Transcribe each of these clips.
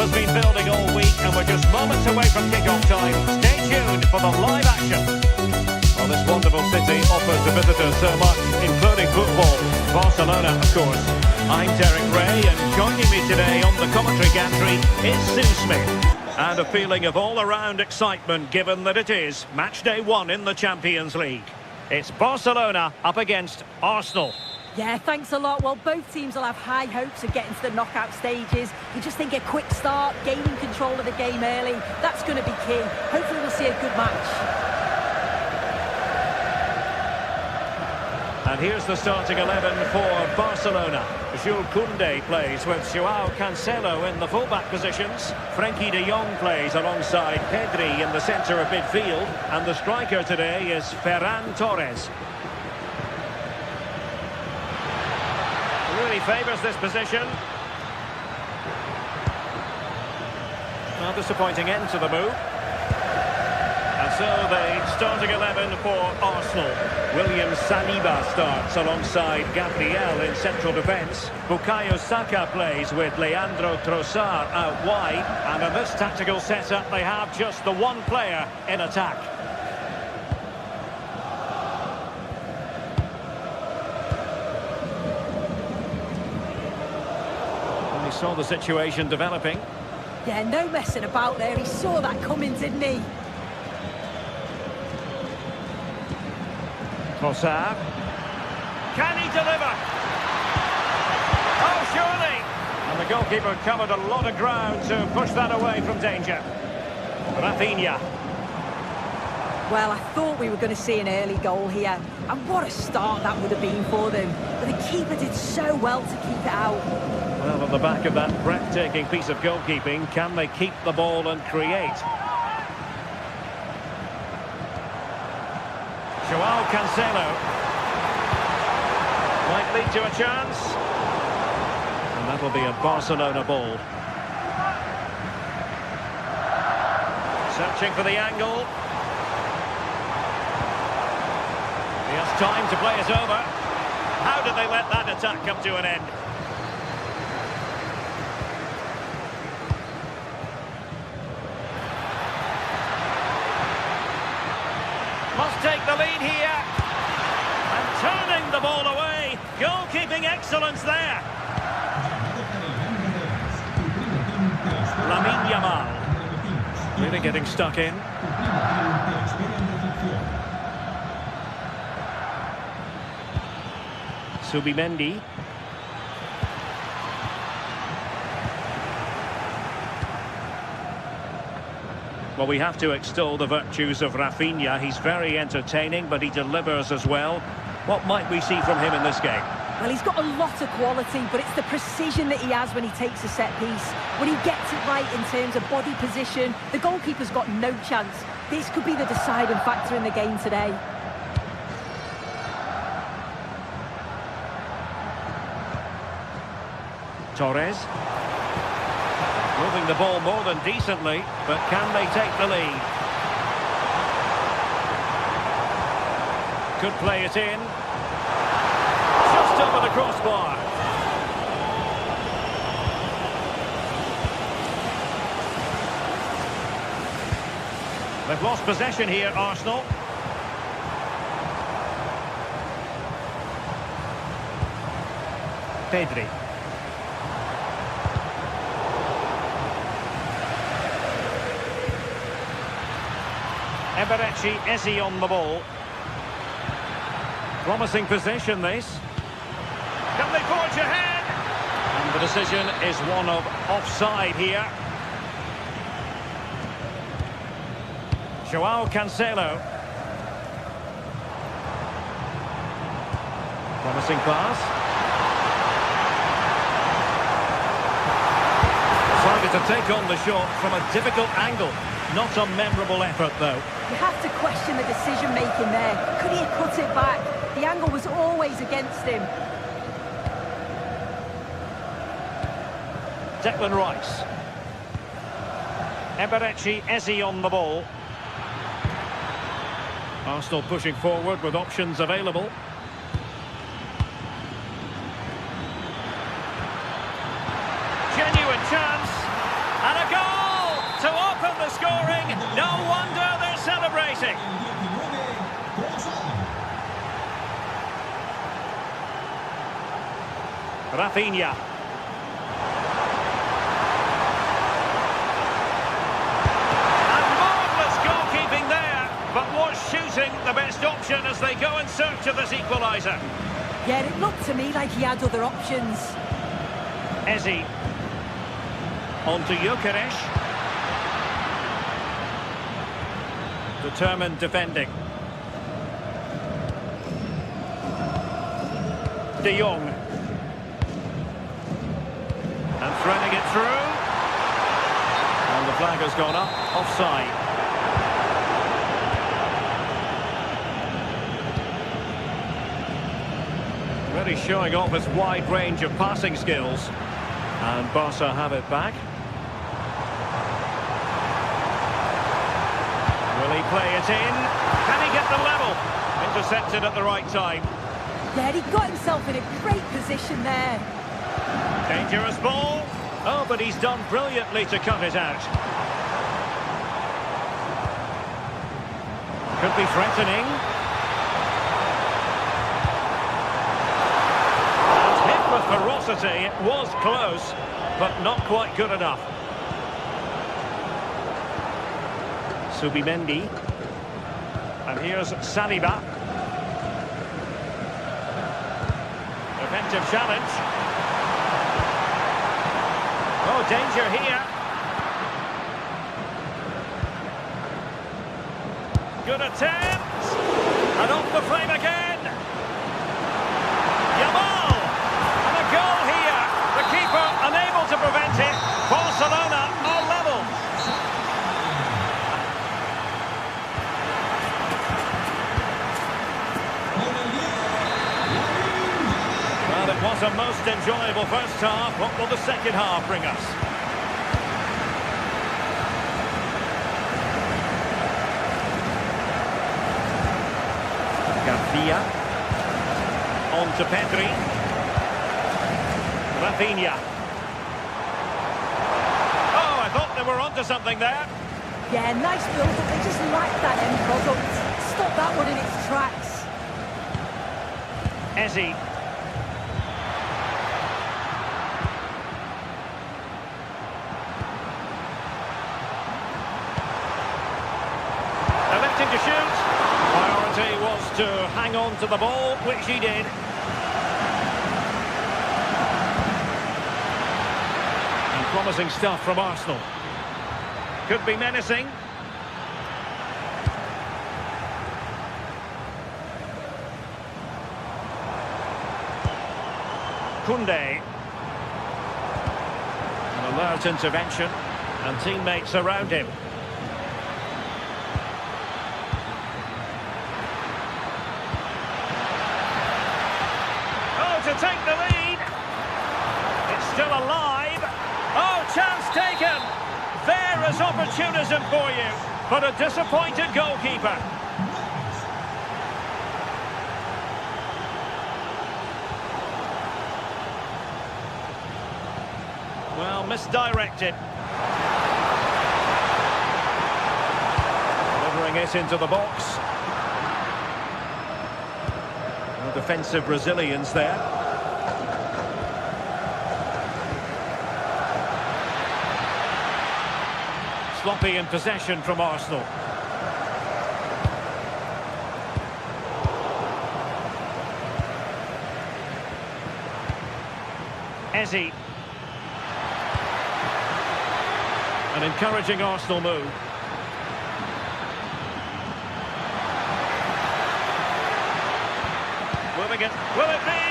has been building all week and we're just moments away from kick-off time. Stay tuned for the live action. Well, this wonderful city offers the visitors so much, including football. Barcelona, of course. I'm Derek Ray, and joining me today on the commentary gantry is Sue Smith. And a feeling of all-around excitement given that it is match day 1 in the Champions League. It's Barcelona up against Arsenal. Yeah, thanks a lot. Well, both teams will have high hopes of getting to the knockout stages. You just think a quick start, gaining control of the game early, that's going to be key. Hopefully we'll see a good match. And here's the starting 11 for Barcelona. Jules Koundé plays with Joao Cancelo in the fullback positions. Frenkie de Jong plays alongside Pedri in the centre of midfield. And the striker today is Ferran Torres. Really favours this position. Well, disappointing end to the move. And so the starting 11 for Arsenal. William Saliba starts alongside Gabriel in central defence. Bukayo Saka plays with Leandro Trossard out wide. And in this tactical setup, they have just the one player in attack. And he saw the situation developing. Yeah, no messing about there. He saw that coming, didn't he? Trossard. Can he deliver? Oh, surely! And the goalkeeper covered a lot of ground to push that away from danger. Rafinha. Well, I thought we were going to see an early goal here. And what a start that would have been for them. But the keeper did so well to keep it out. Well, on the back of that breathtaking piece of goalkeeping, can they keep the ball and create? Joao Cancelo might lead to a chance, and that'll be a Barcelona ball. Searching for the angle. He has time to play it over. How did they let that attack come to an end? Must take the lead here. And turning the ball away. Goalkeeping excellence there. Lamine Yamal. Really getting stuck in. Subimendi. Well, we have to extol the virtues of Rafinha. He's very entertaining, but he delivers as well. What might we see from him in this game? Well, he's got a lot of quality, but it's the precision that he has when he takes a set piece. When he gets it right in terms of body position, the goalkeeper's got no chance. This could be the deciding factor in the game today. Torres. Moving the ball more than decently, but can they take the lead? Could play it in. Just over the crossbar. They've lost possession here, Arsenal. Pedri. Eze on the ball. Promising possession, this. Can they forge ahead? And the decision is one of offside here. Joao Cancelo. Promising pass. Decided to take on the shot from a difficult angle. Not a memorable effort, though. You have to question the decision-making there. Could he have cut it back? The angle was always against him. Declan Rice. Eze on the ball. Arsenal pushing forward with options available. Genuine chance. And a facing. Rafinha. And marvellous goalkeeping there, but was shooting the best option as they go in search of this equaliser. Yeah, it looked to me like he had other options. Eze. On to Gyökeres. Determined defending. De Jong. And threading it through. And the flag has gone up. Offside. Really showing off his wide range of passing skills. And Barca have it back. Will he play it in? Can he get the level? Intercepted at the right time. Yeah, he got himself in a great position there. Dangerous ball. Oh, but he's done brilliantly to cut it out. Could be threatening. And hit with ferocity. It was close, but not quite good enough. Subimendi. And here's Saliba. Defensive challenge. Oh, danger here. Good attempt. And off the frame again. Yamal. And a goal here. The keeper unable to prevent it. Barcelona are level. Well, it was a most enjoyable first half. What will the second half bring us? Garcia. On to Pedri. Rafinha. Oh, I thought they were onto something there. Yeah, nice build, but they just lacked that end product. Stop that one in its tracks. Eze. Electing to shoot. Priority was to hang on to the ball, which he did. And promising stuff from Arsenal. Could be menacing. Koundé. An alert intervention, and teammates around him. Oh, to take the lead. It's still alive. Oh, chance taken. There is opportunism for you, but a disappointed goalkeeper. Well, misdirected. Delivering it into the box. No defensive resilience there. Sloppy in possession from Arsenal. Eze. An encouraging Arsenal move. Will it be?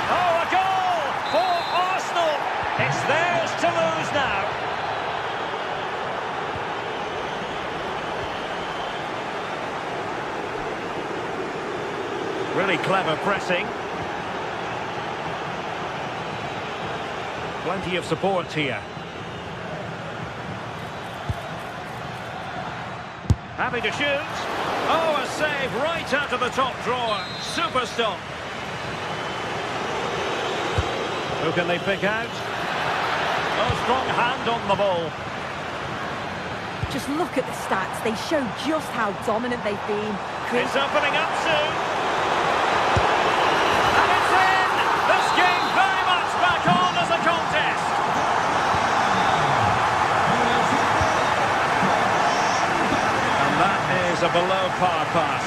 Oh, a goal for Arsenal! It's theirs to lose now. Really clever pressing. Plenty of support here. Happy to shoot. Oh, a save right out of the top drawer. Super stop. Who can they pick out? Oh, strong hand on the ball. Just look at the stats. They show just how dominant they've been. It's opening up soon. And it's in! This game very much back on as a contest. And that is a below-par pass.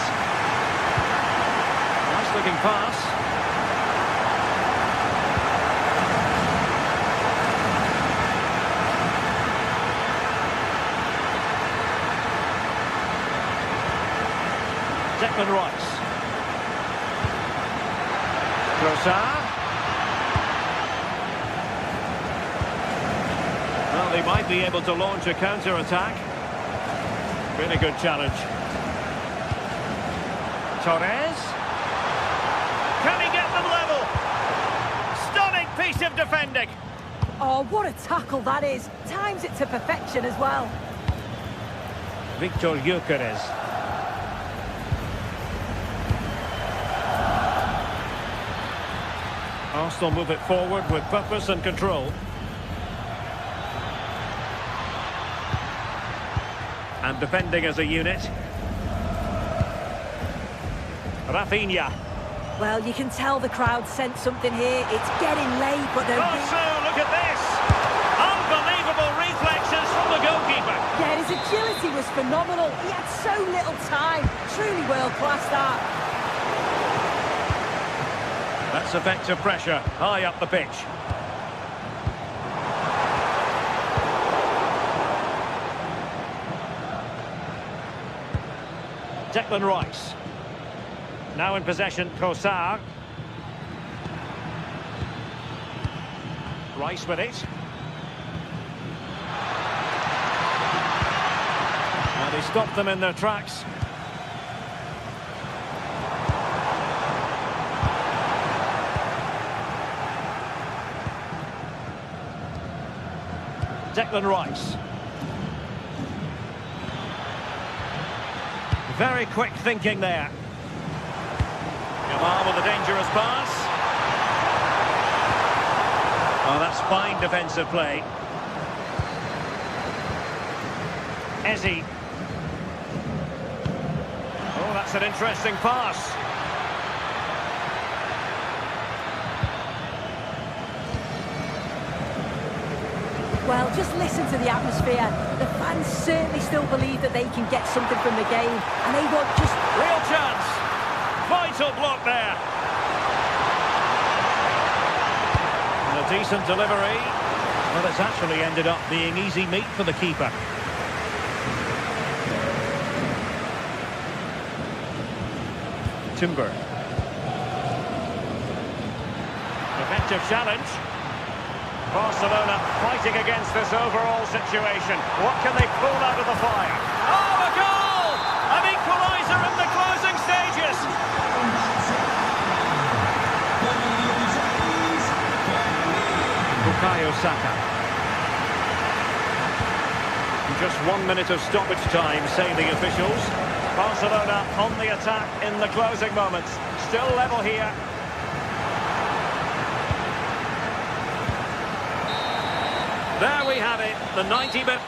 Nice-looking pass. Declan Rice. Trossard. Well, they might be able to launch a counter-attack. Really good challenge. Torres. Can he get them level? Stunning piece of defending. Oh, what a tackle that is. Times it to perfection as well. Victor Gyökeres. Arsenal move it forward with purpose and control. And defending as a unit. Rafinha. Well, you can tell the crowd sensed something here. It's getting late, but they're... Look at this! Unbelievable reflexes from the goalkeeper. Yeah, his agility was phenomenal. He had so little time. Truly world-class, that. That's effective pressure, high up the pitch. Declan Rice. Now in possession, Trossard. Rice with it. And he stopped them in their tracks. Declan Rice. Very quick thinking there. Jamal with a dangerous pass. Oh, that's fine defensive play. Eze. Oh, that's an interesting pass. Well, just listen to the atmosphere. The fans certainly still believe that they can get something from the game, and they want just... Real chance. Vital block there. And a decent delivery. Well, it's actually ended up being easy meat for the keeper. Timber. Effective challenge. Barcelona fighting against this overall situation. What can they pull out of the fire? Oh, a goal! An equaliser in the closing stages. Bukayo Saka. Just 1 minute of stoppage time, say the officials. Barcelona on the attack in the closing moments. Still level here. There we have it, the 90-minute...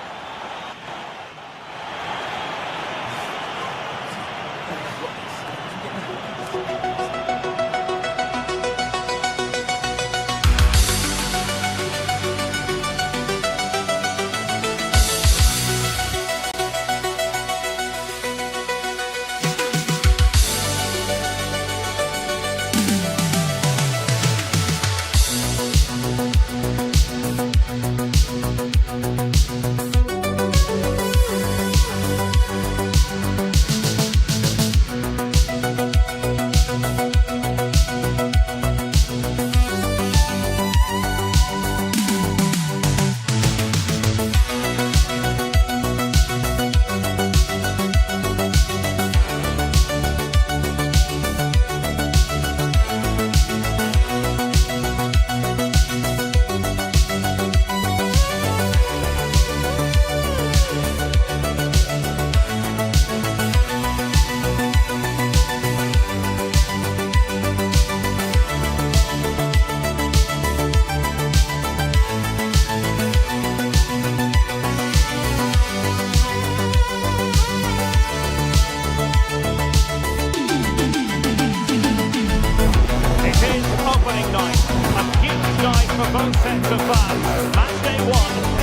both sets of fans. Match day 1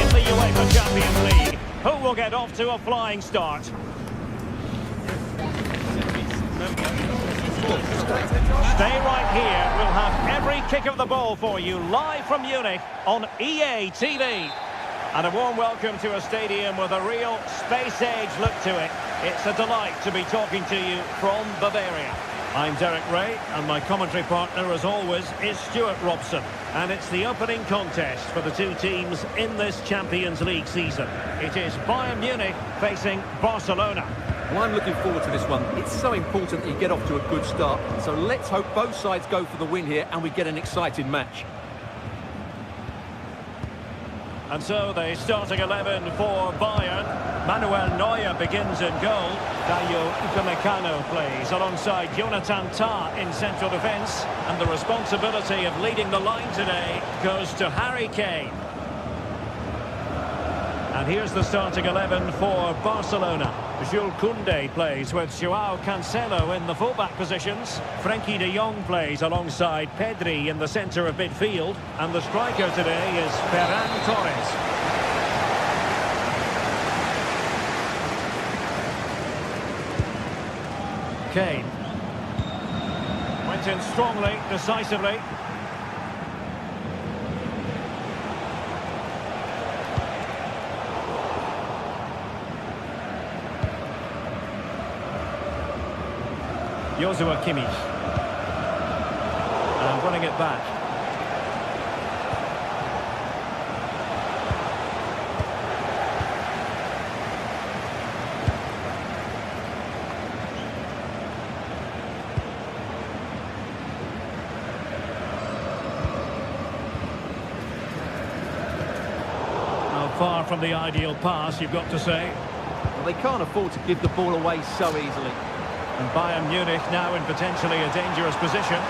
in the UEFA Champions League. Who will get off to a flying start? Stay right here. We'll have every kick of the ball for you live from Munich on EA TV. And a warm welcome to a stadium with a real space-age look to it. It's a delight to be talking to you from Bavaria. I'm Derek Ray, and my commentary partner, as always, is Stuart Robson. And it's the opening contest for the two teams in this Champions League season. It is Bayern Munich facing Barcelona. Well, I'm looking forward to this one. It's so important that you get off to a good start. So let's hope both sides go for the win here and we get an exciting match. And so the starting 11 for Bayern. Manuel Neuer begins in goal. Dayo Upamecano plays alongside Jonathan Tah in central defence. And the responsibility of leading the line today goes to Harry Kane. And here's the starting 11 for Barcelona. Jules Koundé plays with Joao Cancelo in the fullback positions. Frenkie de Jong plays alongside Pedri in the centre of midfield. And the striker today is Ferran Torres. Kane. Went in strongly, decisively. Joshua Kimmich. And running it back. Now, far from the ideal pass, you've got to say. Well, they can't afford to give the ball away so easily. And Bayern Munich now in potentially a dangerous position.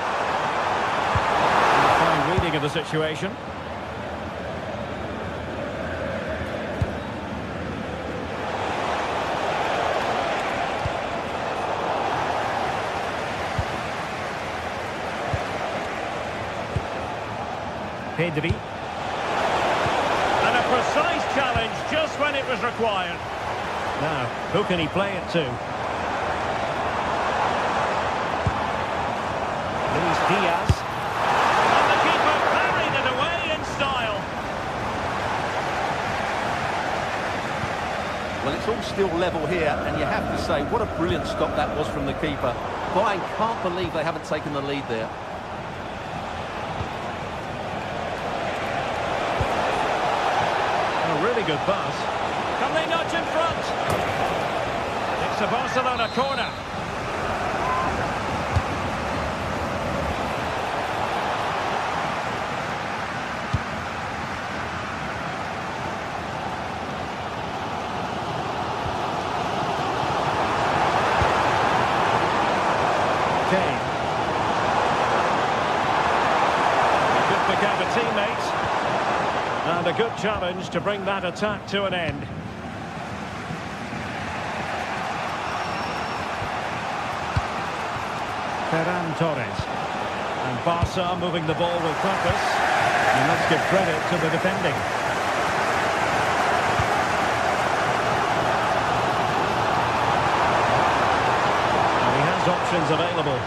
Fine reading of the situation. Pedri. And a precise challenge just when it was required. Now, who can he play it to? Diaz. And the keeper parried it away in style. Well, it's all still level here, and you have to say, what a brilliant stop that was from the keeper. Bayern can't believe they haven't taken the lead there. A really good pass. Can they nudge in front? It's a Barcelona corner. Kane. A good pick out of teammates. And a good challenge to bring that attack to an end. Ferran Torres. And Barca moving the ball with purpose. And let's give credit to the defending. Options available.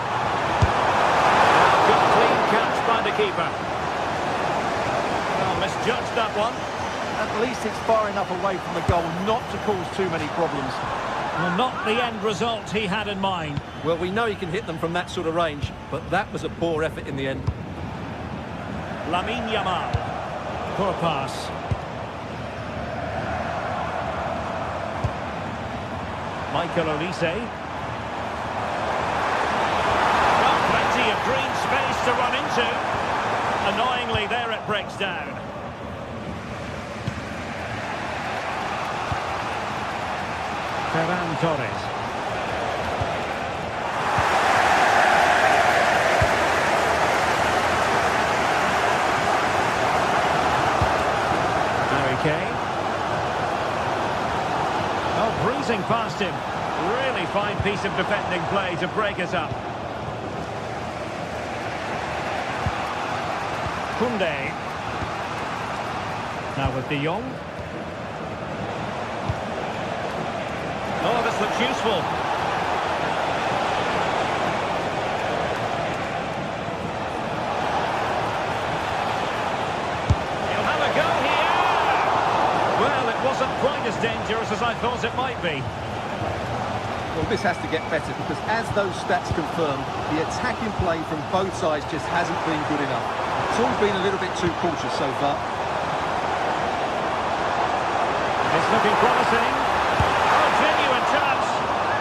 Good clean catch by the keeper. Well, misjudged that one. At least it's far enough away from the goal not to cause too many problems. Well, not the end result he had in mind. Well, we know he can hit them from that sort of range, but that was a poor effort in the end. Lamine Yamal. Poor pass. Michael Olise. Of green space to run into. Annoyingly, there it breaks down. Ferran Torres. Harry Kane. Oh, breezing past him. Really fine piece of defending play to break it up. Koundé. Now with De Jong. Oh, this looks useful. He'll have a go here. Well, it wasn't quite as dangerous as I thought it might be. Well, this has to get better because as those stats confirm, the attacking play from both sides just hasn't been good enough. It's all been a little bit too cautious so far. It's looking promising. Oh, genuine chance.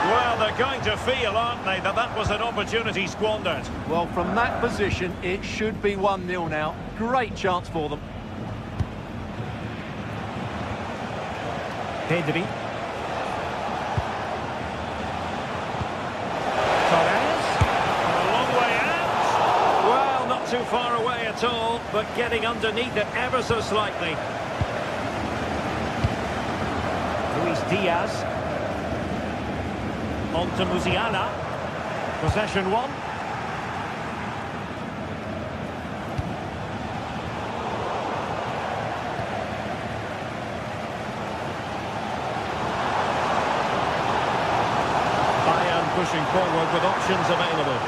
Well, they're going to feel, aren't they, that that was an opportunity squandered. Well, from that position, it should be 1-0 now. Great chance for them. Pedri. Too far away at all, but getting underneath it ever so slightly. Luis Diaz. On to Musiala. Possession one. Bayern pushing forward with options available.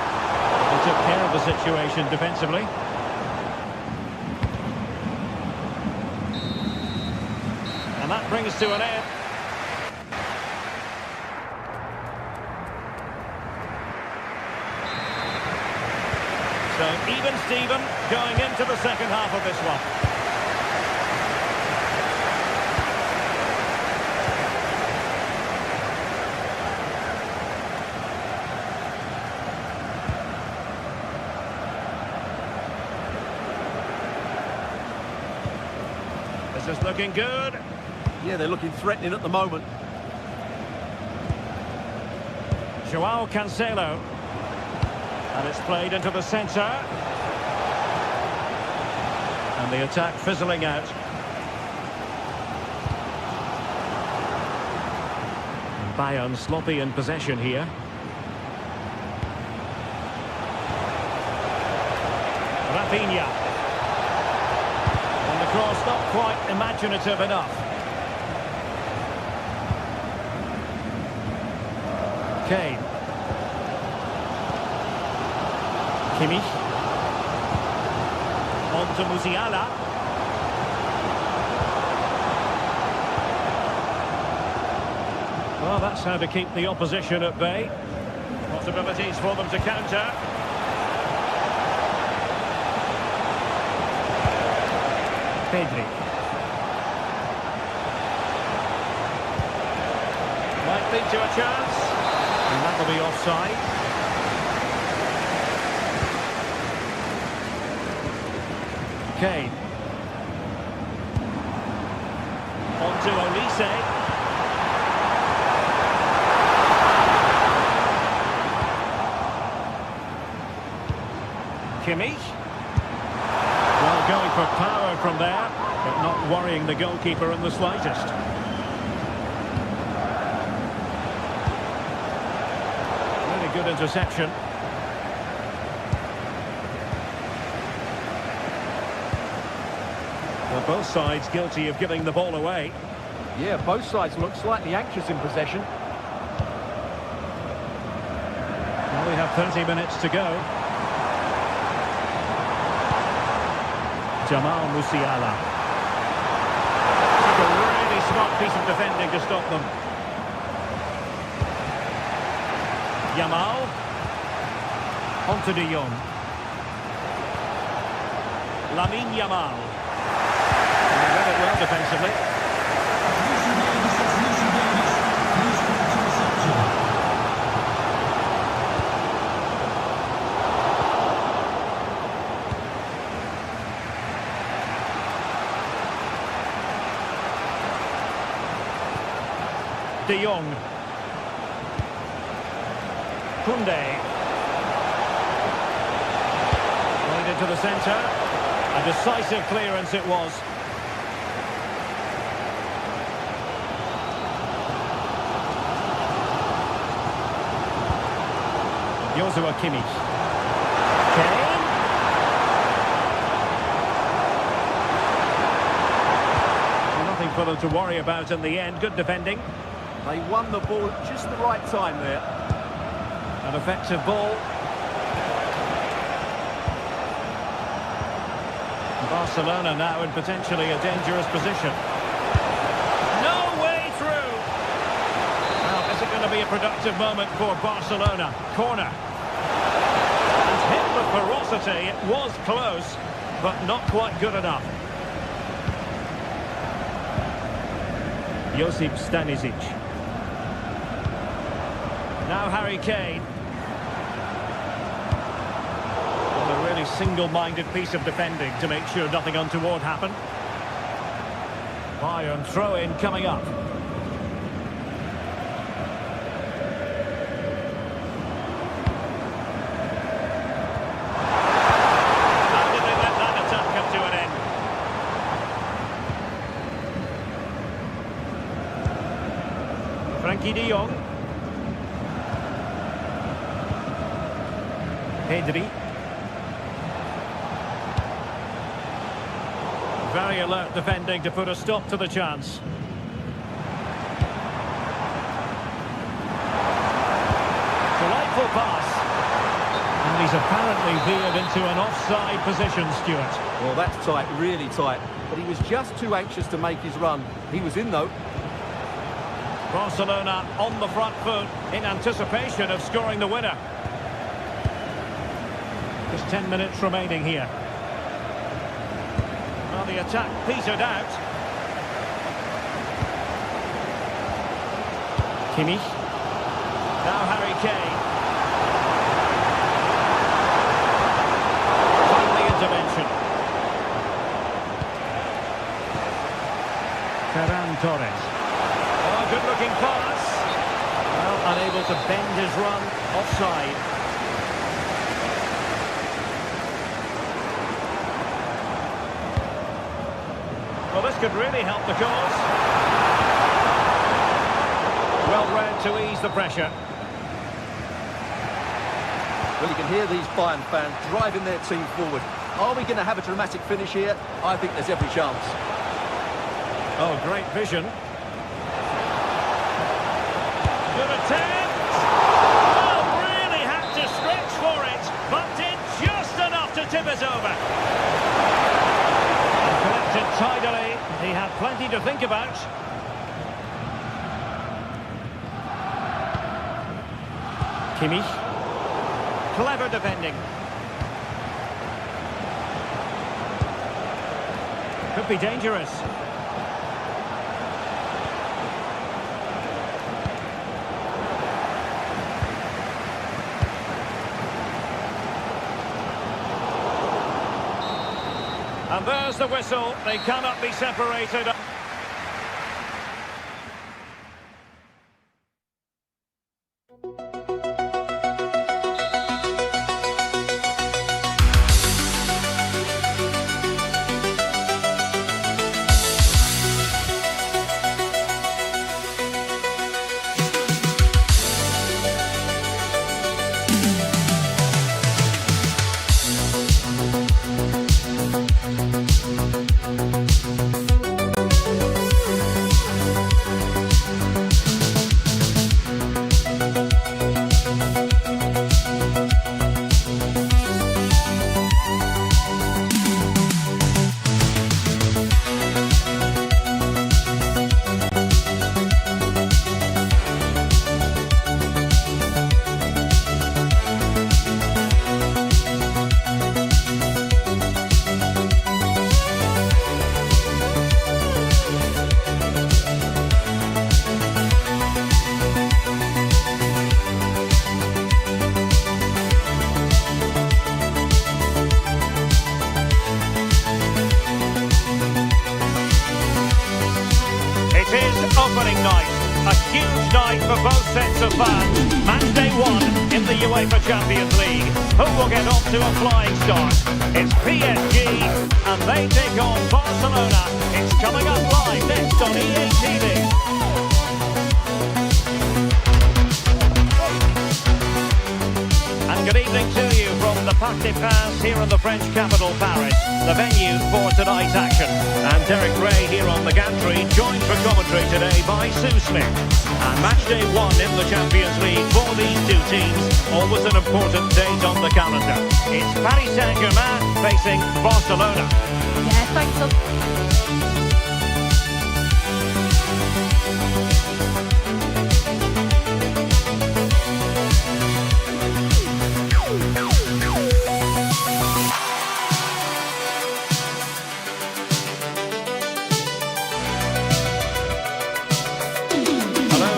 They took care of the situation defensively. And that brings to an end. So even Steven going into the second half of this one. This is looking good. Yeah, they're looking threatening at the moment. Joao Cancelo. And it's played into the centre. And the attack fizzling out. And Bayern sloppy in possession here. Rafinha. Cross not quite imaginative enough. Kane. Kimmich. On to Musiala. Well, that's how to keep the opposition at bay. Possibilities for them to counter. Pedri. Might lead to a chance. And that'll be offside. Kane. On to Olise. Kimmich. Well, going for power from there, but not worrying the goalkeeper in the slightest. Really good interception. Well, both sides guilty of giving the ball away. Yeah, both sides look slightly anxious in possession. Well, we have 30 minutes to go. Jamal Musiala. Took a really smart piece of defending to stop them. Yamal. On to De Jong. Lamine Yamal. And he read it well defensively. De Jong. Koundé. Played into the centre. A decisive clearance it was. Joshua Kimmich. Kane. for them to worry about in the end. Good defending. They won the ball at just the right time there. An effective ball. Barcelona now in potentially a dangerous position. No way through. Well, is it going to be a productive moment for Barcelona? Corner. And hit with ferocity. It was close, but not quite good enough. Josip Stanisic. Now Harry Kane. A really single-minded piece of defending to make sure nothing untoward happened. Bayern throw-in coming up. How did they let that attack come to an end? Frankie de Jong. Pedri. Very alert defending to put a stop to the chance. Delightful pass. And he's apparently veered into an offside position, Stuart. Well, that's tight, really tight. But he was just too anxious to make his run. He was in, though. Barcelona on the front foot in anticipation of scoring the winner. Just 10 minutes remaining here. Well, the attack petered out. Kimmich. Now Harry Kane. Timely intervention. Ferran Torres. Oh, good-looking pass. Well, unable to bend his run. Offside. Well, this could really help the cause. Well read to ease the pressure. Well, you can hear these Bayern fans driving their team forward. Are we going to have a dramatic finish here? I think there's every chance. Oh, great vision. Good attempt. Oh, really had to stretch for it, but did just enough to tip it over. Collected tidily. He had plenty to think about. Kimmich. Clever defending. Could be dangerous. And there's the whistle. They cannot be separated. Opening night, a huge night for both sets of fans. Match day one in the UEFA Champions League. Who will get off to a flying start? It's PSG and they take on Barcelona. It's coming up live next on EA TV. And good evening to you from the the Parc des Princes here in the French capital, Paris, the venue for tonight's action. And Derek Ray here on the gantry, joined for commentary today by Sue Smith. And match day 1 in the Champions League for these two teams, always an important date on the calendar. It's Paris Saint-Germain facing Barcelona. Yeah, thanks a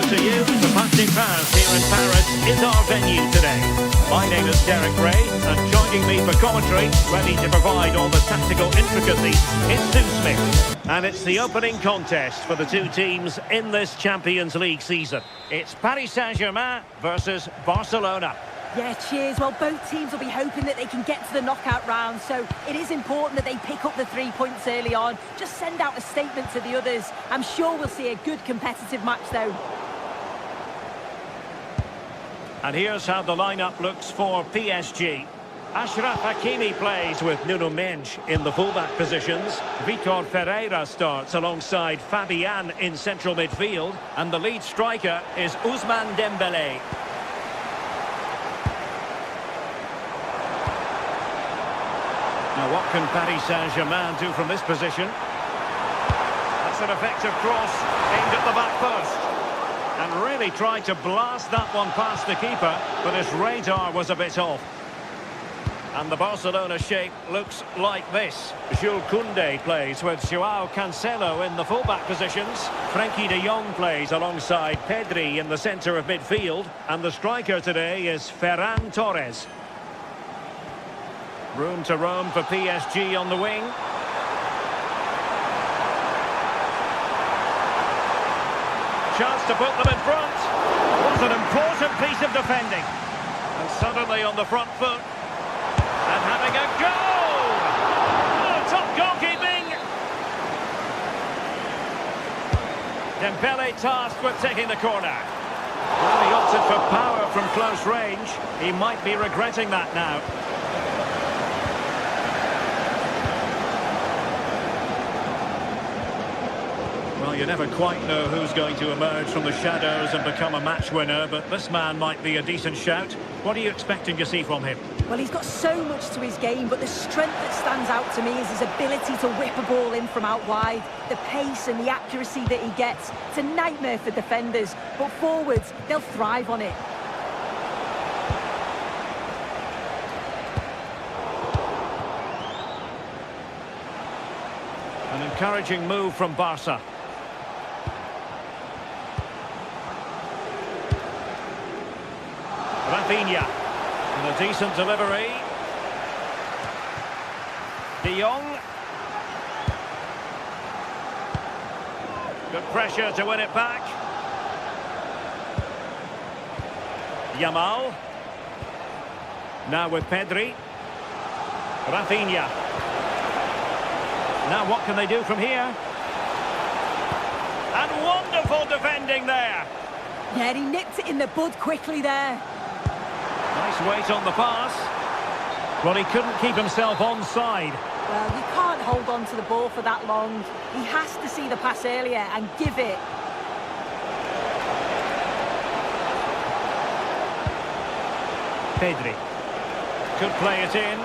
to you. The Parc des Princes here in Paris is our venue today. My name is Derek Ray, and joining me for commentary, ready to provide all the tactical intricacies, is Sue Smith. And it's the opening contest for the two teams in this Champions League season. It's Paris Saint-Germain versus Barcelona. Yeah, cheers. Well, both teams will be hoping that they can get to the knockout round, so it is important that they pick up the 3 points early on. Just send out a statement to the others. I'm sure we'll see a good competitive match, though. And here's how the lineup looks for PSG. Achraf Hakimi plays with Nuno Mendes in the fullback positions. Vitor Ferreira starts alongside Fabian in central midfield. And the lead striker is Ousmane Dembélé. Now what can Paris Saint-Germain do from this position? That's an effective cross aimed at the back post. And really tried to blast that one past the keeper, but his radar was a bit off. And the Barcelona shape looks like this. Jules Koundé plays with Joao Cancelo in the fullback positions. Frenkie de Jong plays alongside Pedri in the centre of midfield. And the striker today is Ferran Torres. Room to roam for PSG on the wing. Chance to put them in front. What an important piece of defending. And suddenly on the front foot. And having a goal! Oh, top goalkeeping! Dembele tasked with taking the corner. Well, he opted for power from close range. He might be regretting that now. You never quite know who's going to emerge from the shadows and become a match winner, but this man might be a decent shout. What are you expecting to see from him? Well, he's got so much to his game, but the strength that stands out to me is his ability to whip a ball in from out wide. The pace and the accuracy that he gets. It's a nightmare for defenders, but forwards, they'll thrive on it. An encouraging move from Barca. Rafinha, and a decent delivery. De Jong. Good pressure to win it back. Yamal. Now with Pedri. Rafinha. Now what can they do from here? And wonderful defending there. Yeah, he nipped it in the bud quickly there. Nice weight on the pass. Well, he couldn't keep himself onside. Well, you can't hold on to the ball for that long. He has to see the pass earlier and give it. Pedri. Could play it in.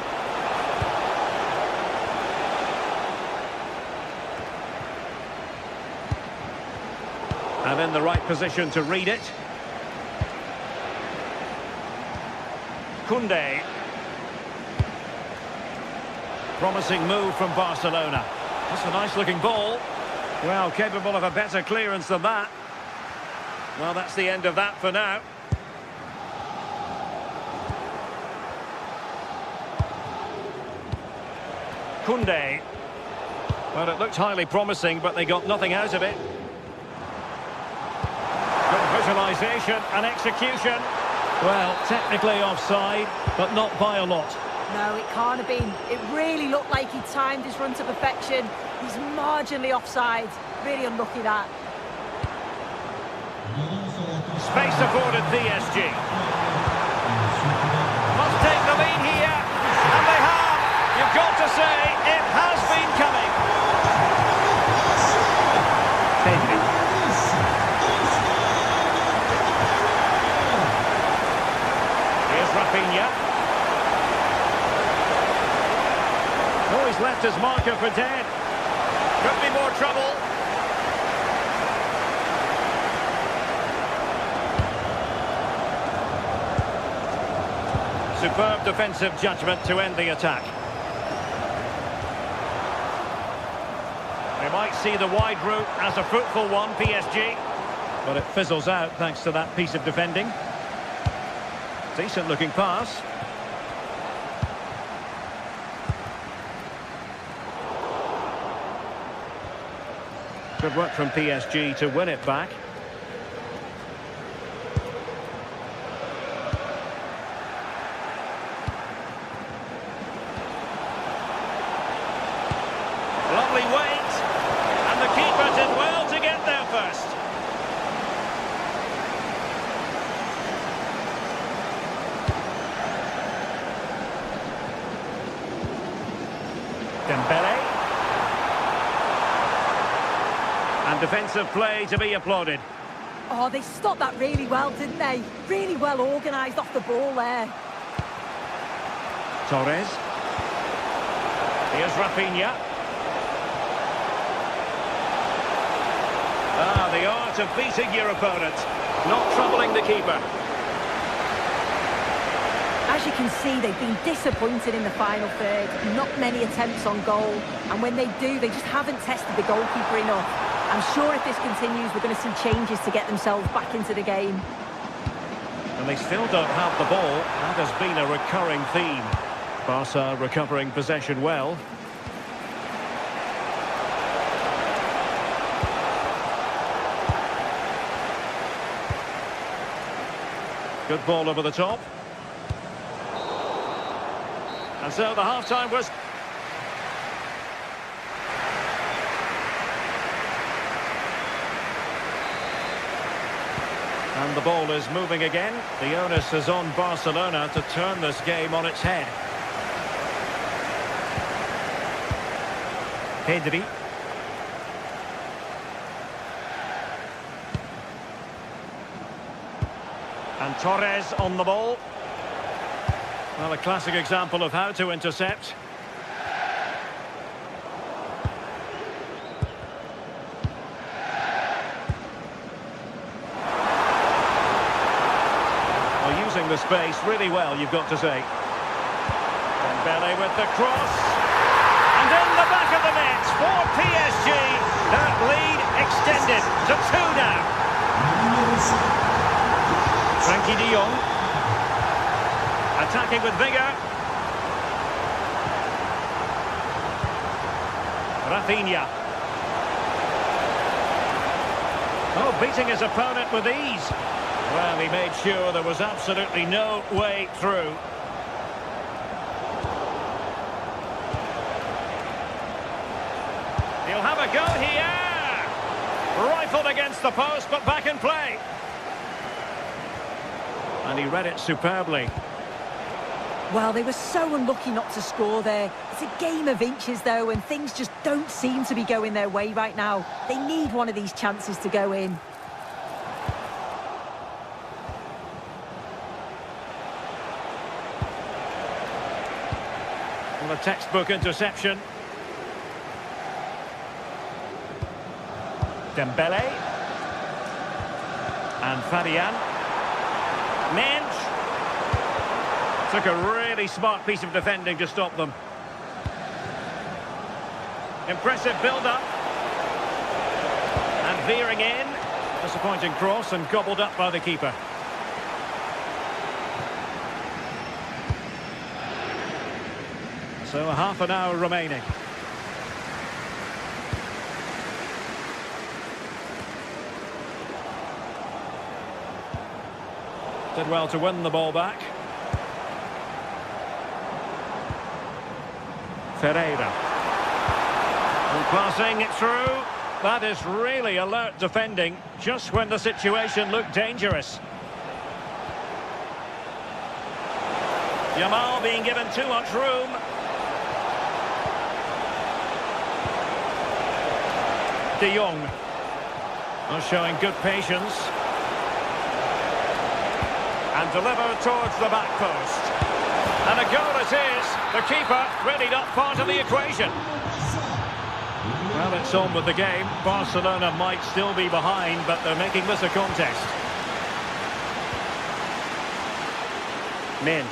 And in the right position to read it. Koundé. Promising move from Barcelona. That's a nice looking ball. Well, capable of a better clearance than that. Well, that's the end of that for now. Koundé. Well, it looked highly promising, but they got nothing out of it. Good visualisation and execution. Well, technically offside, but not by a lot. No, it can't have been. It really looked like he timed his run to perfection. He's marginally offside. Really unlucky that. Space afforded PSG. Must take the lead here. Rafinha. Oh, he's left his marker for dead. Could be more trouble. Superb defensive judgment to end the attack. They might see the wide route as a fruitful one, PSG. But it fizzles out thanks to that piece of defending. Decent looking pass. Good work from PSG to win it back. Lovely weight. And the keeper did well to get there first. Dembele. And defensive play to be applauded. Oh, they stopped that really well, didn't they? Really well organised off the ball there. Torres. Here's Rafinha. Ah, the art of beating your opponent. Not troubling the keeper. As you can see, they've been disappointed in the final third. Not many attempts on goal. And when they do, they just haven't tested the goalkeeper enough. I'm sure if this continues, we're going to see changes to get themselves back into the game. And they still don't have the ball. That has been a recurring theme. Barca recovering possession well. Good ball over the top. And so the half-time was... And the ball is moving again. The onus is on Barcelona to turn this game on its head. Pedri. And Torres on the ball. Well, a classic example of how to intercept. Well, using the space really well, you've got to say. Dembele with the cross. And in the back of the net for PSG. That lead extended to 2 now. Frankie de Jong. Attacking with vigour. Rafinha. Oh, beating his opponent with ease. Well, he made sure there was absolutely no way through. He'll have a go here. Rifled against the post, but back in play. And he read it superbly. Well, they were so unlucky not to score there. It's a game of inches, though, and things just don't seem to be going their way right now. They need one of these chances to go in. Well, a textbook interception. Dembele. And Fadian. Mensch. Took a really smart piece of defending to stop them. Impressive build-up. And veering in. Disappointing cross and gobbled up by the keeper. So half an hour remaining. Did well to win the ball back. Ferreira. And passing it through. That is really alert defending, just when the situation looked dangerous. Yamal being given too much room. De Jong. Showing good patience. And And delivered towards the back post. And a goal it is. The keeper really not part of the equation. Well, it's on with the game. Barcelona might still be behind, but they're making this a contest. Minge.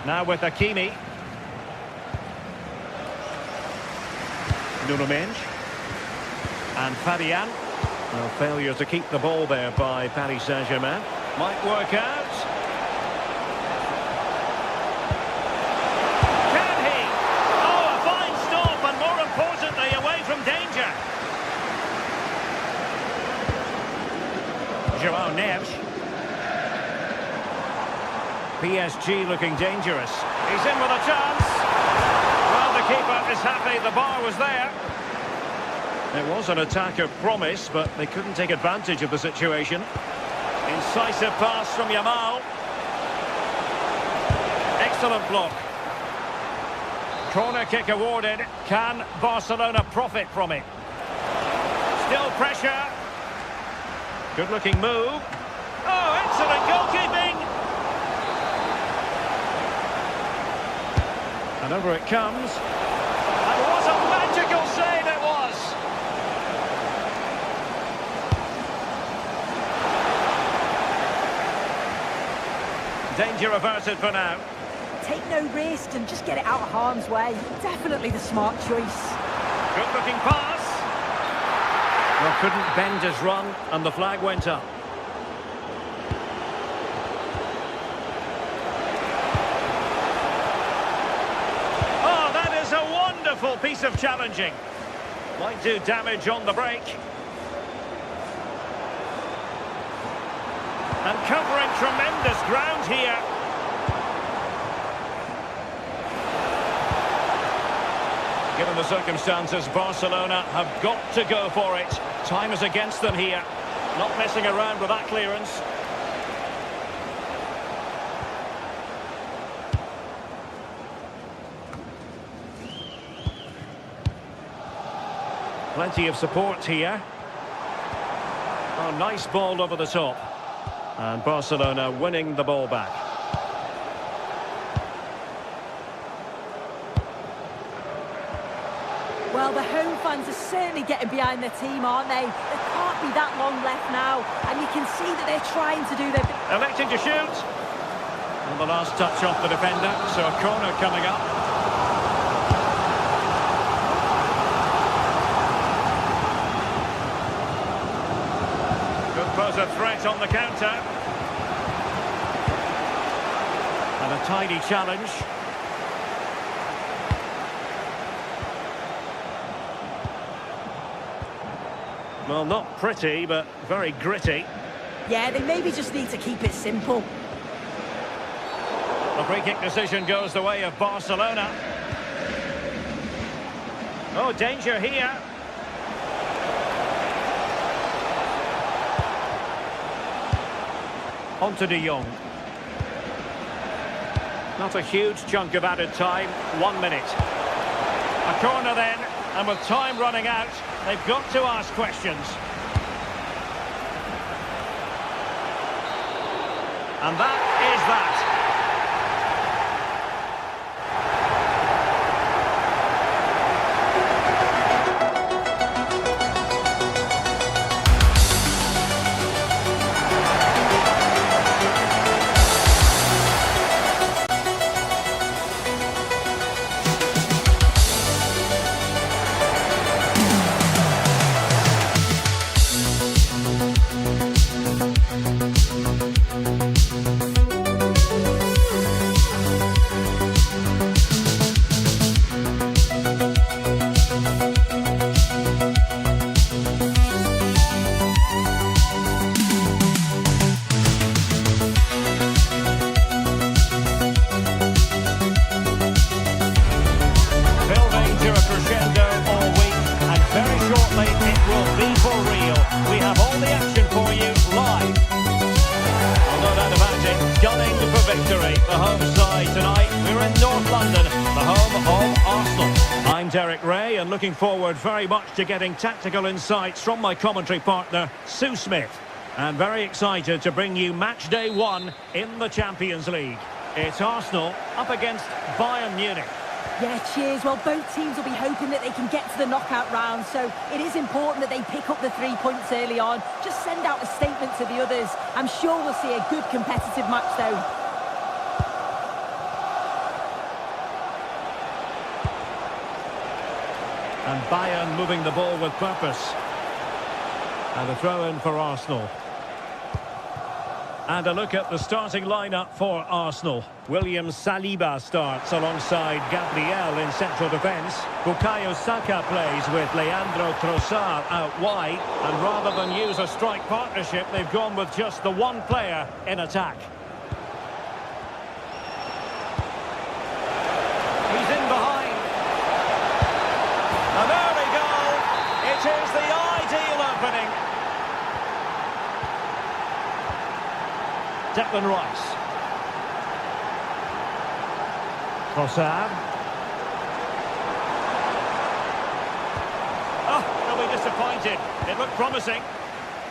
Now with Hakimi. Nuno Minge. And Fabian. Well, failure to keep the ball there by Paris Saint-Germain. Might work out. Can he? Oh, a fine stop, and more importantly, away from danger. João Neves. PSG looking dangerous. He's in with a chance. Well, the keeper is happy the bar was there. It was an attack of promise, but they couldn't take advantage of the situation. Incisive pass from Yamal. Excellent block. Corner kick awarded. Can Barcelona profit from it? Still pressure. Good-looking move. Oh, excellent goalkeeping. And over it comes. And what a magical save it was. Danger averted for now. Take no risk and just get it out of harm's way. Definitely the smart choice. Good-looking pass. Well, couldn't bend his run, and the flag went up. Oh, that is a wonderful piece of challenging. Might do damage on the break. And covering tremendous ground here. Given the circumstances, Barcelona have got to go for it. Time is against them here. Not messing around with that clearance. Plenty of support here. Oh, nice ball over the top. And Barcelona winning the ball back. Well, the home fans are certainly getting behind their team, aren't they? There can't be that long left now, and you can see that they're trying to do their... Electing to shoot. And the last touch off the defender, so a corner coming up. Could pose a threat on the counter. And a tidy challenge. Well, not pretty, but very gritty. Yeah, they maybe just need to keep it simple. The free kick decision goes the way of Barcelona. Oh, danger here. On to De Jong. Not a huge chunk of added time. 1 minute. A corner then, and with time running out, they've got to ask questions. And that is that. Derek Ray, and looking forward very much to getting tactical insights from my commentary partner, Sue Smith. And very excited to bring you match day 1 in the Champions League. It's Arsenal up against Bayern Munich. Yeah, cheers. Well, both teams will be hoping that they can get to the knockout round, so it is important that they pick up the 3 points early on. Just send out a statement to the others. I'm sure we'll see a good competitive match, though. And Bayern moving the ball with purpose. And a throw-in for Arsenal. And a look at the starting lineup for Arsenal. William Saliba starts alongside Gabriel in central defence. Bukayo Saka plays with Leandro Trossard out wide. And rather than use a strike partnership, they've gone with just the one player in attack. He's in behind. An early goal. It is the ideal opening. Declan Rice. Trossard. Oh, they'll be disappointed. It looked promising.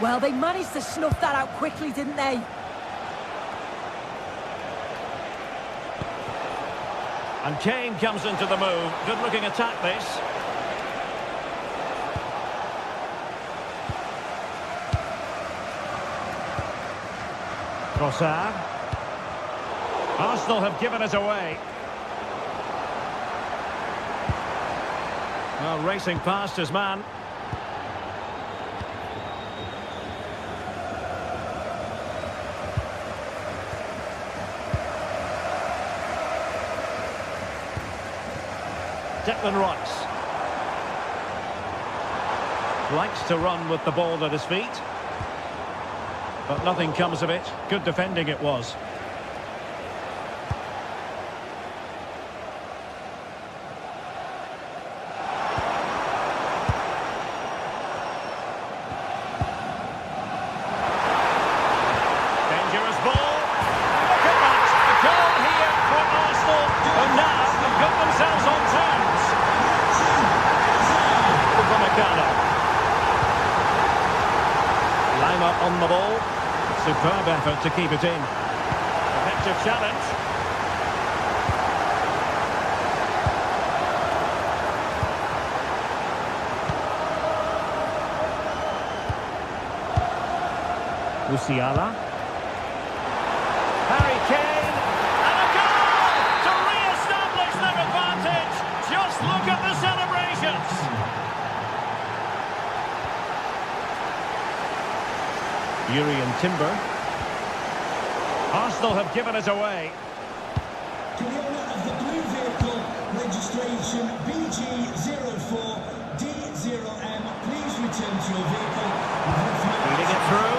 Well, they managed to snuff that out quickly, didn't they? And Kane comes into the move. Good-looking attack, this. Trossard. Arsenal have given it away. Well, racing past his man. Declan Rice. Likes to run with the ball at his feet. But nothing comes of it. Good defending it was. Dangerous ball. Look at that. A goal here for Arsenal. And now they've got themselves on terms. Upamecano. Lima on the ball. Superb effort to keep it in. Effective challenge. Musiala. Harry Kane. And a goal to re-establish their advantage. Just look at the celebrations. Urian Timber. Arsenal have given it away. To the owner of the blue vehicle, registration BG04D0M, please return to your vehicle. Feeding it through.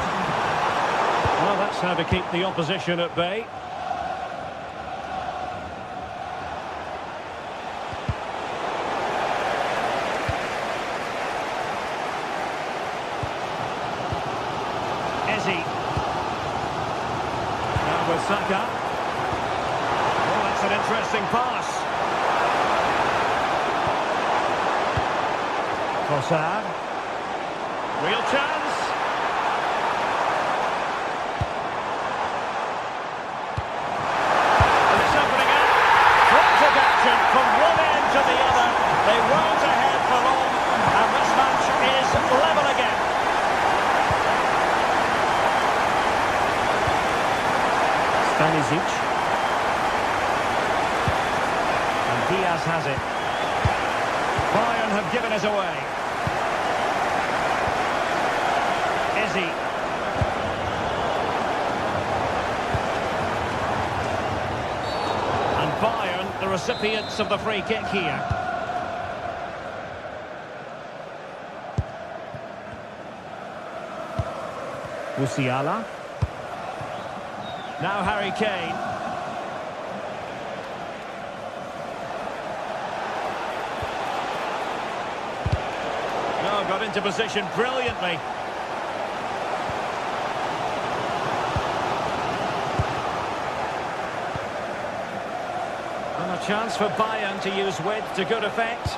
Well, that's how to keep the opposition at bay. Now with Saka. Oh, that's an interesting pass. Trossard. Real chance. And it's opening up. Frantic action from one end to the other. They weren't ahead for long, and this match is level again. Stanisic. And Diaz has it. Bayern have given it away. Izzy. And Bayern, the recipients of the free kick here. Musiala. Now Harry Kane. Oh, got into position brilliantly. And a chance for Bayern to use width to good effect.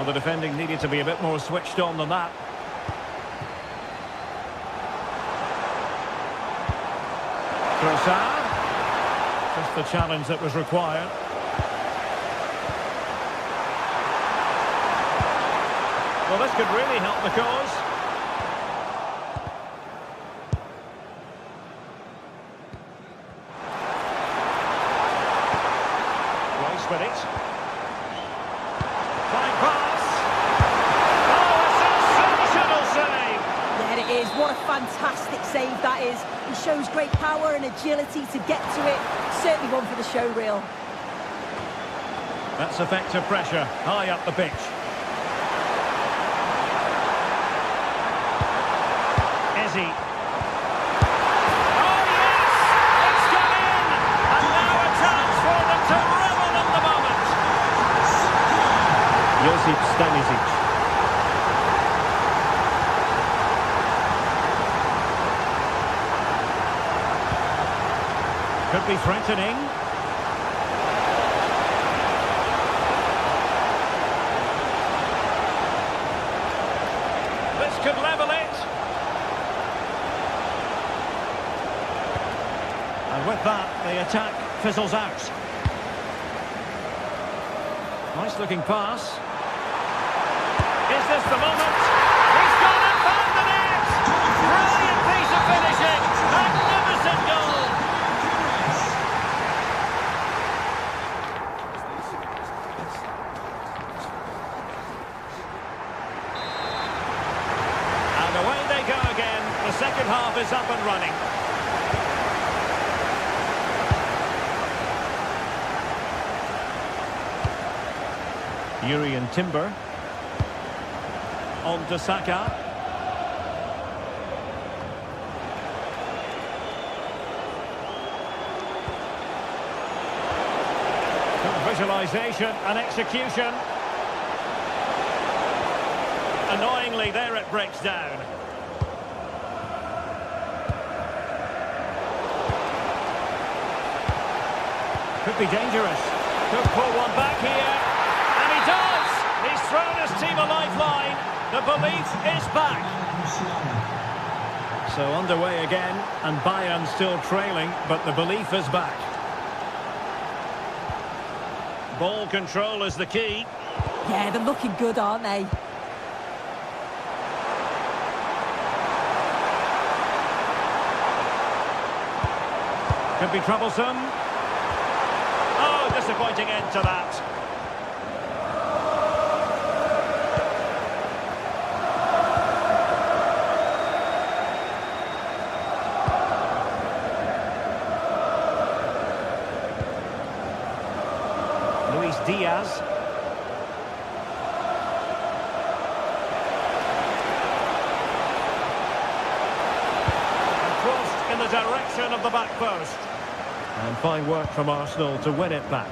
Well, the defending needed to be a bit more switched on than that. Trossard. Just the challenge that was required. Well, this could really help the cause. Rice with it. Fine pass. Oh, a sensational save! There it is. What a fantastic save that is. He shows great power and agility to get to it. Certainly one for the show reel. That's effective pressure, high up the pitch. Ezzy. Oh yes! It's gone in! And now a chance for them to revel in the moment. Josip Stanisic. Could be threatening. This could level it. And with that, the attack fizzles out. Nice looking pass. Is this the moment? He's gone and found the net! Brilliant piece of finishing! Magnificent goal! And away they go again. The second half is up and running. Yuri and Timber. On to Saka. Good visualisation and execution. Annoyingly, there it breaks down. Could be dangerous. Could pull one back here. And he does! He's thrown his team a lifeline. The belief is back. So underway again, and Bayern still trailing, but the belief is back. Ball control is the key. Yeah, they're looking good, aren't they? Could be troublesome. Oh, disappointing end to that. Diaz. And crossed in the direction of the back post. And fine work from Arsenal to win it back.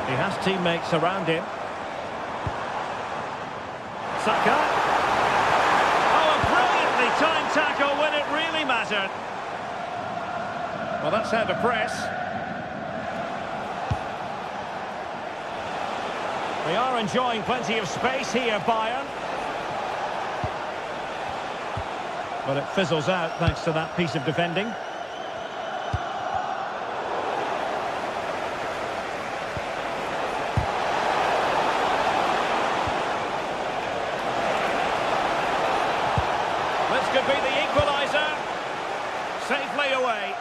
He has teammates around him. Saka. Oh, a brilliantly timed tackle when it really mattered. Well, that's how to press. They are enjoying plenty of space here, Bayern. But it fizzles out thanks to that piece of defending. This could be the equaliser. Safely away.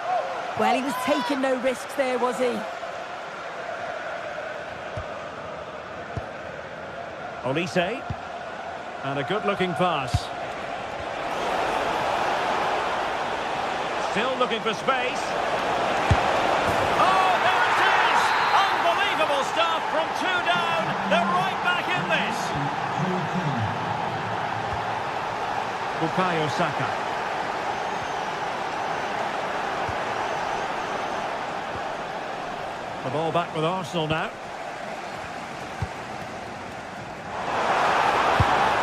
Well, he was taking no risks there, was he? Olise. And a good-looking pass. Still looking for space. Oh, there it is! Unbelievable stuff from two down. They're right back in this. Bukayo Saka. The ball back with Arsenal now.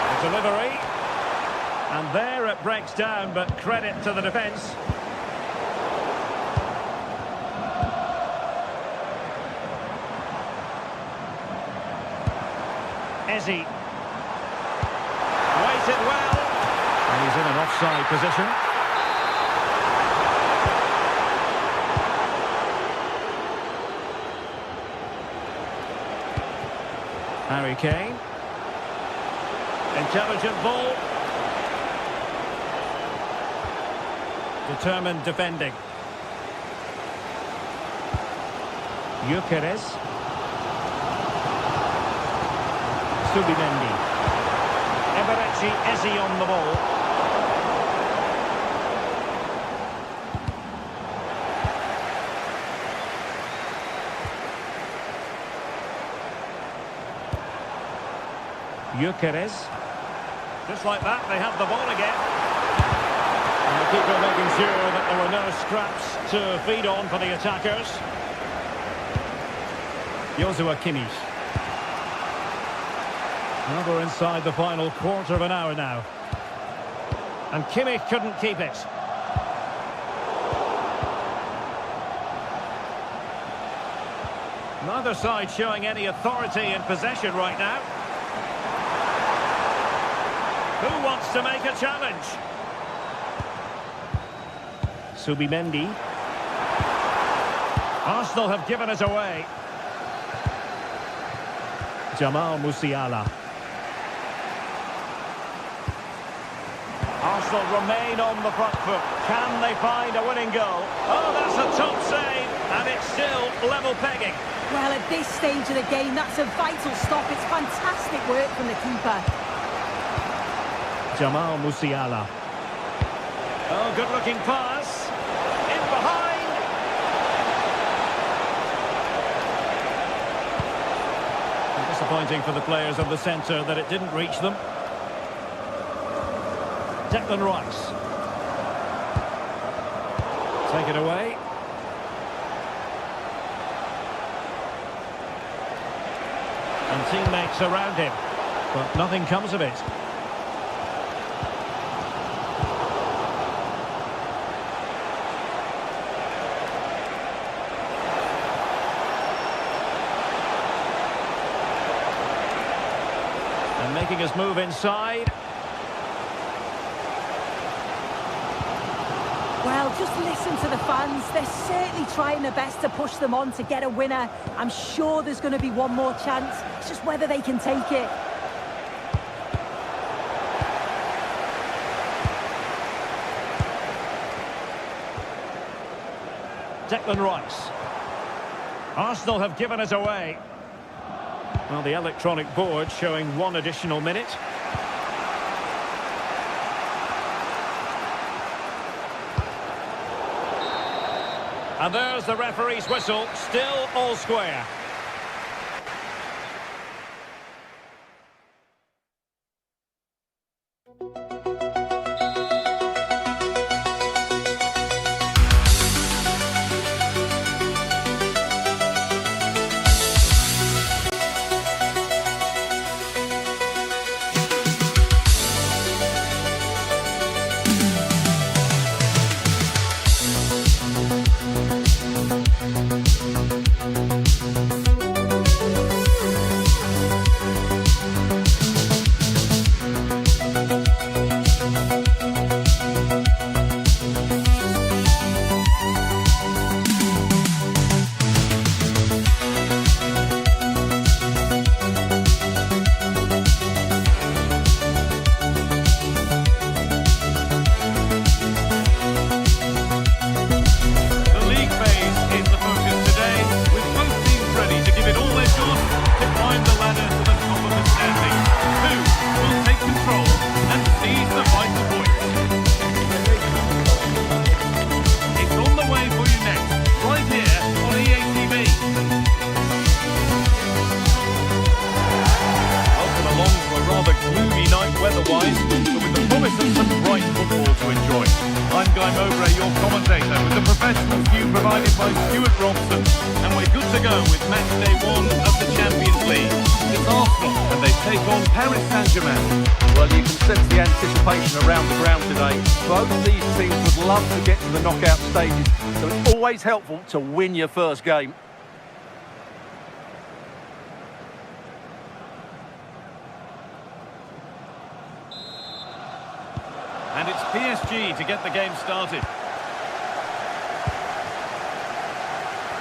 The delivery. And there it breaks down, but credit to the defence. Ezzy. Waited well. And he's in an offside position. Harry Kane. Intelligent ball. Determined defending. Gyökeres. Subimendi. Eberechi Ezzy on the ball. Gyökeres. Just like that, they have the ball again. And the keeper making sure that there were no scraps to feed on for the attackers. Joshua Kimmich. Well, we're inside the final quarter of an hour now. And Kimmich couldn't keep it. Neither side showing any authority in possession right now. Who wants to make a challenge? Subimendi. Arsenal have given it away. Jamal Musiala. Arsenal remain on the front foot. Can they find a winning goal? Oh, that's a top save, and it's still level pegging. Well, at this stage of the game, that's a vital stop. It's fantastic work from the keeper. Jamal Musiala. Oh, good-looking pass. In behind. Disappointing for the players of the centre that it didn't reach them. Declan Rice. Take it away. And teammates around him. But nothing comes of it. And making his move inside. Well, just listen to the fans. They're certainly trying their best to push them on to get a winner. I'm sure there's going to be one more chance. It's just whether they can take it. Declan Rice. Arsenal have given it away. Well, the electronic board showing one additional minute. And there's the referee's whistle, still all square. weather-wise, but with the promise of some bright football to enjoy. I'm Guy Mowbray, your commentator, with the professional view provided by Stuart Robson, and we're good to go with match day 1 of the Champions League. It's Arsenal, and they take on Paris Saint-Germain. Well, you can sense the anticipation around the ground today. Both these teams would love to get to the knockout stages, so it's always helpful to win your first game. PSG to get the game started.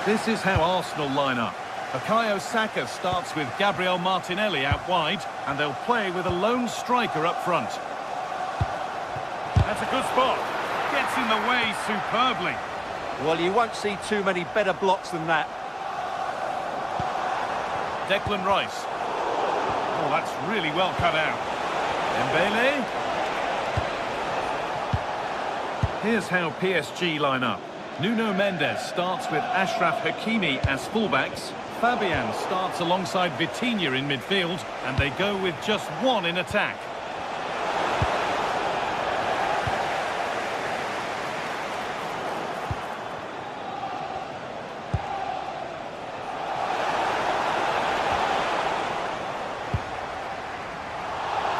This is how Arsenal line up. Bukayo Saka starts with Gabriel Martinelli out wide, and they'll play with a lone striker up front. That's a good spot. Gets in the way superbly. Well, you won't see too many better blocks than that. Declan Rice. Oh, that's really well cut out. Dembele. Here's how PSG line up. Nuno Mendes starts with Achraf Hakimi as fullbacks. Fabian starts alongside Vitinha in midfield, and they go with just one in attack.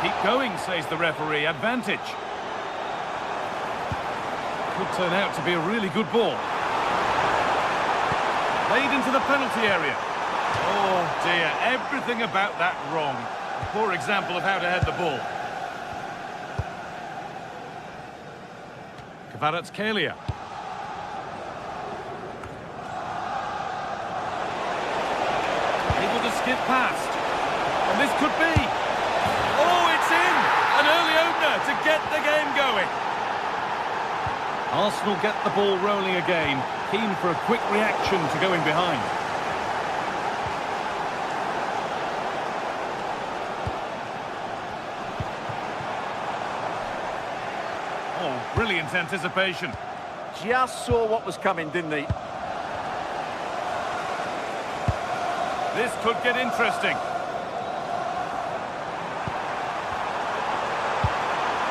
Keep going, says the referee. Advantage. Could turn out to be a really good ball. Played into the penalty area. Oh dear, everything about that wrong. A poor example of how to head the ball. Kvaratskhelia. Able to skip past. And this could be. Oh, it's in! An early opener to get the game going. Arsenal get the ball rolling again, keen for a quick reaction to going behind. Oh, brilliant anticipation. Just saw what was coming, didn't he? This could get interesting.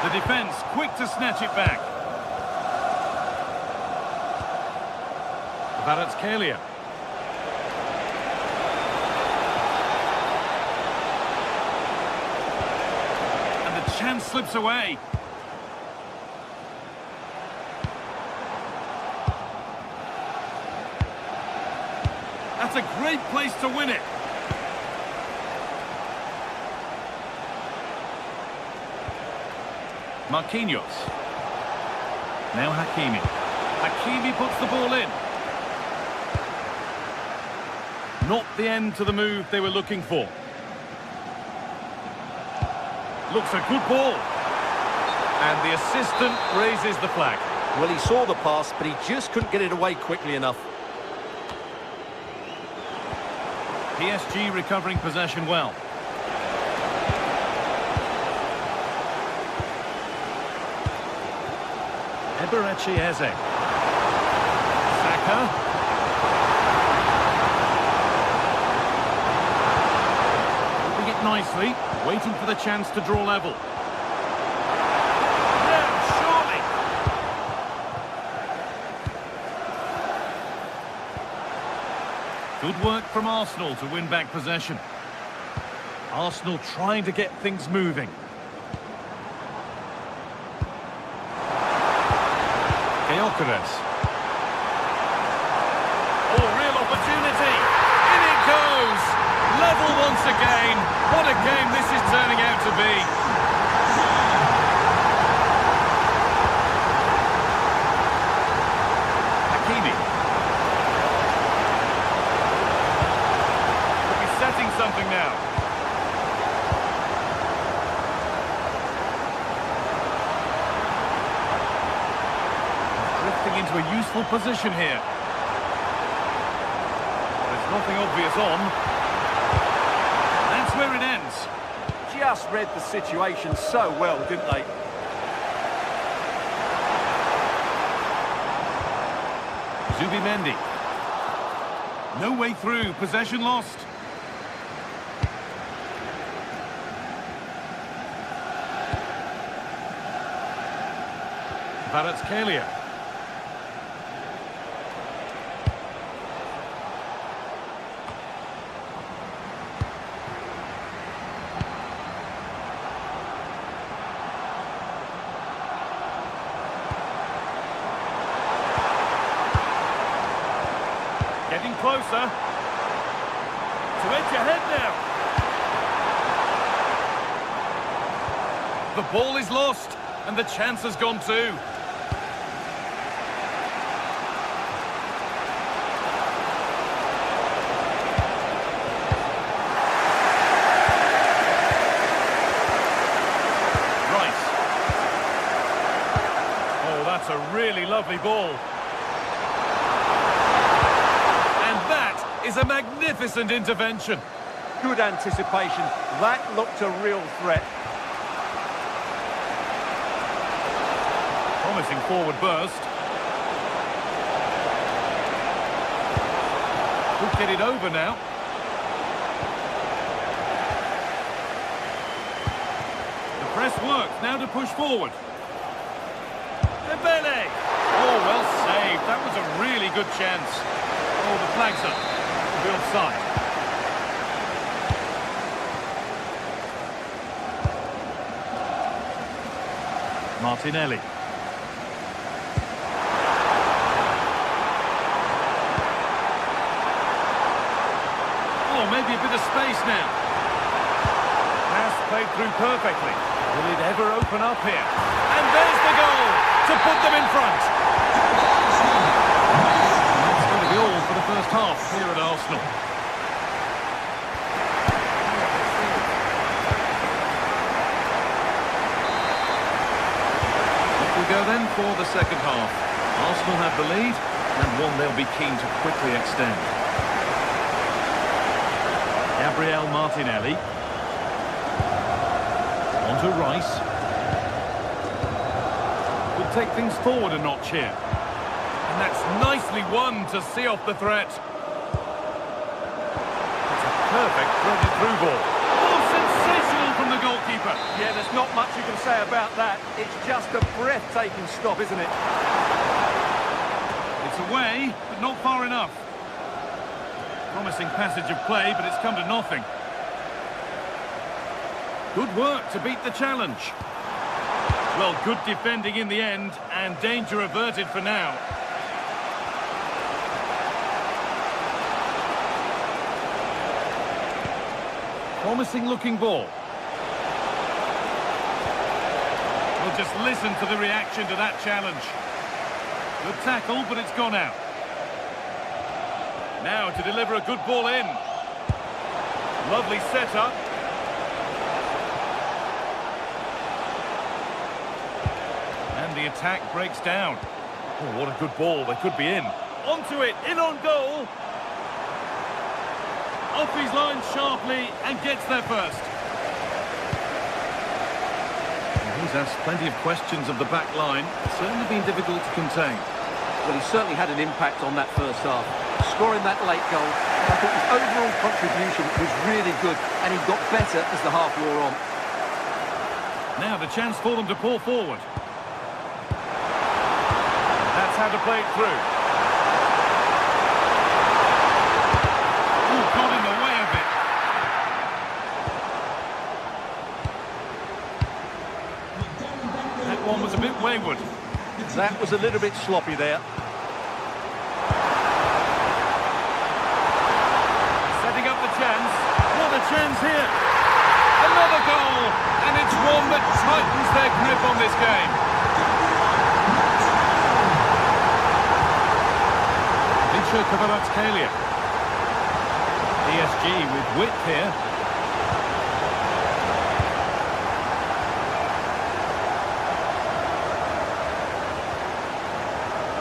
The defence quick to snatch it back. Kvaratskhelia. And the chance slips away. That's a great place to win it. Marquinhos. Now Hakimi. Hakimi puts the ball in. Not the end to the move they were looking for. Looks a good ball. And the assistant raises the flag. Well, he saw the pass, but he just couldn't get it away quickly enough. PSG recovering possession well. Eberechi Eze. Saka. Nicely, waiting for the chance to draw level. No, surely. Good work from Arsenal to win back possession. Arsenal trying to get things moving. Gyökeres. Oh, real opportunity. In it goes. Level once again. What a game this is turning out to be. Hakimi. Could be setting something now. Drifting into a useful position here. There's nothing obvious on. Where it ends. Just read the situation so well, didn't they? Zubimendi. No way through. Possession lost. Kvaratskhelia. Getting closer. To edge ahead now. The ball is lost. and the chance has gone too. That's a really lovely ball. And that is a magnificent intervention. Good anticipation. That looked a real threat. Promising forward burst. Could get it over now. The press works. Now to push forward. Bele. Oh, well saved. That was a really good chance. Oh, the flag's up. It'll be offside. Martinelli. Oh, maybe a bit of space now. Pass played through perfectly. Will it ever open up here? And there's the goal to put them in front. That's going to be all for the first half here at Arsenal. Off we go then for the second half. Arsenal have the lead, and one they'll be keen to quickly extend. Gabriel Martinelli. On to Rice. Will take things forward a notch here. And that's nicely won to see off the threat. It's a perfect threaded through ball. Oh, sensational from the goalkeeper. Yeah, there's not much you can say about that. It's just a breathtaking stop, isn't it? It's away, but not far enough. Promising passage of play, but it's come to nothing. Good work to beat the challenge. Well, good defending in the end, and danger averted for now. Promising looking ball. We'll just listen to the reaction to that challenge. Good tackle, but it's gone out. Now to deliver a good ball in. Lovely setup. And the attack breaks down. Oh, what a good ball. They could be in. Onto it. In on goal. Off his line sharply and gets there first. He's asked plenty of questions of the back line. It's certainly been difficult to contain. Well, he certainly had an impact on that first half. Scoring that late goal, I thought his overall contribution was really good, and he got better as the half wore on. Now the chance for them to pull forward. That's how to play it through. Ooh, got in the way of it. That one was a bit wayward. That was a little bit sloppy there. Setting up the chance. What a chance here. Another goal. And it's one that tightens their grip on this game. Vincho Kvaratskhelia. PSG with width here.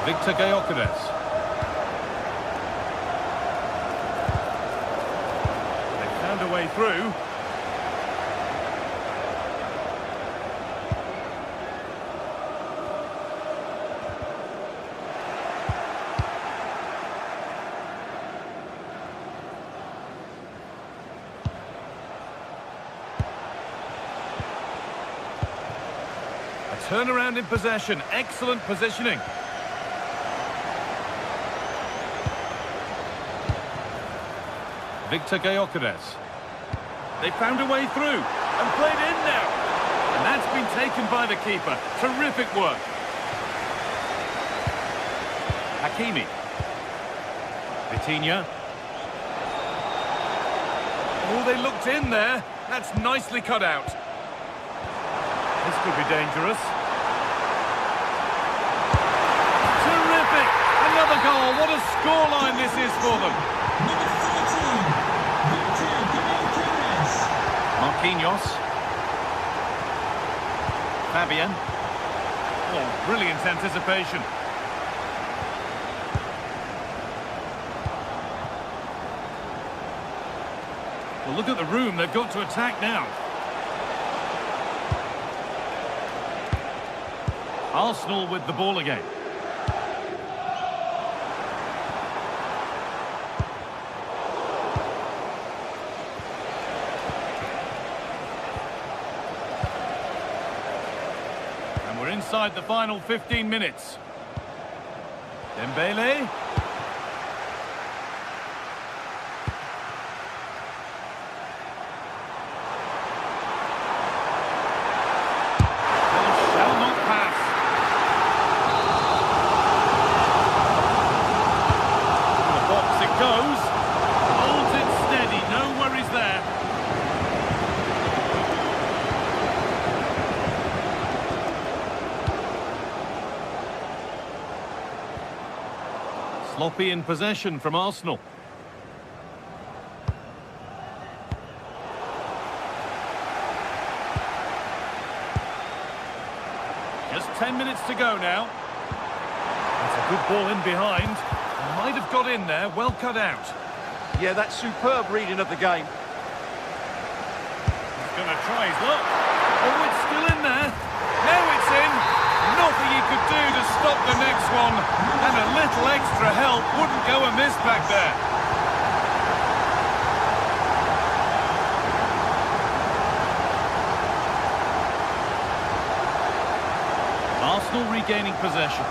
Victor Gyökeres. They found a way through. A turnaround in possession. Excellent positioning. Victor Gyökeres. They found a way through and played in now. And that's been taken by the keeper. Terrific work. Hakimi. Vitinha. Oh, they looked in there. That's nicely cut out. This could be dangerous. Another goal. What a scoreline this is for them. Number 13, Marquinhos. Fabian. Oh, brilliant anticipation. Well, look at the room they've got to attack now. Arsenal with the ball again. And we're inside the final 15 minutes. Dembele. Sloppy in possession from Arsenal. Just 10 minutes to go now. That's a good ball in behind. Might have got in there, well cut out. Yeah, that's superb reading of the game. He's going to try his luck. Oh, it's still in there. Now it's in. Nothing he could do to stop the next one. And a little extra help wouldn't go amiss back there. Arsenal regaining possession.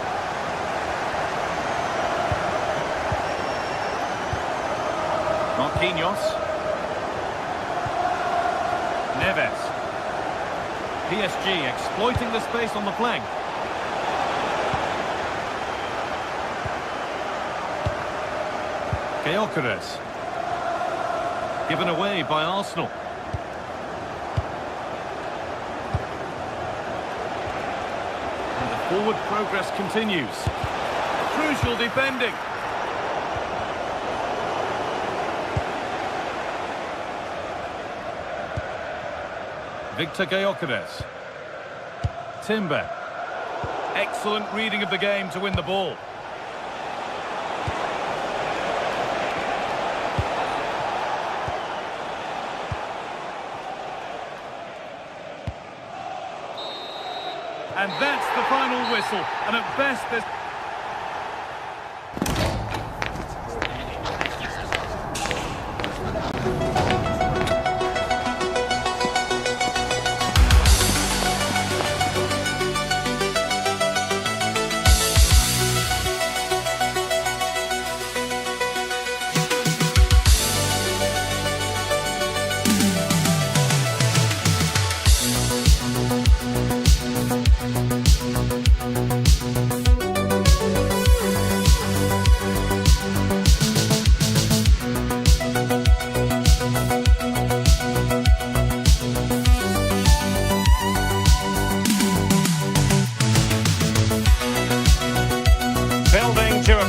Marquinhos. Neves. PSG exploiting the space on the flank. Gyökeres. Given away by Arsenal. And the forward progress continues. Crucial defending. Victor Gyökeres. Timber. Excellent reading of the game to win the ball. And that's the final whistle. And at best, there's...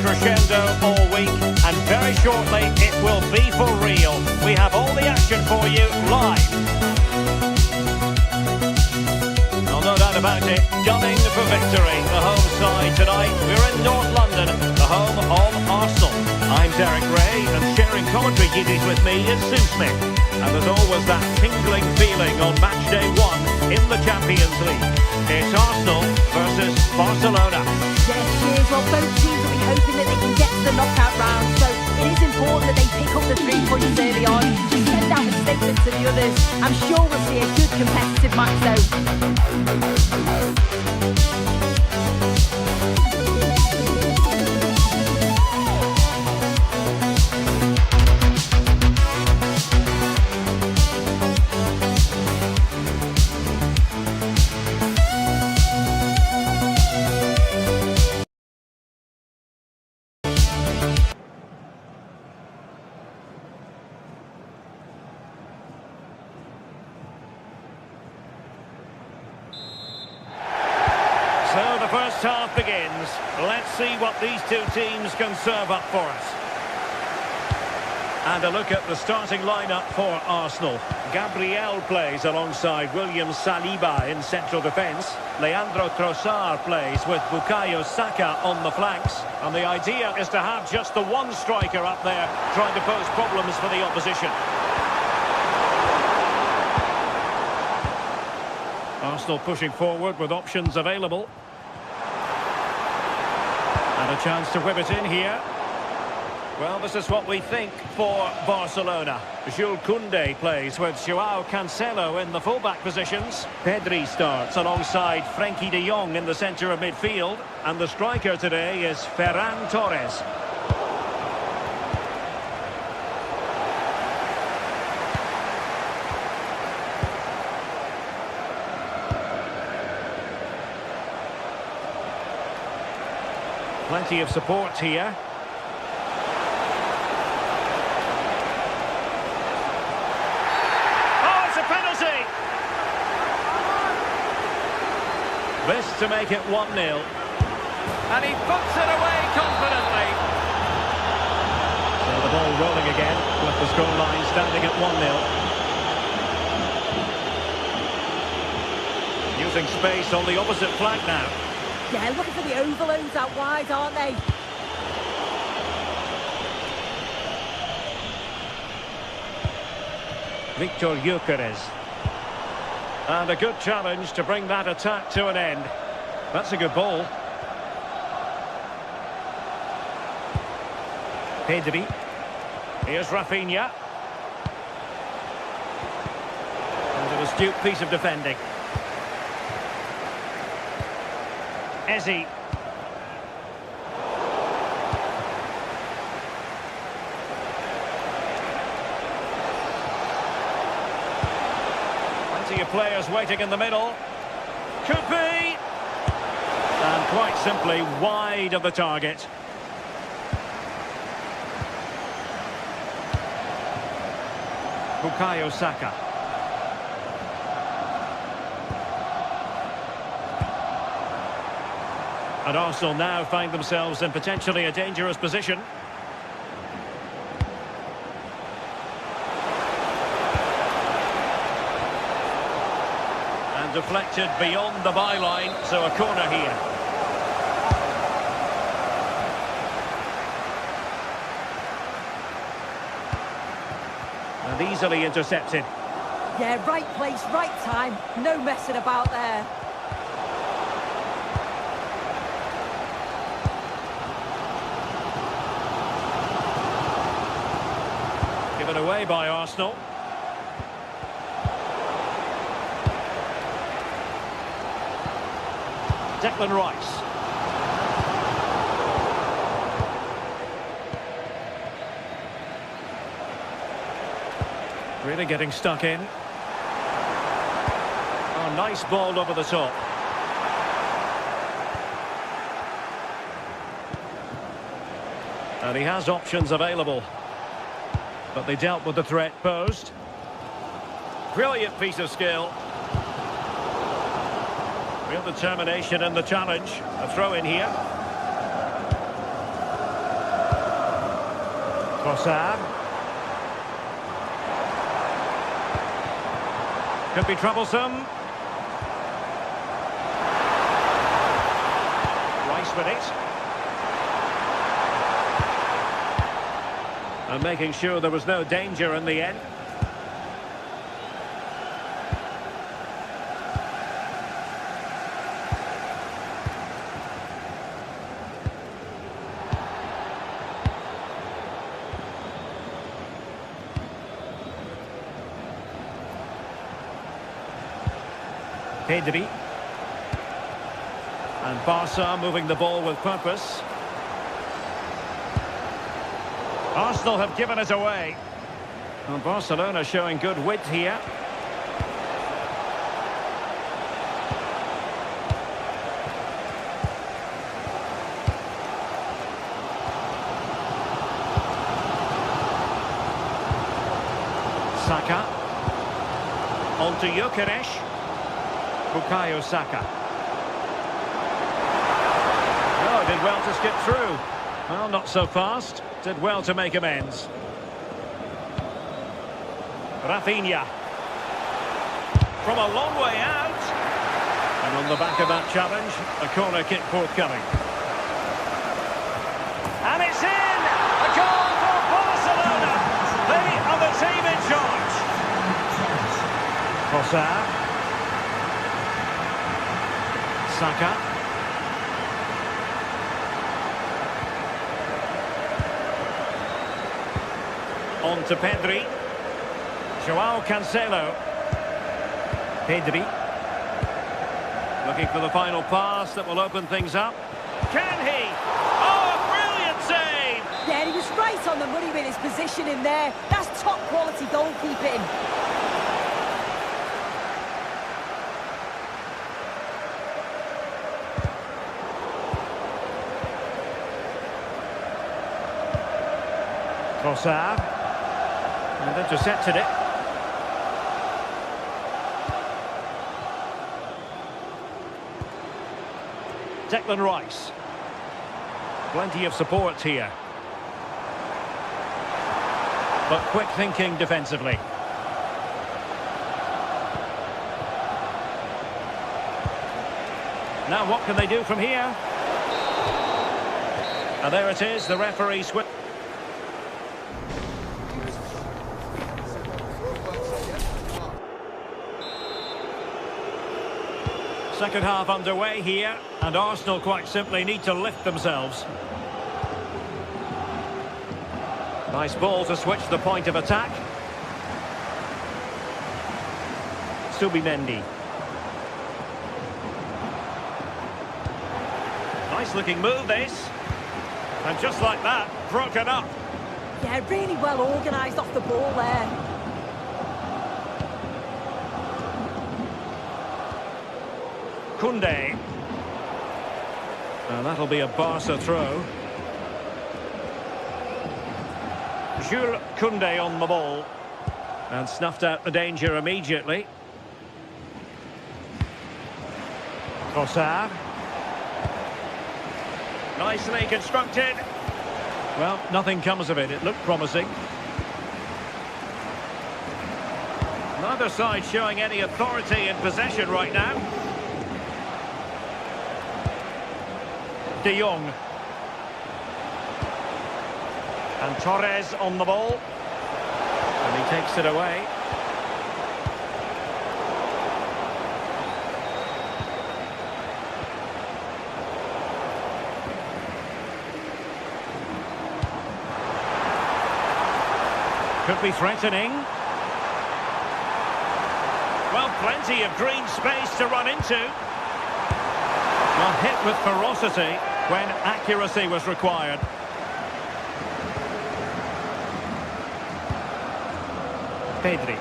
crescendo all week, and very shortly it will be for real. We have all the action for you live. Well, no doubt about it, gunning for victory. The home side tonight. We're in North London, the home of Arsenal. I'm Derek Ray, and sharing commentary duties with me is Sue Smith. And there's always that tingling feeling on match day 1 in the Champions League. It's Arsenal versus Barcelona. Yes, cheers. Well, both teams will be hoping that they can get to the knockout round, so it is important that they pick up the 3 points early on to send out a statement to the others. I'm sure we'll see a good competitive match though. the first half begins. Let's see what these two teams can serve up for us. And a look at the starting lineup for Arsenal. Gabriel plays alongside William Saliba in central defence. Leandro Trossard plays with Bukayo Saka on the flanks. And the idea is to have just the one striker up there trying to pose problems for the opposition. Arsenal pushing forward with options available. And a chance to whip it in here. Well, this is what we think for Barcelona. Jules Koundé plays with Joao Cancelo in the fullback positions. Pedri starts alongside Frenkie de Jong in the centre of midfield. And the striker today is Ferran Torres. Plenty of support here. This to make it 1-0. And he puts it away confidently. So the ball rolling again with the scoreline standing at 1-0. Using space on the opposite flank now. Yeah, looking for the overloads out wide, aren't they? Victor Gyökeres. And a good challenge to bring that attack to an end. That's a good ball. Pedri. Here's Rafinha. And an astute piece of defending. Eze. Plenty of players waiting in the middle. Could be. And quite simply wide of the target. Bukayo Saka. And Arsenal now find themselves in potentially a dangerous position. And deflected beyond the byline, so a corner here. And easily intercepted. Yeah, right place, right time. No messing about there. Given away by Arsenal. Declan Rice. Really getting stuck in. Oh, nice ball over the top. And he has options available. But they dealt with the threat posed. Brilliant piece of skill. Real determination in the challenge. A throw in here. Trossard. Could be troublesome. Rice with it. And making sure there was no danger in the end. Pedri. And Barca moving the ball with purpose. Arsenal have given it away. And Barcelona showing good width here. Saka. On to Gyökeres. Bukayo Saka. did well to skip through. Well, not so fast. Did well to make amends. Rafinha. From a long way out. And on the back of that challenge, a corner kick forthcoming. And it's in! A goal for Barcelona! They are the team in charge. Trossard. Saka. On to Pedri. Joao Cancelo. Pedri. Looking for the final pass that will open things up. Can he? Oh, a brilliant save! Yeah, he was right on the money with his position in there. That's top quality goalkeeping. Trossard. And intercepted it. Declan Rice. Plenty of support here. But quick thinking defensively. Now what can they do from here? And there it is, the referee switch. Second half underway here, and Arsenal quite simply need to lift themselves. Nice ball to switch the point of attack. Subimendi. Nice looking move this. And just like that, broken up. Yeah, really well organised off the ball there. Koundé. And that'll be a Barca throw. Jules Koundé on the ball. And snuffed out the danger immediately. Trossard. Nicely constructed. Well, nothing comes of it. It looked promising. Neither side showing any authority in possession right now. De Jong. And Torres on the ball. And he takes it away. Could be threatening. Well, plenty of green space to run into. Well, hit with ferocity when accuracy was required. Pedri.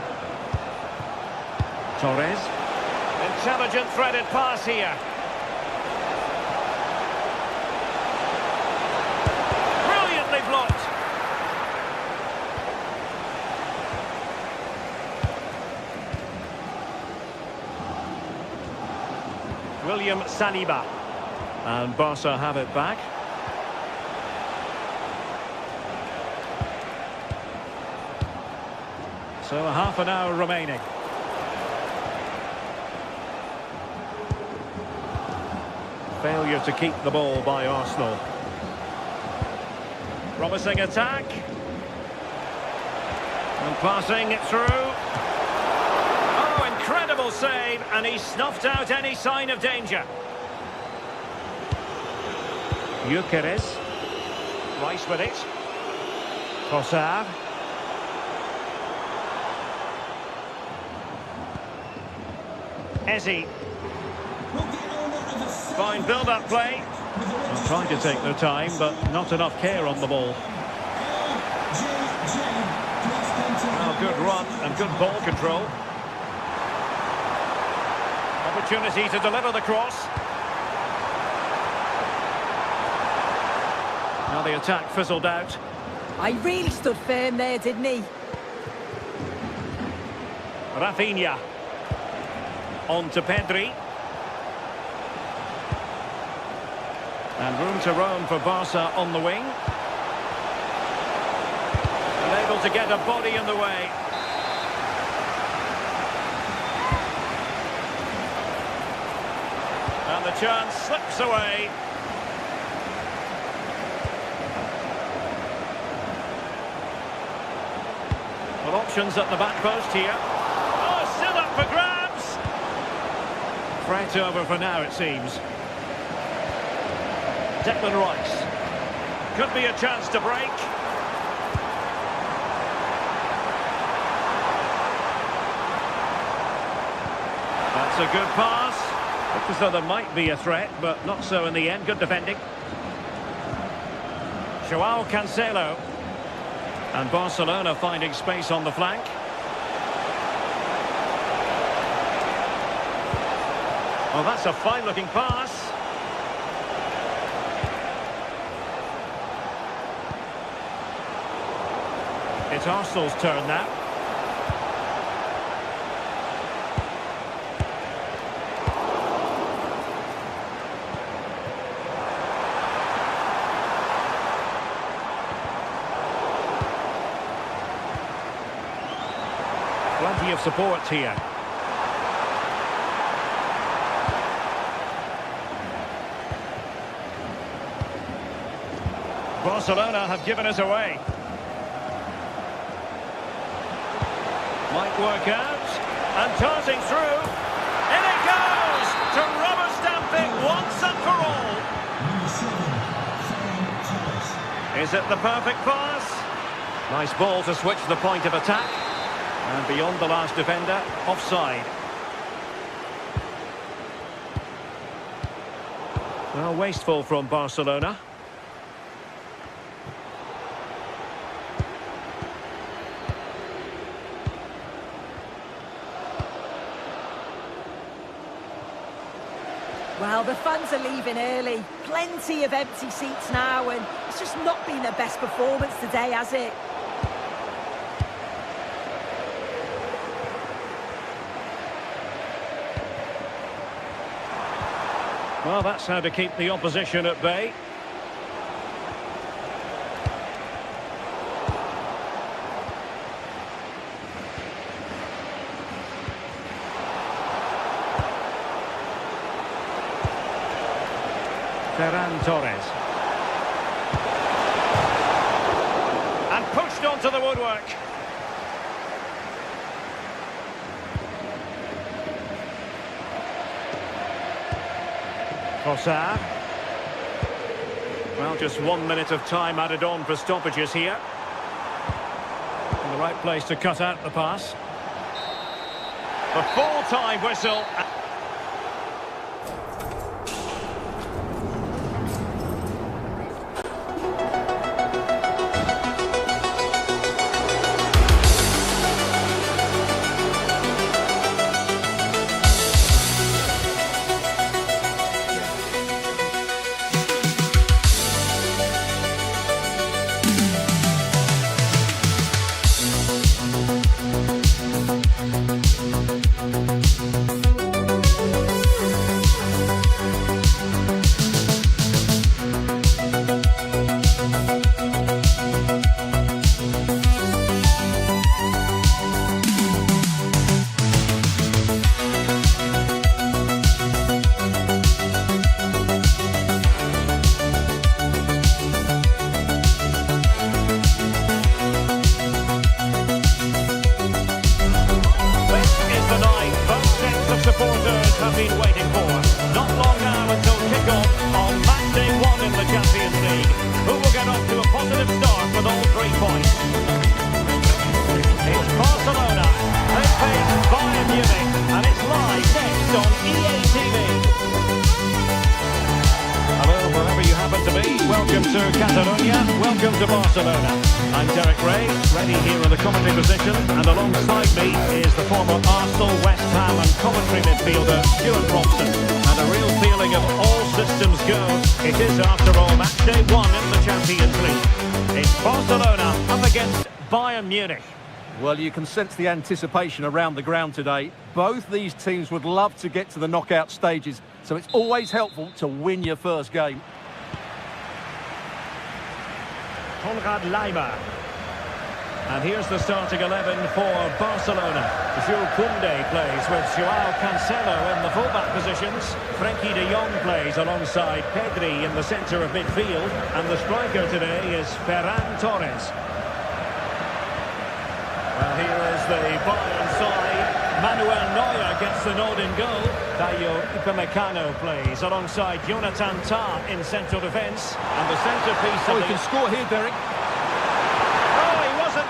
Torres. Intelligent threaded pass here. Brilliantly blocked. William Saliba. And Barca have it back. So a half an hour remaining. Failure to keep the ball by Arsenal. Promising attack. And passing it through. Oh, incredible save, and he snuffed out any sign of danger. Gyökeres. Rice with it. Trossard. Ezzy. Fine build-up play. They're trying to take their time, but not enough care on the ball. Well, good run and good ball control. Opportunity to deliver the cross. Now the attack fizzled out. I really stood firm there, didn't he? Rafinha. On to Pedri. And room to roam for Barca on the wing. And able to get a body in the way. And the chance slips away. Well, options at the back post here. Oh, still up for grabs. Threat over for now, it seems. Declan Rice. Could be a chance to break. That's a good pass. Looked as though there might be a threat, but not so in the end. Good defending. Joao Cancelo. And Barcelona finding space on the flank. Oh, that's a fine-looking pass. It's Arsenal's turn now. Plenty of support here. Barcelona have given us away. Might work out. And tossing through. In it goes! To rubber stamp it once and for all. Is it the perfect pass? Nice ball to switch the point of attack. And beyond the last defender, offside. Well, wasteful from Barcelona. Well, the fans are leaving early. Plenty of empty seats now, and it's just not been their best performance today, has it? Well, that's how to keep the opposition at bay. Ferran Torres. And pushed onto the woodwork. Trossard. Well, just 1 minute of time added on for stoppages here. In the right place to cut out the pass. The full-time whistle. Been waiting for. Not long now until kick-off on match day 1 in the Champions League. Who will get off to a positive start with all 3 points? It's Barcelona. They face Bayern Munich, and it's live next on EA TV. Hello, wherever you happen to be. Welcome to Catalonia. Welcome to Barcelona. I'm Derek Ray, ready here in the commentary position, and alongside me is the former Arsenal, West Ham and Coventry midfielder Stuart Robson. And a real feeling of all systems go. It is, after all, match day 1 in the Champions League. It's Barcelona up against Bayern Munich. Well, you can sense the anticipation around the ground today. Both these teams would love to get to the knockout stages, so it's always helpful to win your first game. Konrad Laimer. And here's the starting 11 for Barcelona. Jules Koundé plays with Joao Cancelo in the fullback positions. Frenkie de Jong plays alongside Pedri in the centre of midfield. And the striker today is Ferran Torres. Well, here is the Bayern side. Manuel Neuer gets the nod in goal. Dayo Upamecano plays alongside Jonathan Tah in central defence. And the centrepiece of he can score here, Derek.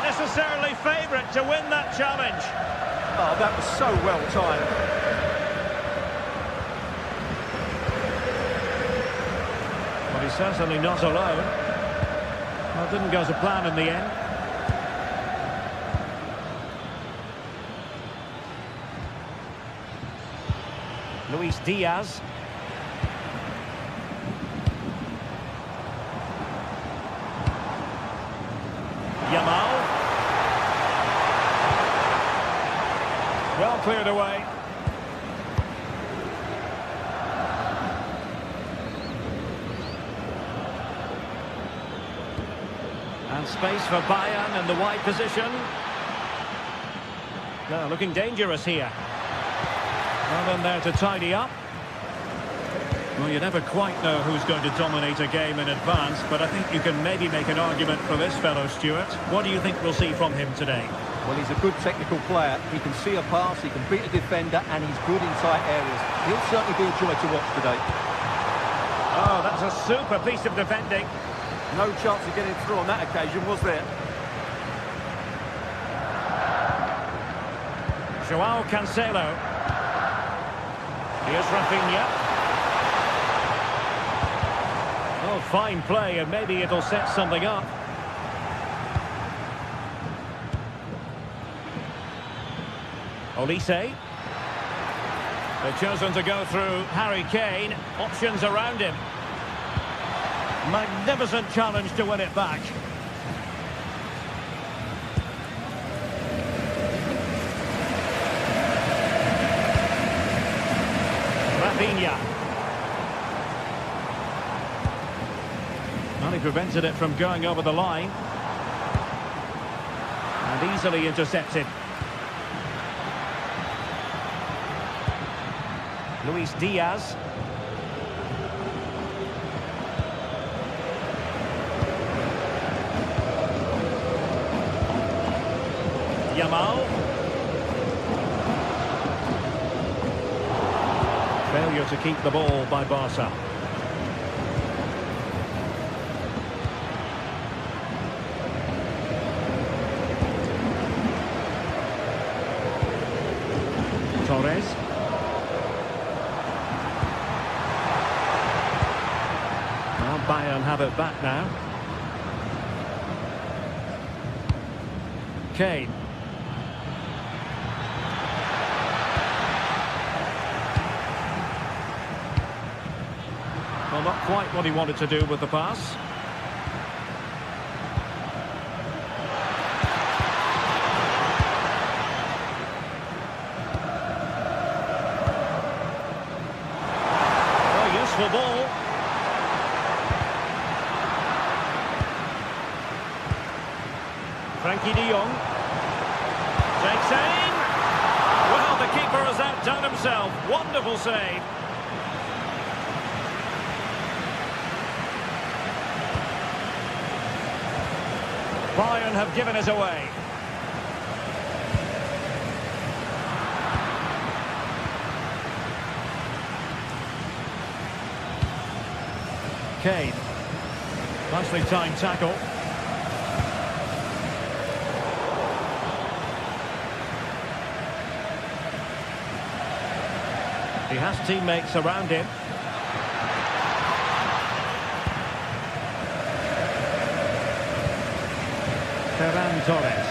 Necessarily favourite to win that challenge. Oh, that was so well timed. But he's certainly not alone. Well, it didn't go to plan in the end. Luis Diaz. Yamal. Well cleared away. And space for Bayern in the wide position. Now looking dangerous here. Well in there to tidy up. Well, you never quite know who's going to dominate a game in advance, but I think you can maybe make an argument for this fellow, Stuart. What do you think we'll see from him today? Well, he's a good technical player. He can see a pass, he can beat a defender, and he's good in tight areas. He'll certainly be a joy to watch today. Oh, that's a super piece of defending. No chance of getting through on that occasion, was there? Joao Cancelo. Here's Rafinha. Oh, fine play, and maybe it'll set something up. Olise. They've chosen to go through Harry Kane. Options around him. Magnificent challenge to win it back. Rafinha. Well, he prevented it from going over the line. And easily intercepted. Luis Diaz. Yamal. Failure to keep the ball by Barca. Torres. Well, Bayern have it back now. Kane. Well, not quite what he wanted to do with the pass. Useful ball. Frenkie de Jong takes aim. Well, the keeper has outdone himself. Wonderful save. Bayern have given it away. Kane. Nicely timed tackle. He has teammates around him. Ferran Torres.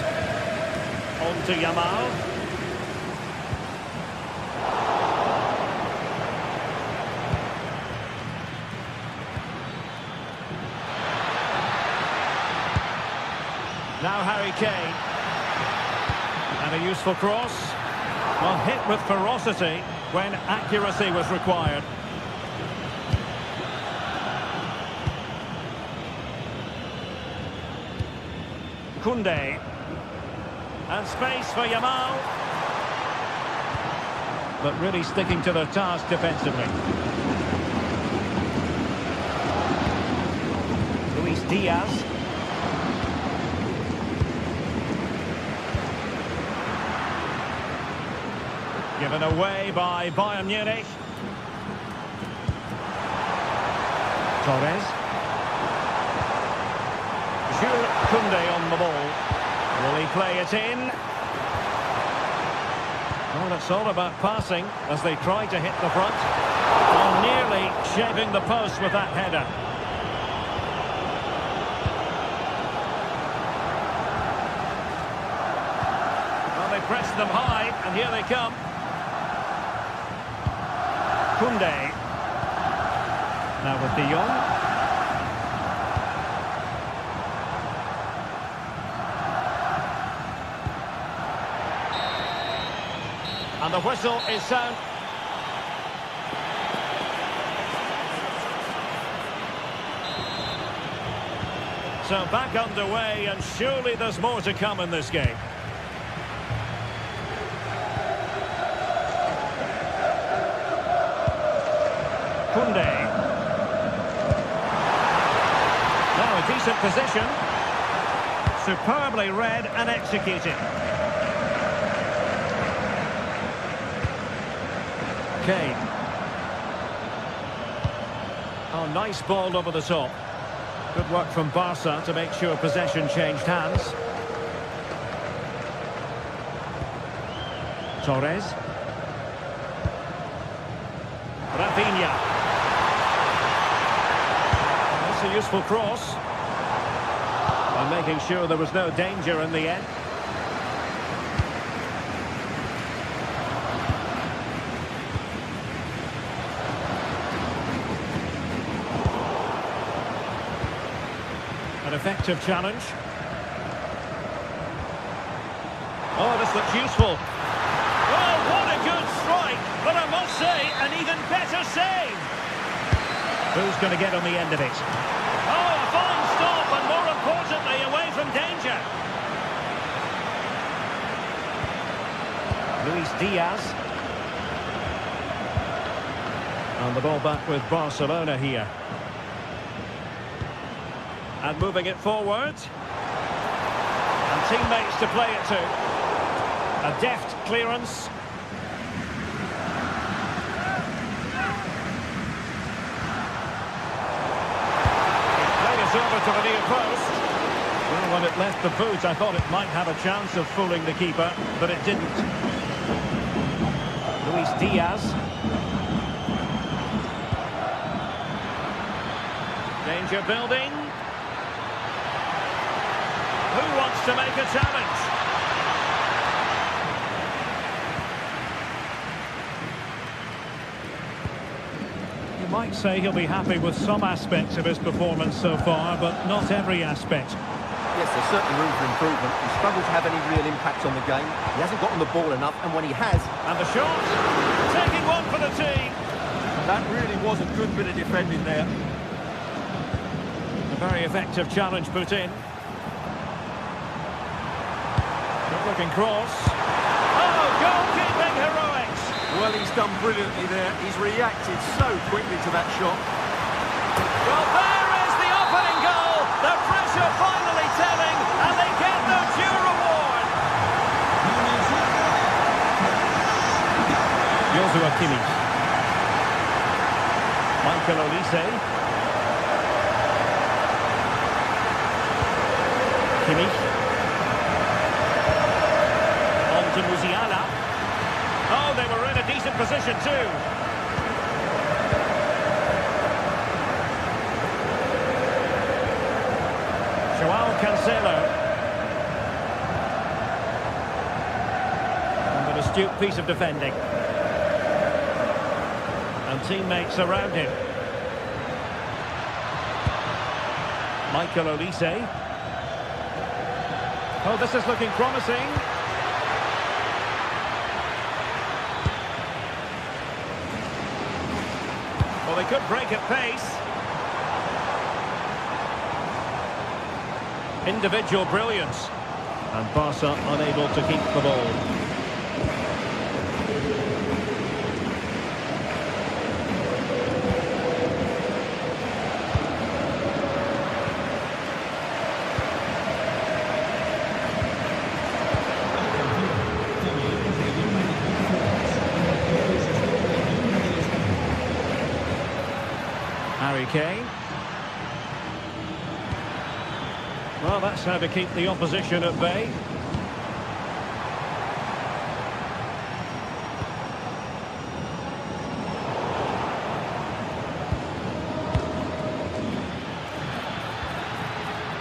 On to Yamal. Now Harry Kane. And a useful cross. Well, hit with ferocity when accuracy was required. Koundé. And space for Yamal. But really sticking to their task defensively. Luis Diaz. Given away by Bayern Munich. Torres. Jules Koundé on the ball. Will he play it in? Well, it's all about passing as they try to hit the front. Well, nearly shaving the post with that header. Well, they pressed them high, and here they come. Koundé. Now with De Jong. And the whistle is sound. So back underway, and surely there's more to come in this game. Koundé. Now a decent position. Superbly read and executed. Kane. Oh, nice ball over the top. Good work from Barca to make sure possession changed hands. Torres. Rafinha. That's a useful cross. And making sure there was no danger in the end. An effective challenge. Oh, this looks useful. Well, what a good strike, but I must say, an even better save. Who's going to get on the end of it? Oh, a fine stop, and more importantly, away from danger. Luis Diaz. And the ball back with Barcelona here. And moving it forward. And teammates to play it to. A deft clearance. It played it over to the near post. Well, when it left the boot, I thought it might have a chance of fooling the keeper, but it didn't. Luis Diaz. Danger building. Who wants to make a challenge? You might say he'll be happy with some aspects of his performance so far, but not every aspect. Yes, there's certainly room for improvement. He struggled to have any real impact on the game. He hasn't gotten the ball enough, and when he has... And the shot, taking one for the team. That really was a good bit of defending there. A very effective challenge put in. Good-looking cross. Oh, goalkeeping heroics! Well, he's done brilliantly there. He's reacted so quickly to that shot. Well, there is the opening goal. The pressure finally telling, and they get their due reward. Joshua Kimmich. Michael Olise. Kimmich. On to Musiala. Oh, they were in a decent position too. Joao Cancelo. And an astute piece of defending. And teammates around him. Michael Olise. Oh, this is looking promising. Well, they could break at pace. Individual brilliance. And Barca unable to keep the ball. Harry Kane. Well, that's how to keep the opposition at bay.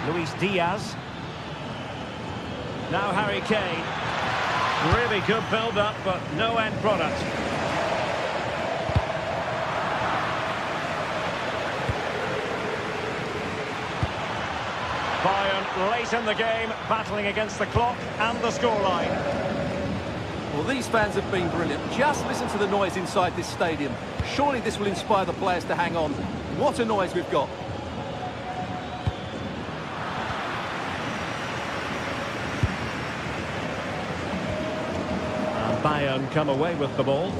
Luis Diaz. Now Harry Kane. Really good build-up, but no end product. Bayern late in the game, battling against the clock and the scoreline. Well, these fans have been brilliant. Just listen to the noise inside this stadium. Surely this will inspire the players to hang on. What a noise we've got. And Bayern come away with the ball.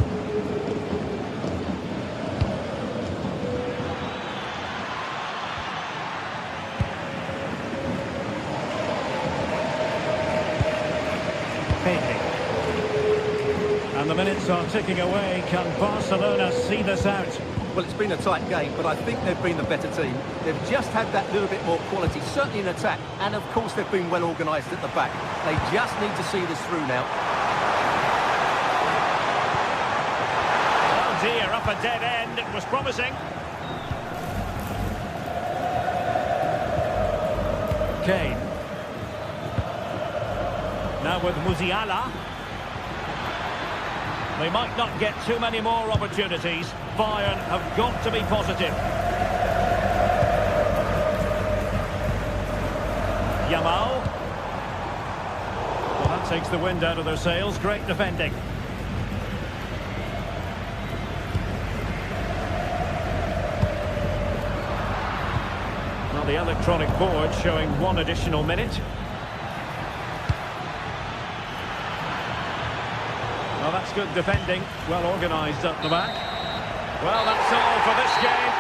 And the minutes are ticking away. Can Barcelona see this out? Well, it's been a tight game, but I think they've been the better team. They've just had that little bit more quality, certainly in attack, and of course they've been well organised at the back. They just need to see this through now. Oh dear, up a dead end. It was promising. Kane. Now with Musiala. They might not get too many more opportunities. Bayern have got to be positive. Yamal. Well, that takes the wind out of their sails. Great defending. Well, the electronic board showing one additional minute. Well, that's good defending, well organised up the back. Well, that's all for this game.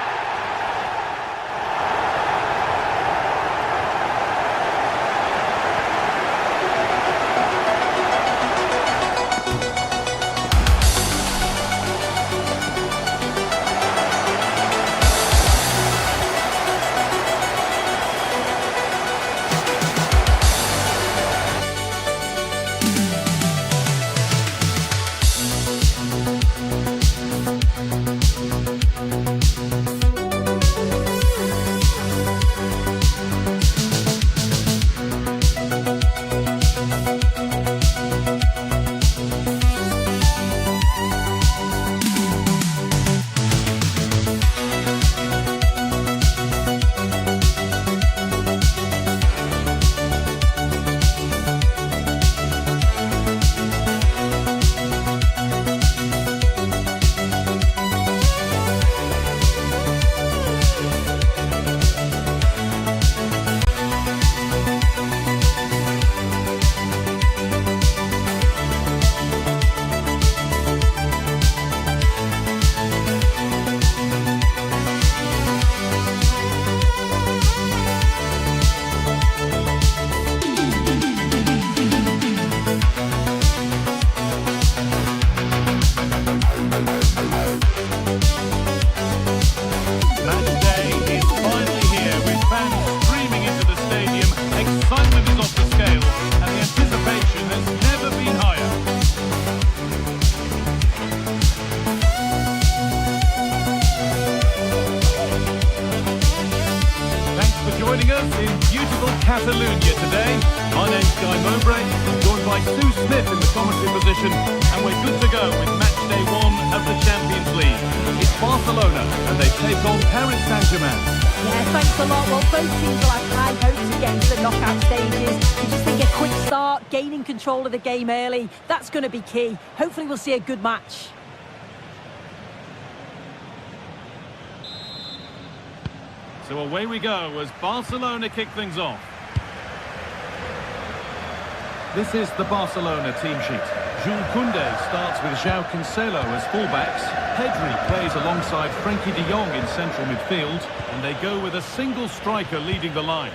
joining us in beautiful Catalonia today. My name's Guy Mowbray, joined by Sue Smith in the commentary position, and we're good to go with match day 1 of the Champions League. It's Barcelona, and they take on Paris Saint-Germain. Yeah, thanks a lot. Well, both teams will have high hopes to get into the knockout stages. You just think a quick start, gaining control of the game early, that's going to be key. Hopefully we'll see a good match. So away we go as Barcelona kick things off. This is the Barcelona team sheet. Jules Koundé starts with João Cancelo as fullbacks. Pedri plays alongside Frenkie de Jong in central midfield. And they go with a single striker leading the line.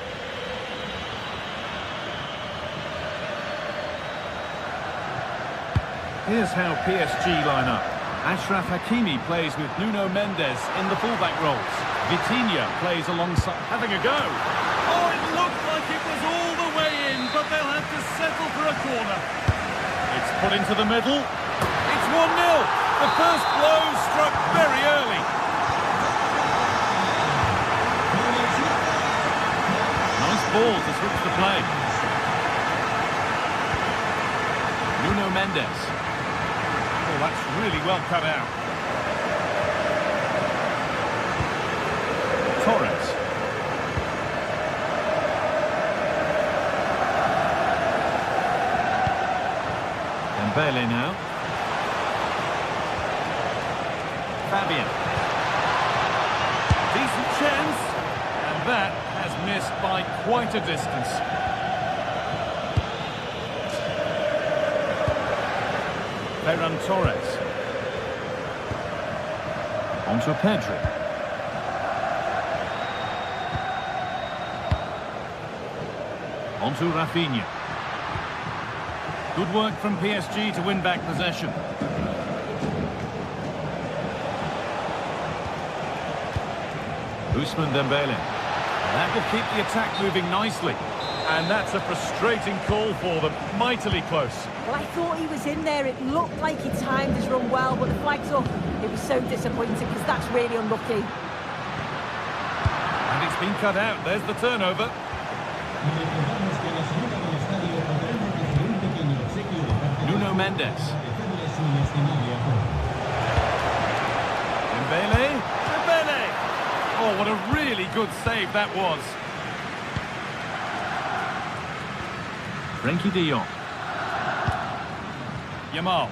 Here's how PSG line up. Achraf Hakimi plays with Nuno Mendes in the fullback roles. Vitinha plays alongside... Having a go! Oh, it looked like it was all the way in, but they'll have to settle for a corner. It's put into the middle. It's 1-0. The first blow struck very early. Nice ball to switch the play. Nuno Mendes. Oh, that's really well cut out. Torres. Dembele now. Fabian. Decent chance. And that has missed by quite a distance. Ferran Torres. On to Pedri. On to Rafinha. Good work from PSG to win back possession. Ousmane Dembele. That will keep the attack moving nicely. And that's a frustrating call for them. Mightily close. Well, I thought he was in there. It looked like he timed his run well, but the flag's up. It was so disappointing because that's really unlucky. And it's been cut out. There's the turnover. Nuno Mendes. Dembele. Dembele! Oh, what a really good save that was. Frenkie de Jong. Yamal.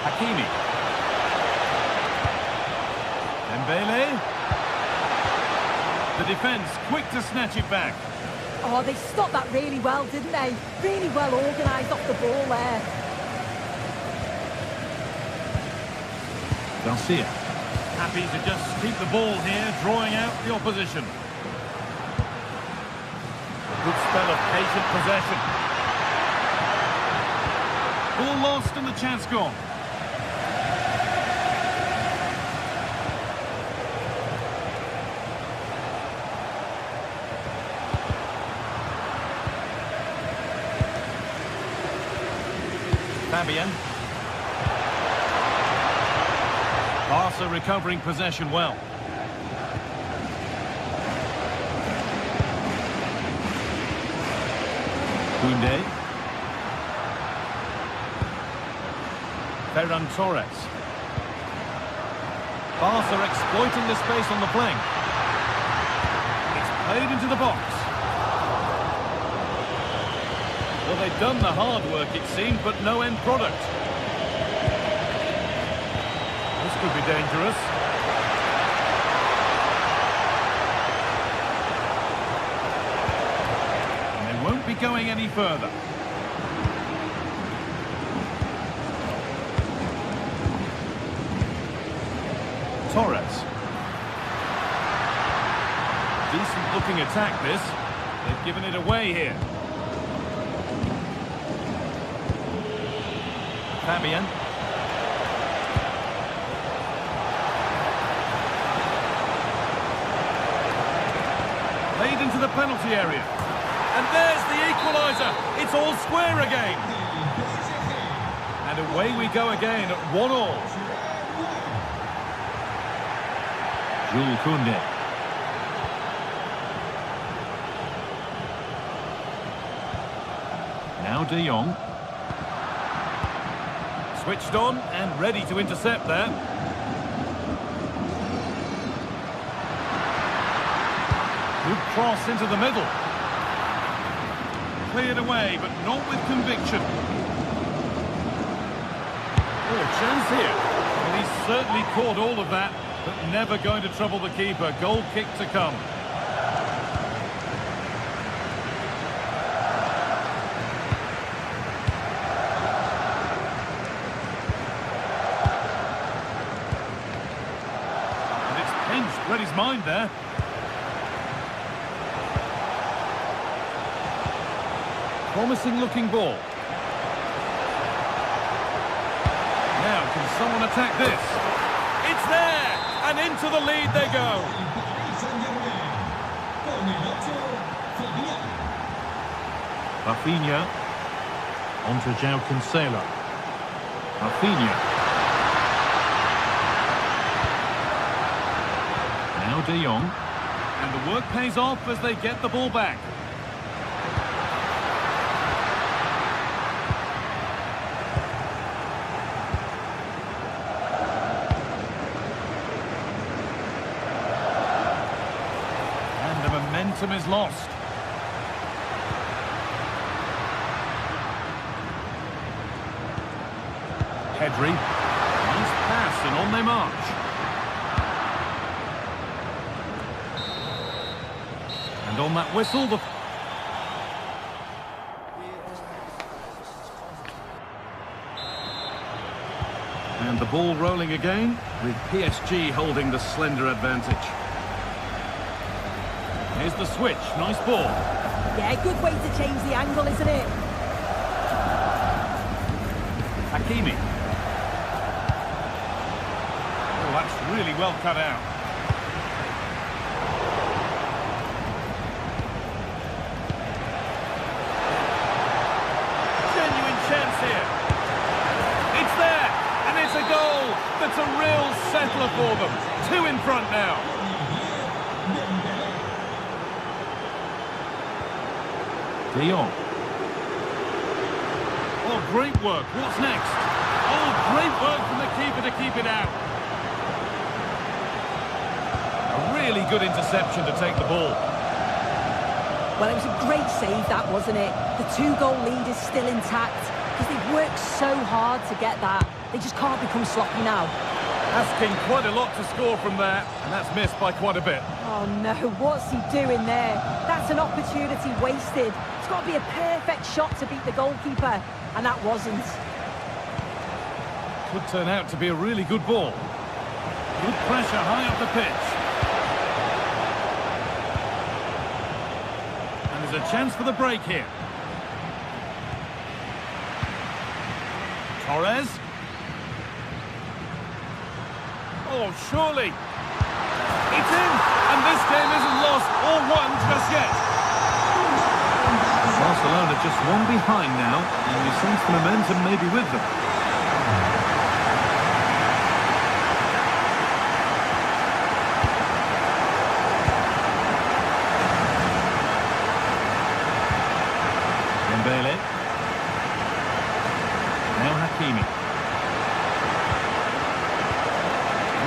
Hakimi. Dembele. The defence quick to snatch it back. Oh, they stopped that really well, didn't they? Really well organised off the ball there. Garcia. Happy to just keep the ball here, drawing out the opposition. A good spell of patient possession. Ball lost and the chance gone. Fabian. Barca recovering possession well. Koundé. Ferran Torres. Barca exploiting the space on the flank. It's played into the box. Well, they've done the hard work, it seemed, but no end product. This could be dangerous. And they won't be going any further. Torres. Decent looking attack, this. They've given it away here. Fabian. Played into the penalty area. And there's the equaliser. It's all square again. And away we go again at 1-1. Jules Koundé. Now de Jong. Switched on and ready to intercept there. Good cross into the middle. Cleared away, but not with conviction. Oh, chance here. And he's certainly caught all of that. but never going to trouble the keeper. Goal kick to come. And it's pinched, read his mind there. Promising looking ball. Now, can someone attack this? It's there! And into the lead they go. Rafinha. On to João Cancelo. Rafinha. Now De Jong. And the work pays off as they get the ball back. Momentum is lost. Pedri. Nice pass and on they march. And on that whistle, the... And the ball rolling again, with PSG holding the slender advantage. Here's the switch, nice ball. Yeah, good way to change the angle, isn't it? Hakimi. Oh, that's really well cut out. Genuine chance here. It's there, and it's a goal. That's a real settler for them. 2 in front now. De Jong. Oh, great work. What's next? Oh, great work from the keeper to keep it out. A really good interception to take the ball. Well, it was a great save, that, wasn't it? The 2-goal lead is still intact because they've worked so hard to get that. They just can't become sloppy now. Asking quite a lot to score from there, and that's missed by quite a bit. Oh, no, what's he doing there? That's an opportunity wasted. It's got to be a perfect shot to beat the goalkeeper, and that wasn't. Could turn out to be a really good ball. Good pressure high up the pitch. And there's a chance for the break here. Torres. Oh, surely. It's in, and this game isn't lost or won just yet. Barcelona just one behind now, and you sense the momentum may be with them. Dembele. Now Hakimi.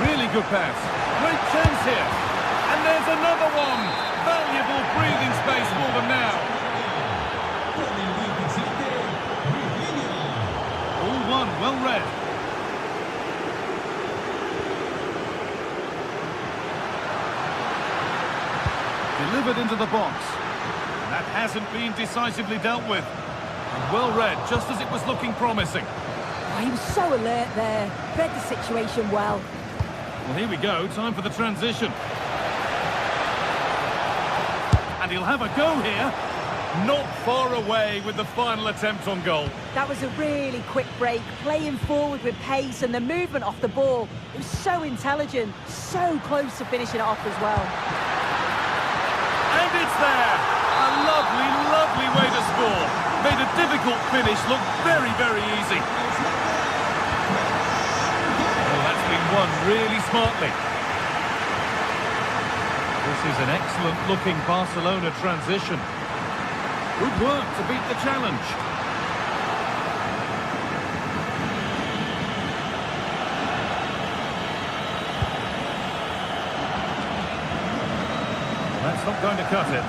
Really good pass. Great chance here. And there's another one. Valuable breathing space for them now. All one, well read. Delivered into the box. That hasn't been decisively dealt with. And well read, just as it was looking promising. Oh, he was so alert there. Read the situation well. Well, here we go. Time for the transition. And he'll have a go here. Not far away with the final attempt on goal. That was a really quick break, playing forward with pace and the movement off the ball. It was so intelligent, so close to finishing it off as well. And it's there. A lovely, lovely way to score. Made a difficult finish look very, very easy. Well, that's been won really smartly. This is an excellent-looking Barcelona transition. Good work to beat the challenge. That's not going to cut it.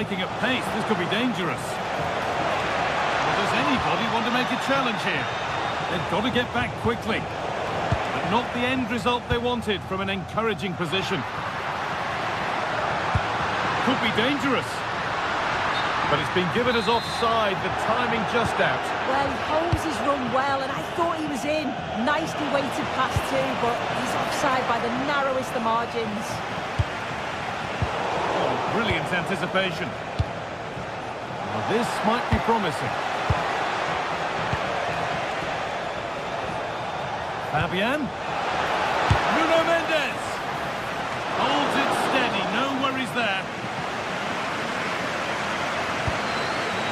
picking up pace. This could be dangerous. Well, does anybody want to make a challenge here? They've got to get back quickly. But not the end result they wanted from an encouraging position. Could be dangerous. But it's been given as offside, the timing just out. Well, he holds his run well, and I thought he was in. Nicely weighted pass too, but he's offside by the narrowest of margins. Oh, brilliant anticipation. Well, this might be promising. Fabian. Nuno Mendes. Holds it steady, no worries there.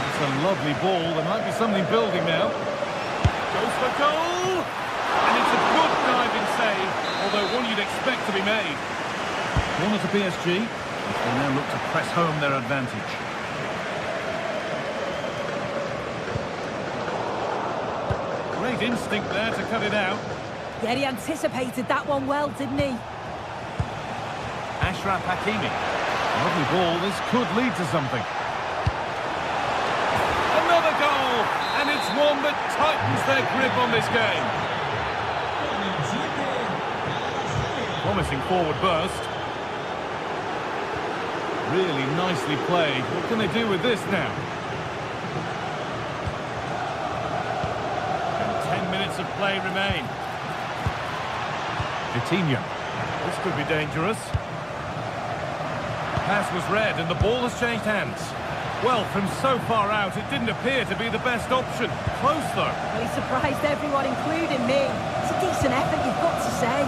It's a lovely ball, there might be something building now. Goes for goal! And it's a good diving save, although one you'd expect to be made. Corner to PSG, as they now look to press home their advantage. Great instinct there to cut it out. Yeah, he anticipated that one well, didn't he? Ashraf Hakimi. Lovely ball, this could lead to something. Another goal! And it's one that tightens their grip on this game. Promising forward burst. Really nicely played. What can they do with this now? And 10 minutes of play remain. Coutinho. This could be dangerous. Pass was read and the ball has changed hands. Well, from so far out, it didn't appear to be the best option. Close, though. Well, he surprised everyone, including me. It's a decent effort, you've got to say.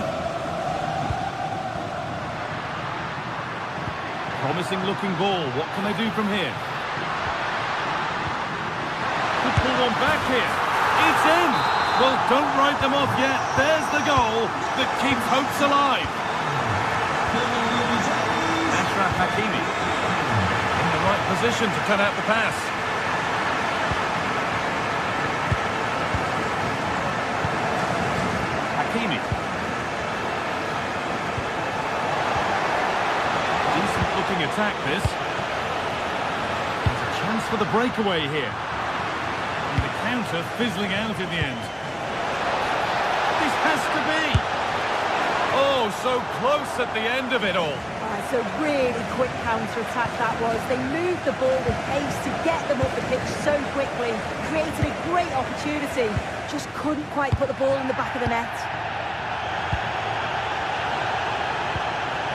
Promising looking ball. What can they do from here? Could pull one back here. It's in! Well, don't write them off yet. There's the goal that keeps hopes alive. Ashraf Hakimi. In the right position to cut out the pass. Hakimi. Decent looking attack, this. There's a chance for the breakaway here. And the counter fizzling out in the end. This has to be. Oh, so close at the end of it all. It's a really quick counter-attack that was. They moved the ball with pace to get them up the pitch so quickly. Created a great opportunity. Just couldn't quite put the ball in the back of the net.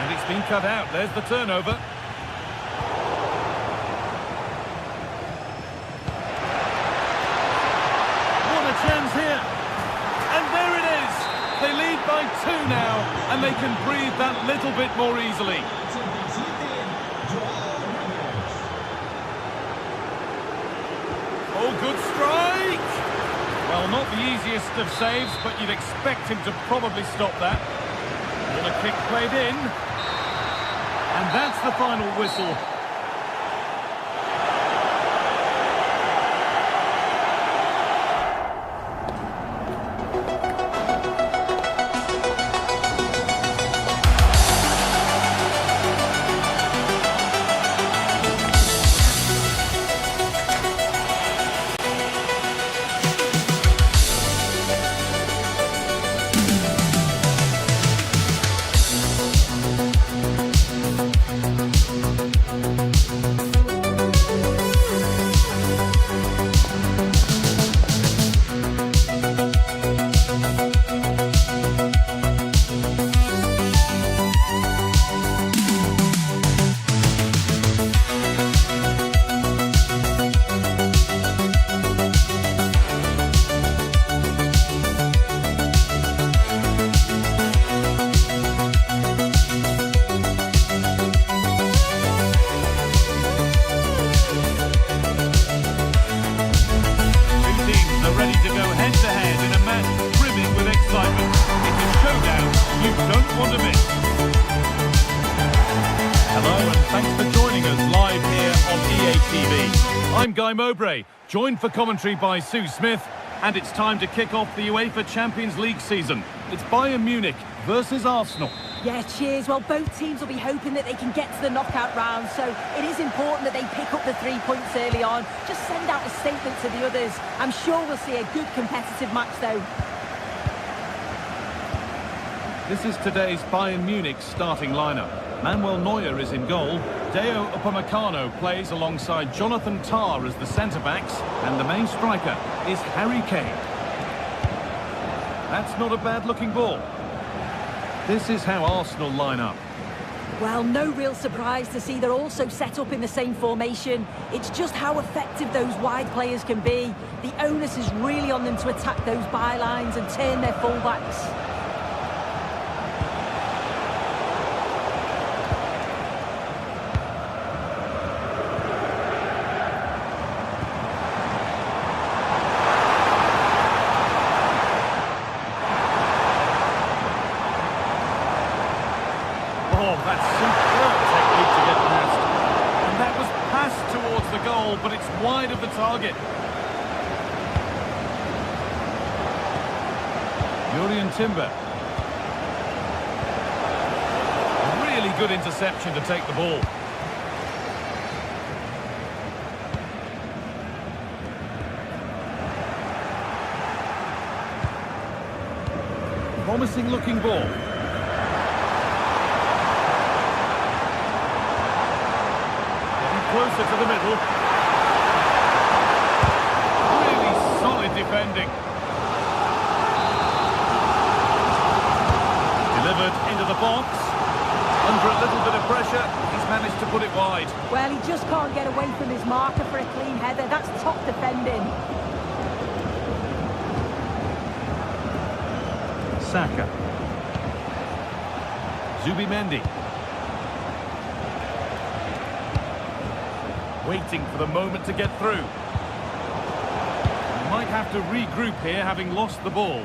And it's been cut out. There's the turnover. What a chance here. And there it is. They lead by 2 now, and they can breathe that little bit more easily. Oh, good strike! Well, not the easiest of saves, but you'd expect him to probably stop that. Well, a kick played in. And that's the final whistle. I'm Guy Mowbray, joined for commentary by Sue Smith, and it's time to kick off the UEFA Champions League season. It's Bayern Munich versus Arsenal. Yeah, cheers. Well, both teams will be hoping that they can get to the knockout round, so it is important that they pick up the 3 points early on. Just send out a statement to the others. I'm sure we'll see a good competitive match, though. This is today's Bayern Munich starting lineup. Manuel Neuer is in goal. Deo Upamecano plays alongside Jonathan Tah as the centre-backs, and the main striker is Harry Kane. That's not a bad-looking ball. This is how Arsenal line up. Well, no real surprise to see they're also set up in the same formation. It's just how effective those wide players can be. The onus is really on them to attack those bylines and turn their fullbacks. Oh, that's superb technique to get past. And that was passed towards the goal, but it's wide of the target. Jurrien Timber. Really good interception to take the ball. Promising looking ball. Closer to the middle. Really solid defending. Delivered into the box. Under a little bit of pressure, he's managed to put it wide. Well, he just can't get away from his marker for a clean header. That's top defending. Saka. Zubimendi. Waiting for the moment to get through. He might have to regroup here, having lost the ball.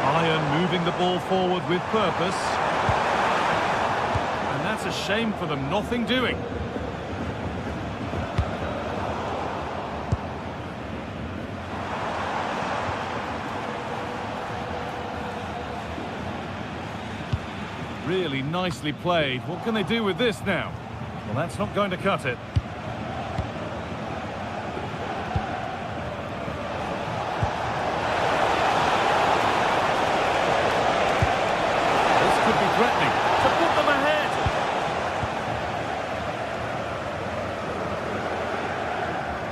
Bayern moving the ball forward with purpose. And that's a shame for them, nothing doing. Really nicely played. What can they do with this now? Well, that's not going to cut it. This could be threatening to put them ahead.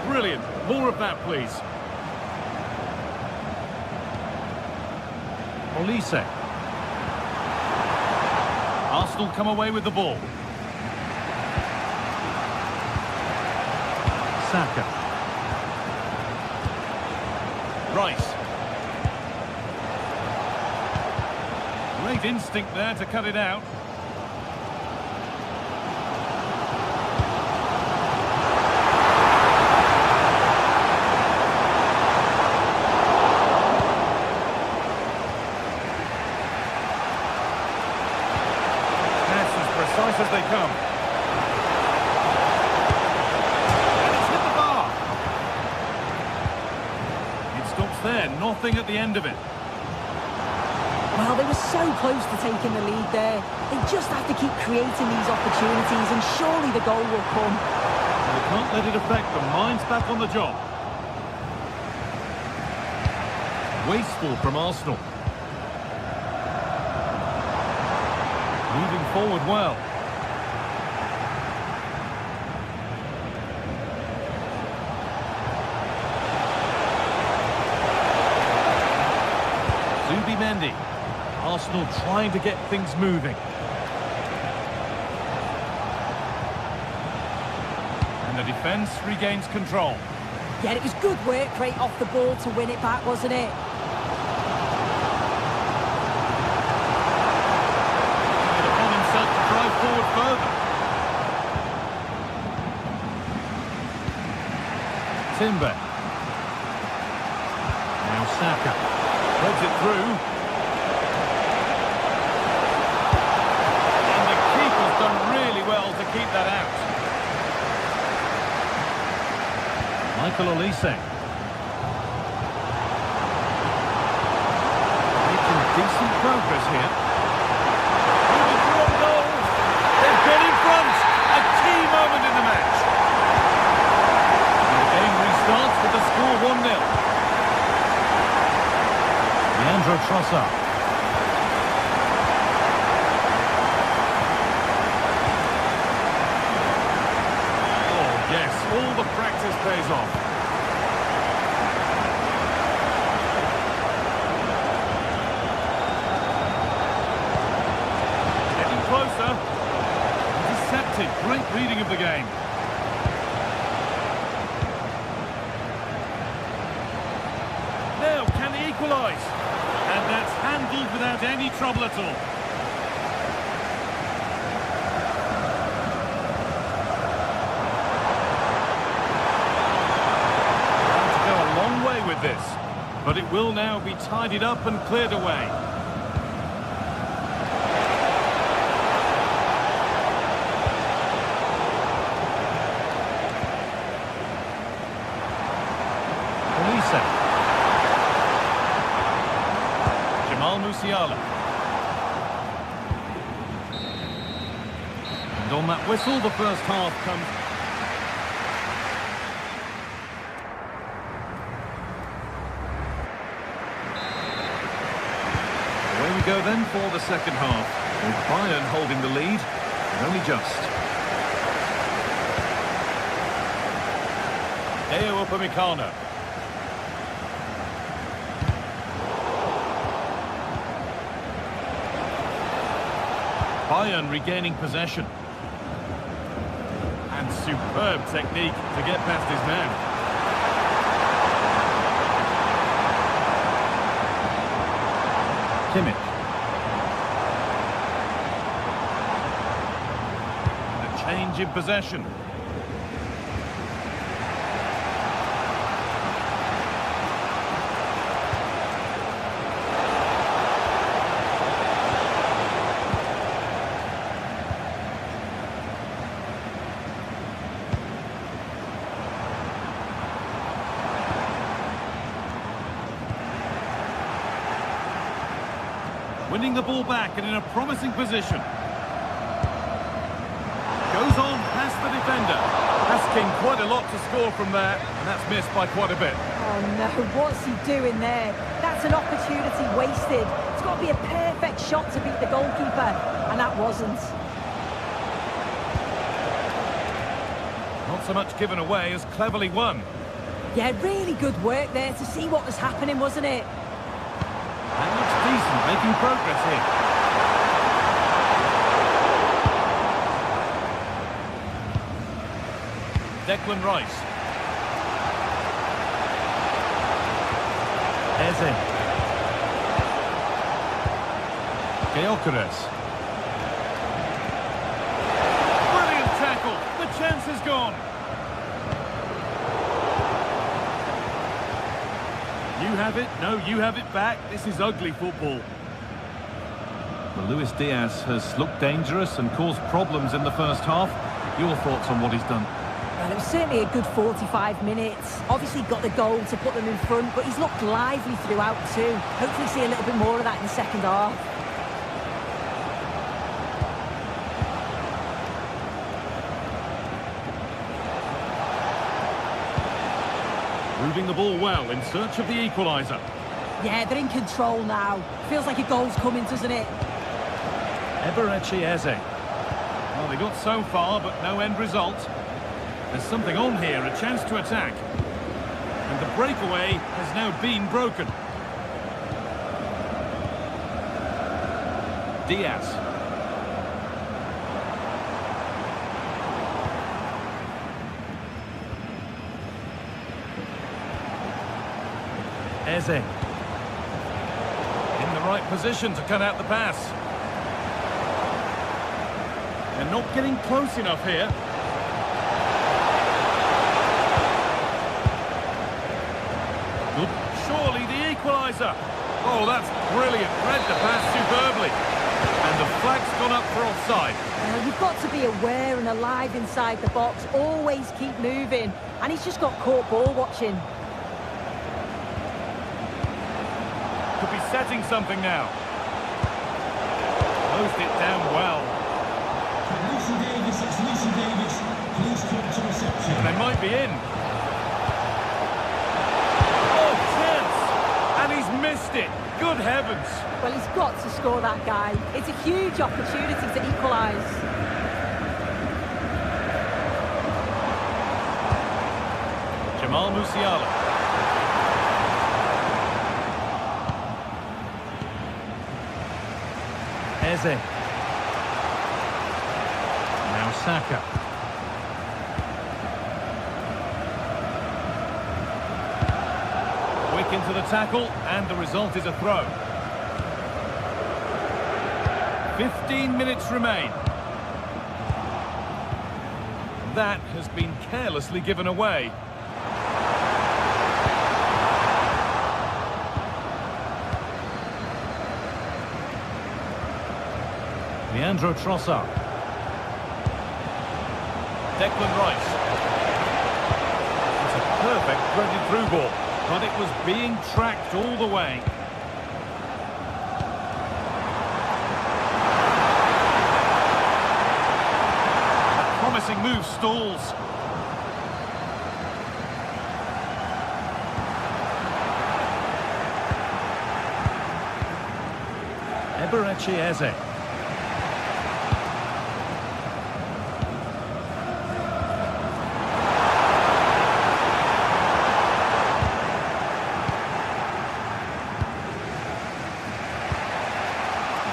Brilliant. More of that, please. Olise. Arsenal come away with the ball. Saka. Rice. Great instinct there to cut it out. Precise as they come. And it's hit the bar. It stops there, nothing at the end of it. Well, they were so close to taking the lead there. They just have to keep creating these opportunities and surely the goal will come. They can't let it affect them. Mind's back on the job. Wasteful from Arsenal. Moving forward well. Zubimendi. Arsenal trying to get things moving. And the defence regains control. Yeah, it was good work right off the ball to win it back, wasn't it? Drive forward further. Timber. Now Saka. Threads it through. And the keeper's done really well to keep that out. Michael Olise. progress here. Moving through on goal. They've got in front. A key moment in the match. And the game restarts with the score 1-0. Leandro Trossard. Oh, yes, all the practice pays off. Getting closer. Intercepted. Great reading of the game. Now, can they equalise? And that's handled without any trouble at all. Going to go a long way with this, but it will now be tidied up and cleared away. Musiala. And on that whistle, the first half comes. Away we go then for the second half, with Bayern holding the lead, but only just. Upamecano. Bayern regaining possession. And superb technique to get past his man. Kimmich. And a change in possession. Winning the ball back and in a promising position. Goes on past the defender. Asking quite a lot to score from there, and that's missed by quite a bit. Oh no, what's he doing there? That's an opportunity wasted. It's got to be a perfect shot to beat the goalkeeper, and that wasn't. Not so much given away as cleverly won. Yeah, really good work there to see what was happening, wasn't it? That looks decent, making progress here. Declan Rice. Eze. Gyökeres. Brilliant tackle. The chance is gone. You have it, no, you have it back. This is ugly football. Well, Luis Diaz has looked dangerous and caused problems in the first half. Your thoughts on what he's done? Well, it was certainly a good 45 minutes. Obviously got the goal to put them in front, but he's looked lively throughout too. Hopefully see a little bit more of that in the second half. Moving the ball well in search of the equaliser. Yeah, they're in control now. Feels like a goal's coming, doesn't it? Eberechi Eze. Well, they got so far, but no end result. There's something on here, a chance to attack. And the breakaway has now been broken. Diaz. Eze. In the right position to cut out the pass. They're not getting close enough here. Good. Surely the equaliser. Oh, that's brilliant. Read the pass superbly. And the flag's gone up for offside. You've got to be aware and alive inside the box. Always keep moving. And he's just got caught ball watching. Could be setting something now. Closed it down well. Lucy Davis, it's Lucy Davis. Please come to reception. They might be in. Oh, chance! And he's missed it. Good heavens. Well, he's got to score that guy. It's a huge opportunity to equalise. Jamal Musiala. Eze. Now Saka. Quick into the tackle, and the result is a throw. 15 minutes remain. That has been carelessly given away. Leandro Trossard. Declan Rice. It's a perfect threaded through ball, but it was being tracked all the way. A promising move stalls. Eberechi Eze.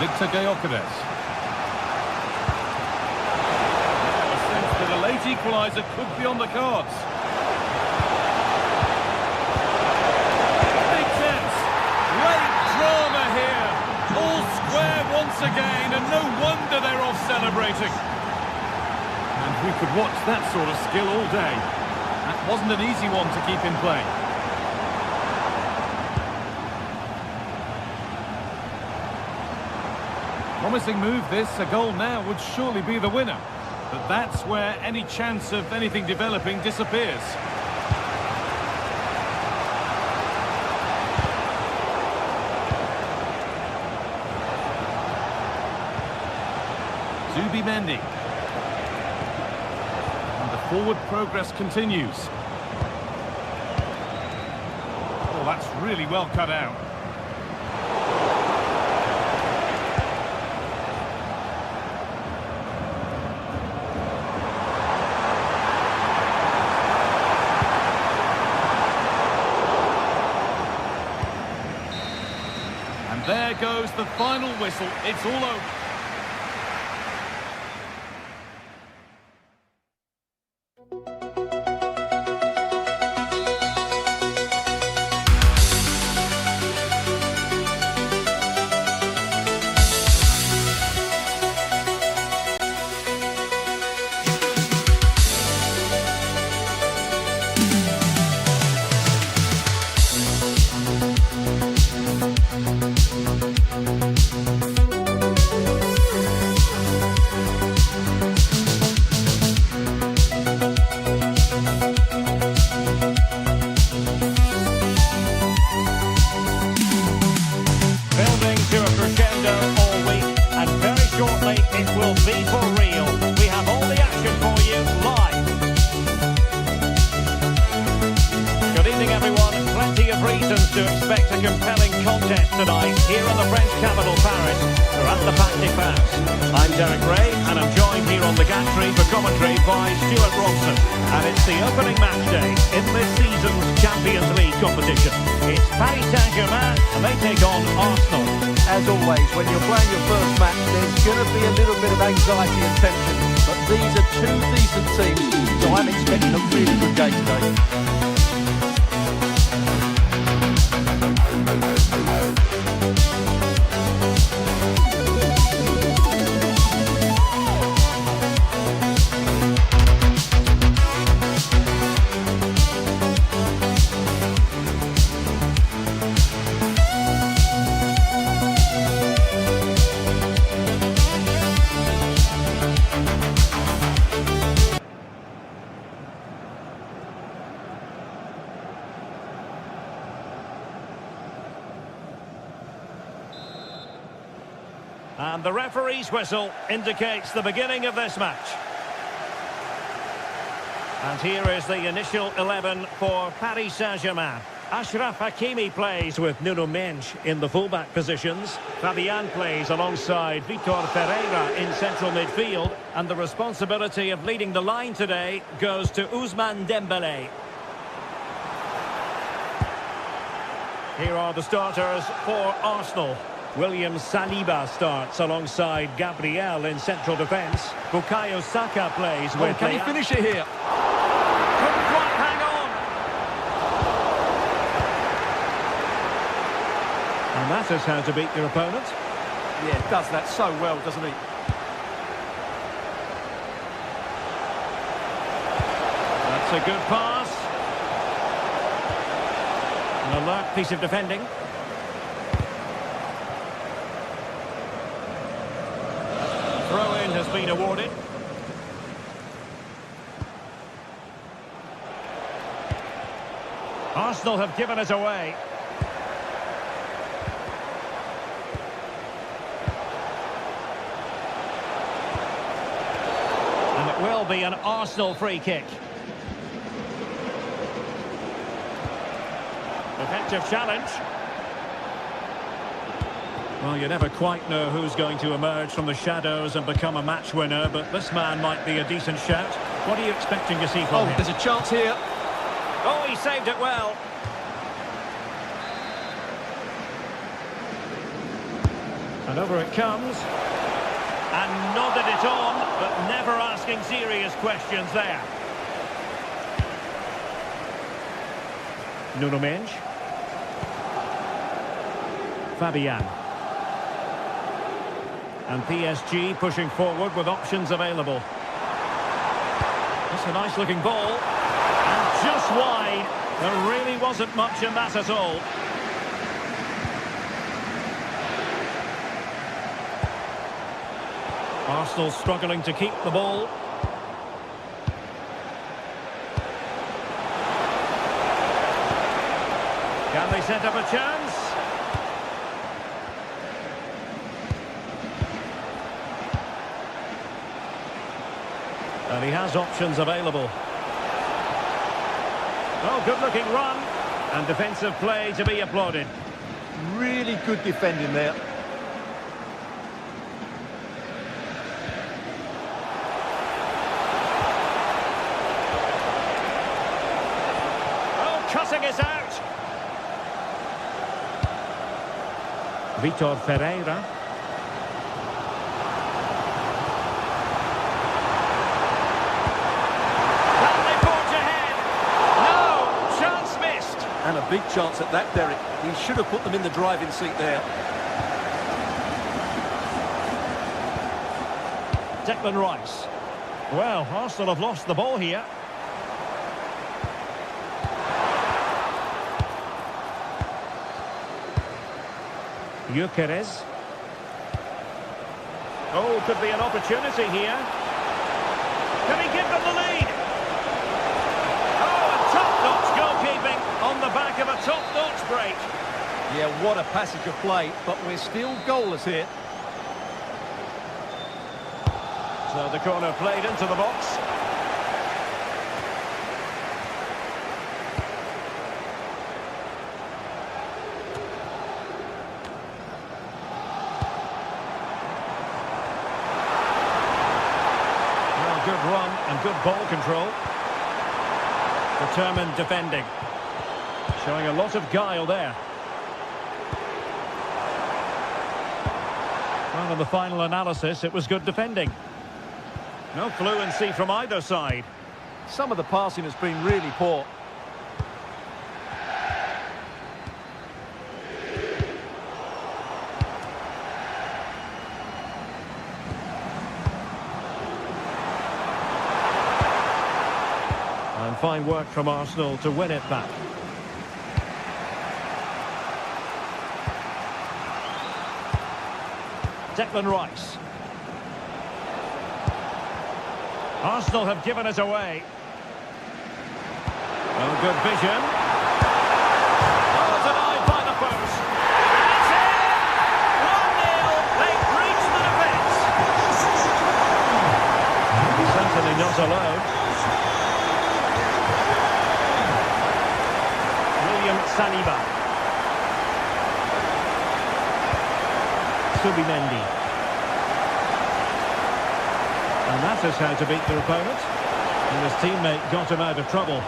Victor Gyökeres. A sense that a late equaliser could be on the cards. Big chance. Great drama here. All square once again, and no wonder they're off celebrating. And we could watch that sort of skill all day. That wasn't an easy one to keep in play. Promising move this, a goal now would surely be the winner. But that's where any chance of anything developing disappears. Zubimendi. And the forward progress continues. Oh, that's really well cut out. And there goes the final whistle. It's all over. It will be for real. We have all the action for you live. Good evening, everyone. Plenty of reasons to expect a compelling contest tonight here in the French capital, Paris. We're at the Parc des Princes. I'm Derek Ray, and I'm joined here on the gantry for commentary by Stuart Robson. And it's the opening match day in this season's Champions League competition. It's Paris Saint-Germain, and they take on Arsenal. As always, when you're playing your first match, there's going to be a little bit of anxiety and tension. But these are two decent teams, so I'm expecting a really good game today. And the referee's whistle indicates the beginning of this match. And here is the initial 11 for Paris Saint-Germain. Achraf Hakimi plays with Nuno Mendes in the fullback positions. Fabian plays alongside Vitor Ferreira in central midfield. And the responsibility of leading the line today goes to Ousmane Dembélé. Here are the starters for Arsenal. William Saliba starts alongside Gabriel in central defence. Bukayo Saka plays with... Can he finish it here? Couldn't quite hang on. And that is how to beat your opponent. Yeah, does that so well, doesn't he? That's a good pass. An alert piece of defending. Throw-in has been awarded. Arsenal have given us away. And it will be an Arsenal free kick. Effective challenge. Well, you never quite know who's going to emerge from the shadows and become a match winner, but this man might be a decent shout. What are you expecting to see from him? There's a chance here. Oh, he saved it well. And over it comes. And nodded it on, but never asking serious questions there. Nuno Mendes. Fabian. And PSG pushing forward with options available. That's a nice looking ball. And just wide. There really wasn't much in that at all. Arsenal struggling to keep the ball. Can they set up a chance? And he has options available. Oh, good-looking run. And defensive play to be applauded. Really good defending there. Oh, cutting it out. Vitor Ferreira. And a big chance at that, Derek. He should have put them in the driving seat there. Declan Rice. Well, Arsenal have lost the ball here. Gyökeres. Oh, could be an opportunity here. Can he give them the lead? Oh, a top-notch goalkeeping on the back of a top-notch break. Yeah, what a passage of play, but we're still goalless here. So the corner played into the box. Well, good run and good ball control. Determined defending. Showing a lot of guile there. Well, in the final analysis, it was good defending. No fluency from either side. Some of the passing has been really poor. And fine work from Arsenal to win it back. Declan Rice. Arsenal have given us away. Well, good vision. Oh, denied by the post. That's it! 1-0. They've reached the alone. William Saliba. Subimendi. And that is how to beat their opponent. And his teammate got him out of trouble.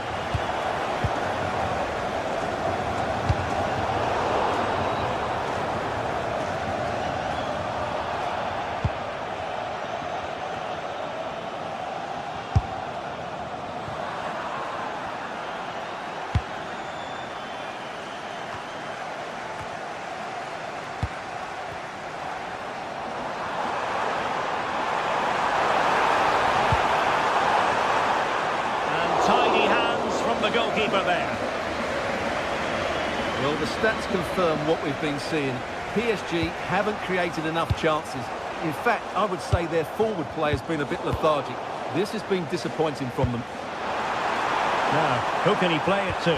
The goalkeeper there. Well, the stats confirm what we've been seeing. PSG haven't created enough chances. In fact, I would say their forward play has been a bit lethargic. This has been disappointing from them. Now, who can he play it to?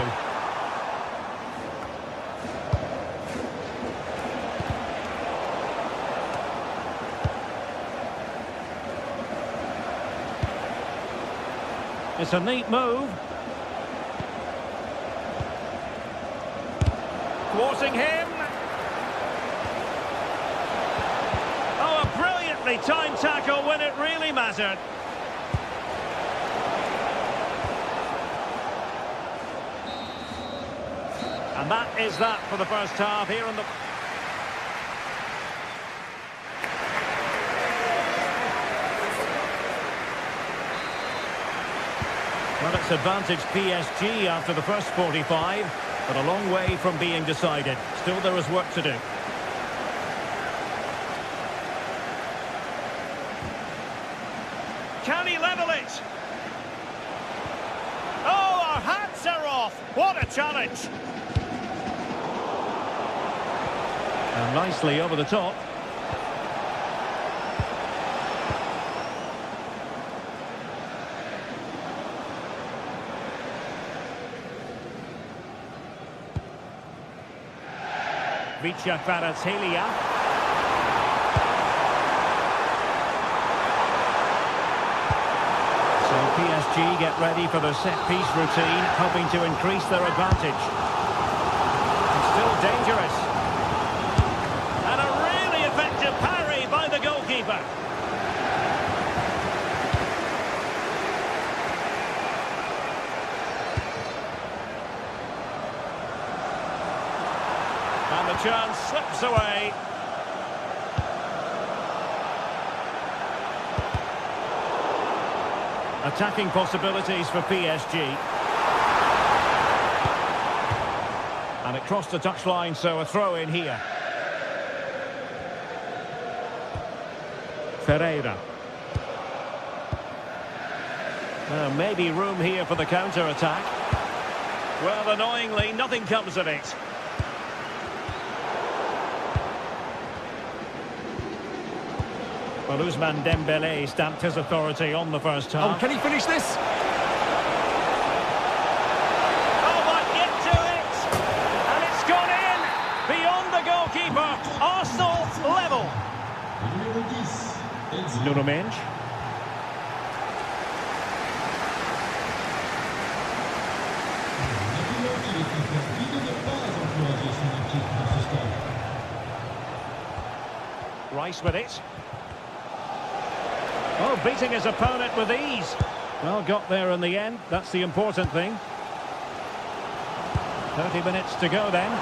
It's a neat move. Thwarting him. Oh, a brilliantly timed tackle when it really mattered. And that is that for the first half here in the... Well, it's advantage PSG after the first 45. But a long way from being decided. Still, there is work to do. Can he level it? Oh, our hats are off. What a challenge. And nicely over the top. Vicha Kvaratskhelia. So PSG get ready for the set-piece routine, hoping to increase their advantage. It's still dangerous. And a really effective parry by the goalkeeper. And the chance slips away. Attacking possibilities for PSG. And it crossed the touchline, so a throw in here. Ferreira. Maybe room here for the counter-attack. Well, annoyingly, nothing comes of it. Well, Ousmane Dembélé stamped his authority on the first half. Oh, can he finish this? Oh, might get to it! And it's gone in! Beyond the goalkeeper! Arsenal level! Nuno Mendes. Rice with it. Oh, beating his opponent with ease. Well, got there in the end. That's the important thing. 30 minutes to go then. And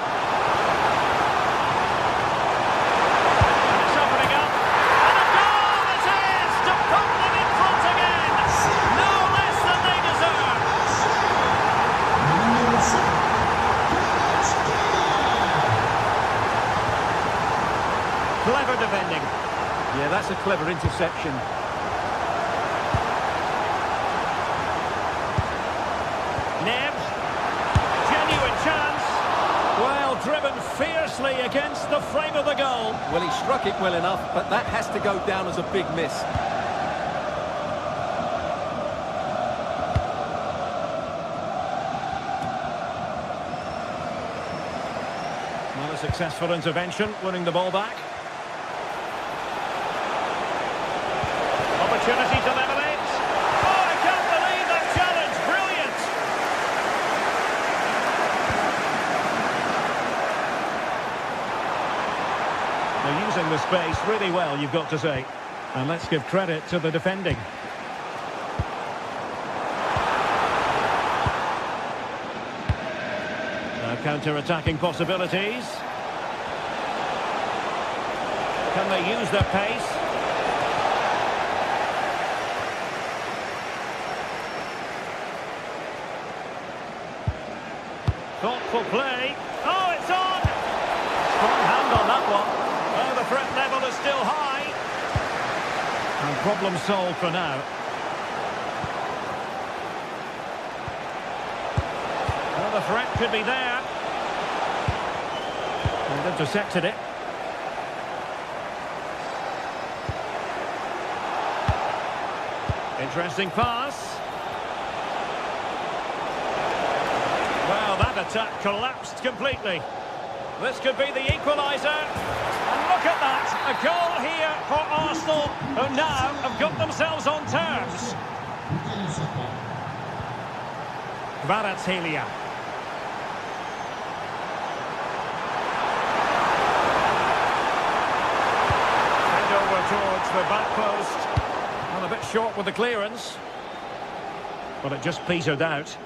it's opening up. And a goal it is to put them in front again. No less than they deserve. Clever defending. Yeah, that's a clever interception. Neves, genuine chance. Well, driven fiercely against the frame of the goal. Well, he struck it well enough, but that has to go down as a big miss. Well, a successful intervention, winning the ball back. Opportunity to level it. Oh, it using the space really well, you've got to say. And let's give credit to the defending. Now counter-attacking possibilities. Can they use their pace? Thoughtful play. Oh, it's on! Strong hand on that one. Oh, the threat level is still high. And problem solved for now. Well, the threat could be there. And intercepted it. Interesting pass. Well, that attack collapsed completely. This could be the equaliser. And look at that. A goal here for Arsenal, who now have got themselves on terms. Kvaratskhelia. And over towards the back post. Well, a bit short with the clearance. But it just petered out.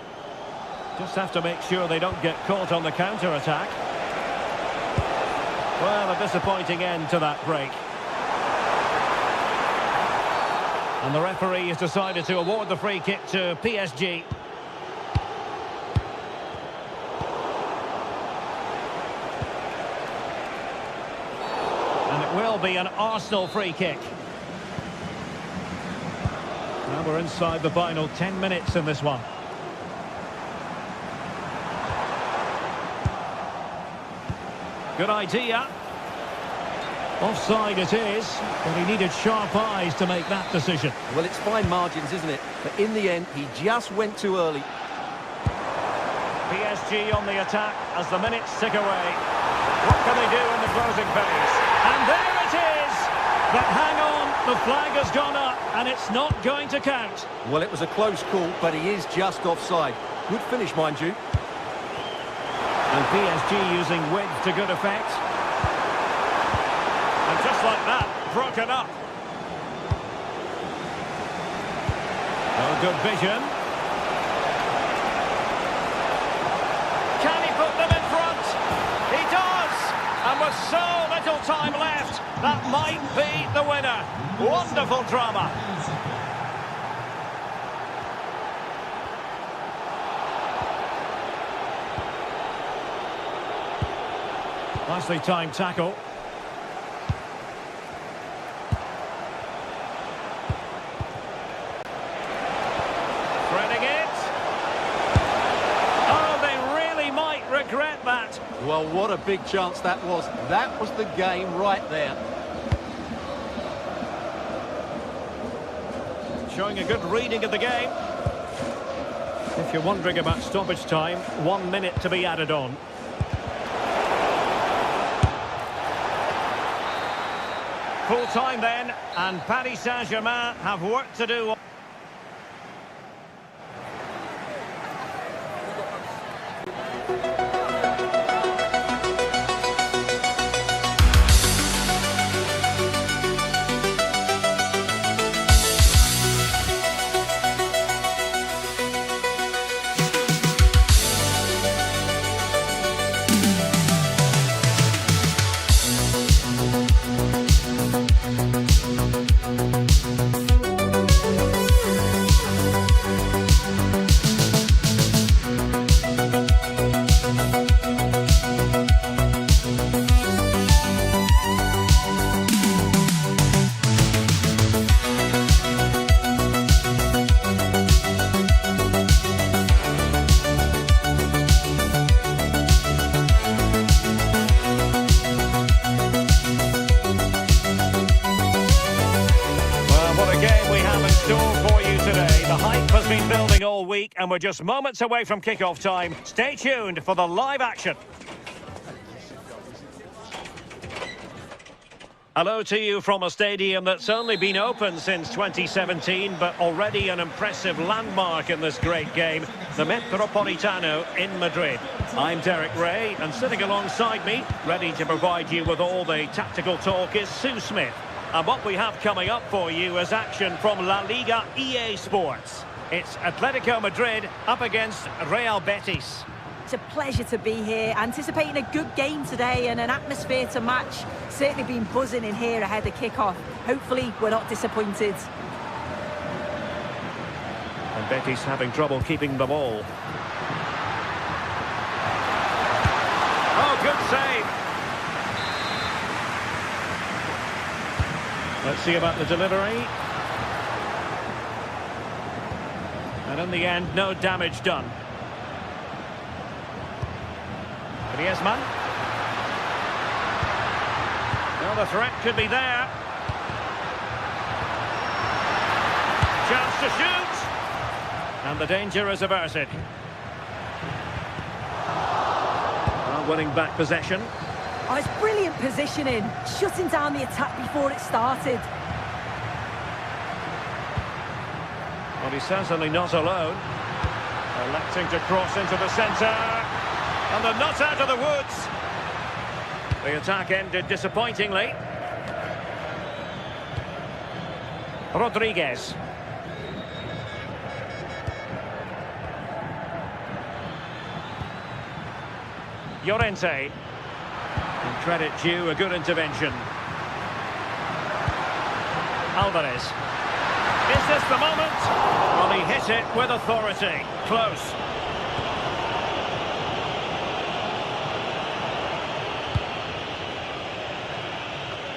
Just have to make sure they don't get caught on the counter-attack. Well, a disappointing end to that break. And the referee has decided to award the free kick to PSG. And it will be an Arsenal free kick. Now we're inside the final 10 minutes in this one. Good idea. Offside it is, but he needed sharp eyes to make that decision. Well, it's fine margins, isn't it? But in the end, he just went too early. PSG on the attack as the minutes tick away. What can they do in the closing phase? And there it is! But hang on, the flag has gone up, and it's not going to count. Well, it was a close call, but he is just offside. Good finish, mind you. And PSG using width to good effect. And just like that, broken up. Oh, good vision. Can he put them in front? He does! And with so little time left, that might be the winner. Wonderful drama. Nicely timed tackle. Threading it. Oh, they really might regret that. Well, what a big chance that was. That was the game right there. Showing a good reading of the game. If you're wondering about stoppage time, 1 minute to be added on. Full time then, and Paris Saint-Germain have work to do. Been building all week and we're just moments away from kick-off time. Stay tuned for the live action. Hello to you from a stadium that's only been open since 2017, but already an impressive landmark in this great game, the Metropolitano in Madrid. I'm Derek Ray, and sitting alongside me, ready to provide you with all the tactical talk, is Sue Smith. And what we have coming up for you is action from La Liga EA Sports. It's Atletico Madrid up against Real Betis. It's a pleasure to be here, anticipating a good game today and an atmosphere to match. Certainly been buzzing in here ahead of kick-off. Hopefully we're not disappointed. And Betis having trouble keeping the ball. Oh, good save. Let's see about the delivery. And in the end, no damage done. Griezmann. Well, the threat could be there. Chance to shoot. And the danger is averted. Well, winning back possession. Oh, it's brilliant positioning, shutting down the attack before it started. Well, he's certainly not alone. Electing to cross into the centre. And they're not out of the woods. The attack ended disappointingly. Rodriguez. Llorente. And credit due, a good intervention. Alvarez. Is this the moment? Well, he hit it with authority. Close.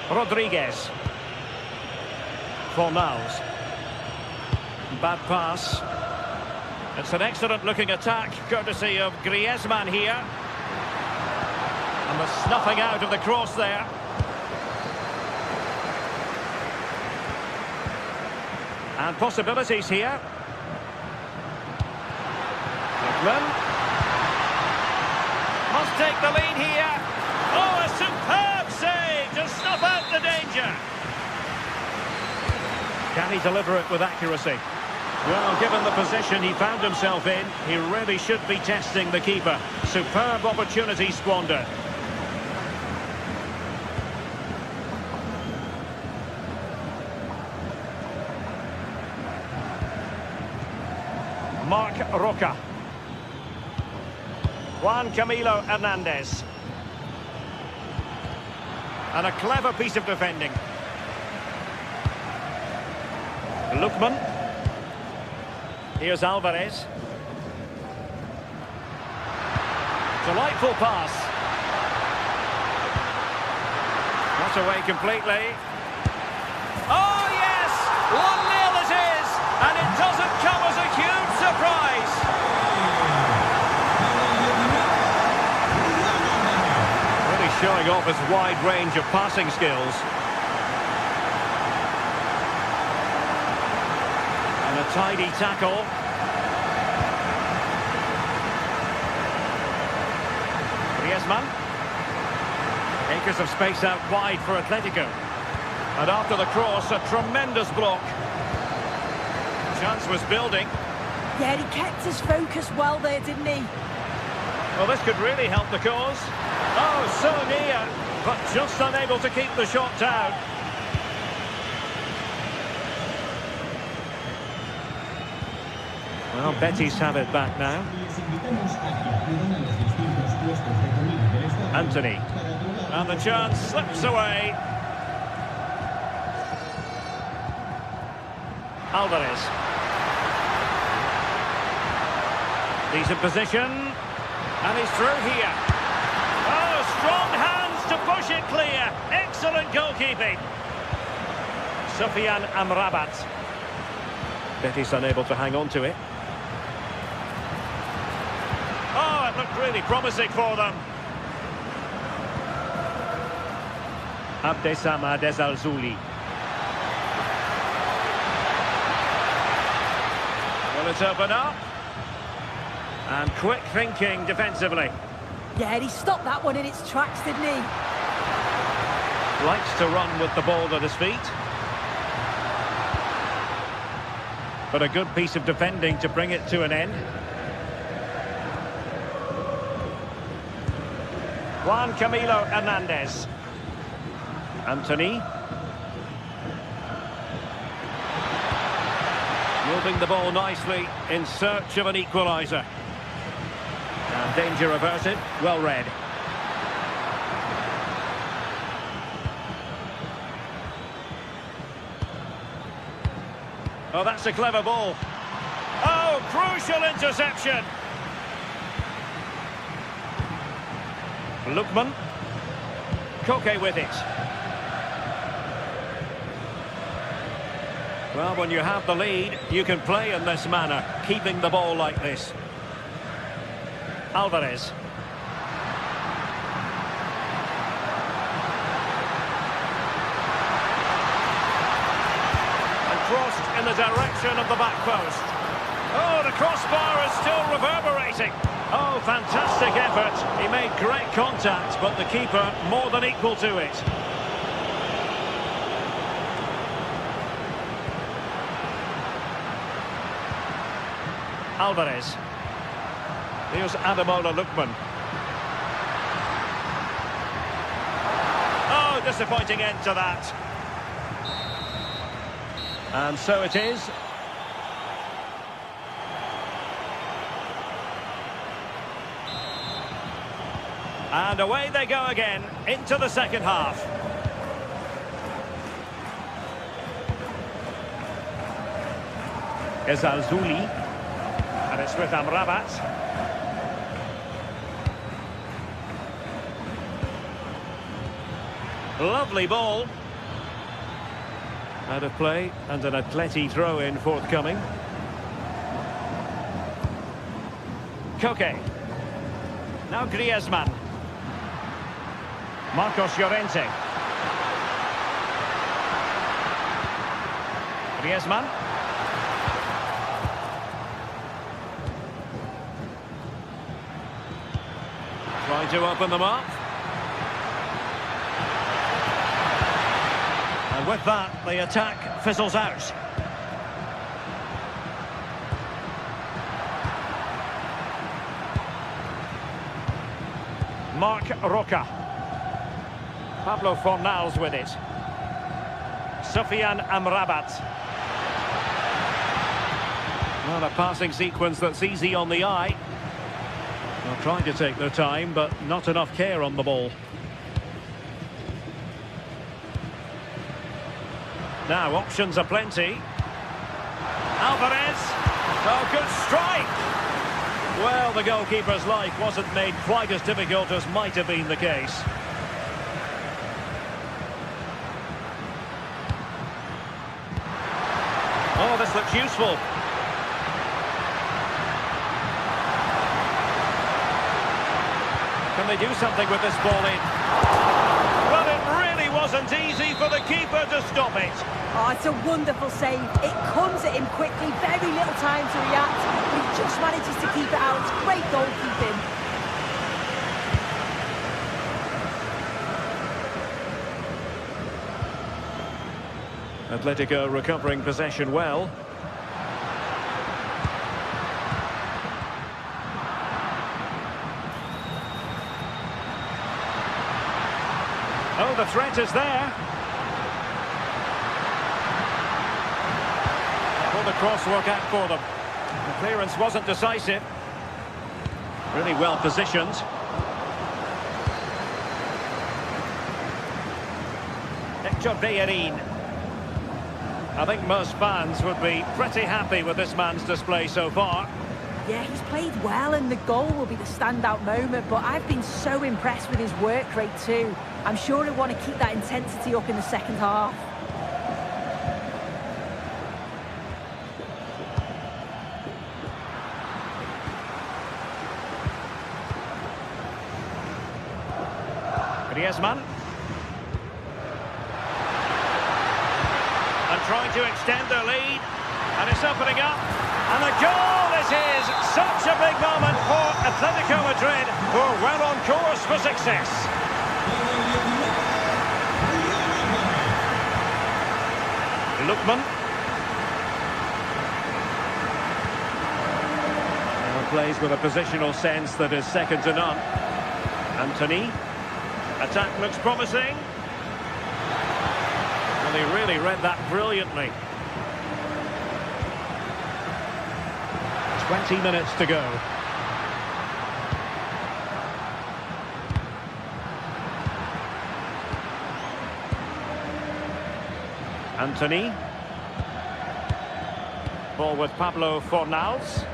Rodriguez. Fornals. Bad pass. It's an excellent looking attack, courtesy of Griezmann here. And the snuffing out of the cross there. And possibilities here. Lookman. Must take the lead here. Oh, a superb save to snuff out the danger. Can he deliver it with accuracy? Well, given the position he found himself in, he really should be testing the keeper. Superb opportunity squandered. Marc Roca. Juan Camilo Hernandez. And a clever piece of defending. Lookman. Here's Alvarez. Delightful pass. Not away completely. Oh, yes! 1-0 it is! And it doesn't come as a huge surprise. Really showing off his wide range of passing skills. And a tidy tackle. Griezmann. Acres of space out wide for Atletico. And after the cross, a tremendous block. Chance was building. Yeah, he kept his focus well there, didn't he? Well, this could really help the cause. Oh, so near, but just unable to keep the shot down. Well, Betis have it back now. Anthony. And the chance slips away. Alvarez. Decent position. And he's through here. Oh, strong hands to push it clear. Excellent goalkeeping. Sufyan Amrabat. Betis unable to hang on to it. Oh, it looked really promising for them. Abdesama Desalzuli. Will it open up? And quick thinking defensively. Yeah, he stopped that one in its tracks, didn't he? Likes to run with the ball at his feet. But a good piece of defending to bring it to an end. Juan Camilo Hernandez. Anthony. Moving the ball nicely in search of an equaliser. And danger averted, well read. Oh, that's a clever ball. Oh, crucial interception. Lookman. Koke with it. Well, when you have the lead, you can play in this manner, keeping the ball like this. Alvarez. And crossed in the direction of the back post. Oh, the crossbar is still reverberating. Oh, fantastic effort. He made great contact, but the keeper more than equal to it. Alvarez. Here's Ademola Lookman. Oh, disappointing end to that. And so it is. And away they go again, into the second half. Ezalzouli. And it's with Amrabat. Lovely ball. Out of play, and an Atleti throw-in forthcoming. Koke. Now Griezmann. Marcos Llorente. Griezmann. Trying to open them up. And with that, the attack fizzles out. Marc Roca. Pablo Fornals with it. Sofian Amrabat. Well, a passing sequence that's easy on the eye. They're trying to take their time, but not enough care on the ball. Now, options are plenty. Alvarez. Oh, good strike. Well, the goalkeeper's life wasn't made quite as difficult as might have been the case. Oh, this looks useful. Can they do something with this ball in? Well, it really wasn't easy for the keeper to stop it. Oh, it's a wonderful save. It comes at him quickly, very little time to react, but he just manages to keep it out. It's great goalkeeping. Atletico recovering possession well. Oh, the threat is there. Will the cross work out for them? The clearance wasn't decisive. Really well positioned. Hector Bellerin. I think most fans would be pretty happy with this man's display so far. Yeah, he's played well and the goal will be the standout moment, but I've been so impressed with his work rate too. I'm sure he'll want to keep that intensity up in the second half. Griezmann. And trying to extend their lead. And it's opening up. And the goal is his. Such a big moment for Atletico Madrid, who are well on course for success. Lookman. Plays with a positional sense that is second to none. Anthony. Attack looks promising. Well, he really read that brilliantly. 20 minutes to go. Anthony. Ball with Pablo Fornals.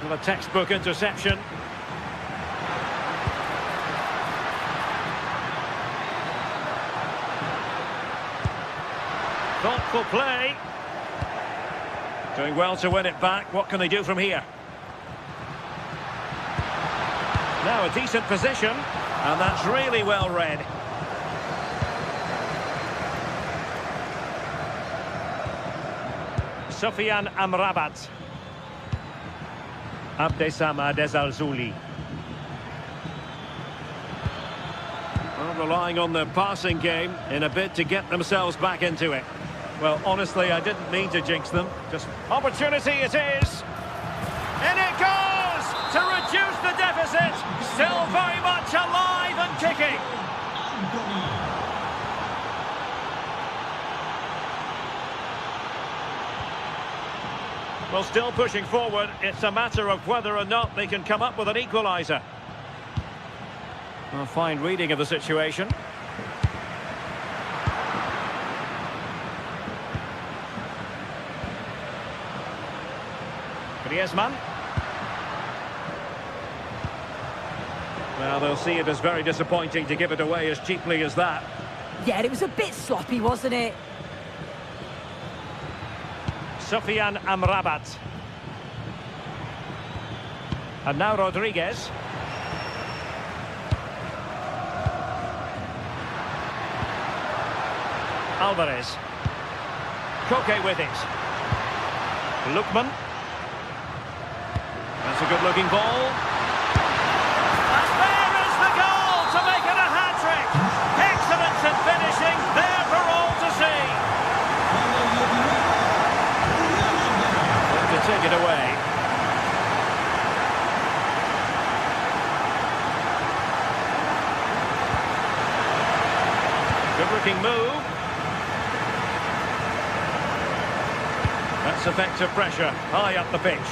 And a textbook interception. Thoughtful play. Doing well to win it back. What can they do from here? Now a decent position. And that's really well read. Sofian Amrabat. Abdessamad Ezalzouli. Well, relying on the passing game in a bid to get themselves back into it. Well, honestly, I didn't mean to jinx them. Just opportunity it is. In it goes to reduce the deficit. Still very much alive and kicking. Well, still pushing forward. It's a matter of whether or not they can come up with an equaliser. A fine reading of the situation. Griezmann. Well, they'll see it as very disappointing to give it away as cheaply as that. Yeah, it was a bit sloppy, wasn't it? Sofian Amrabat. And now Rodriguez. Alvarez. Koke with it. Lookman. That's a good-looking ball. And there is the goal to make it a hat-trick. Excellence in finishing, there for all to see. To take it away. Good-looking move. That's effective pressure, high up the pitch.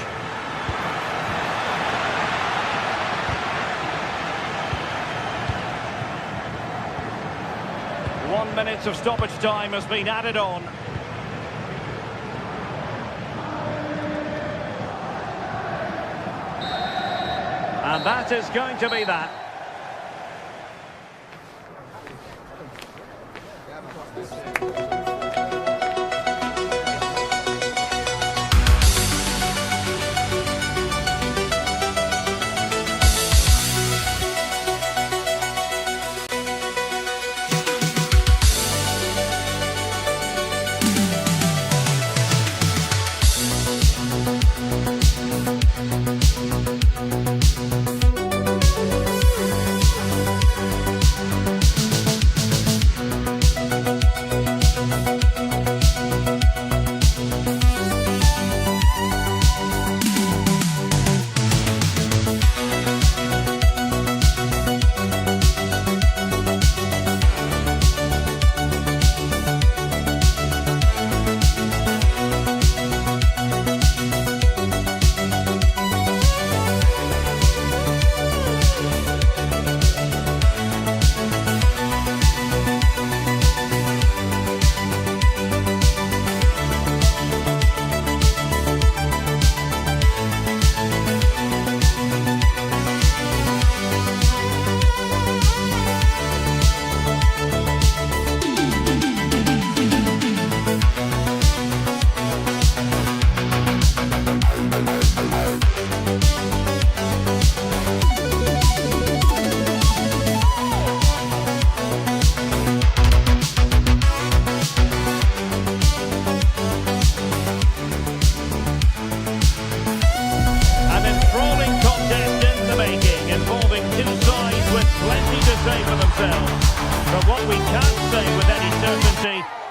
One minute of stoppage time has been added on. And that is going to be that.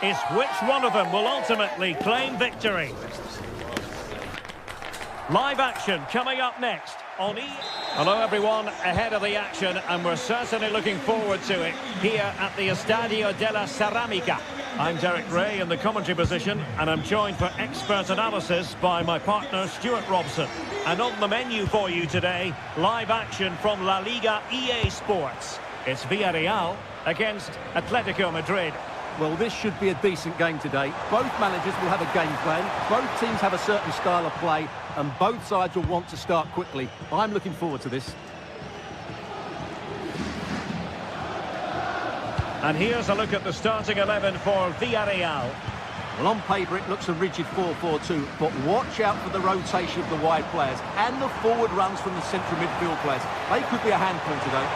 Is which one of them will ultimately claim victory. Live action coming up next on E. Hello everyone, ahead of the action, and we're certainly looking forward to it here at the Estadio de la Ceramica. I'm Derek Ray in the commentary position, and I'm joined for expert analysis by my partner Stuart Robson. And on the menu for you today, live action from La Liga EA Sports. It's Villarreal against Atletico Madrid. Well, this should be a decent game today. Both managers will have a game plan. Both teams have a certain style of play, and both sides will want to start quickly. I'm looking forward to this. And here's a look at the starting 11 for Villarreal. Well, on paper, it looks a rigid 4-4-2, but watch out for the rotation of the wide players and the forward runs from the central midfield players. They could be a handful today.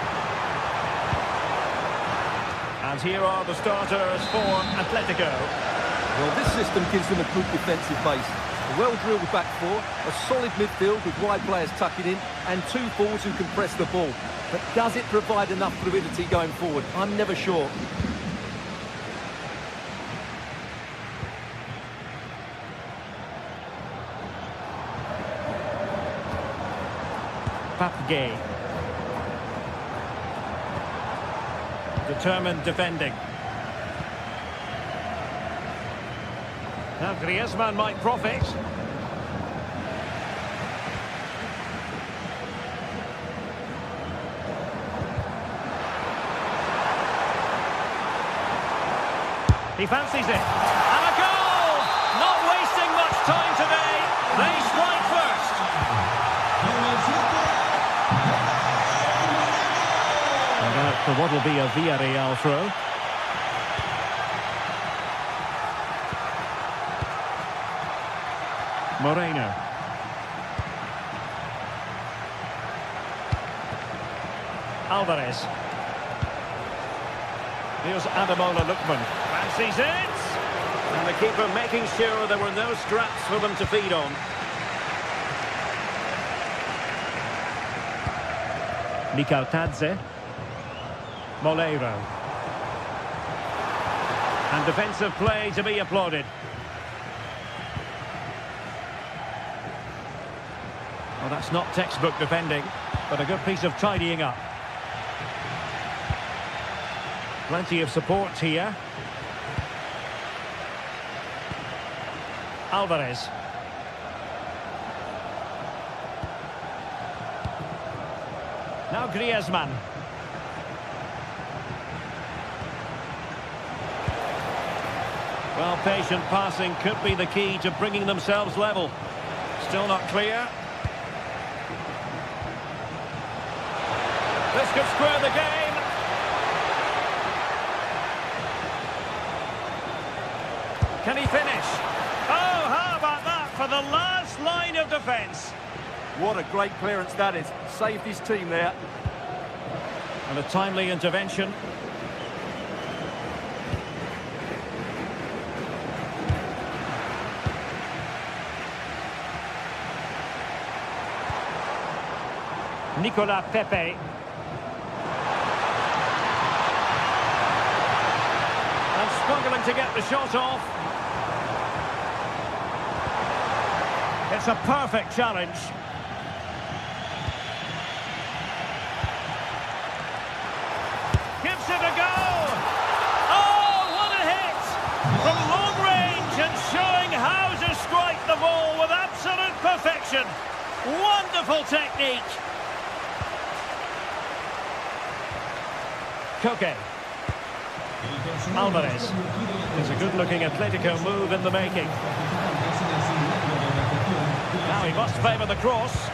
And here are the starters for Atletico. Well, this system gives them a good defensive base. A well-drilled back four, a solid midfield with wide players tucking in, and two forwards who can press the ball. But does it provide enough fluidity going forward? I'm never sure. Papgay. Determined defending. Now Griezmann might profit. He fancies it. And a goal! Not wasting much time today. They strike first. And out for what will be a Villarreal throw. Moreno. Alvarez. Here's Ademola Lookman. Fancies it! And the keeper making sure there were no straps for them to feed on. Mikaltadze. Moleiro. And defensive play to be applauded. Well, that's not textbook defending, but a good piece of tidying up. Plenty of support here. Alvarez. Now Griezmann. Well, patient passing could be the key to bringing themselves level. Still not clear. This could square the game. Can he finish? Oh, how about that for the last line of defence? What a great clearance that is. Saved his team there. And a timely intervention. Nicolas Pepe. And struggling to get the shot off. It's a perfect challenge. Gives it a go. Oh, what a hit! From long range and showing how to strike the ball with absolute perfection. Wonderful technique. Koke. Alvarez. There's a good-looking Atletico move in the making. Now he must favour the cross.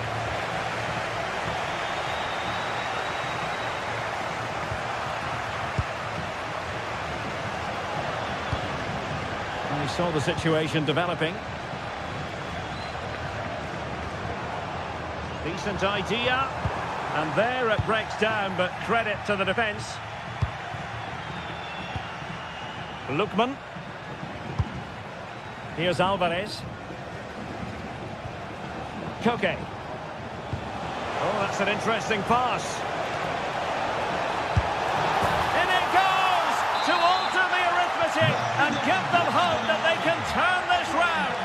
And he saw the situation developing. Decent idea. And there it breaks down, but credit to the defence. Lookman. Here's Alvarez. Koke. Oh, that's an interesting pass. In it goes to alter the arithmetic and give them hope that they can turn this round.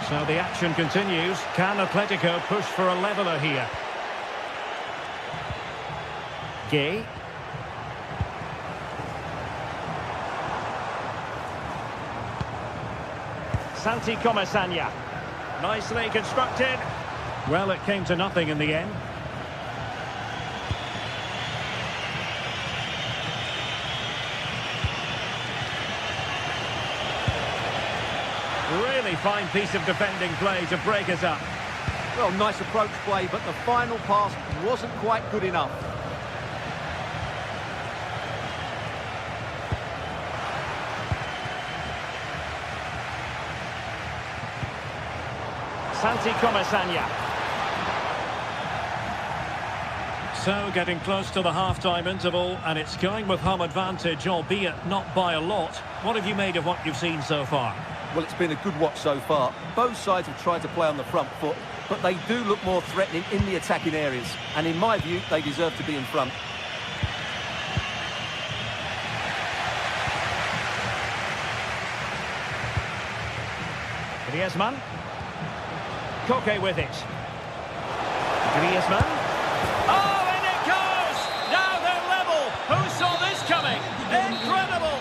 So the action continues. Can Atletico push for a leveller here? Gay. Santi Comesaña. Nicely constructed. Well, it came to nothing in the end. Really fine piece of defending play to break us up. Well, nice approach play, but the final pass wasn't quite good enough. Santi Comesaña. So, getting close to the half-time interval, and it's going with home advantage, albeit not by a lot. What have you made of what you've seen so far? Well, it's been a good watch so far. Both sides have tried to play on the front foot, but they do look more threatening in the attacking areas. And in my view, they deserve to be in front. Griezmann. Koke with it. Griezmann. Oh, and it goes! Now they're level! Who saw this coming? Incredible!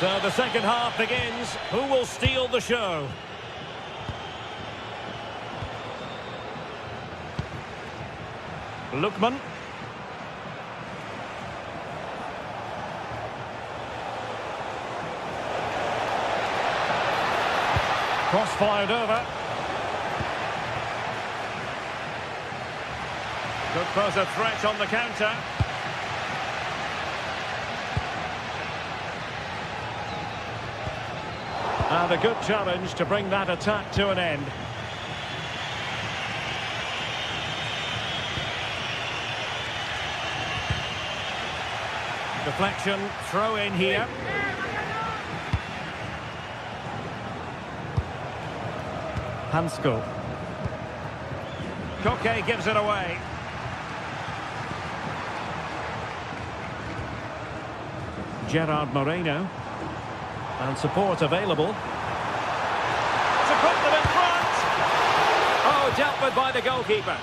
So the second half begins. Who will steal the show? Lookman. Cross fired over. Could pose a threat on the counter. And a good challenge to bring that attack to an end. Deflection, throw in here. Hansko. Koke gives it away. Gerard Moreno. And support available. To put them in front! Oh, dealt with by the goalkeeper.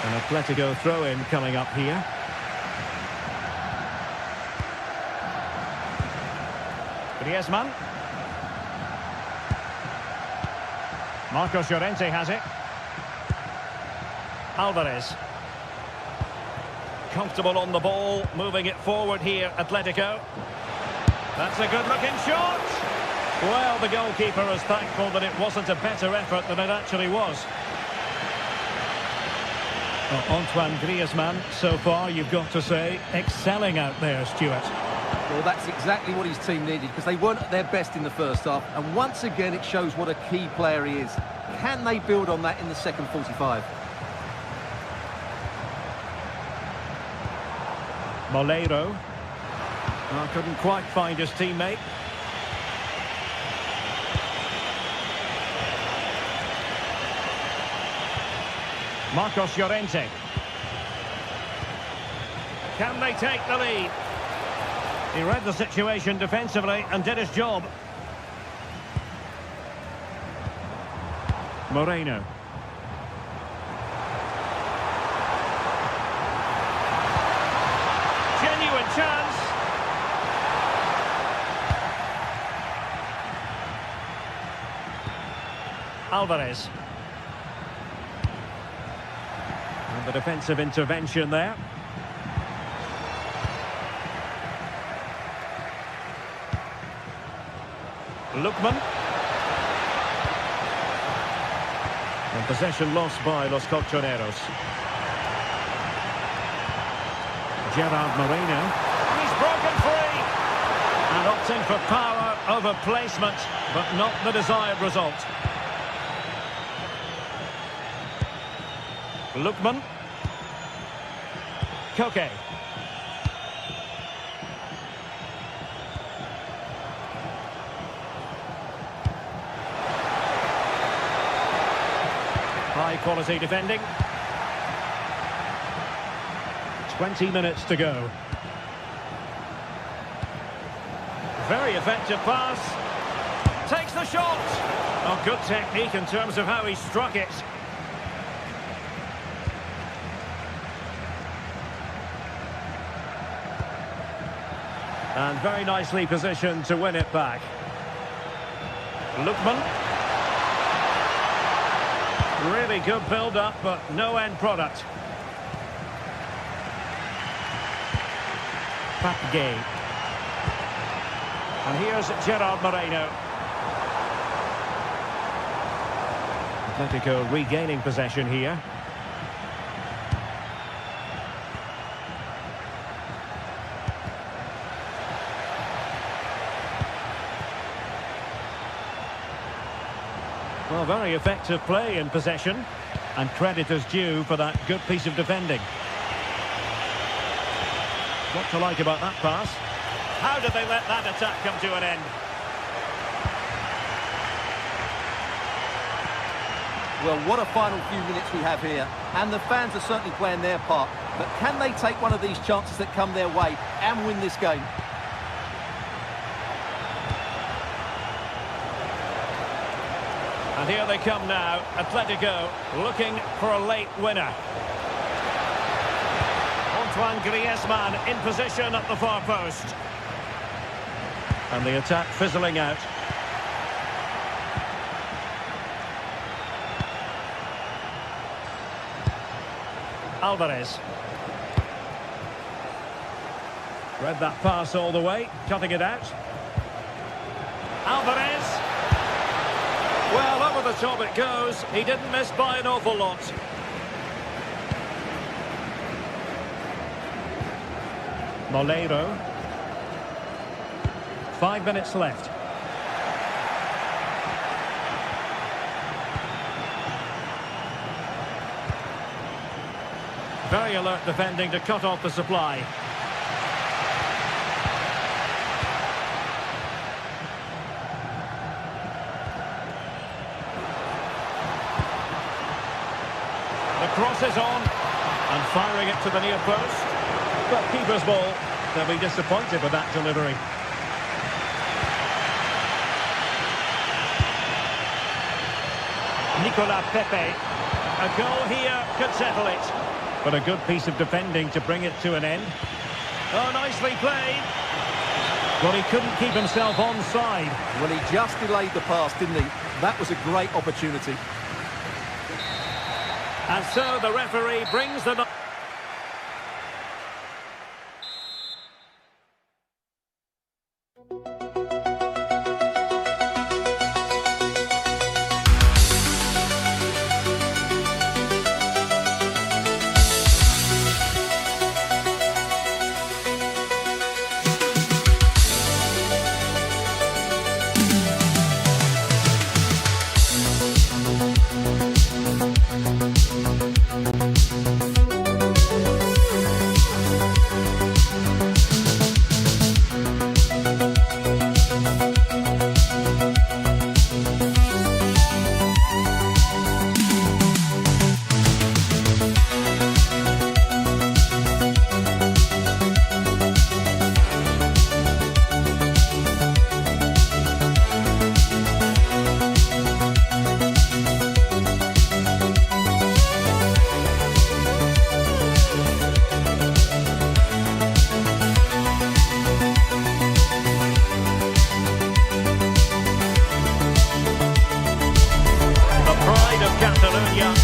An Atletico throw-in coming up here. Griezmann. Marcos Llorente has it. Alvarez. Comfortable on the ball, moving it forward here, Atletico. That's a good-looking shot. Well, the goalkeeper is thankful that it wasn't a better effort than it actually was. Well, Antoine Griezmann, so far, you've got to say, excelling out there, Stuart. Well, that's exactly what his team needed, because they weren't at their best in the first half. And once again, it shows what a key player he is. Can they build on that in the second 45? Moleiro. Oh, couldn't quite find his teammate. Marcos Llorente. Can they take the lead? He read the situation defensively and did his job. Moreno. Genuine chance. Alvarez. And the defensive intervention there. Lookman. And possession lost by Los Colchoneros. Gerard Moreno. He's broken free. And opting for power over placement, but not the desired result. Lookman. Koke. quality defending. 20 minutes to go. Very effective pass. Takes the shot. Oh, good technique in terms of how he struck it. And very nicely positioned to win it back. Lookman. Really good build-up, but no end product. Papgay. And here's Gerard Moreno. Atletico regaining possession here. Well, very effective play in possession, and credit is due for that good piece of defending. What to like about that pass? How did they let that attack come to an end? Well, what a final few minutes we have here, and the fans are certainly playing their part. But can they take one of these chances that come their way and win this game? And here they come now, Atletico looking for a late winner. Antoine Griezmann in position at the far post. And the attack fizzling out. Alvarez. Read that pass all the way, cutting it out. Alvarez. Well, over the top it goes. He didn't miss by an awful lot. Molero. 5 minutes left. Very alert defending to cut off the supply. The cross is on, and firing it to the near post. But keeper's ball. They'll be disappointed with that delivery. Nicolas Pepe. A goal here could settle it. But a good piece of defending to bring it to an end. Oh, nicely played. Well, he couldn't keep himself onside. Well, he just delayed the pass, didn't he? That was a great opportunity. And so the referee brings the...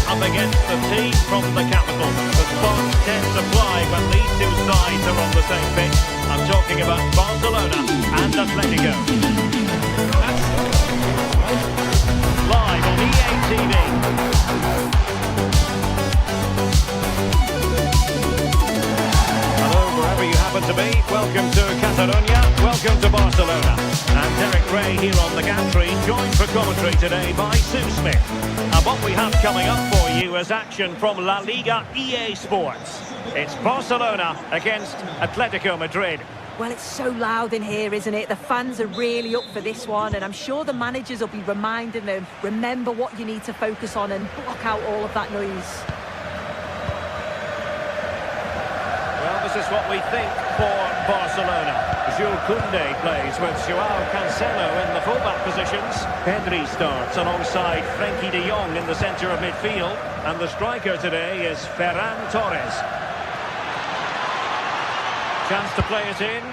Up against the team from the capital. The sparks tend to fly when these two sides are on the same pitch. I'm talking about Barcelona and Atletico. Live on EA TV. Hello, wherever you happen to be. Welcome to Catalonia. Welcome to Barcelona. And Derek Ray here on the gantry, joined for commentary today by Sue Smith. And what we have coming up for you is action from La Liga EA Sports. It's Barcelona against Atletico Madrid. Well, it's so loud in here, isn't it? The fans are really up for this one, and I'm sure the managers will be reminding them, remember what you need to focus on and block out all of that noise. Well, this is what we think for Barcelona. Jules Koundé plays with Joao Cancelo in the fullback positions. Pedri starts alongside Frenkie de Jong in the centre of midfield. And the striker today is Ferran Torres. Chance to play it in.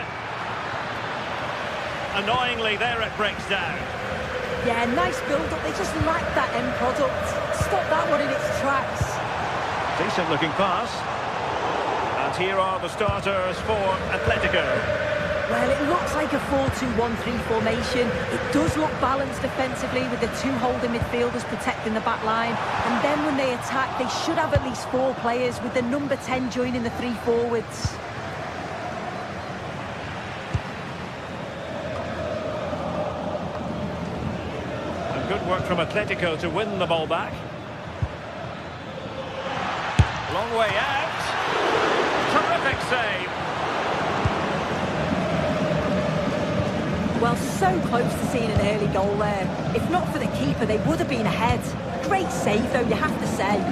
Annoyingly, there it breaks down. Yeah, nice build-up. They just lack that end product. Stop that one in its tracks. Decent looking pass. And here are the starters for Atletico. Well, it looks like a 4-2-1-3 formation. It does look balanced defensively with the two holding midfielders protecting the back line. And then when they attack, they should have at least 4 players with the number 10 joining the 3 forwards. Good work from Atletico to win the ball back. Long way out. Terrific save. Well, so close to seeing an early goal there. If not for the keeper, they would have been ahead. Great save, though, you have to say.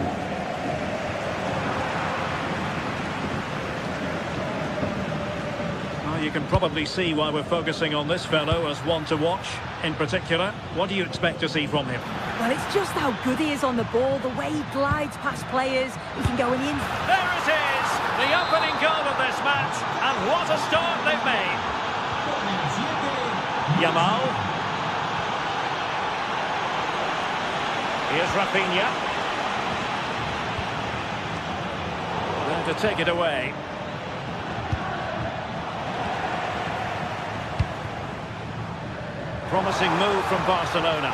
You can probably see why we're focusing on this fellow as one to watch. In particular, what do you expect to see from him? Well, it's just how good he is on the ball, the way he glides past players. He can go in. There it is! The opening goal of this match, and what a start they've made! Yamal. Here's Rafinha. There to take it away. Promising move from Barcelona.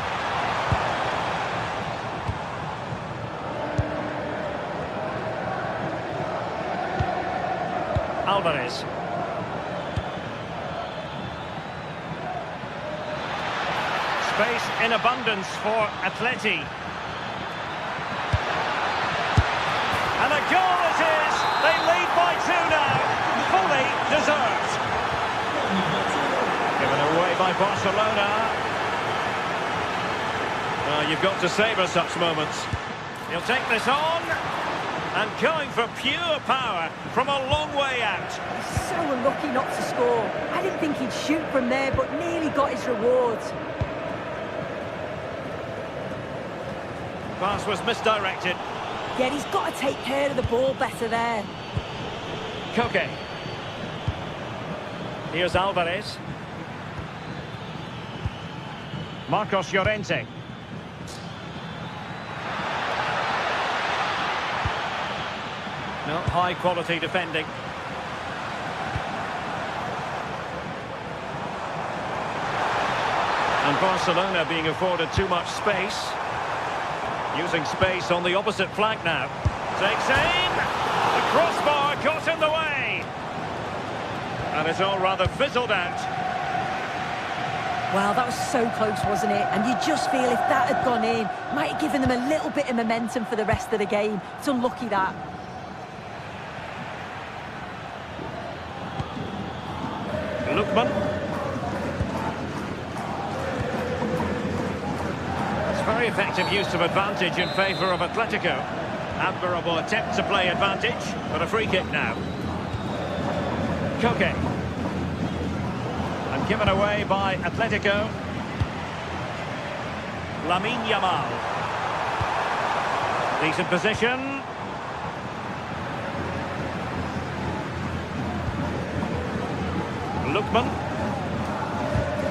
Alvarez. Space in abundance for Atleti. And a goal it is! They lead by 2 now. Fully deserved. Given away by Barcelona. Well, you've got to savour such moments. He'll take this on. And going for pure power from a long way out. He's so unlucky not to score. I didn't think he'd shoot from there, but nearly got his reward. Pass was misdirected. Yeah, he's got to take care of the ball better there. Koke. Here's Alvarez. Marcos Llorente. No, high quality defending. And Barcelona being afforded too much space. Using space on the opposite flank now. Takes aim. The crossbar got in the way. And it's all rather fizzled out. Well, that was so close, wasn't it? And you just feel if that had gone in, might have given them a little bit of momentum for the rest of the game. It's unlucky that. Lookman. It's very effective use of advantage in favour of Atletico. Admirable attempt to play advantage, but a free kick now. Koke. And given away by Atletico. Lamine Yamal. Decent position. Lookman.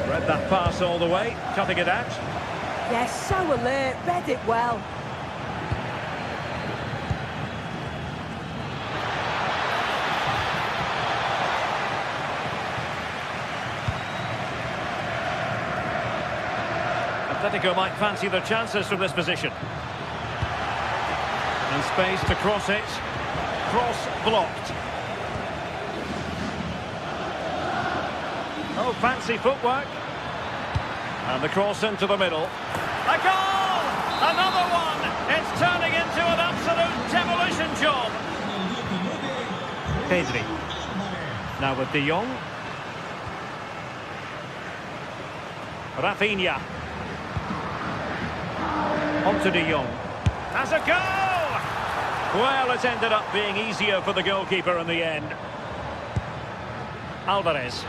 Read that pass all the way, cutting it out. Yes, so alert, read it well. Atletico might fancy their chances from this position. And space to cross it. Cross blocked. Oh, fancy footwork. And the cross into the middle. A goal! Another one! It's turning into an absolute demolition job. Pedri. Now with de Jong. Rafinha. On to De Jong. Has a go! Well, it ended up being easier for the goalkeeper in the end. Alvarez.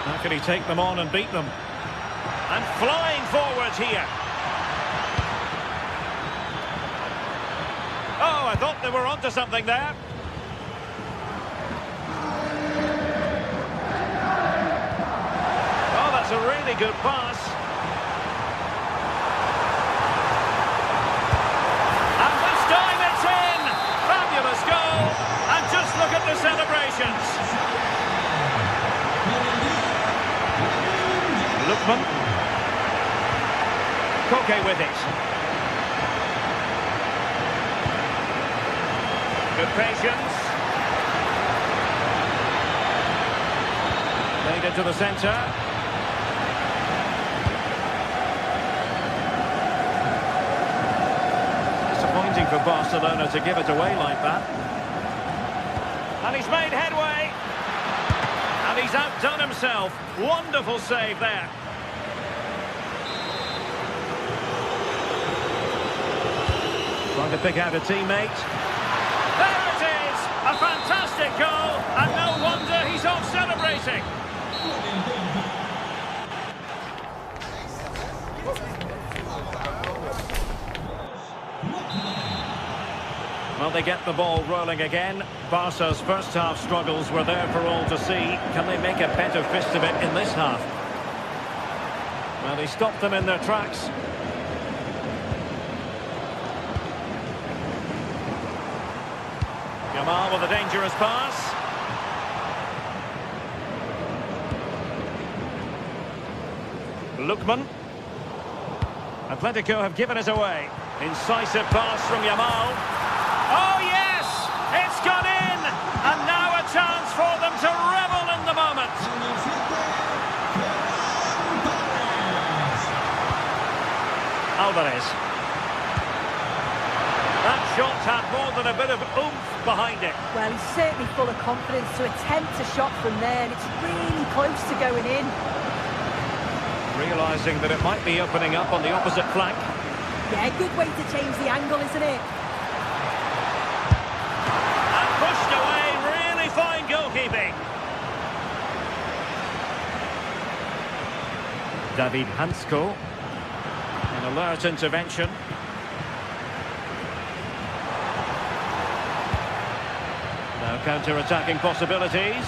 How can he take them on and beat them? And flying forwards here. Oh, I thought they were onto something there. Oh, that's a really good pass. And this time it's in! Fabulous goal! And just look at the celebrations. Lookman. Koke with it. Good patience. Made it to the centre. Disappointing for Barcelona to give it away like that. And he's made headway. And he's outdone himself. Wonderful save there. Trying to pick out a teammate. There it is! A fantastic goal, and no wonder he's off celebrating. Well, they get the ball rolling again. Barca's first half struggles were there for all to see. Can they make a better fist of it in this half? Well, he stopped them in their tracks. Yamal with a dangerous pass. Lookman. Atletico have given it away. Incisive pass from Yamal. Oh yes! It's gone in! And now a chance for them to revel in the moment. Alvarez. That shot had more than a bit of oomph behind it. Well, he's certainly full of confidence to attempt a shot from there, and it's really close to going in. Realising that it might be opening up on the opposite flank. Yeah, good way to change the angle, isn't it? And pushed away, really fine goalkeeping. David Hansko. An alert intervention. Now counter-attacking possibilities.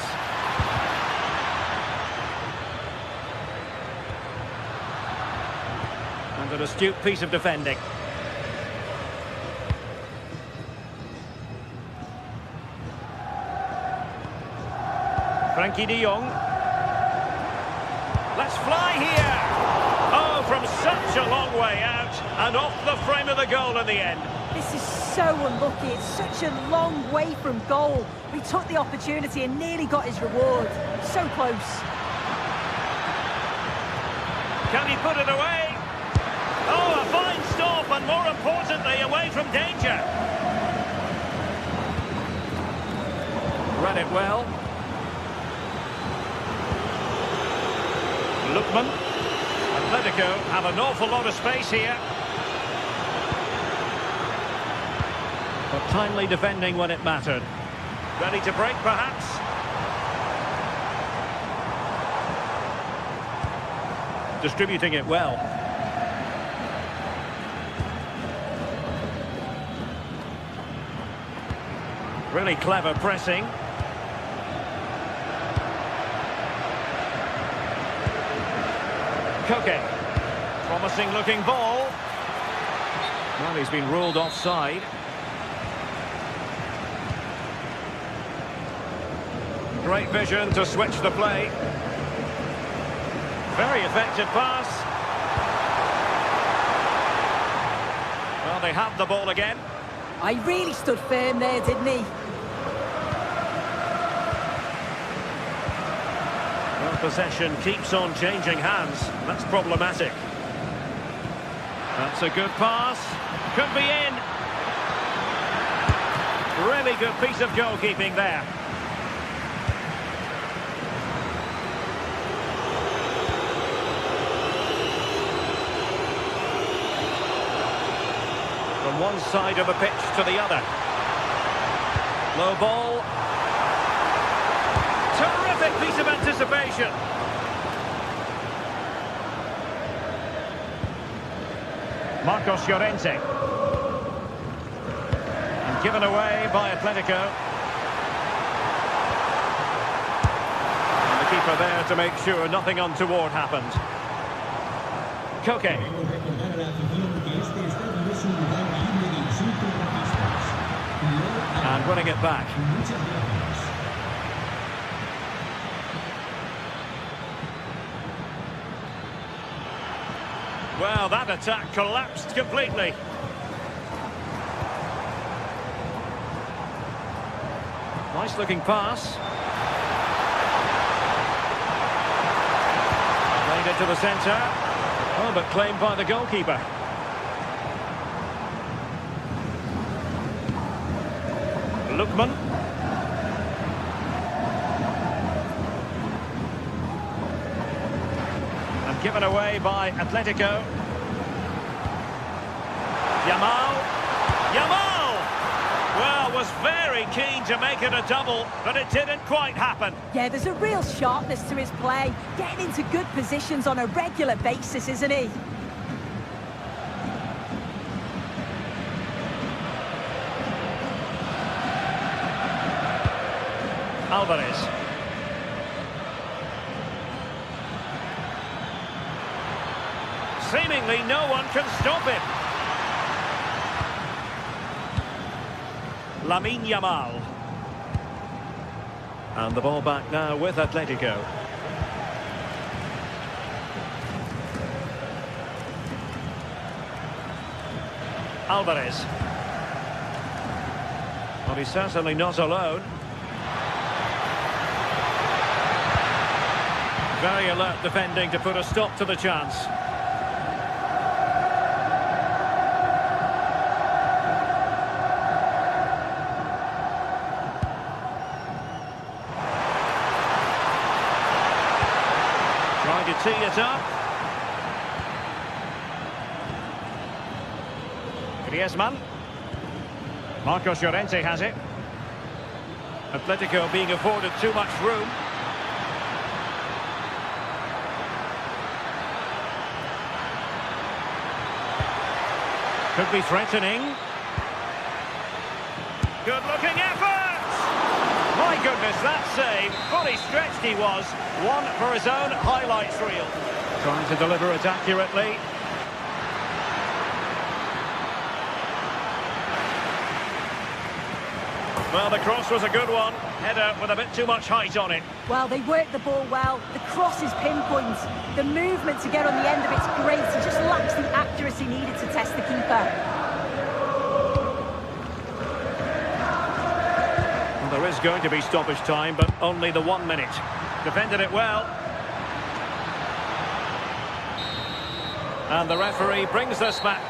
And an astute piece of defending. Frankie de Jong. Let's fly here. Oh, from such a long way out and off the frame of the goal in the end. This is so unlucky. It's such a long way from goal. He took the opportunity and nearly got his reward. So close. Can he put it away? Oh, a fine stop, and more importantly, away from danger. Read it well. Lookman. Atletico have an awful lot of space here. But timely defending when it mattered. Ready to break, perhaps? Distributing it well. Really clever pressing. Koke. Promising looking ball. Well, he's been ruled offside. Great vision to switch the play. Very effective pass. Well, they have the ball again. I really stood firm there, didn't he? Well, possession keeps on changing hands. That's problematic. That's a good pass. Could be in. Really good piece of goalkeeping there. From one side of the pitch to the other. Low ball. Terrific piece of anticipation. Marcos Llorente. And given away by Atletico. And the keeper there to make sure nothing untoward happened. Koke. And winning it back. Well, that attack collapsed completely. Nice looking pass. Played it to the centre. Oh, but claimed by the goalkeeper. Lookman. And given away by Atletico. Yamal. Well, was very keen to make it a double, but it didn't quite happen. Yeah, there's a real sharpness to his play. Getting into good positions on a regular basis, isn't he? Alvarez. Seemingly no one can stop him. Lamine Yamal. And the ball back now with Atletico. Alvarez. Well, he's certainly not alone. Very alert defending to put a stop to the chance. Trying to tee it up. Griezmann. Marcos Llorente has it. Atletico being afforded too much room. Could be threatening. Good-looking effort! My goodness, that save. Fully stretched he was. One for his own highlights reel. Trying to deliver it accurately. Well, the cross was a good one. Header with a bit too much height on it. Well, they worked the ball well. The cross is pinpoint. The movement to get on the end of it's great. He just lacks the accuracy needed to test the keeper. Well, there is going to be stoppage time, but only the 1 minute. Defended it well. And the referee brings this back.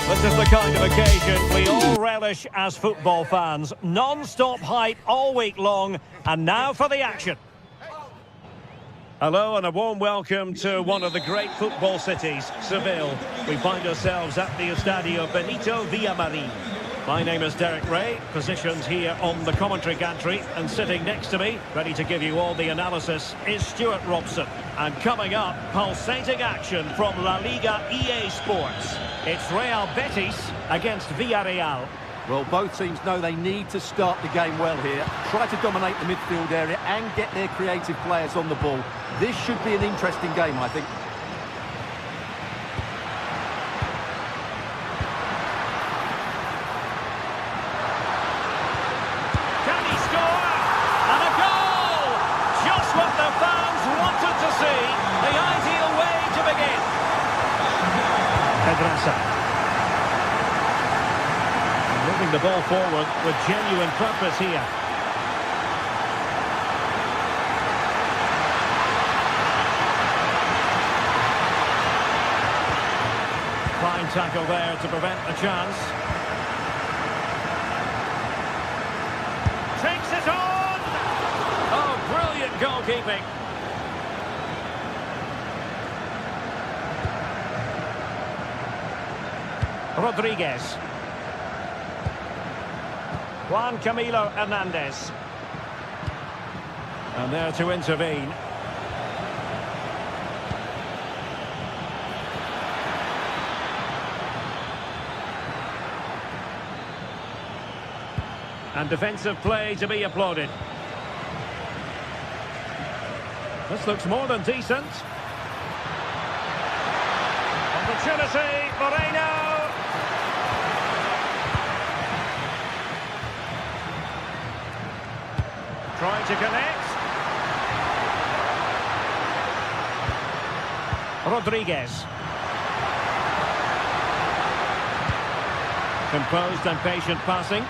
This is the kind of occasion we all relish as football fans. Non-stop hype all week long, and now for the action. Hello and a warm welcome to one of the great football cities, Seville. We find ourselves at the Estadio Benito Villamarín. My name is Derek Ray, positioned here on the commentary gantry, and sitting next to me, ready to give you all the analysis, is Stuart Robson. And coming up, pulsating action from La Liga EA Sports. It's Real Betis against Villarreal. Well, both teams know they need to start the game well here. Try to dominate the midfield area and get their creative players on the ball. This should be an interesting game, I think. Can he score? And a goal! Just what the fans wanted to see. The ideal way to begin. Pedraza. Moving the ball forward with genuine purpose here. Fine tackle there to prevent a chance. Takes it on! Oh, brilliant goalkeeping. Rodriguez. Juan Camilo Hernandez. And there to intervene. And defensive play to be applauded. This looks more than decent. Opportunity, Moreno. Trying to connect. Rodriguez. Composed and patient passing.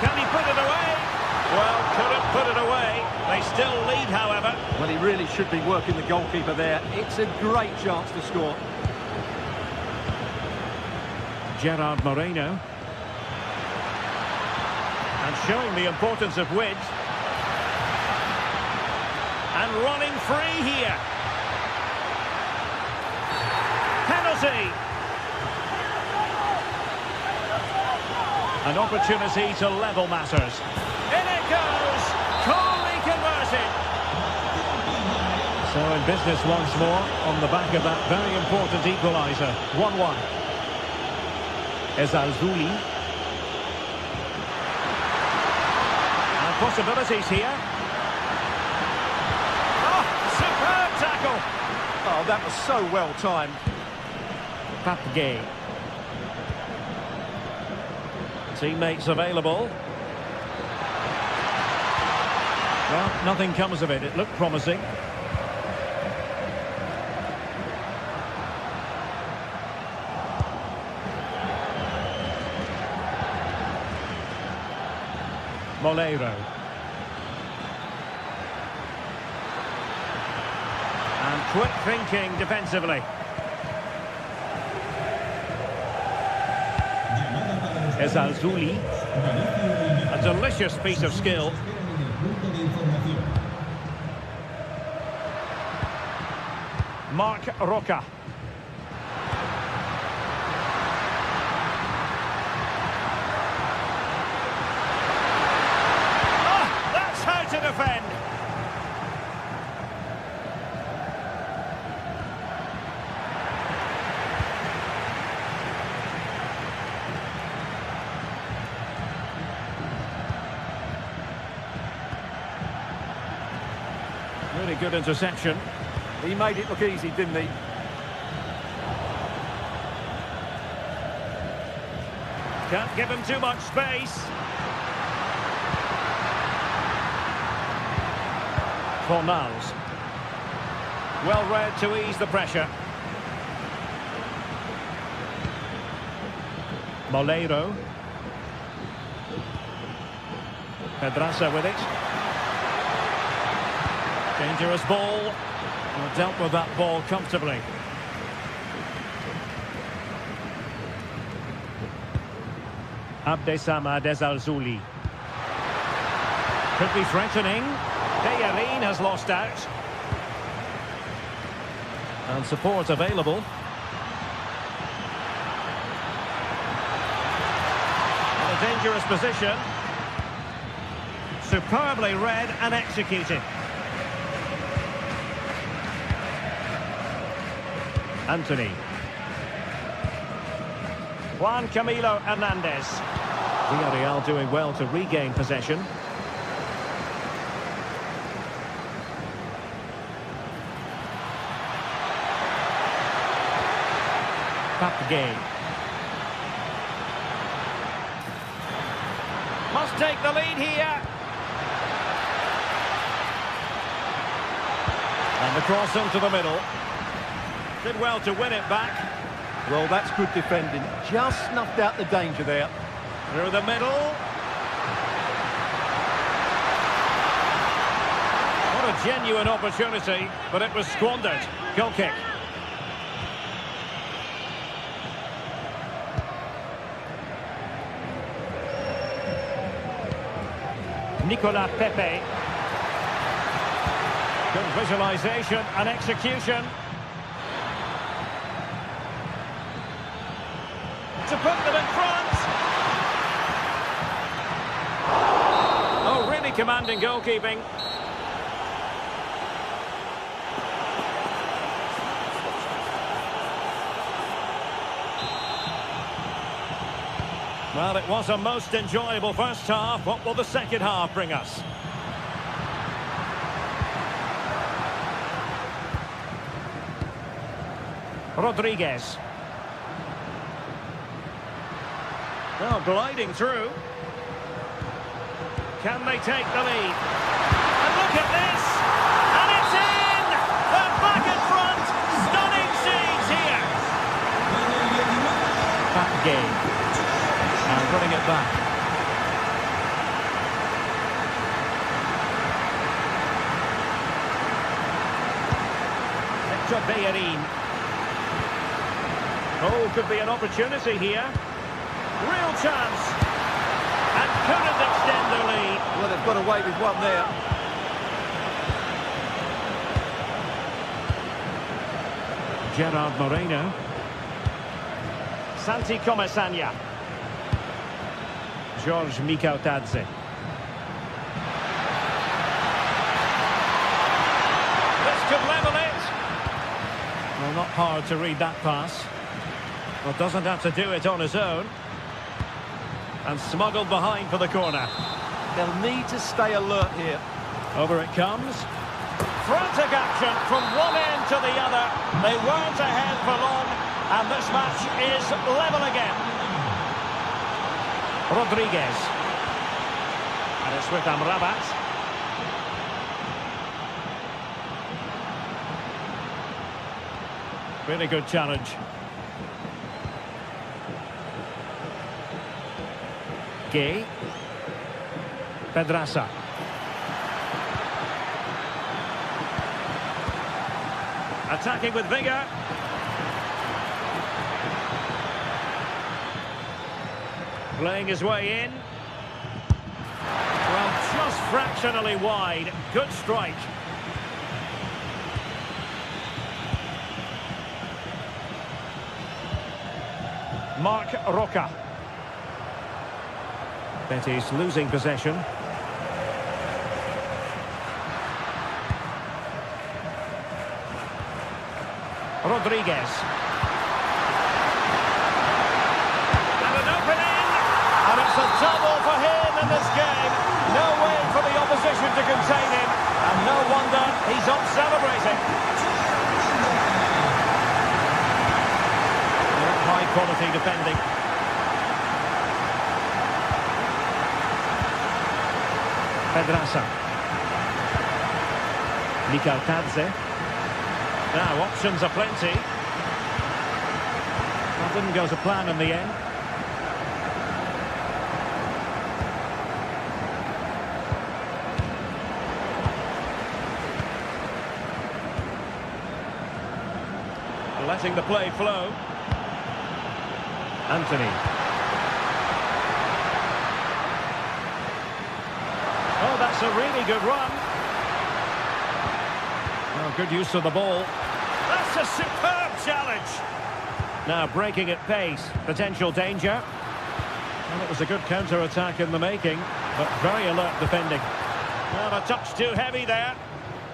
Can he put it away? Well, couldn't put it away. They still lead, however. Well, he really should be working the goalkeeper there. It's a great chance to score. Gerard Moreno. And showing the importance of width. And running free here. Penalty. An opportunity to level matters. In it goes. Calmly converted. So in business once more on the back of that very important equaliser. 1-1. Ezalzouli. Possibilities here. Oh, superb tackle. Oh, that was so well timed. Papgay. Teammates available. Well, nothing comes of it. It looked promising. Molero. And quick thinking defensively. Ezalzouli. A delicious piece of skill. Marc Roca. To defend. Really good interception. He made it look easy, didn't he? Can't give him too much space. Fornals. Well read to ease the pressure. Molero. Pedraza with it. Dangerous ball. Well, dealt with that ball comfortably. Abdesamad Ezalzouli. Could be threatening. Bellerin has lost out. And support available. In a dangerous position. Superbly read and executed. Anthony. Juan Camilo Hernandez. Villarreal doing well to regain possession. Game. Must take the lead here. And the cross into the middle. Did well to win it back. Well, that's good defending. Just snuffed out the danger there. Through the middle. What a genuine opportunity, but it was squandered. Goal kick. Nicolas Pepe. Good visualisation and execution. To put them in front. Oh, really commanding goalkeeping. Well, it was a most enjoyable first half. What will the second half bring us? Rodriguez. Well, gliding through. Can they take the lead? And look at this! And it's in! They're back in front! Stunning scenes here! Back game. And running it back. Hector Bellerin. Oh, could be an opportunity here. Real chance. And couldn't extend their lead. Well, they've got away with one there. Gerard Moreno. Santi Comesaña. George Mikautadze. This could level it. Well, not hard to read that pass. Well, doesn't have to do it on his own. And smuggled behind for the corner. They'll need to stay alert here. Over it comes. Frantic action from one end to the other. They weren't ahead for long. And this match is level again. Rodriguez. And it's with Amrabat. Really good challenge. Gay. Pedraza. Attacking with vigour. Playing his way in. Well, just fractionally wide. Good strike. Marc Roca. Betis losing possession. Rodriguez. And an opening. And it's a double for him in this game. No way for the opposition to contain him. And no wonder he's up celebrating. High quality defending. Pedraza. Mikautadze. Now, options are plenty. That didn't go to plan in the end. Letting the play flow. Anthony. Oh, that's a really good run. Oh, good use of the ball. That's a superb challenge. Now breaking at pace. Potential danger. Well, it was a good counter-attack in the making, but very alert defending. Well, a touch too heavy there.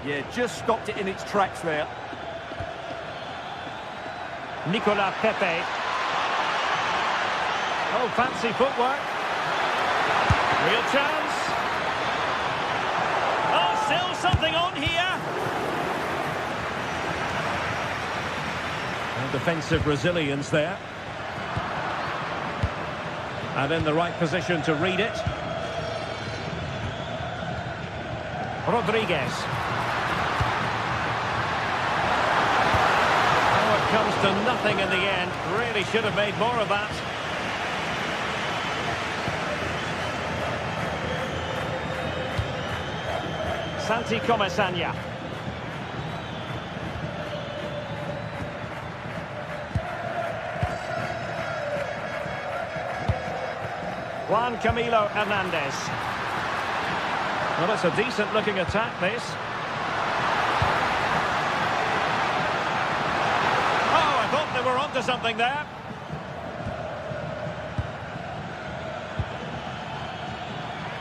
Yeah, just stopped it in its tracks there. Nicolas Pepe. Oh, fancy footwork. Real chance. Oh, still something on here. And defensive resilience there. And in the right position to read it. Rodriguez. Oh, it comes to nothing in the end. Really should have made more of that. Santi Comesaña. Juan Camilo Hernandez. Well, it's a decent-looking attack, this. Oh, I thought they were onto something there.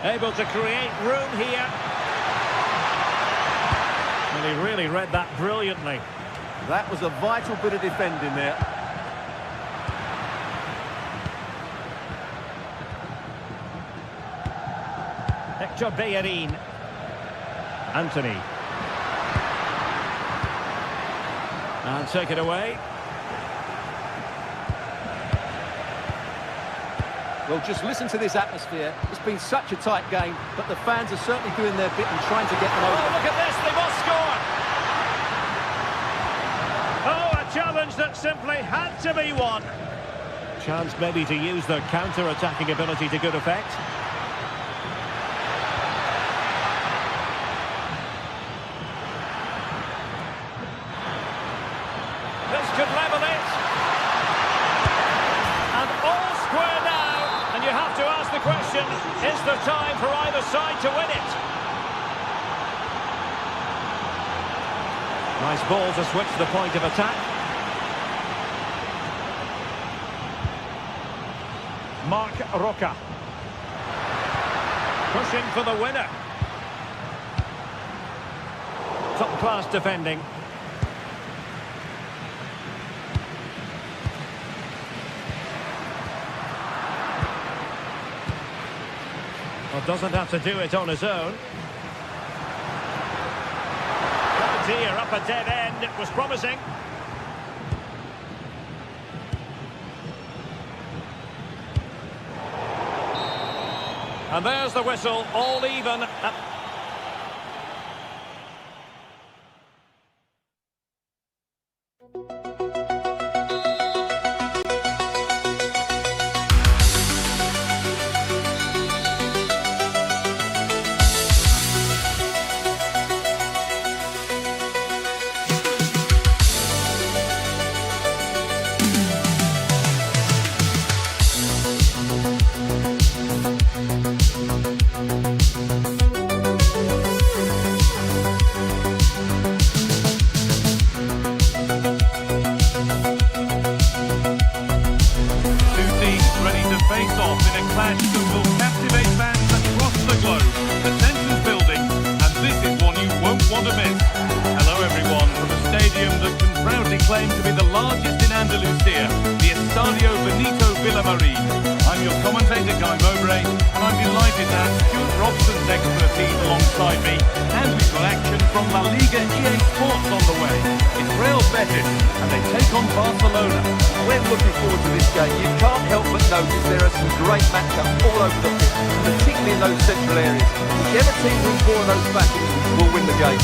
Able to create room here. And he really read that brilliantly. That was a vital bit of defending there. Hector Bellerin. Anthony. And take it away. Well, just listen to this atmosphere. It's been such a tight game, but the fans are certainly doing their bit and trying to get them Oh, over. look at this, they must score! Oh, a challenge that simply had to be won. Chance maybe to use their counter-attacking ability to good effect. This could level it. And all square now. And you have to ask the question, is there time for either side to win it? Nice ball to switch the point of attack. Marc Roca. Pushing for the winner. Top-class defending. Well, doesn't have to do it on his own. Oh dear, up a dead end. It was promising. And there's the whistle, all even. Claimed to be the largest in Andalusia, the Estadio Benito Villamarín. I'm your commentator, Guy Mowbray, and I'm delighted to have Stuart Robson's expertise alongside me, and we've got action from La Liga GTSports on the way. It's Real Betis, and they take on Barcelona. We're looking forward to this game. You can't help but notice there are some great matchups all over the pitch, particularly in those central areas. Whichever team wins more of those battles will win the game.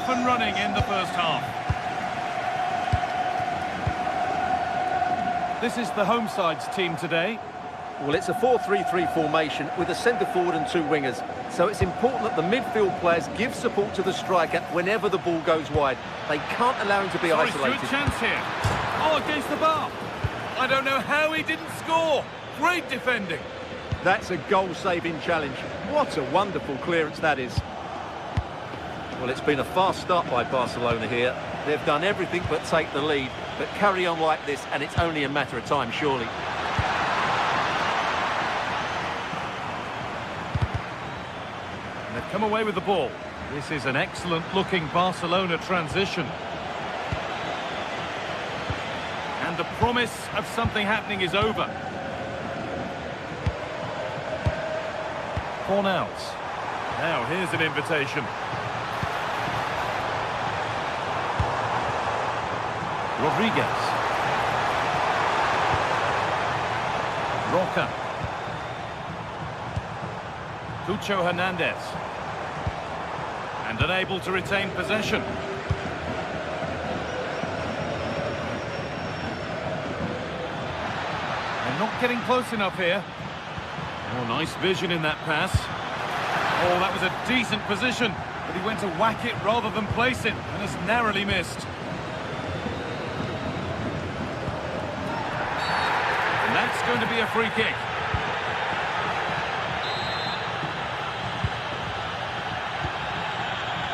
off and running in the first half. This is the home side's team today. Well, it's a 4-3-3 formation with a centre-forward and two wingers. So it's important that the midfield players give support to the striker whenever the ball goes wide. They can't allow him to be isolated. Good chance here. Oh, against the bar. I don't know how he didn't score. Great defending. That's a goal-saving challenge. What a wonderful clearance that is. Well, it's been a fast start by Barcelona here. They've done everything but take the lead. But carry on like this, and it's only a matter of time, surely. They've come away with the ball. This is an excellent-looking Barcelona transition. And the promise of something happening is over. Fornals. Now, here's an invitation. Rodriguez. Roca. Cucho Hernandez. And unable to retain possession. They're not getting close enough here. Oh, nice vision in that pass. Oh, that was a decent position, but he went to whack it rather than place it, and has narrowly missed. And that's going to be a free kick.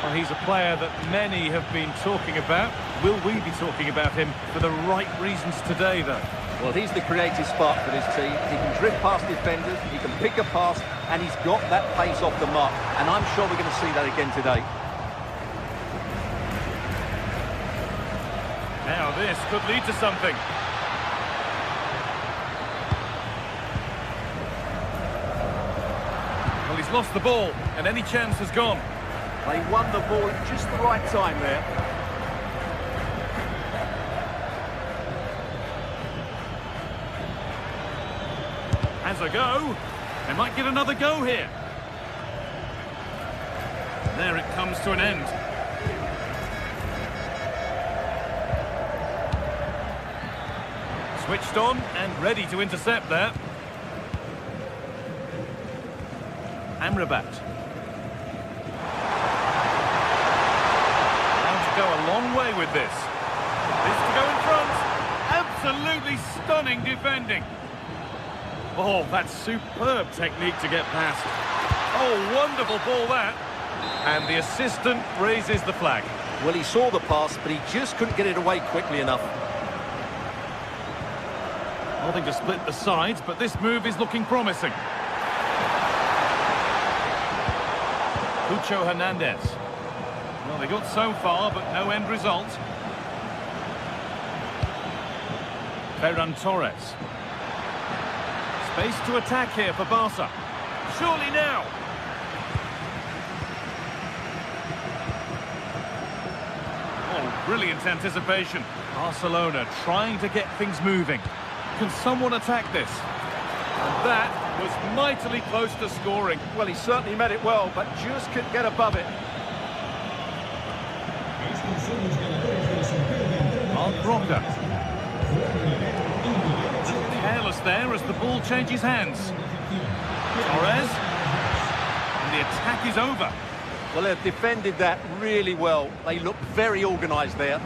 Well, he's a player that many have been talking about. Will we be talking about him for the right reasons today, though? Well, he's the creative spark for this team. He can drift past defenders, he can pick a pass, and he's got that pace off the mark. And I'm sure we're going to see that again today. Now this could lead to something. Well, he's lost the ball, and any chance has gone. They won the ball at just the right time there. Has a go. They might get another go here. There it comes to an end. Switched on and ready to intercept there. Amrabat. Now to go a long way with this. This to go in front. Absolutely stunning defending. Oh, that's superb technique to get past. Oh, wonderful ball that. And the assistant raises the flag. Well, he saw the pass, but he just couldn't get it away quickly enough. Nothing to split the sides, but this move is looking promising. Cucho Hernandez. Well, they got so far, but no end result. Ferran Torres. Space to attack here for Barca. Surely now. Oh, brilliant anticipation. Barcelona trying to get things moving. Can someone attack this? And that was mightily close to scoring. Well, he certainly met it well, but just couldn't get above it. Marc Roca. Careless there as the ball changes hands. Torres. And the attack is over. Well, they've defended that really well. They look very organised there.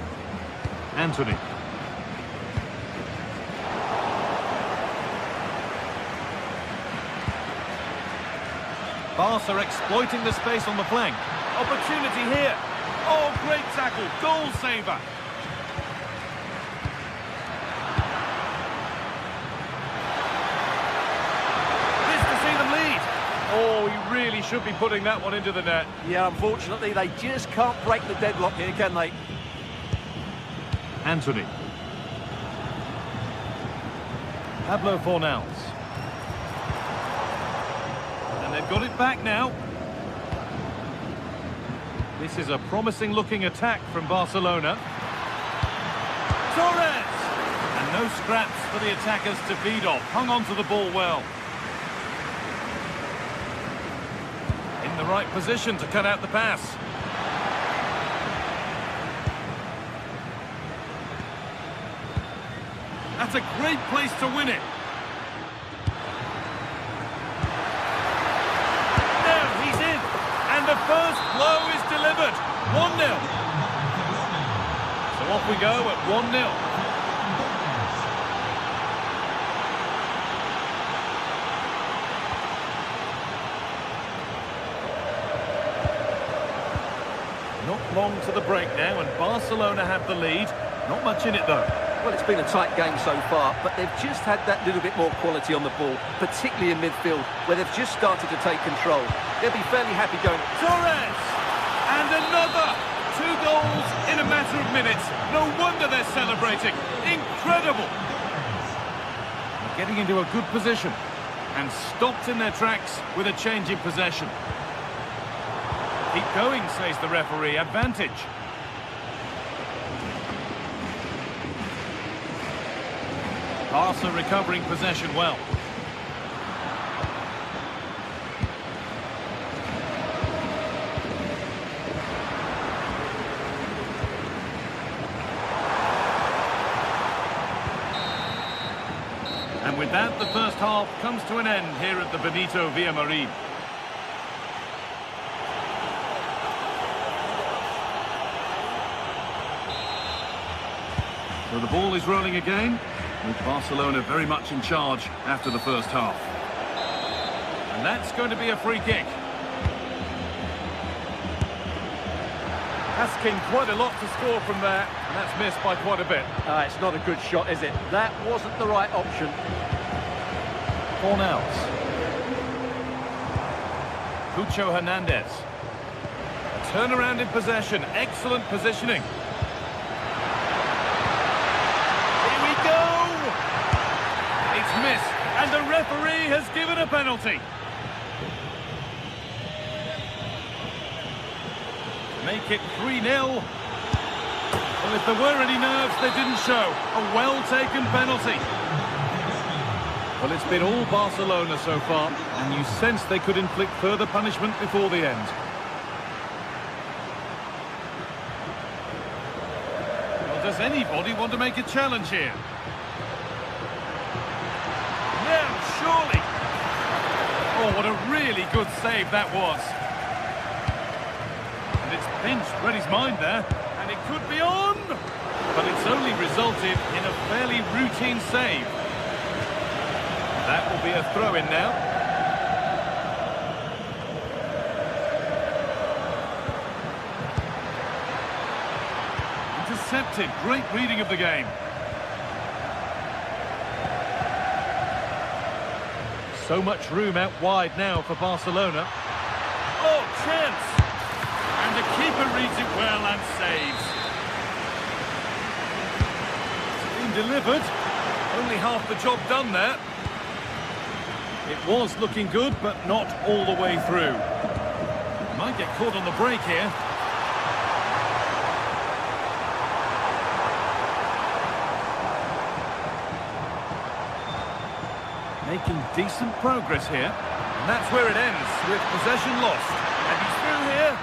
Anthony. Barca exploiting the space on the flank. Opportunity here. Oh, great tackle. Goal saver. Oh, he really should be putting that one into the net. Yeah, unfortunately, they just can't break the deadlock here, can they? Anthony. Pablo Fornals. And they've got it back now. This is a promising-looking attack from Barcelona. Torres! And no scraps for the attackers to feed off. Hung on to the ball well. In the right position to cut out the pass. That's a great place to win it. Now he's in. And the first blow is delivered. 1-0. So off we go at 1-0. Not long to the break now, and Barcelona have the lead. Not much in it, though. Well, it's been a tight game so far, but they've just had that little bit more quality on the ball, particularly in midfield, where they've just started to take control. They'll be fairly happy going. Torres! And another! 2 goals in a matter of minutes. No wonder they're celebrating. Incredible! They're getting into a good position and stopped in their tracks with a change in possession. Keep going, says the referee. Advantage. Barca recovering possession well. And with that, the first half comes to an end here at the Benito Villamarín. So the ball is rolling again, with Barcelona very much in charge after the first half. And that's going to be a free kick. Asking quite a lot to score from there, and that's missed by quite a bit. It's not a good shot, is it? That wasn't the right option. Cornels. Cucho Hernandez. Turnaround in possession, excellent positioning. Missed, and the referee has given a penalty. Make it 3-0. Well, if there were any nerves, they didn't show. A well-taken penalty. Well, it's been all Barcelona so far, and you sense they could inflict further punishment before the end. Well, does anybody want to make a challenge here? Surely. Oh, what a really good save that was. And it's pinched Reddy's mind there, and it could be on. But it's only resulted in a fairly routine save. That will be a throw-in now. Intercepted. Great reading of the game. So much room out wide now for Barcelona. Oh, chance! And the keeper reads it well and saves. It's been delivered. Only half the job done there. It was looking good, but not all the way through. Might get caught on the break here. Making decent progress here. And that's where it ends, with possession lost. And he's through here.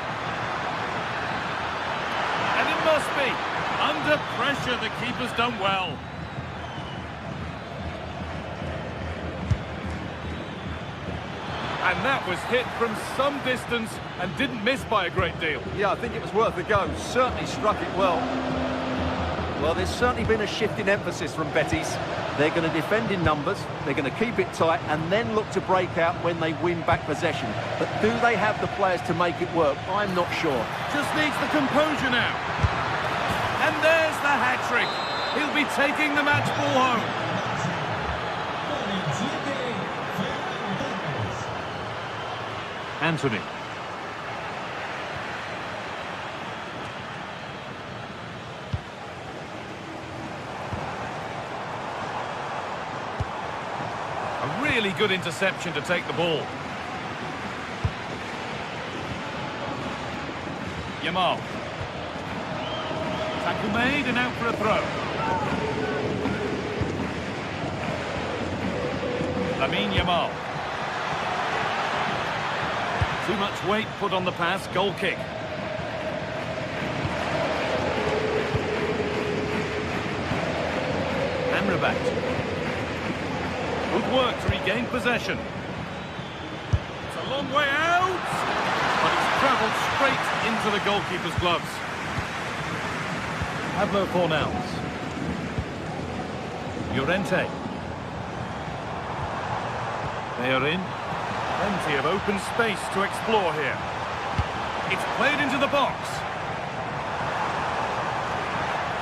And it must be. Under pressure, the keeper's done well. And that was hit from some distance and didn't miss by a great deal. Yeah, I think it was worth a go. Certainly struck it well. Well, there's certainly been a shift in emphasis from Betis. They're going to defend in numbers, they're going to keep it tight, and then look to break out when they win back possession. But do they have the players to make it work? I'm not sure. Just needs the composure now. And there's the hat-trick. He'll be taking the match ball home. Anthony. A really good interception to take the ball. Yamal. Tackle made and out for a throw. Lamine Yamal. Too much weight put on the pass, goal kick. And Amrabat. Good work to regain possession. It's a long way out, but it's travelled straight into the goalkeeper's gloves. Pablo Fornals. Llorente. They are in. Plenty of open space to explore here. It's played into the box.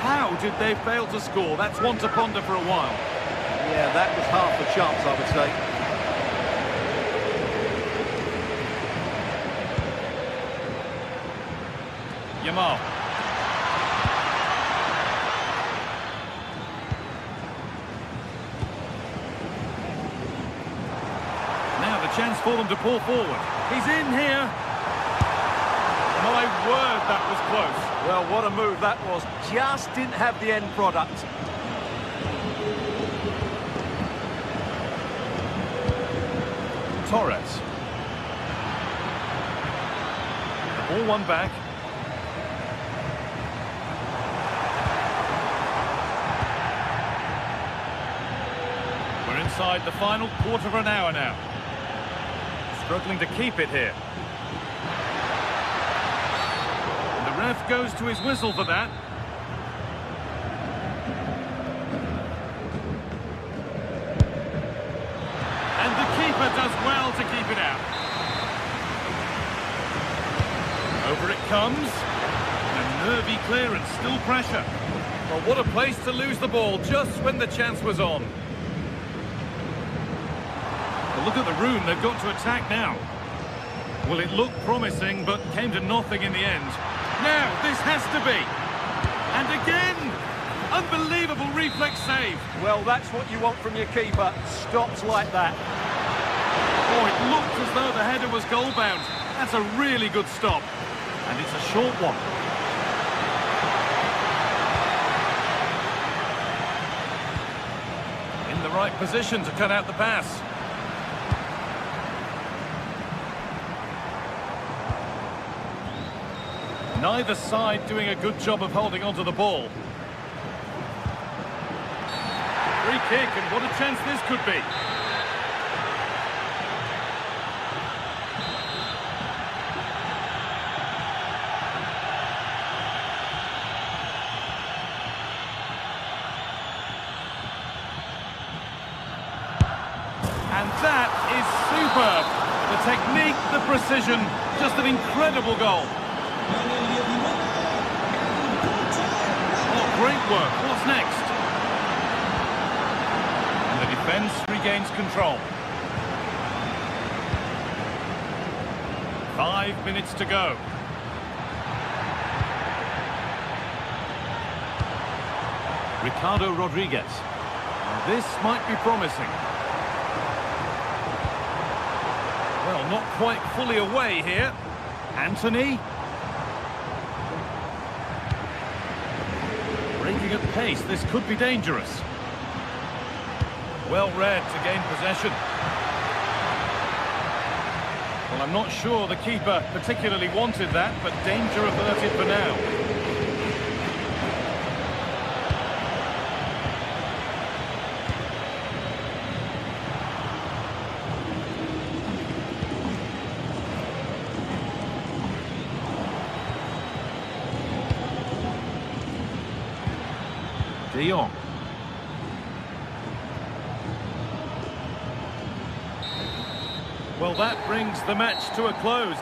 How did they fail to score? That's one to ponder for a while. Yeah, that was half a chance, I would say. Yamal. Now the chance for them to pull forward. He's in here. My word, that was close. Well, what a move that was. Just didn't have the end product. Torres. The ball won back. We're inside the final quarter of an hour now. Struggling to keep it here. The ref goes to his whistle for that. And the keeper does well to keep it out. Over it comes. A nervy clearance, still pressure. Well, what a place to lose the ball just when the chance was on. Well, look at the room they've got to attack now. Well, it looked promising, but came to nothing in the end. Now, this has to be. And again, unbelievable reflex save. Well, that's what you want from your keeper. Stops like that. Oh, it looked as though the header was goal-bound. That's a really good stop. And it's a short one. In the right position to cut out the pass. Neither side doing a good job of holding onto the ball. Free kick, and what a chance this could be. And that is superb. The technique, the precision, just an incredible goal. Oh, great work. What's next? And the defence regains control. 5 minutes to go. Ricardo Rodriguez. Now this might be promising. Well, not quite fully away here. Anthony. Breaking at pace, this could be dangerous. Well read to gain possession. Well, I'm not sure the keeper particularly wanted that, but danger averted for now. De Jong. Well, that brings the match to a close.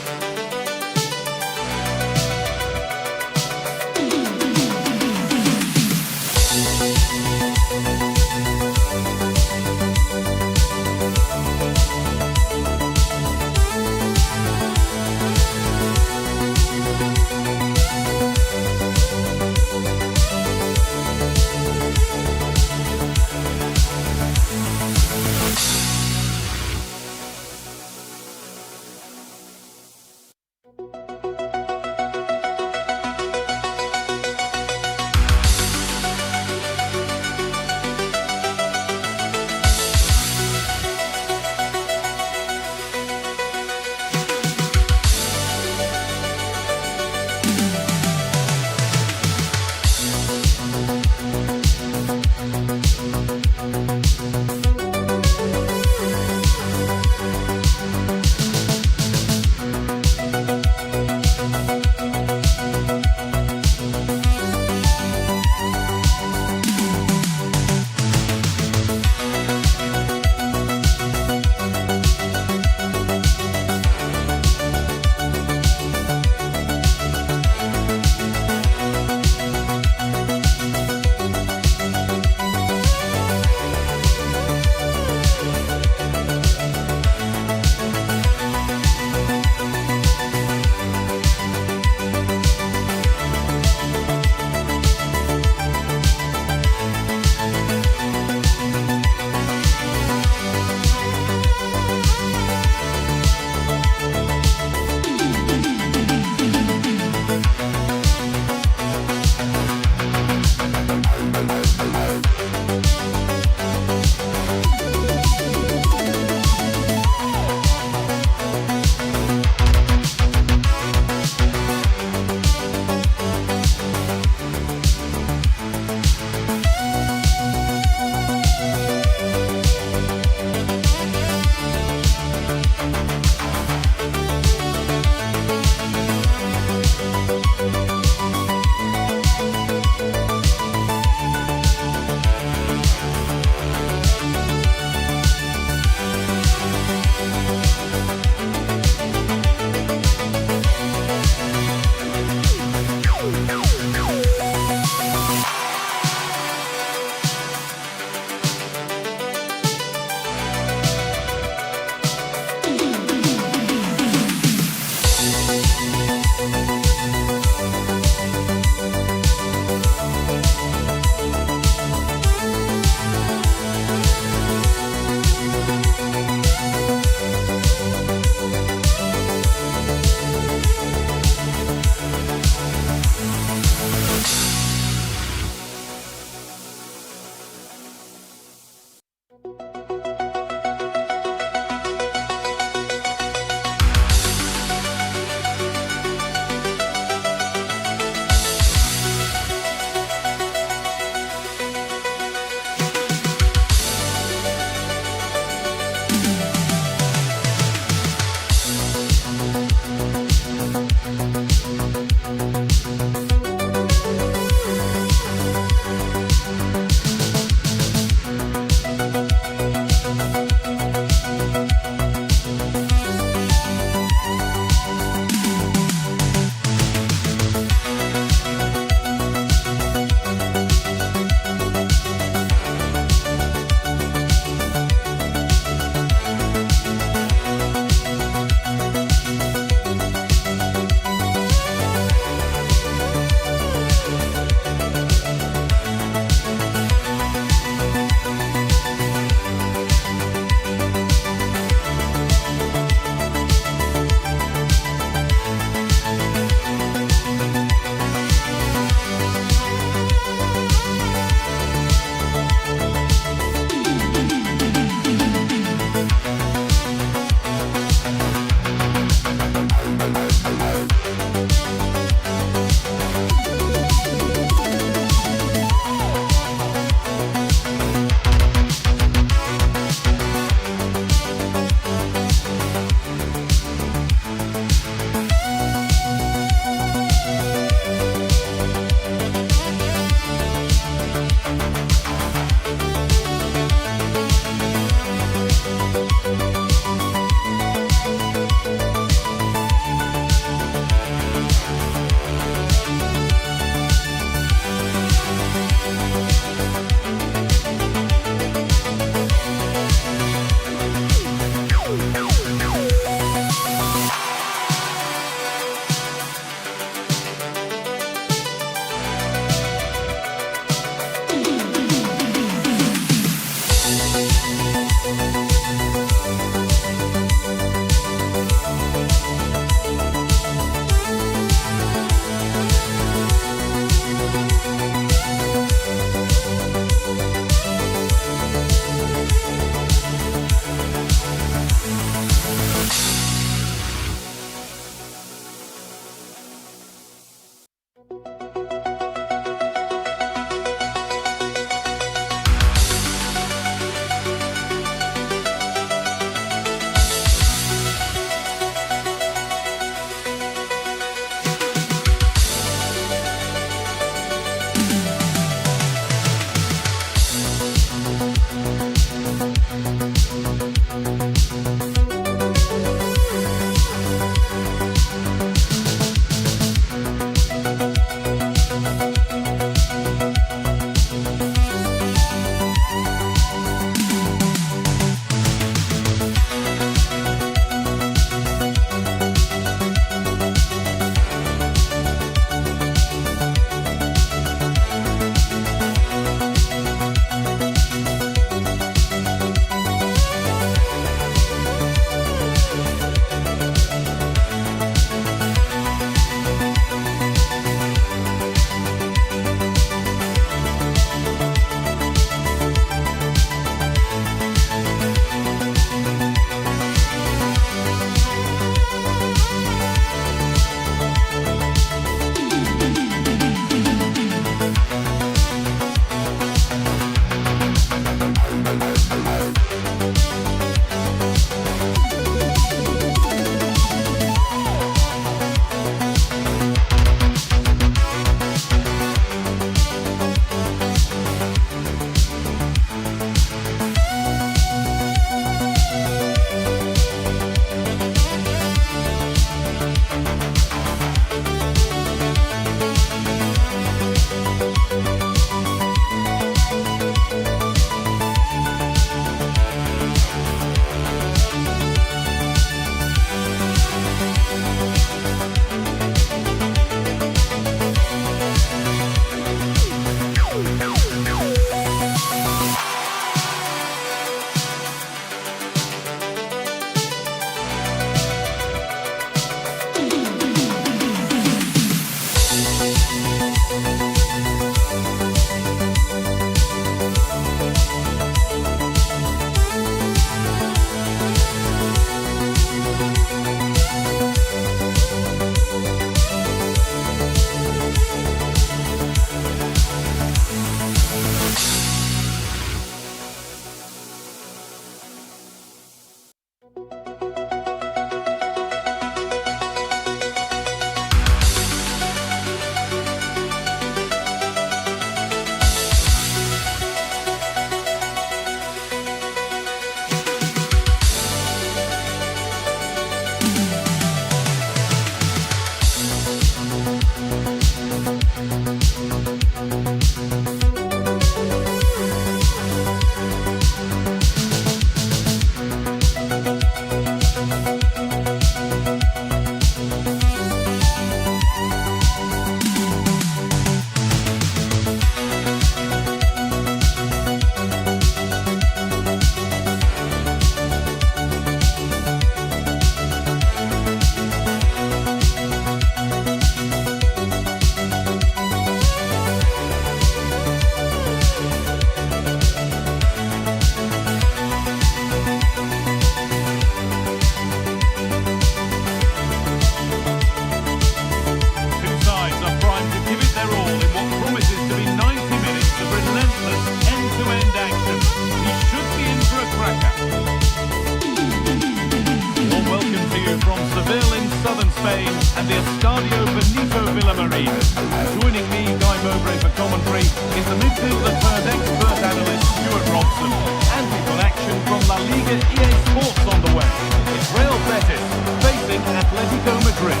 the midfielder turned expert analyst Stuart Robson. And we've got action from La Liga EA Sports on the way. It's Real Betis facing Atletico Madrid.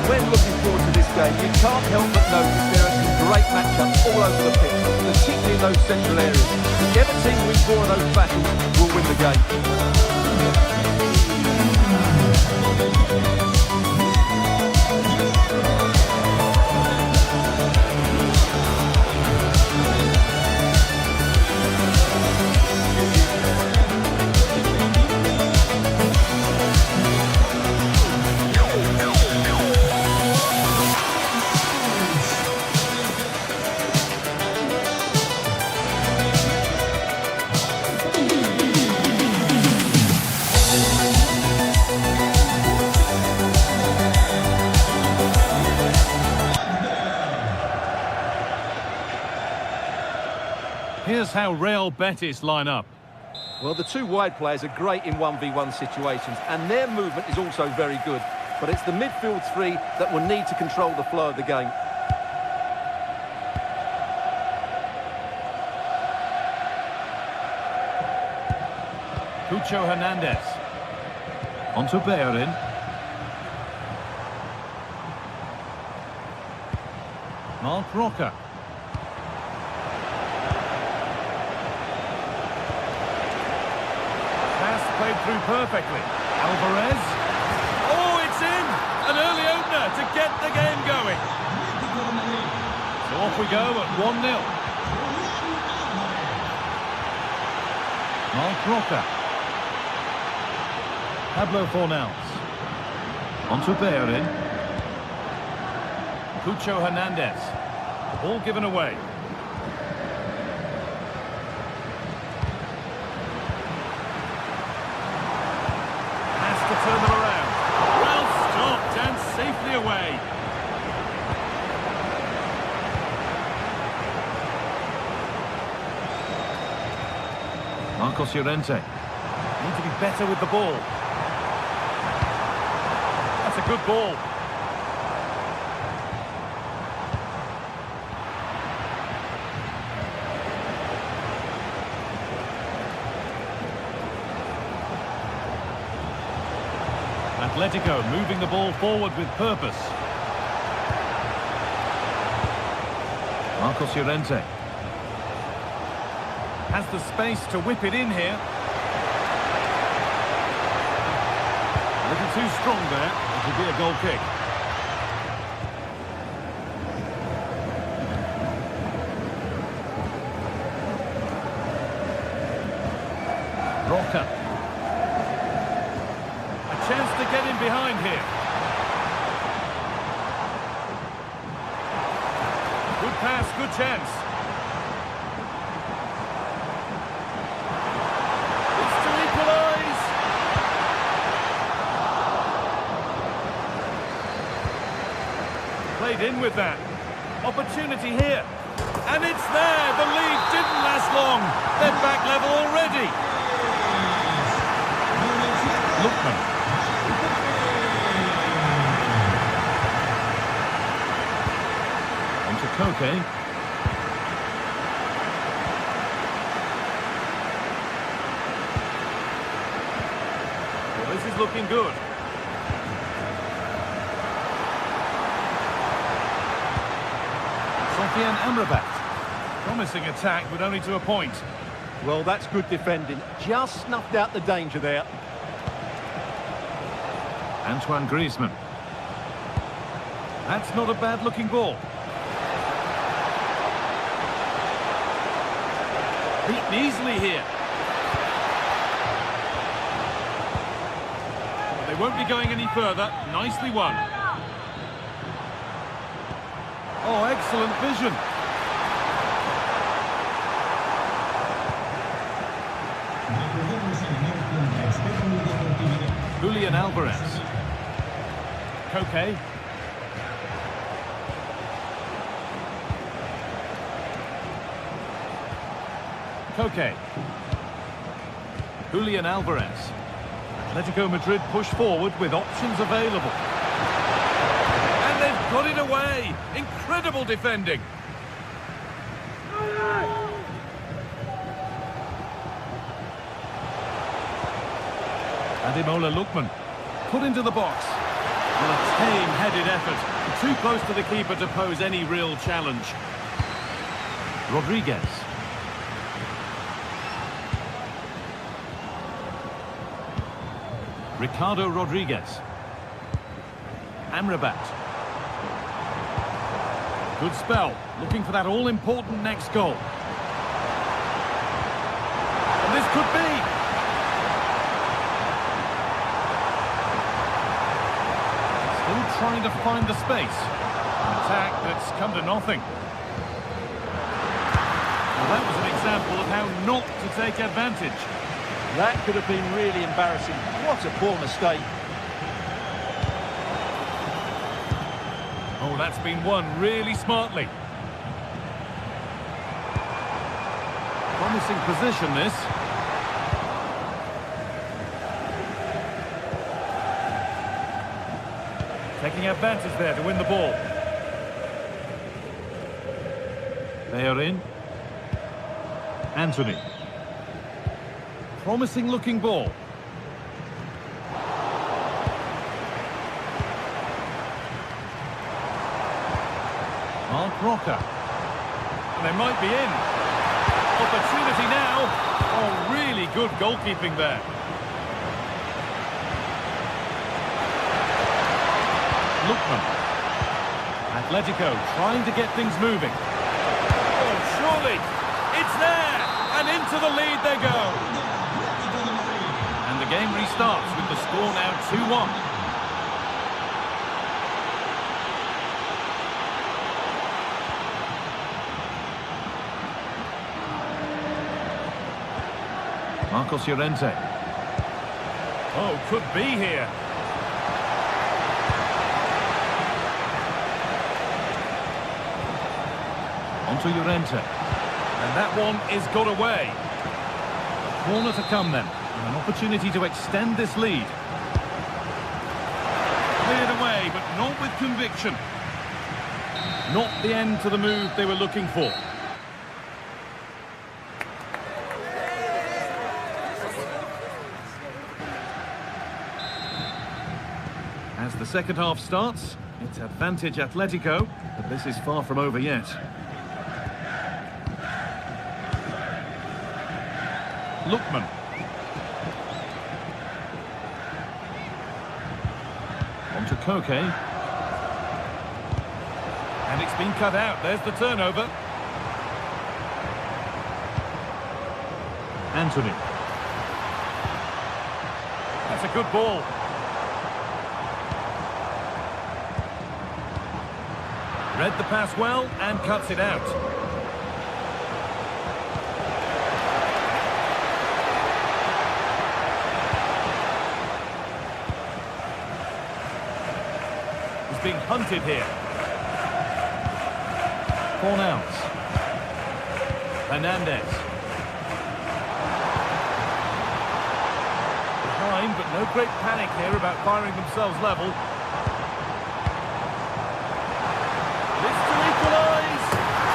When looking forward to this game, you can't help but notice there are some great matchups all over the pitch, particularly in those central areas. Whichever team wins more of those battles will win the game. Here's how Real Betis line up. Well, the two wide players are great in 1v1 situations, and their movement is also very good. But it's the midfield three that will need to control the flow of the game. Cucho Hernandez. Onto Bellerin. Mark Roca. Played through perfectly. Alvarez. Oh, it's in! An early opener to get the game going. So off we go at 1-0. Mark Roca. Pablo Fornals. Onto Bellerin. Cucho Hernandez. Ball given away. Turn them around. Well stopped and safely away. Marcos Llorente. Need to be better with the ball. That's a good ball. Atletico moving the ball forward with purpose. Marcos Llorente has the space to whip it in here. A little too strong there. It will be a goal kick. Roca. Chance to get in behind here. Good pass, good chance. It's to equalise. Played in with that. Opportunity here. And it's there. The lead didn't last long. They're back level already. Lookman. Okay. Well, this is looking good. Sofian Amrabat. Promising attack, but only to a point. Well, that's good defending. Just snuffed out the danger there. Antoine Griezmann. That's not a bad-looking ball. Beaten easily here. They won't be going any further. Nicely won. Oh, excellent vision. Julian Alvarez. Koke. Koke. Julian Alvarez. Atletico Madrid push forward with options available. And they've got it away. Incredible defending. Ademola Lookman. Put into the box. Well, a tame-headed effort. Too close to the keeper to pose any real challenge. Rodriguez. Ricardo Rodriguez. Amrabat. Good spell. Looking for that all-important next goal. And this could be. Still trying to find the space. An attack that's come to nothing. Well, that was an example of how not to take advantage. That could have been really embarrassing. What a poor mistake. Oh, that's been won really smartly. Promising position, this. Taking advantage there to win the ball. They are in. Anthony. Promising looking ball. Mark Rocker. And they might be in. Opportunity now. Oh, really good goalkeeping there. Lookman. Atletico trying to get things moving. Oh, surely. It's there. And into the lead they go. And the game restarts with the score now 2-1. Marcos Llorente. Oh, could be here. Onto Llorente. And that one is got away. A corner to come then. And an opportunity to extend this lead. Cleared away, but not with conviction. Not the end to the move they were looking for. As the second half starts, it's advantage Atletico, but this is far from over yet. Lookman. On to Koke. And it's been cut out. There's the turnover. Anthony. That's a good ball. Read the pass well and cuts it out. He's being hunted here. Fornals. Hernandez. Behind, but no great panic here about firing themselves level.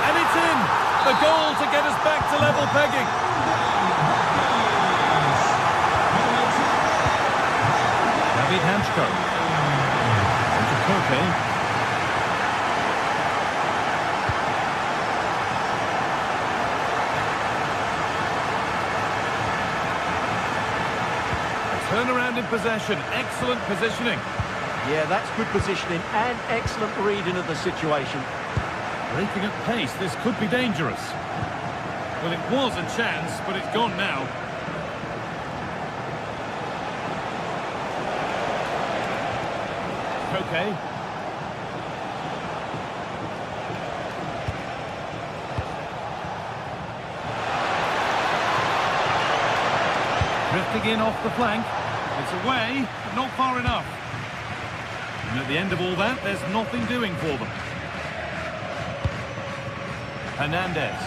And it's in! The goal to get us back to level pegging. David Hanchko. Onto Koke. A turnaround in possession. Excellent positioning. Yeah, that's good positioning and excellent reading of the situation. Breaking at pace, this could be dangerous. Well, it was a chance, but it's gone now. Okay. Drifting in off the flank. It's away, but not far enough. And at the end of all that, there's nothing doing for them. Hernandez.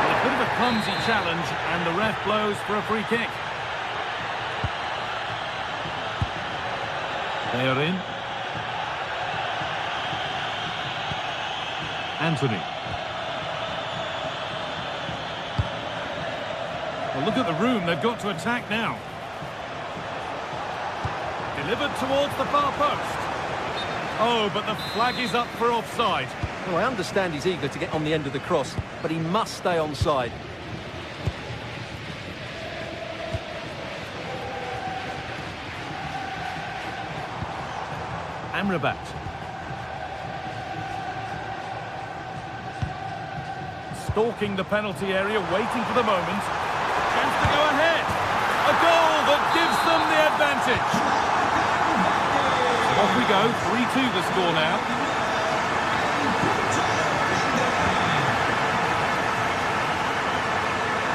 A bit of a clumsy challenge, and the ref blows for a free kick. They are in. Anthony. Well, look at the room they've got to attack now. Delivered towards the far post. Oh, but the flag is up for offside. Well, I understand he's eager to get on the end of the cross, but he must stay onside. Amrabat. Stalking the penalty area, waiting for the moment. Chance to go ahead. A goal that gives them the advantage. Off we go, 3-2 the score now.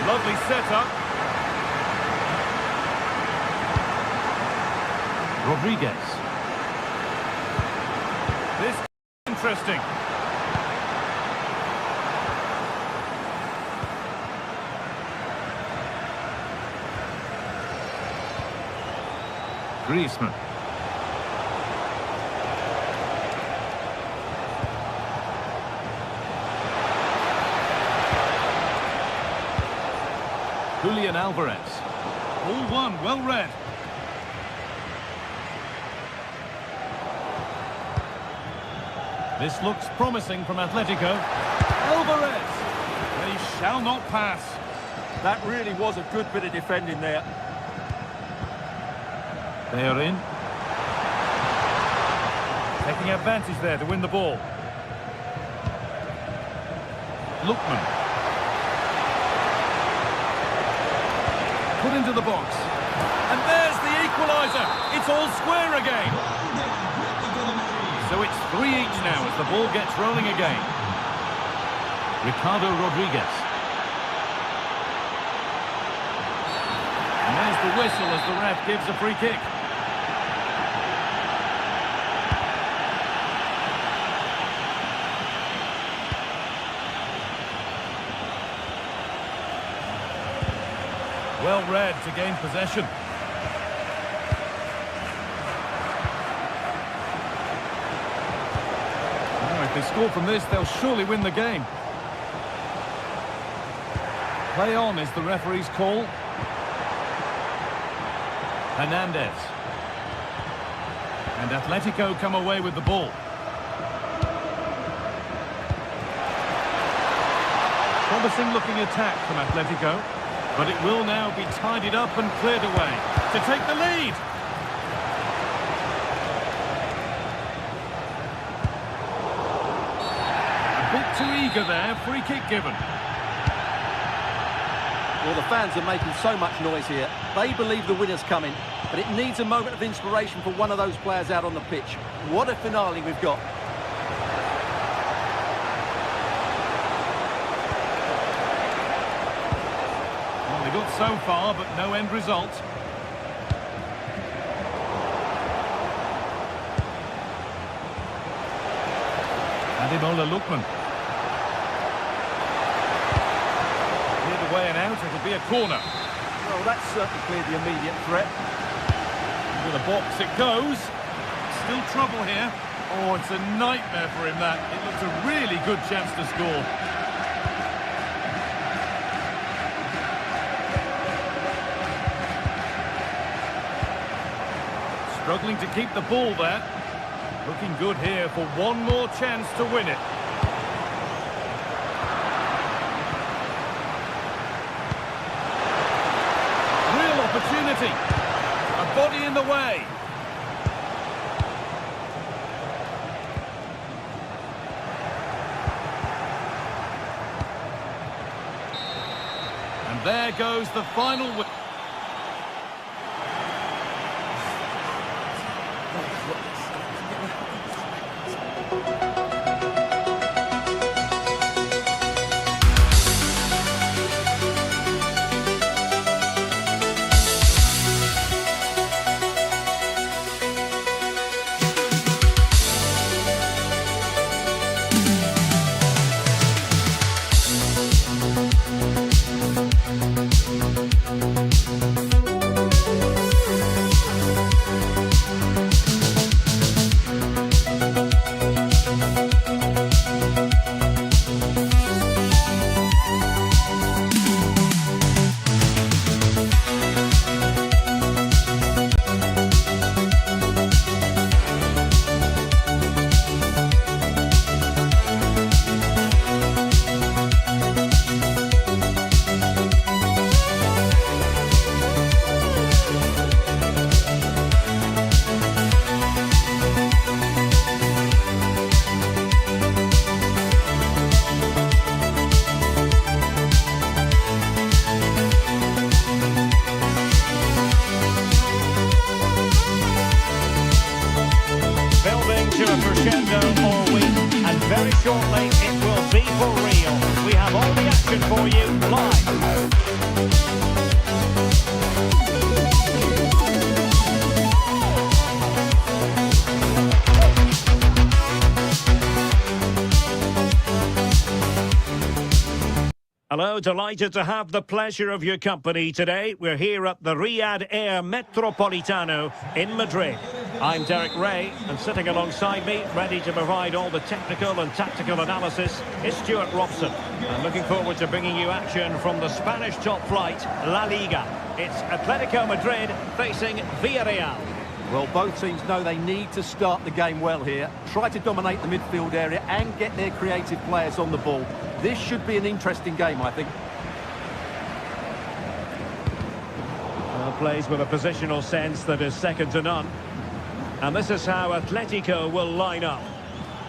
Lovely setup. Rodriguez. This is interesting. Griezmann. Julian Alvarez. All one, well read. This looks promising from Atletico. Alvarez! They shall not pass. That really was a good bit of defending there. They are in. Taking advantage there to win the ball. Lookman. Put into the box. And there's the equaliser. It's all square again. So it's 3 each now as the ball gets rolling again. Ricardo Rodriguez. And there's the whistle as the ref gives a free kick. Well read to gain possession. Now, if they score from this, they'll surely win the game. Play on is the referee's call. Hernandez. And Atletico come away with the ball. Promising looking attack from Atletico. But it will now be tidied up and cleared away to take the lead. A bit too eager there, free kick given. Well, the fans are making so much noise here. They believe the winner's coming, but it needs a moment of inspiration for one of those players out on the pitch. What a finale we've got. They got so far, but no end result. Ademola Lookman. Cleared away and out, it'll be a corner. Well, that's certainly cleared the immediate threat. Into the box it goes. Still trouble here. Oh, it's a nightmare for him, that. It looks a really good chance to score. Struggling to keep the ball there. Looking good here for one more chance to win it. Real opportunity. A body in the way. And there goes the final win. for real. We have all the action for you live. Hello, delighted to have the pleasure of your company today. We're here at the Riyadh Air Metropolitano in Madrid. I'm Derek Ray, and sitting alongside me, ready to provide all the technical and tactical analysis, is Stuart Robson. I'm looking forward to bringing you action from the Spanish top flight, La Liga. It's Atletico Madrid facing Villarreal. Well, both teams know they need to start the game well here. Try to dominate the midfield area and get their creative players on the ball. This should be an interesting game, I think. Well, plays with a positional sense that is second to none. And this is how Atletico will line up.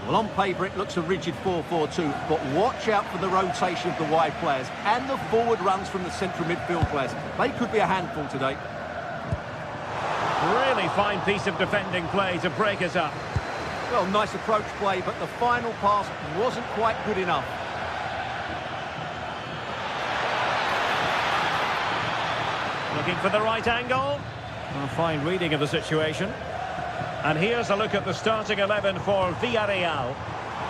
Well, on paper, it looks a rigid 4-4-2, but watch out for the rotation of the wide players and the forward runs from the central midfield players. They could be a handful today. Really fine piece of defending play to break us up. Well, nice approach play, but the final pass wasn't quite good enough. Looking for the right angle. A fine reading of the situation. And here's a look at the starting 11 for Villarreal.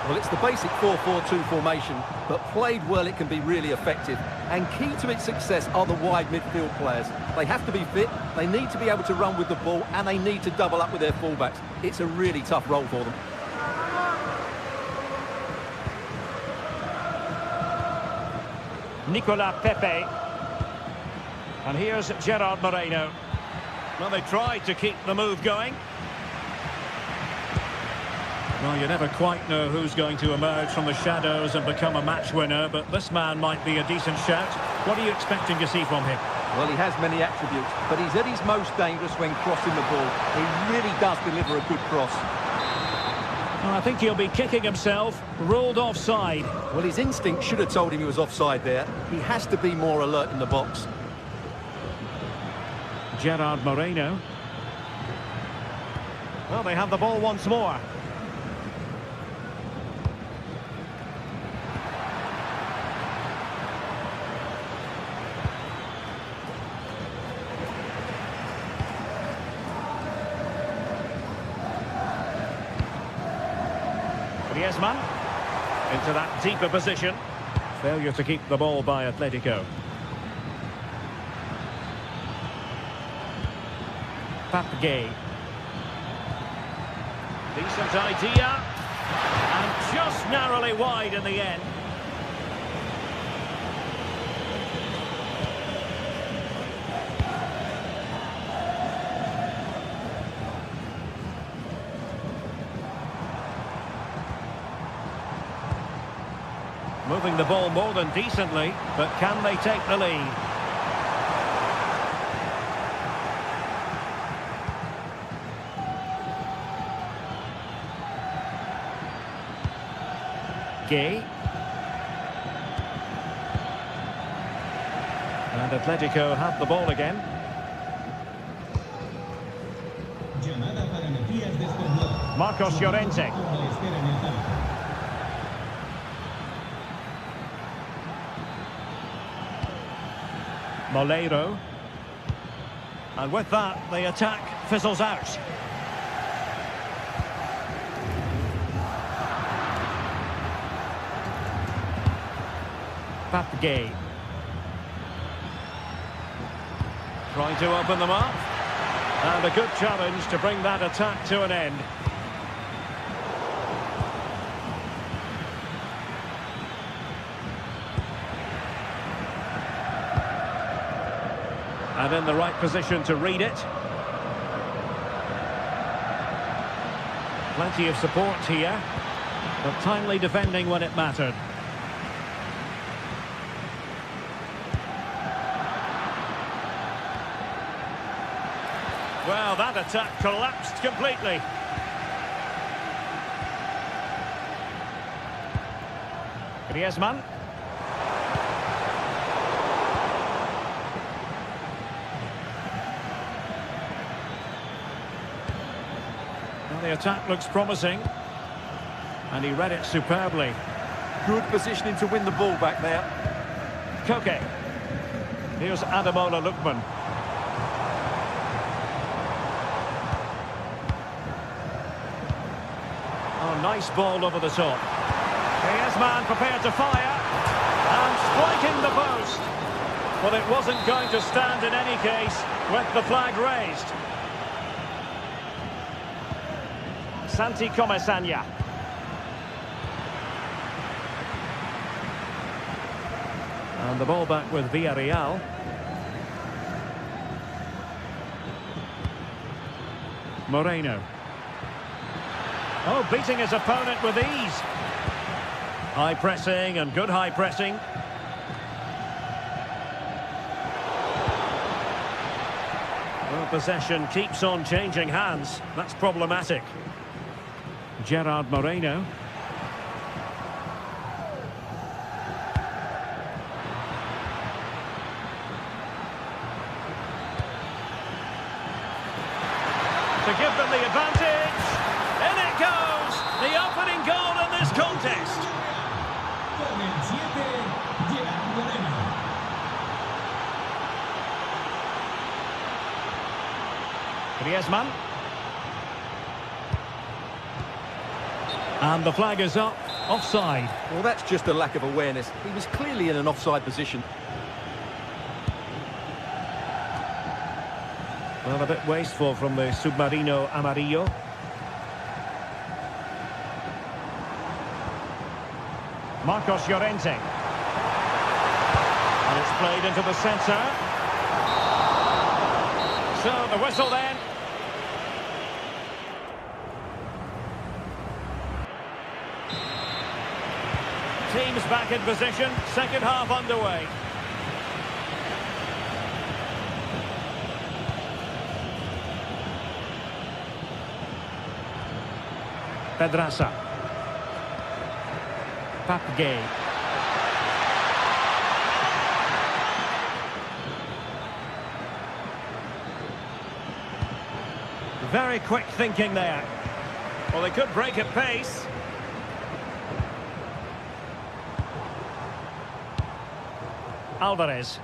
Well, it's the basic 4-4-2 formation, but played well, it can be really effective. And key to its success are the wide midfield players. They have to be fit, they need to be able to run with the ball, and they need to double up with their fullbacks. It's a really tough role for them. Nicolas Pepe. And here's Gerard Moreno. Well, they tried to keep the move going. Well, you never quite know who's going to emerge from the shadows and become a match winner, but this man might be a decent shout. What are you expecting to see from him? Well, he has many attributes, but he's at his most dangerous when crossing the ball. He really does deliver a good cross. Well, I think he'll be kicking himself, ruled offside. Well, his instinct should have told him he was offside there. He has to be more alert in the box. Gerard Moreno. Well, they have the ball once more. Griezmann into that deeper position. Failure to keep the ball by Atletico. Gay. Decent idea. And just narrowly wide in the end. Moving the ball more than decently, but can they take the lead? Gay. And Atletico have the ball again. Marcos Llorente. Moleiro. And with that, the attack fizzles out. Gay. Trying to open them up. And a good challenge to bring that attack to an end. And in the right position to read it. Plenty of support here, but timely defending when it mattered. Well, that attack collapsed completely. Griezmann. Well, the attack looks promising. And he read it superbly. Good positioning to win the ball back there. Koke. Here's Ademola Lookman. Oh, nice ball over the top. Griezmann prepared to fire. And striking the post. Well, it wasn't going to stand in any case with the flag raised. Santi Comesanya. And the ball back with Villarreal. Moreno. Oh, beating his opponent with ease. High pressing and good high pressing. Well, possession keeps on changing hands. That's problematic. Gerard Moreno. To give them the advantage. In it goes! The opening goal in this contest. Griezmann. And the flag is up. Offside. Well, that's just a lack of awareness. He was clearly in an offside position. Well, a bit wasteful from the Submarino Amarillo. Marcos Llorente. And it's played into the centre. So the whistle then. Teams back in position. Second half underway. Pedraza. Papgay. Very quick thinking there. Well, they could break at pace. Alvarez.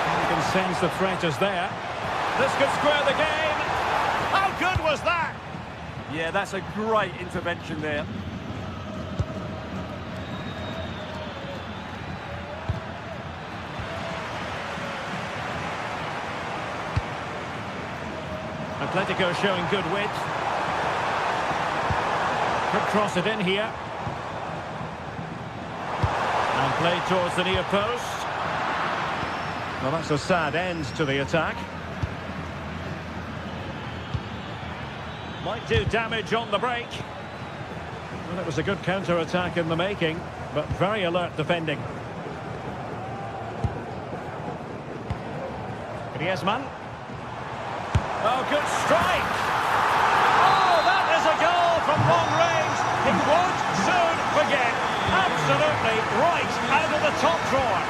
You can sense the threat is there. This could square the game. How good was that? Yeah, that's a great intervention there. Atletico showing good width. Could cross it in here. And played towards the near post. Well, that's a sad end to the attack. Might do damage on the break. Well, it was a good counter-attack in the making, but very alert defending. Griezmann. Oh, good strike! Oh, that is a goal from long range. He won't soon forget. Absolutely right out of the top drawer.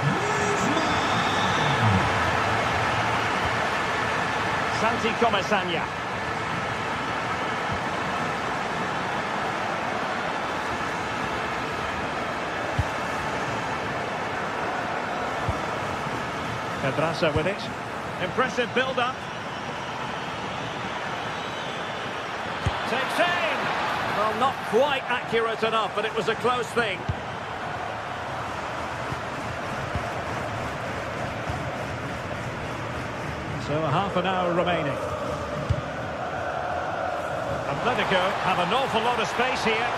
Santi Comesanya. Pedraza with it. Impressive build-up. Takes aim. Well, not quite accurate enough, but it was a close thing. So half an hour remaining. Atletico have an awful lot of space here.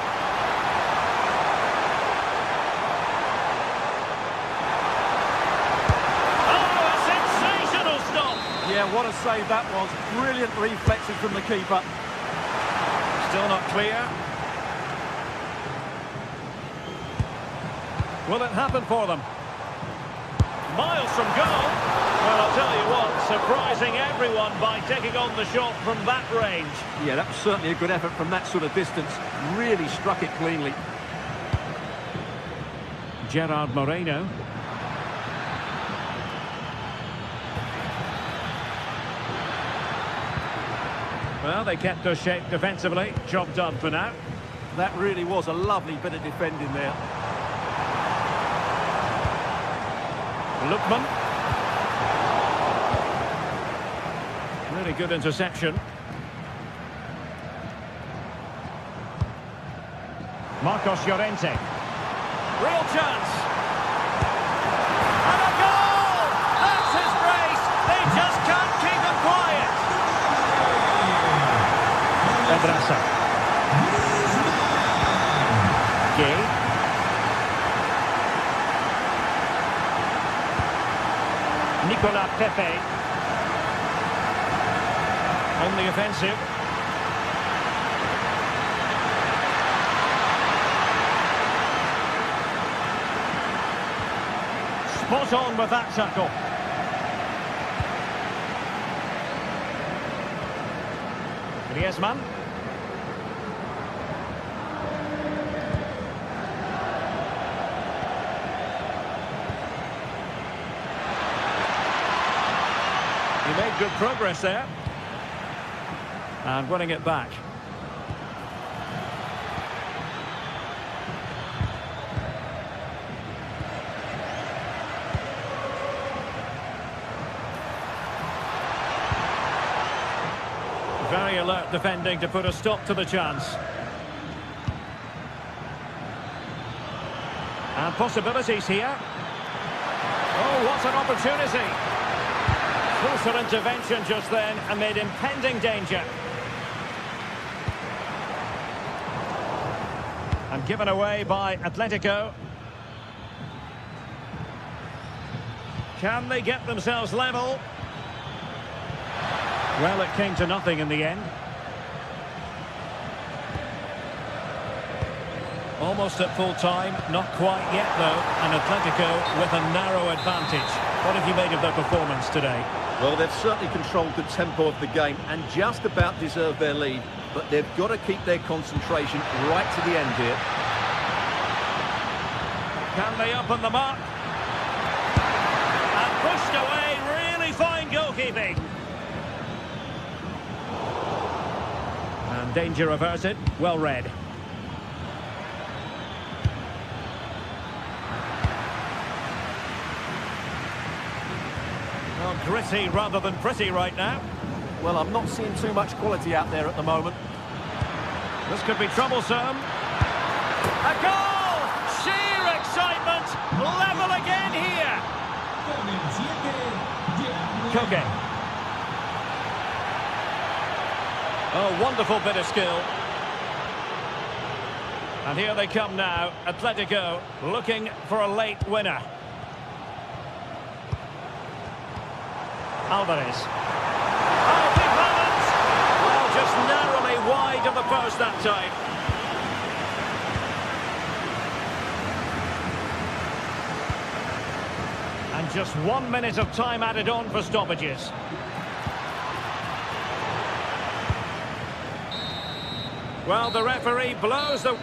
Yeah, what a save that was. Brilliant reflexes from the keeper. Still not clear. Will it happen for them? Miles from goal. Well, I'll tell you what, surprising everyone by taking on the shot from that range. Yeah, that was certainly a good effort from that sort of distance. Really struck it cleanly. Gerard Moreno. Well, they kept their shape defensively. Job done for now. That really was a lovely bit of defending there. Lookman. Really good interception. Marcos Llorente. Real chance. And a goal! That's his brace. They just can't keep him quiet. Pedraza. Gay. Nicolas Pepe. On the offensive. Spot on with that tackle. Griezmann. He made good progress there. And winning it back. Very alert defending to put a stop to the chance. And possibilities here. Oh, what an opportunity. Crucial intervention just then amid impending danger. And given away by Atletico. Can they get themselves level? Well, it came to nothing in the end. Almost at full time, not quite yet though, and Atletico with a narrow advantage. What have you made of their performance today? Well, they've certainly controlled the tempo of the game and just about deserved their lead, but they've got to keep their concentration right to the end here. Can they open the mark? And pushed away, really fine goalkeeping. And danger averted, well read. Well, gritty rather than pretty right now. Well, I'm not seeing too much quality out there at the moment. This could be troublesome. A goal! Sheer excitement! Level again here! Koke. Oh, wonderful bit of skill. And here they come now. Atletico looking for a late winner. Alvarez. Oh, big balance! Well, just narrowly wide of the post that time. And just 1 minute of time added on for stoppages. Well, the referee blows the...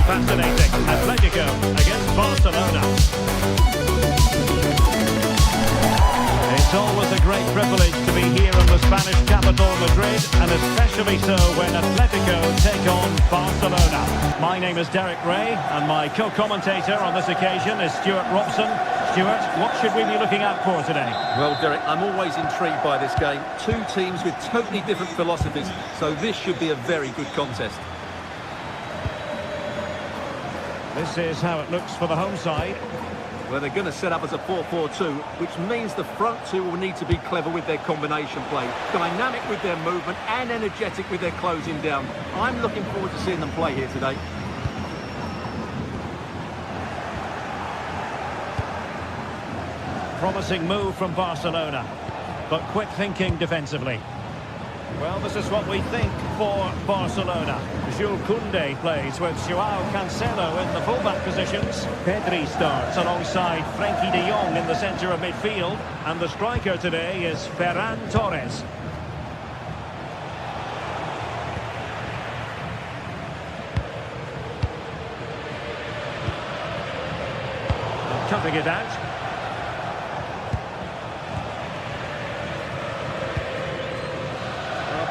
fascinating. Atletico against Barcelona. It's always a great privilege to be here in the Spanish capital, Madrid, and especially so when Atletico take on Barcelona. My name is Derek Ray, and my co-commentator on this occasion is Stuart Robson. Stuart, what should we be looking out for today? Well, Derek, I'm always intrigued by this game. Two teams with totally different philosophies, so this should be a very good contest. This is how it looks for the home side. Well, they're going to set up as a 4-4-2, which means the front two will need to be clever with their combination play, dynamic with their movement and energetic with their closing down. I'm looking forward to seeing them play here today. Promising move from Barcelona, but quick thinking defensively. Well, this is what we think for Barcelona. Jules Koundé plays with Joao Cancelo in the fullback positions. Pedri starts alongside Frenkie de Jong in the centre of midfield. And the striker today is Ferran Torres. Cutting it out.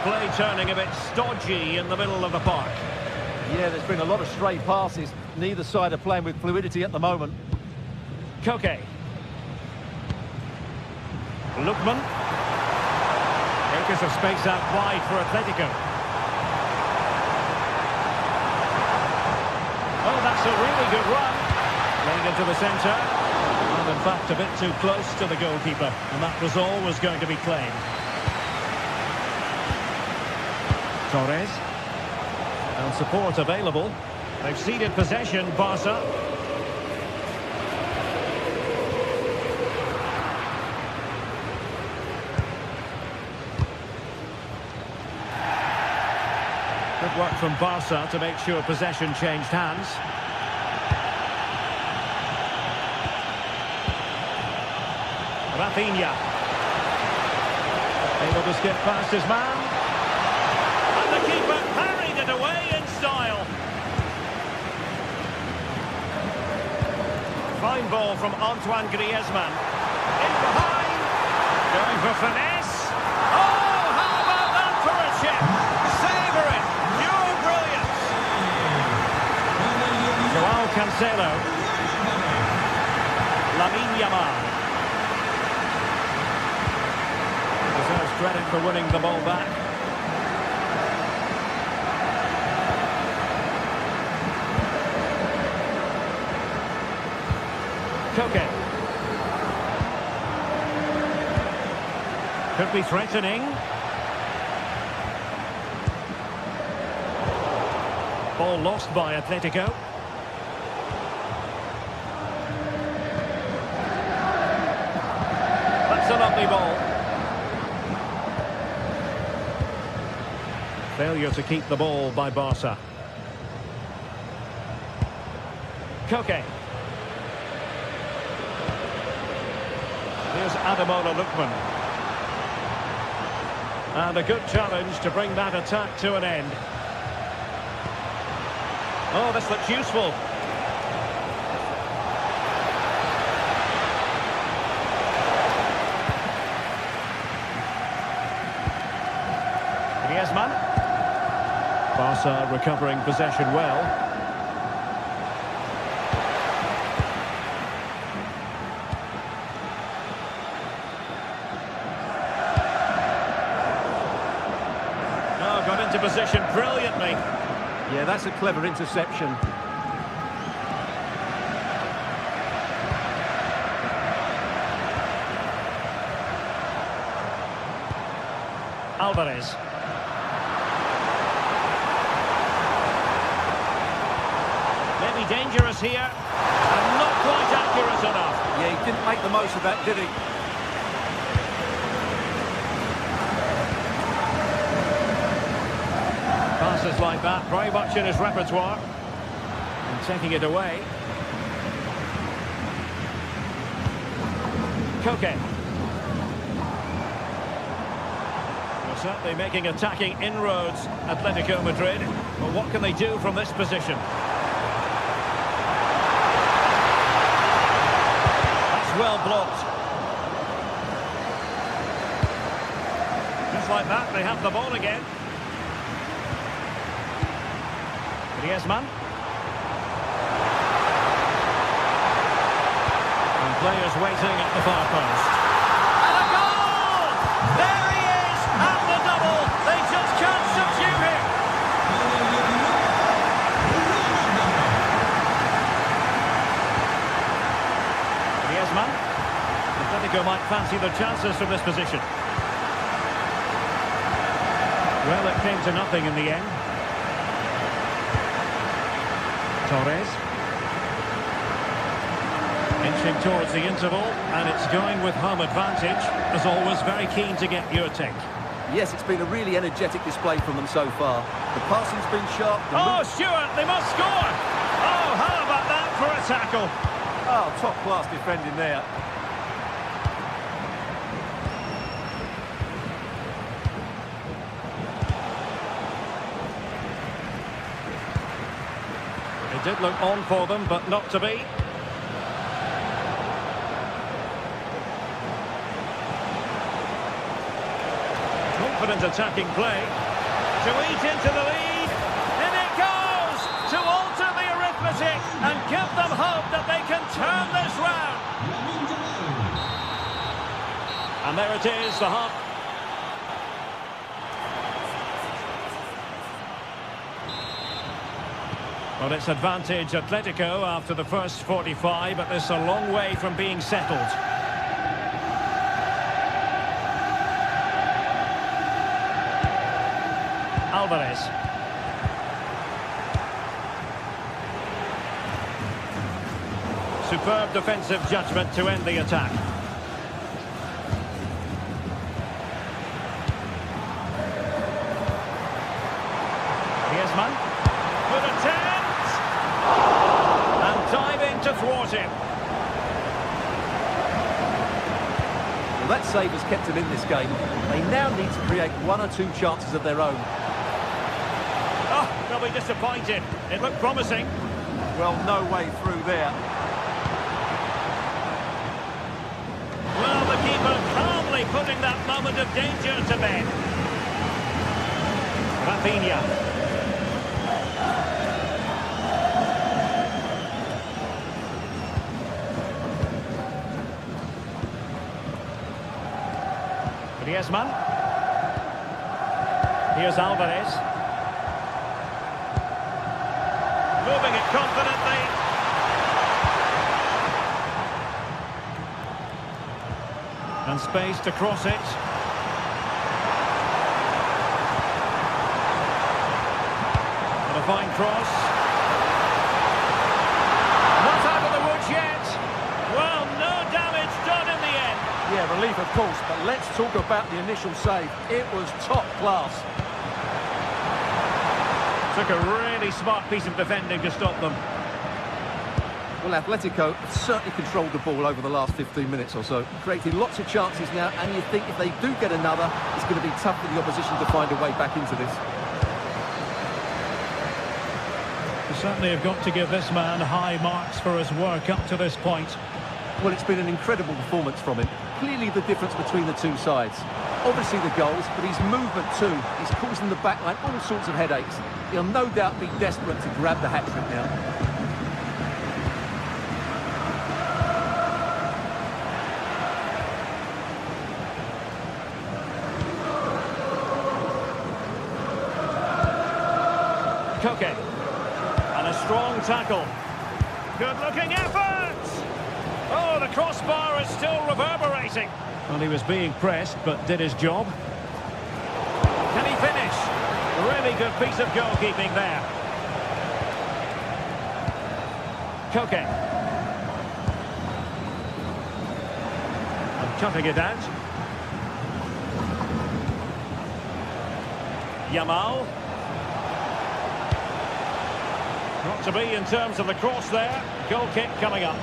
Play turning a bit stodgy in the middle of the park. Yeah, there's been a lot of stray passes. Neither side are playing with fluidity at the moment. Koke. Lookman. Acres of space out wide for Atletico. Oh, that's a really good run. Playing into the centre. And in fact, a bit too close to the goalkeeper. And that was always going to be claimed. Torres. And support available. They've ceded possession, Barca. Good work from Barca to make sure possession changed hands. Rafinha. Able to skip past his man. The keeper parried it away in style. Fine ball from Antoine Griezmann. In behind. Going for finesse. Oh, how about that for a chip? Savour it. Pure brilliance. Joao Cancelo. Lamine Yamal. Deserves credit for winning the ball back. Koke. Could be threatening. Ball lost by Atletico. That's a lovely ball. Failure to keep the ball by Barca. Koke. Here's Ademola Lookman. And a good challenge to bring that attack to an end. Oh, this looks useful. Griezmann. Barca recovering possession well. Got into position brilliantly. Yeah, that's a clever interception. Alvarez. Maybe dangerous here, and not quite accurate enough. Yeah, he didn't make the most of that, did he? Passes like that, very much in his repertoire. And taking it away. Koke. Well, certainly making attacking inroads, Atletico Madrid. Well, what can they do from this position? they have the ball again. Griezmann. And players waiting at the far post. And a goal! There he is! At the double! They just can't subdue him! Griezmann. Atletico might fancy their chances from this position. Well, it came to nothing in the end. Torres. Inching towards the interval, and it's going with home advantage. As always, very keen to get your take. Yes, it's been a really energetic display from them so far. The passing's been sharp. Oh, Stewart, they must score! Oh, how about that for a tackle? Oh, top-class defending there. It did look on for them, but not to be. Confident attacking play. To eat into the lead. In it goes! To alter the arithmetic and give them hope that they can turn this round. And there it is, the half. Well, it's advantage Atletico after the first 45, but it's a long way from being settled. Alvarez. Superb defensive judgment to end the attack. Griezmann. Good attempt! And diving to thwart him. Well, that save has kept them in this game. They now need to create one or two chances of their own. Oh, they'll be disappointed. It looked promising. Well, no way through there. Well, the keeper calmly putting that moment of danger to bed. Rafinha. Griezmann. Here's Alvarez. Moving it confidently. And space to cross it. And a fine cross. Not out of the woods yet. Well, no damage done in the end. Yeah, relief of course, but let's talk about the initial save. It was top class. Took a really smart piece of defending to stop them. Well, Atletico have certainly controlled the ball over the last 15 minutes or so, creating lots of chances now, and you think if they do get another, it's going to be tough for the opposition to find a way back into this. You certainly have got to give this man high marks for his work up to this point. Well, it's been an incredible performance from him. Clearly the difference between the two sides. Obviously the goals, but his movement too. He's causing the backline all sorts of headaches. He'll no doubt be desperate to grab the hat-trick now. Koke. And a strong tackle. Good-looking effort! Oh, the crossbar is still reverberating. Well, he was being pressed, but did his job. Can he finish? A really good piece of goalkeeping there. Koke. And cutting it out. Yamal. Not to be in terms of the cross there. Goal kick coming up.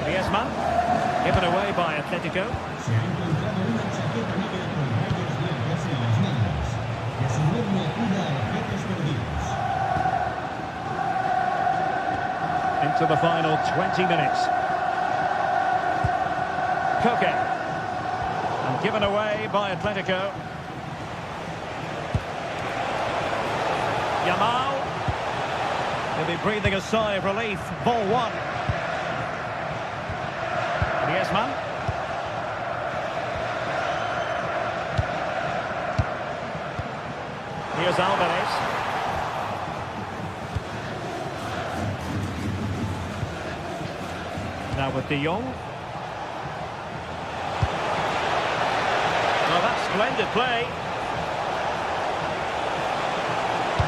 Griezmann, given away by Atletico. to the final 20 minutes. Koke. And given away by Atletico. Yamal. He'll be breathing a sigh of relief. Ball one. Griezmann. Here's Alvarez. Now with De Jong. Well, that's splendid play.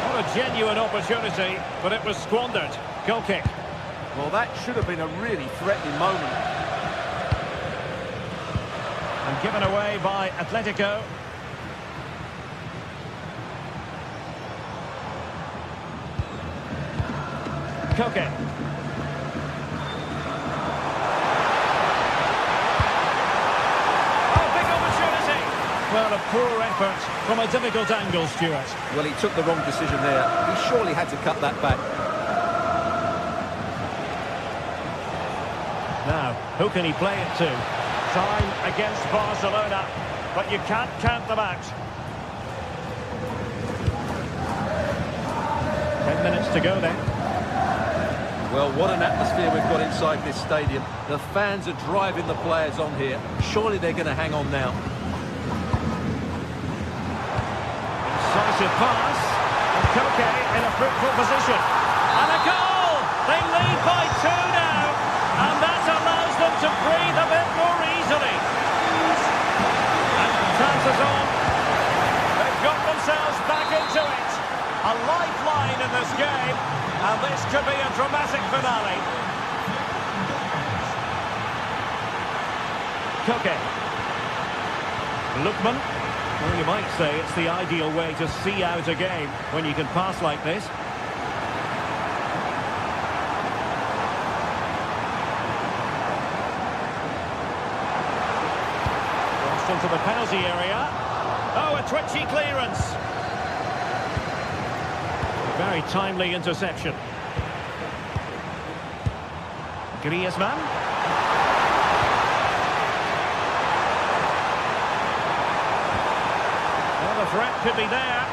What a genuine opportunity, but it was squandered. Goal kick. Well, that should have been a really threatening moment. And given away by Atletico. Koke. Oh, big opportunity. Well, a poor effort from a difficult angle, Stuart. Well, he took the wrong decision there. He surely had to cut that back. Now, who can he play it to? Time against Barcelona, but you can't count them out. 10 minutes to go then. Well, what an atmosphere we've got inside this stadium. The fans are driving the players on here. Surely they're going to hang on now. Decisive pass. And Koke in a fruitful position. And a goal! They lead by 2 now. And that allows them to breathe a bit more easily. And chances on. They've got themselves back into it. A lifeline in this game. And this could be a dramatic finale. Koke. Lookman. Well, you might say it's the ideal way to see out a game when you can pass like this. Crossed into the penalty area. Oh, a twitchy clearance. Very timely interception. Griezmann. Well, the threat could be there.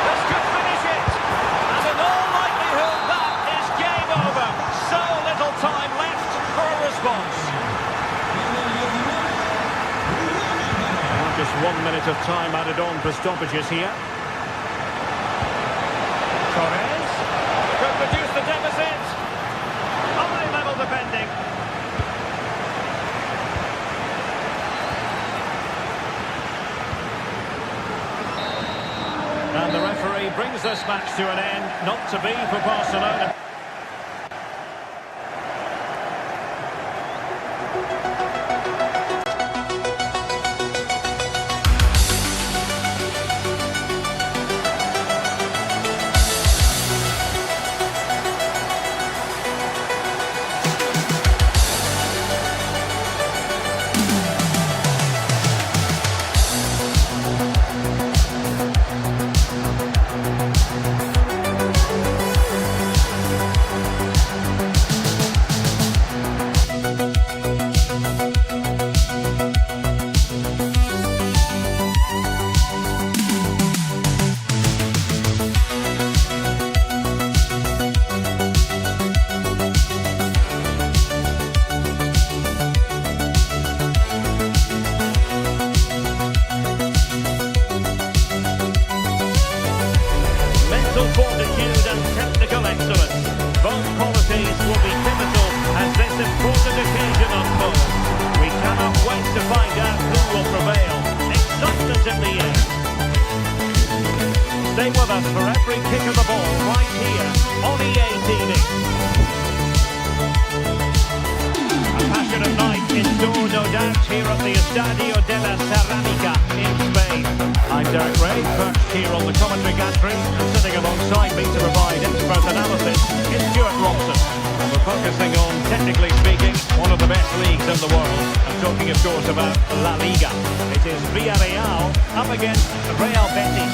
This could finish it. And in all likelihood, that is game over. So little time left for a response. Just 1 minute of time added on for stoppages here. Torres could reduce the deficit. High level defending. And the referee brings this match to an end. Not to be for Barcelona. Fortitude and technical excellence. Both qualities will be pivotal as this important occasion unfolds. We cannot wait to find out who will prevail. Excitement in the air. Stay with us for every kick of the ball right here on EA TV. A passionate night in store, no doubt, here at the Estadio de la Cerámica in Spain. I'm Derek Ray, perched here on the commentary gantry, and sitting alongside me to provide expert analysis is Stuart Robson. And we're focusing on, technically speaking, one of the best leagues in the world. I'm talking, of course, about La Liga. It is Villarreal up against Real Betis.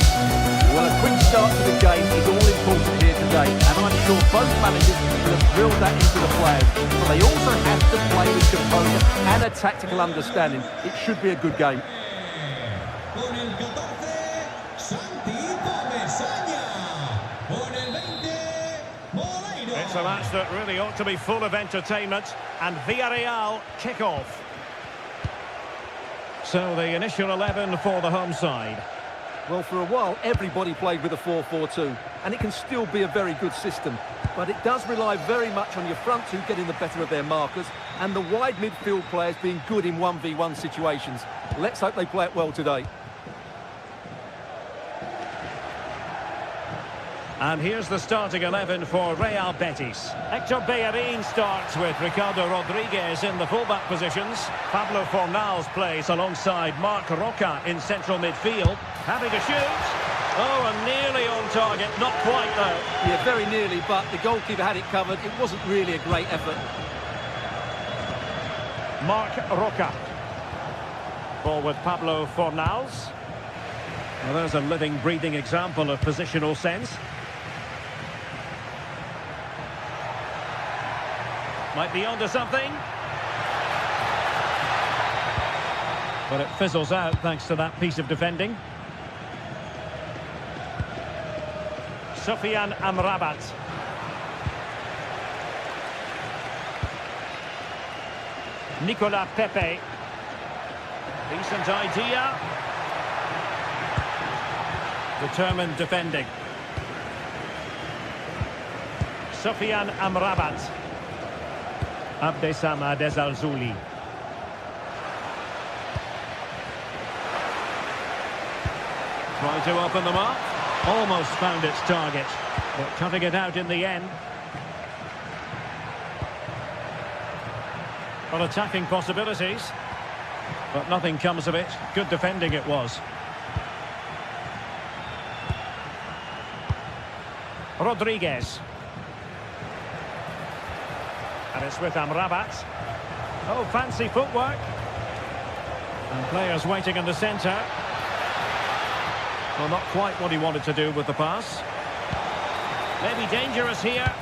Well, a quick start to the game is all important here today, and I'm sure both managers will have drilled that into the players. But they also have to play with composure and a tactical understanding. It should be a good game. Con el 14, Santi Comesaña. Con el 20, Moreira. It's a match that really ought to be full of entertainment, and Villarreal kick off. So the initial 11 for the home side. Well, for a while, everybody played with a 4-4-2, and it can still be a very good system. But it does rely very much on your front two getting the better of their markers, and the wide midfield players being good in 1v1 situations. Let's hope they play it well today. And here's the starting 11 for Real Betis. Hector Bellerin starts with Ricardo Rodriguez in the fullback positions. Pablo Fornals plays alongside Marc Roca in central midfield. Having a shoot. Oh, and nearly on target. Not quite, though. Yeah, very nearly, but the goalkeeper had it covered. It wasn't really a great effort. Marc Roca. Ball with Pablo Fornals. Well, there's a living, breathing example of positional sense. Might be onto something. But it fizzles out thanks to that piece of defending. Sofiane Amrabat. Nicolas Pepe. Decent idea. Determined defending. Sofiane Amrabat. Abdesam Adezalzouli. Trying to open them up. Almost found its target, but cutting it out in the end. Well, attacking possibilities, but nothing comes of it. Good defending it was. Rodriguez. And it's with Amrabat. Oh, fancy footwork. And players waiting in the centre. Well, not quite what he wanted to do with the pass. Maybe dangerous here.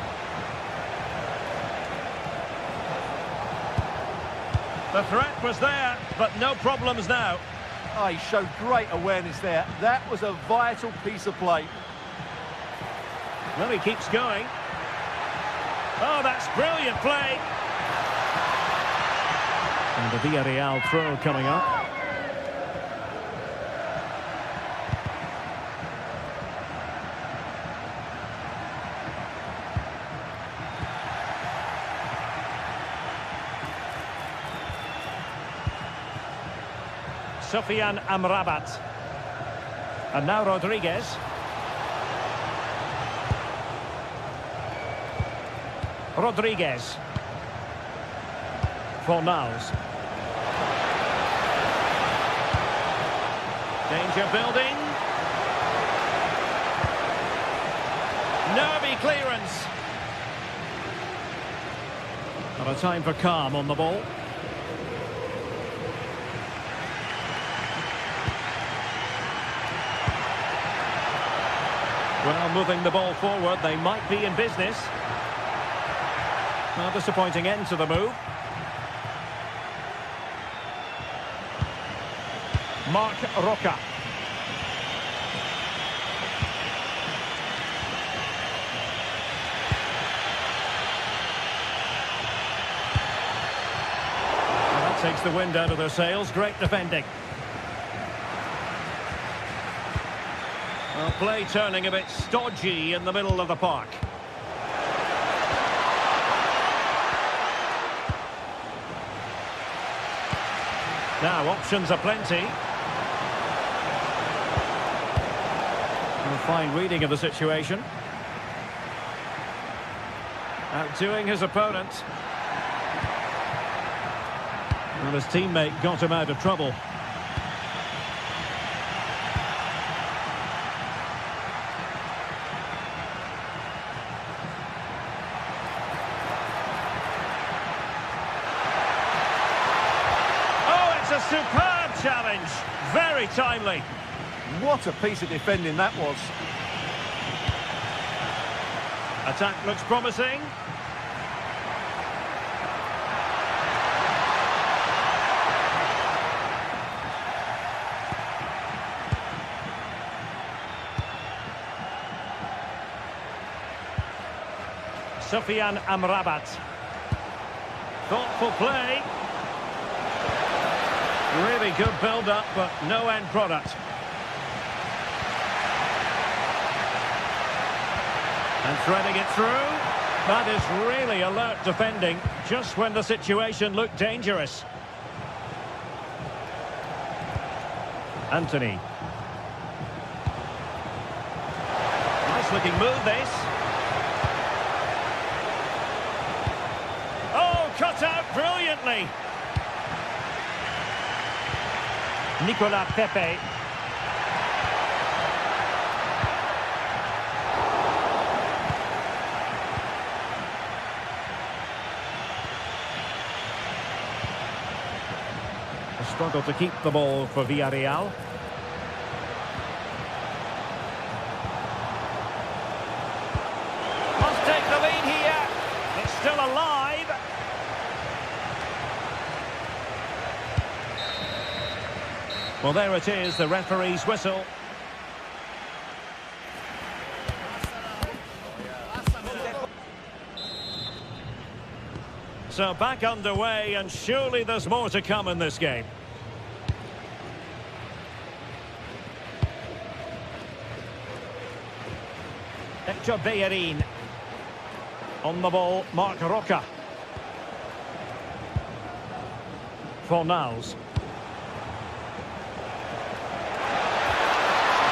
The threat was there, but no problems now. Oh, he showed great awareness there. That was a vital piece of play. Well, he keeps going. Oh, that's brilliant play. And the Villarreal throw coming up. Sofiane Amrabat. And now Rodriguez. Rodriguez. Fornals. Danger building. Nervy clearance. Not a time for calm on the ball. Well, moving the ball forward, they might be in business. Well, disappointing end to the move. Marc Roca. Well, that takes the wind out of their sails. Great defending. Well, play turning a bit stodgy in the middle of the park. Now, options are plenty. A fine reading of the situation. Outdoing his opponent. Well, his teammate got him out of trouble. A superb challenge, very timely. What a piece of defending that was. Attack looks promising. Sufyan Amrabat. Thoughtful play. Really good build-up, but no end product. And threading it through. That is really alert defending, just when the situation looked dangerous. Anthony. Nice looking move, this. Oh, cut out brilliantly. Nicolas Pepe. A struggle to keep the ball for Villarreal. Must take the lead here. It's still alive. Well, there it is, the referee's whistle. So back underway, and surely there's more to come in this game. Hector Bellerin. On the ball, Marc Roca. Fornals.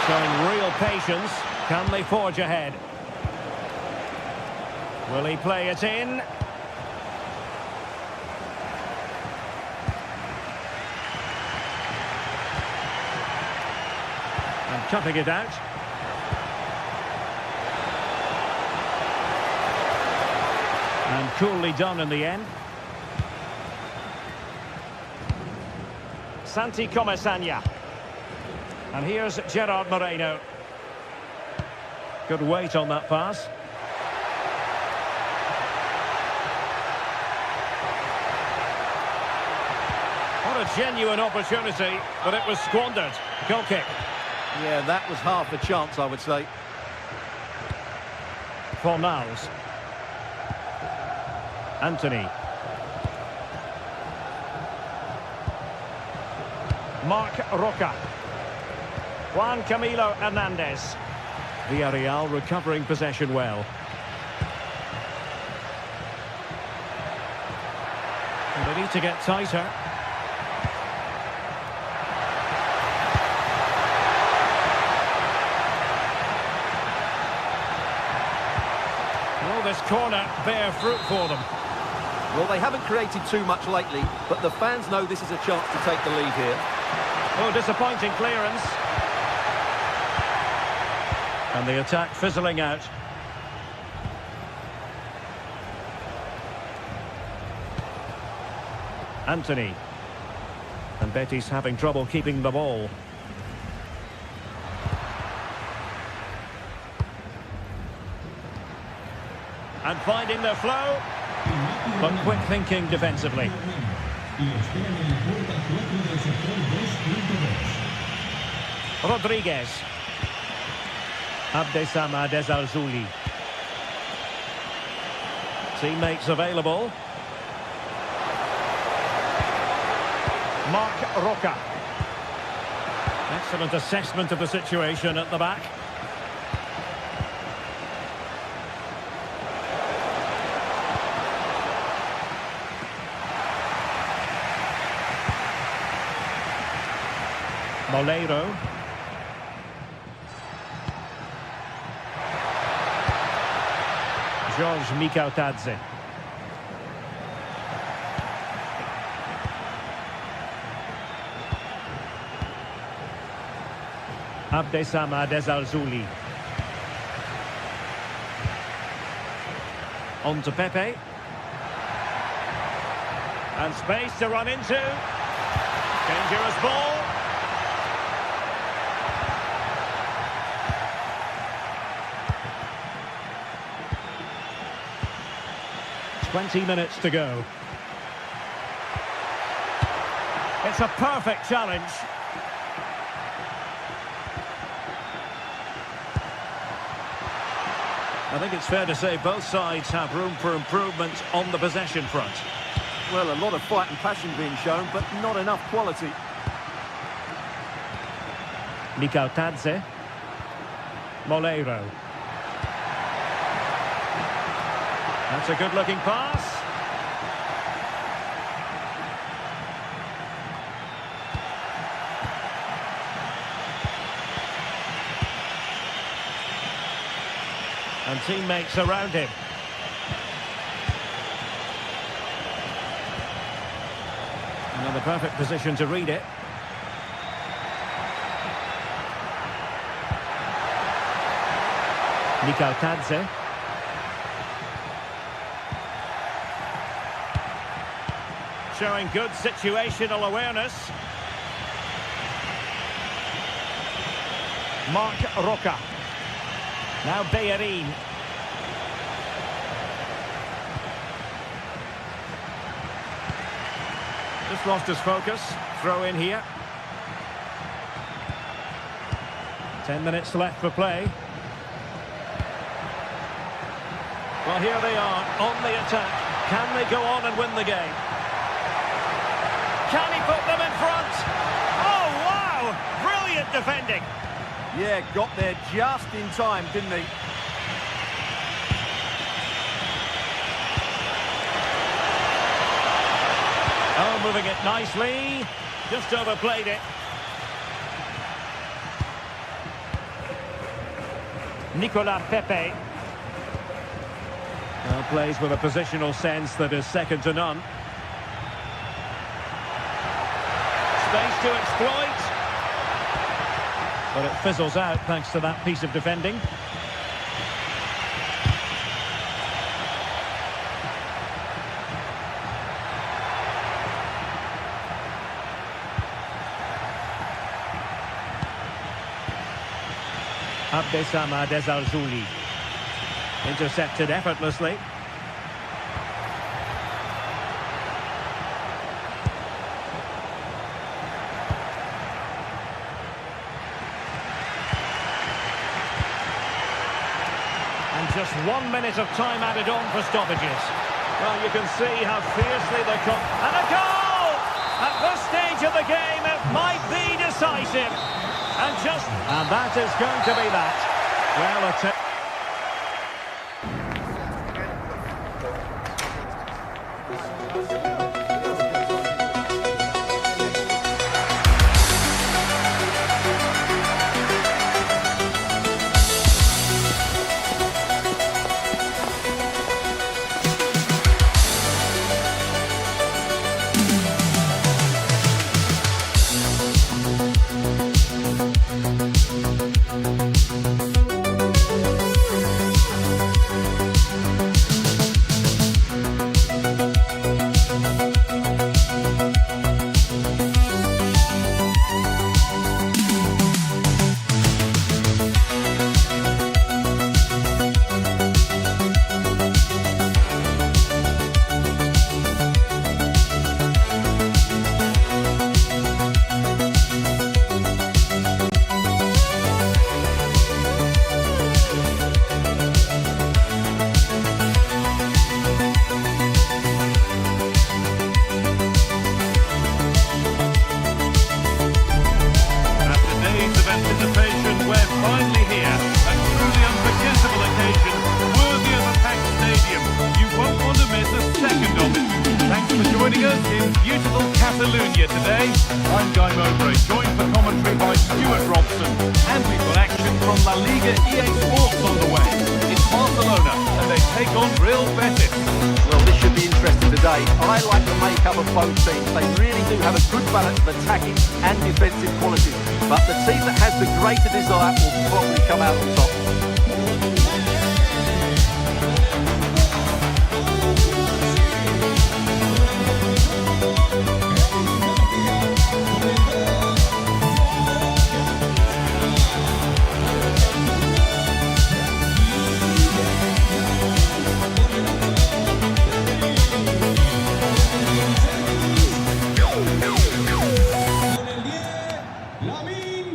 Showing real patience. Can they forge ahead? Will he play it in? And cutting it out. And coolly done in the end. Santi Comesaña. And here's Gerard Moreno. Good weight on that pass. What a genuine opportunity, but it was squandered. Goal kick. Yeah, that was half a chance, I would say. Fornals. Anthony. Marc Roca. Juan Camilo Hernandez. Villarreal recovering possession well. And they need to get tighter. Will this corner bear fruit for them? Well, they haven't created too much lately, but the fans know this is a chance to take the lead here. Oh, disappointing clearance. And the attack fizzling out. Anthony. And Betis having trouble keeping the ball. And finding their flow. But quick thinking defensively. Rodriguez. Abdesama Desalzuli. Teammates available. Marc Roca. Excellent assessment of the situation at the back. Moleiro. George Mikautadze. Abdesama Desalzuli. On to Pepe. And space to run into. Dangerous ball. 20 minutes to go. It's a perfect challenge. I think it's fair to say both sides have room for improvement on the possession front. Well, a lot of fight and passion being shown, but not enough quality. Tadze. Moleiro. That's a good-looking pass. And teammates around him. Another perfect position to read it. Tadze. Showing good situational awareness. Marc Roca. Now Bellerin. Just lost his focus. Throw in here. 10 minutes left for play. Well, here they are on the attack. Can they go on and win the game? Can he put them in front? Oh, wow! Brilliant defending. Yeah, got there just in time, didn't he? Oh, moving it nicely. Just overplayed it. Nicolas Pepe. Well, plays with a positional sense that is second to none. Space to exploit. But it fizzles out thanks to that piece of defending. Abdessamad Desalzouli. Intercepted effortlessly. And just 1 minute of time added on for stoppages. Well, you can see how fiercely they come. And a goal! At this stage of the game, it might be decisive. And that is going to be that. Well, today. I'm Guy Mowbray, joined for commentary by Stuart Robson. And we've got action from La Liga GTSports on the way. It's Barcelona, and they take on Real Betis. Well, this should be interesting today. I like the makeup of both teams. They really do have a good balance of attacking and defensive qualities. But the team that has the greater desire will probably come out on top.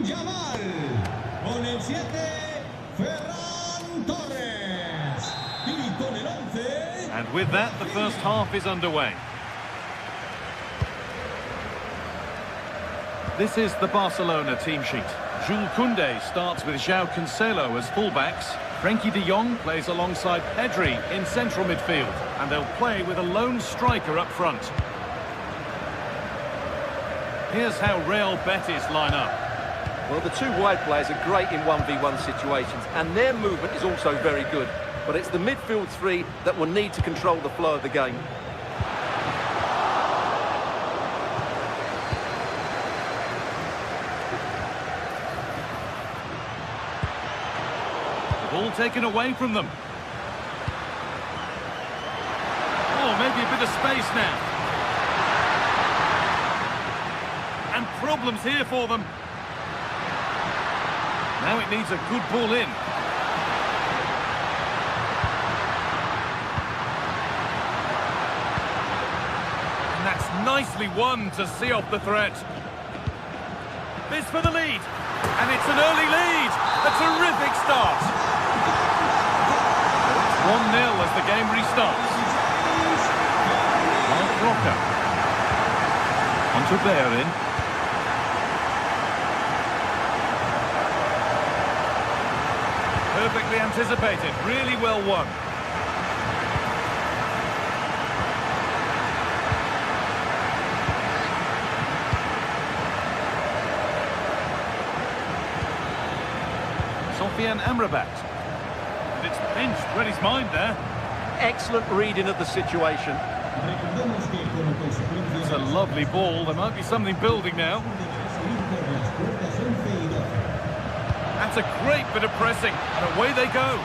Yamal. Con el 7, Ferran Torres. Y con el 11... And with that, the first half is underway. This is the Barcelona team sheet. Jules Koundé starts with João Cancelo as fullbacks. Frenkie de Jong plays alongside Pedri in central midfield. And they'll play with a lone striker up front. Here's how Real Betis line up. Well, the two wide players are great in 1v1 situations, and their movement is also very good. But it's the midfield three that will need to control the flow of the game. The ball taken away from them. Oh, maybe a bit of space now. And problems here for them. Now it needs a good ball in. And that's nicely won to see off the threat. This for the lead. And it's an early lead. A terrific start. It's 1-0 as the game restarts. Mark Roca. Onto Bellerin. Perfectly anticipated, really well won. Sofiane Amrabat. And it's pinched, read his mind there. Excellent reading of the situation. It's a lovely ball, there might be something building now. That's a great bit of pressing, and away they go.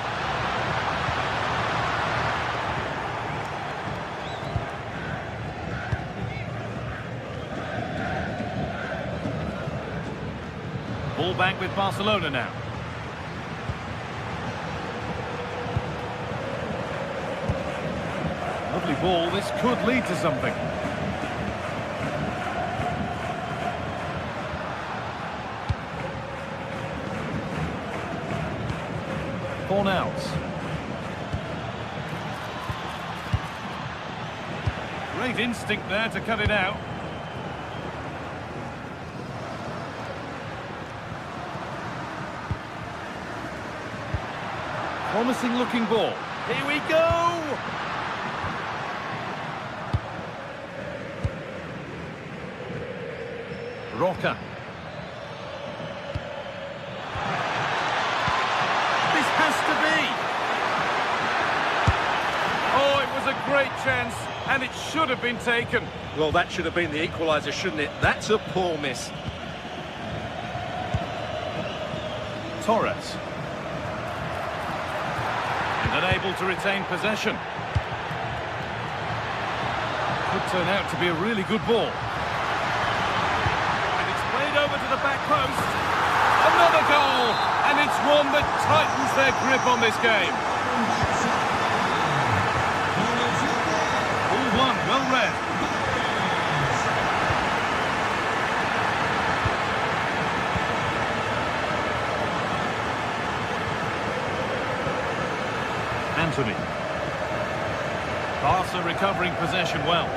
Ball back with Barcelona now. Lovely ball, this could lead to something. Fornals. Great instinct there to cut it out. Promising looking ball. Here we go! Roca. Great chance, and it should have been taken. Well, that should have been the equaliser, shouldn't it? That's a poor miss. Torres. And unable to retain possession. Could turn out to be a really good ball. And it's played over to the back post. Another goal, and it's one that tightens their grip on this game. Well read. Anthony. Barca recovering possession well.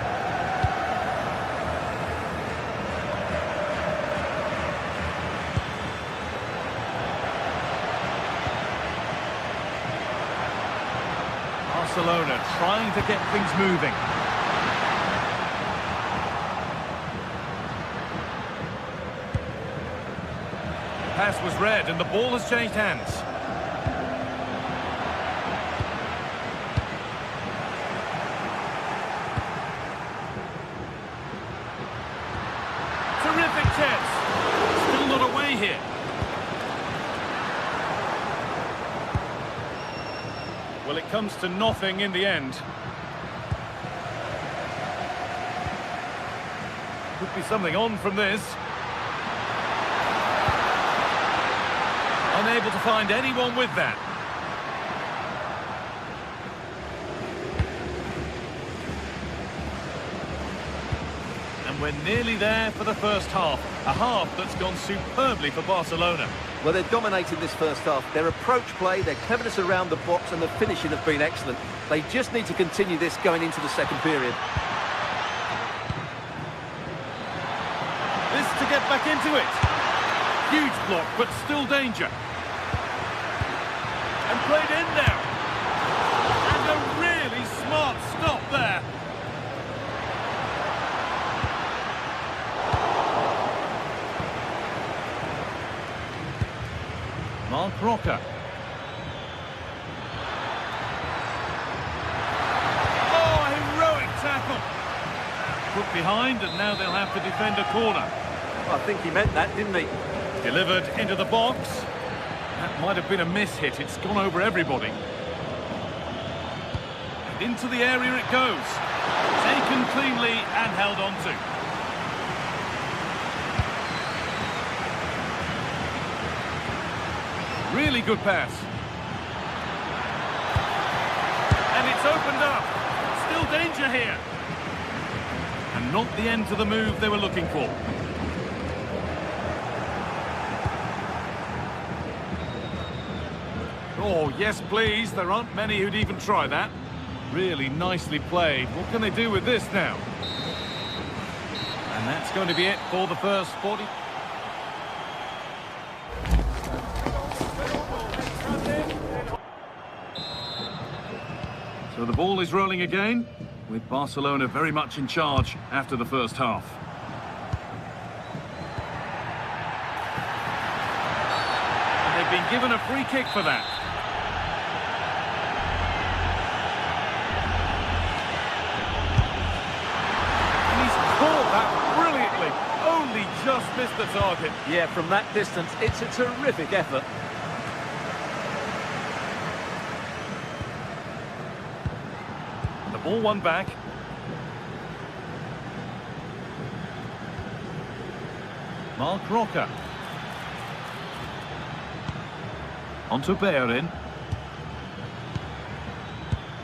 Barcelona trying to get things moving. Pass was read and the ball has changed hands. Terrific chance. Still not away here. Well, it comes to nothing in the end. Could be something on from this. Unable to find anyone with that. And And we're nearly there for the first half. A half that's gone superbly for Barcelona. Well, they're dominating this first half. Their approach play, their cleverness around the box and the finishing have been excellent. They just need to continue this going into the second period. This to get back into it. Huge block, but still danger. And played in now. And a really smart stop there. Mark Roca. Oh, heroic tackle. Put behind, and now they'll have to defend a corner. I think he meant that, didn't he? Delivered into the box. That might have been a miss-hit. It's gone over everybody. And into the area it goes. Taken cleanly and held on to. Really good pass. And it's opened up. Still danger here. And not the end to the move they were looking for. Oh, yes, please. There aren't many who'd even try that. Really nicely played. What can they do with this now? And that's going to be it for the first 40. So the ball is rolling again, with Barcelona very much in charge after the first half. And they've been given a free kick for that. And he's caught that brilliantly, only just missed the target. Yeah, from that distance, it's a terrific effort. Ball one back. Mark Roca. On to Bellerin.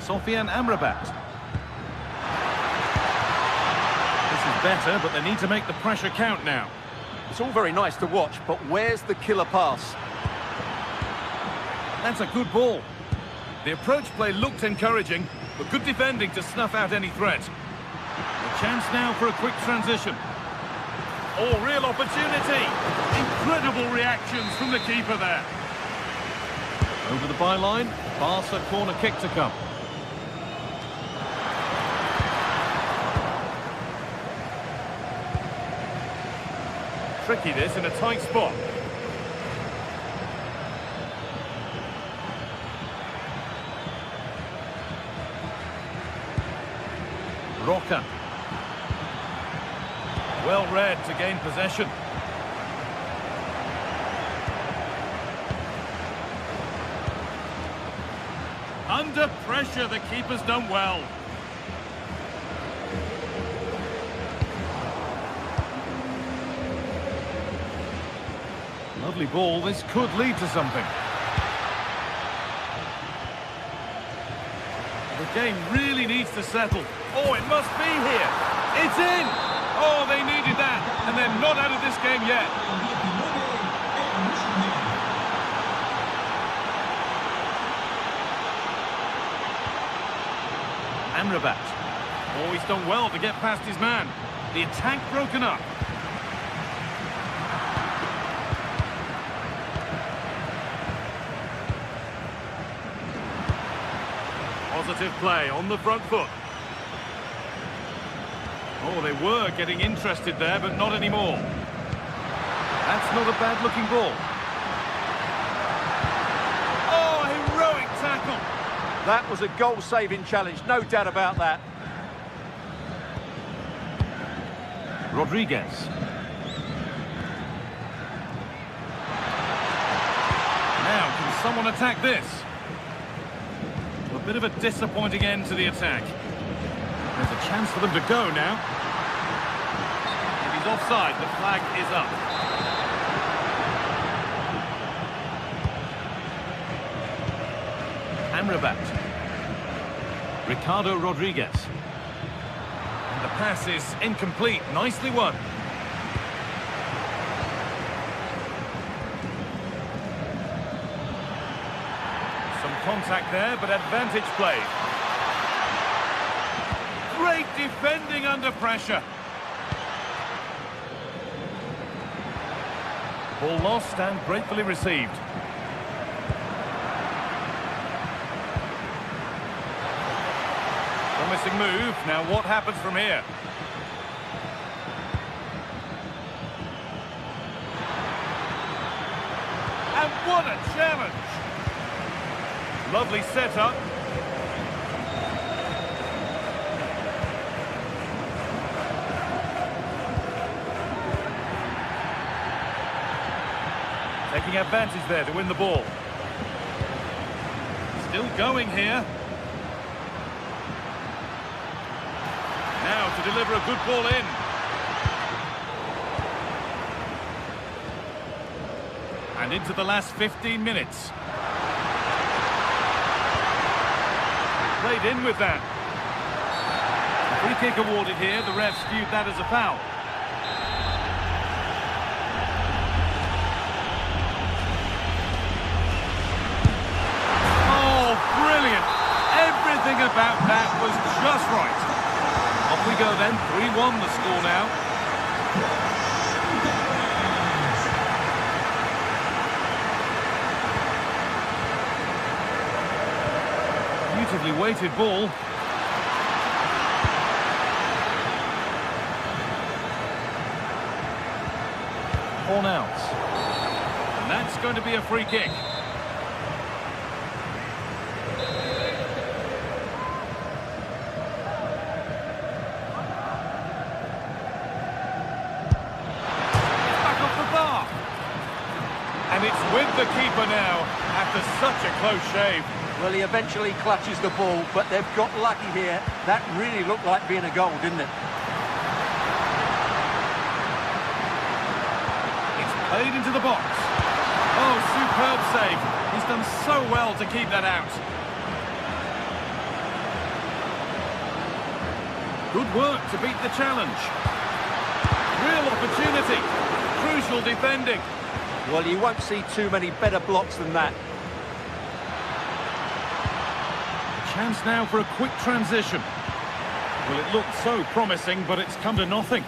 Sofian Amrabat. This is better, but they need to make the pressure count now. It's all very nice to watch, but where's the killer pass? That's a good ball. The approach play looked encouraging, but good defending to snuff out any threat. A chance now for a quick transition. Oh, real opportunity. Incredible reactions from the keeper there. Over the byline, Barca corner kick to come. Tricky this in a tight spot. Roca. Well read to gain possession. Under pressure, the keeper's done well. Lovely ball, this could lead to something. The game really needs to settle. Oh, it must be here. It's in! Oh, they needed that, and they're not out of this game yet. Amrabat. Oh, he's done well to get past his man. The attack broken up. Positive play on the front foot. Oh, they were getting interested there, but not anymore. That's not a bad-looking ball. Oh, heroic tackle. That was a goal-saving challenge, no doubt about that. Rodriguez. Now, can someone attack this? A bit of a disappointing end to the attack. There's a chance for them to go now. If he's offside, the flag is up. Amrabat. Ricardo Rodriguez. And the pass is incomplete. Nicely won. Some contact there, but advantage played. Great defending under pressure. Ball lost and gratefully received. Promising move. Now what happens from here? And what a challenge! Lovely setup. Taking advantage there to win the ball. Still going here. Now to deliver a good ball in. And into the last 15 minutes. Played in with that. Free kick awarded here. The refs viewed that as a foul. Oh, brilliant. Everything about that was just right. Off we go then, 3-1 the score now. Beautifully weighted ball. Horn out. And that's going to be a free kick. And it's with the keeper now, after such a close shave. Well, he eventually clutches the ball, but they've got lucky here. That really looked like being a goal, didn't it? It's played into the box. Oh, superb save. He's done so well to keep that out. Good work to beat the challenge. Real opportunity. Crucial defending. Well, you won't see too many better blocks than that. Chance now for a quick transition. Well, it looked so promising, but it's come to nothing.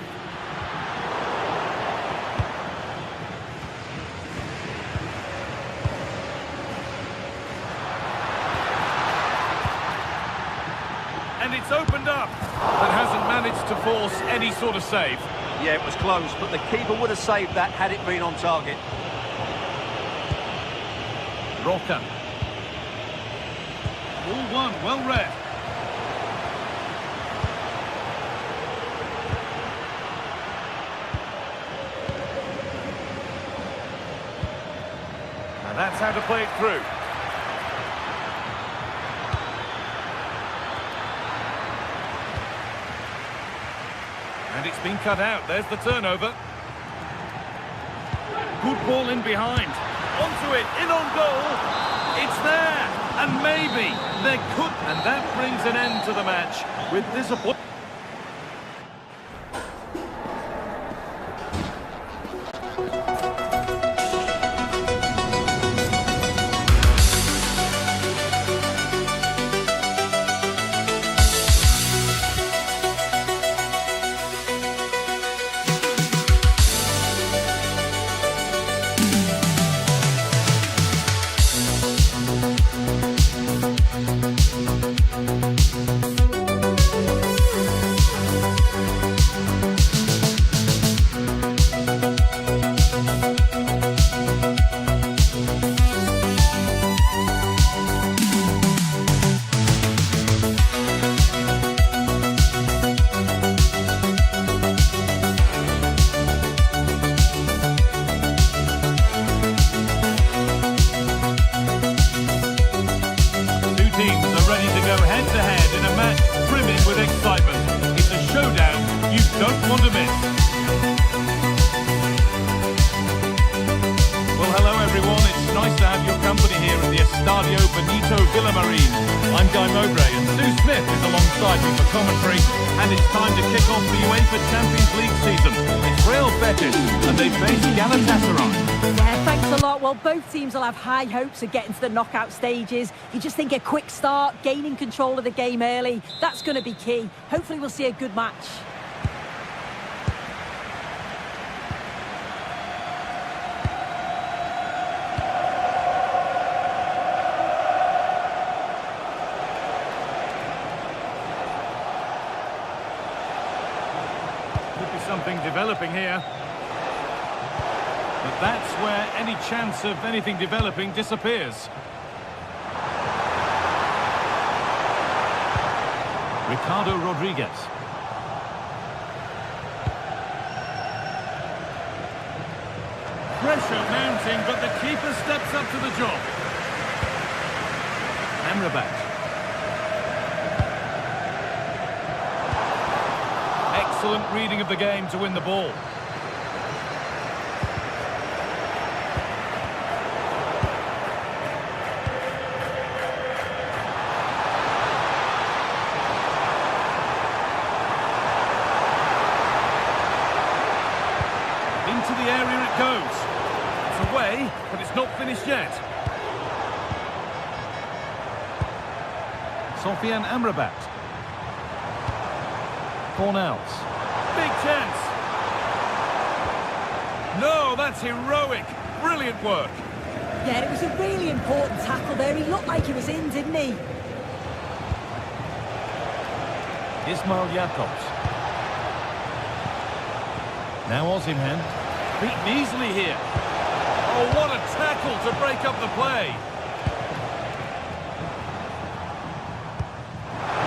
And it's opened up, but hasn't managed to force any sort of save. Yeah, it was close, but the keeper would have saved that had it been on target. Roca. All one, well read. And that's how to play it through. And it's been cut out. There's the turnover. Good ball in behind. Onto it, in on goal. It's there. And maybe there could. And that brings an end to the match with disappointment. Head-to-head in a match brimming with excitement. It's a showdown you don't want to miss. Well, hello everyone. It's nice to have your company here at the Estadio Benito Villamarín. I'm Guy Mowbray and Sue Smith is alongside me for commentary. And it's time to kick off the UEFA Champions League season. It's Real Betis and they face Galatasaray. Yeah, thanks a lot. Well, both teams will have high hopes of getting to the knockout stages. You just think a quick start, gaining control of the game early, that's going to be key. Hopefully we'll see a good match. Could be something developing here. But that's where any chance of anything developing disappears. Ricardo Rodriguez. Pressure mounting, but the keeper steps up to the job. Amrabat. Excellent reading of the game to win the ball. Into the area it goes. It's away, but it's not finished yet. Sofian Amrabat. Cornels. Big chance. No, that's heroic. Brilliant work. Yeah, it was a really important tackle there. He looked like he was in, didn't he? Ismail Jakobs. Now Osimhen. Beaten easily here. Oh, what a tackle to break up the play.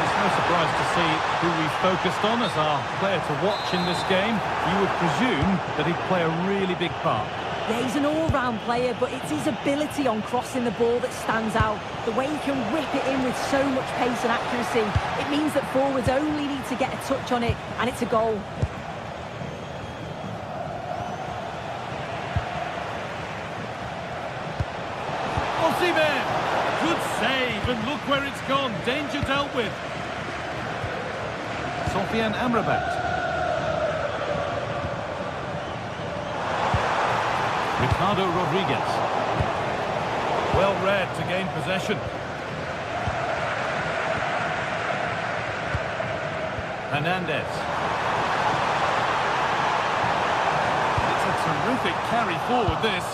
It's no surprise to see who we focused on as our player to watch in this game. You would presume that he'd play a really big part. Yeah, he's an all-round player, but it's his ability on crossing the ball that stands out. The way he can whip it in with so much pace and accuracy. It means that forwards only need to get a touch on it, and it's a goal. Osimhen! Good save, and look where it's gone. Danger dealt with. Sofian Amrabat. Ricardo Rodriguez. Well read to gain possession. Hernandez. It's a terrific carry forward, this.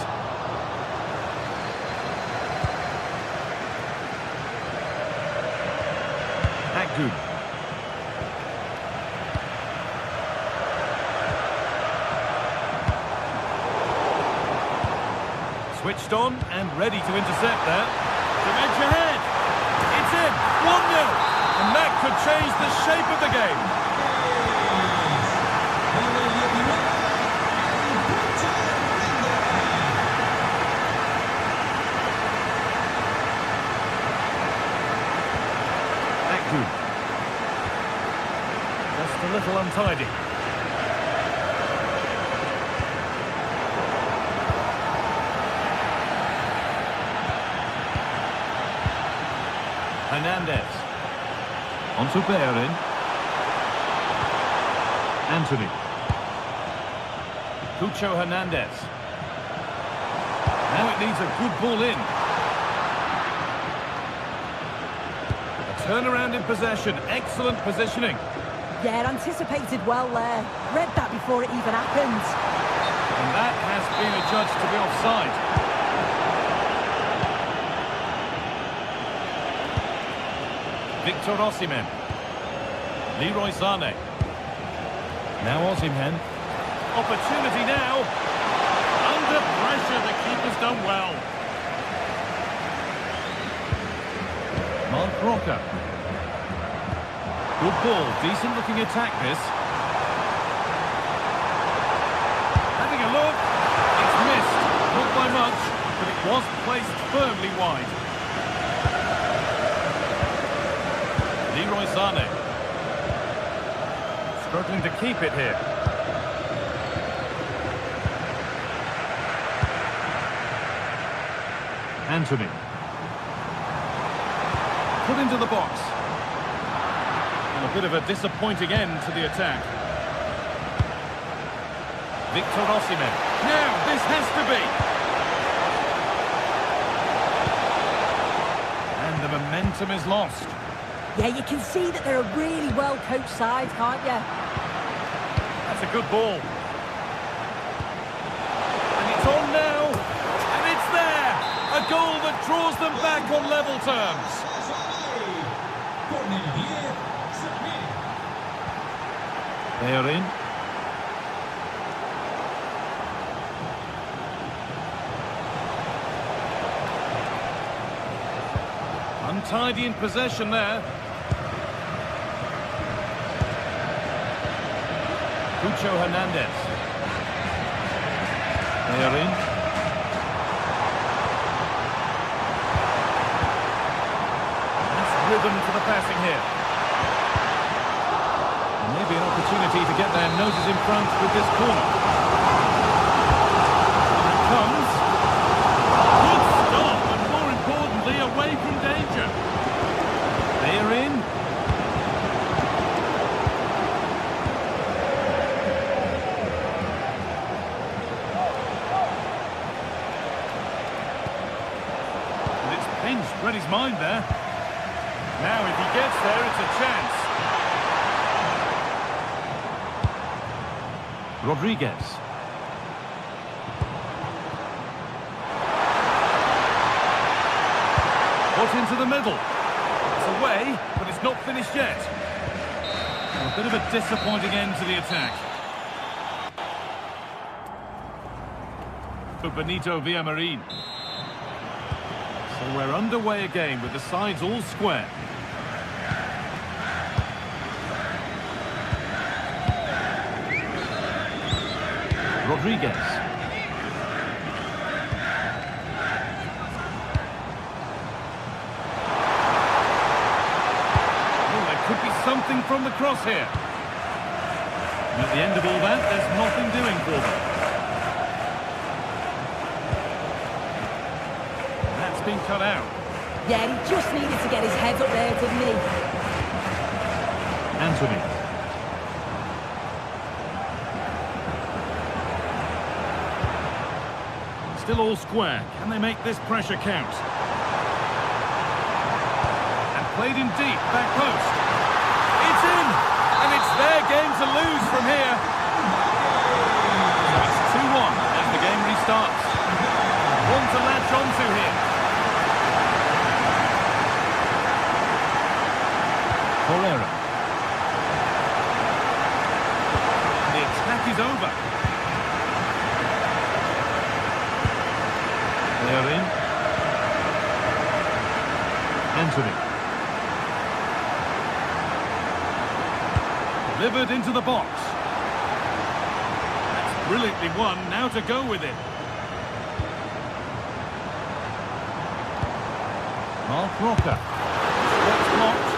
Good. Switched on and ready to intercept there. To edge ahead. It's in. 1-0. And that could change the shape of the game. Just a little untidy. Hernandez. On to Bellerin. Anthony. Cucho Hernandez. Now it needs a good ball in. A turnaround in possession. Excellent positioning. Yeah, anticipated well there. Read that before it even happened. And that has been adjudged to be offside. Victor Osimhen. Leroy Sané. Now Osimhen. Opportunity now. Under pressure, the keeper's done well. Mark Roca. Good ball, decent looking attack this. Having a look. It's missed. Not by much, but it was placed firmly wide. Leroy Sané. Struggling to keep it here. Anthony. put into the box. And a bit of a disappointing end to the attack. Victor Osimhen. Now, this has to be. And the momentum is lost. Yeah, you can see that they're a really well-coached side, can't you? That's a good ball. And it's on now. And it's there. A goal that draws them back on level terms. They are in. Untidy in possession there. Pucho Hernandez. They are in. That's rhythm to the passing here. Maybe an opportunity to get their noses in front with this corner. Here it comes. Good stop, and more importantly, away from danger. They are in. And it's pinched, read his mind there. Now, if he gets there, it's a chance. Rodriguez. Put into the middle. It's away, but it's not finished yet. A bit of a disappointing end to the attack. For Benito Villamarin. So we're underway again with the sides all square. Rodriguez. Oh, there could be something from the cross here. And at the end of all that, there's nothing doing for them. And that's been cut out. Yeah, he just needed to get his head up there, didn't he? Anthony. Still all square. Can they make this pressure count? And played in deep, back post. It's in! And it's their game to lose from here. So it's 2-1 as the game restarts. One to latch onto here. Correa. The attack is over. They are in. Anthony. Delivered into the box. That's brilliantly won. Now to go with it. Mark Rocker. That's blocked.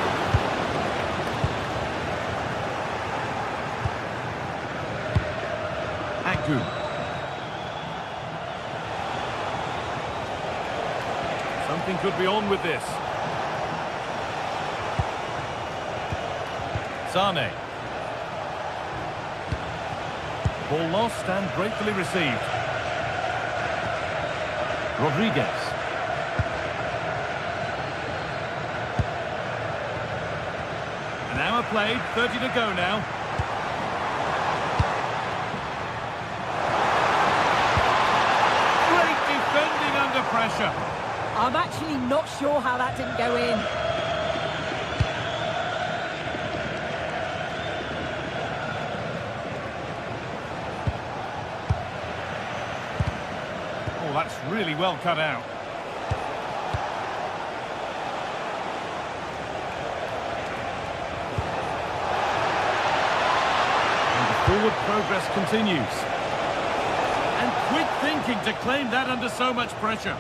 Agu. Something could be on with this. Sane. Ball lost and gratefully received. Rodriguez. An hour played, 30 to go now. Great defending under pressure. I'm actually not sure how that didn't go in. Oh, that's really well cut out. And the forward progress continues. And quick thinking to claim that under so much pressure.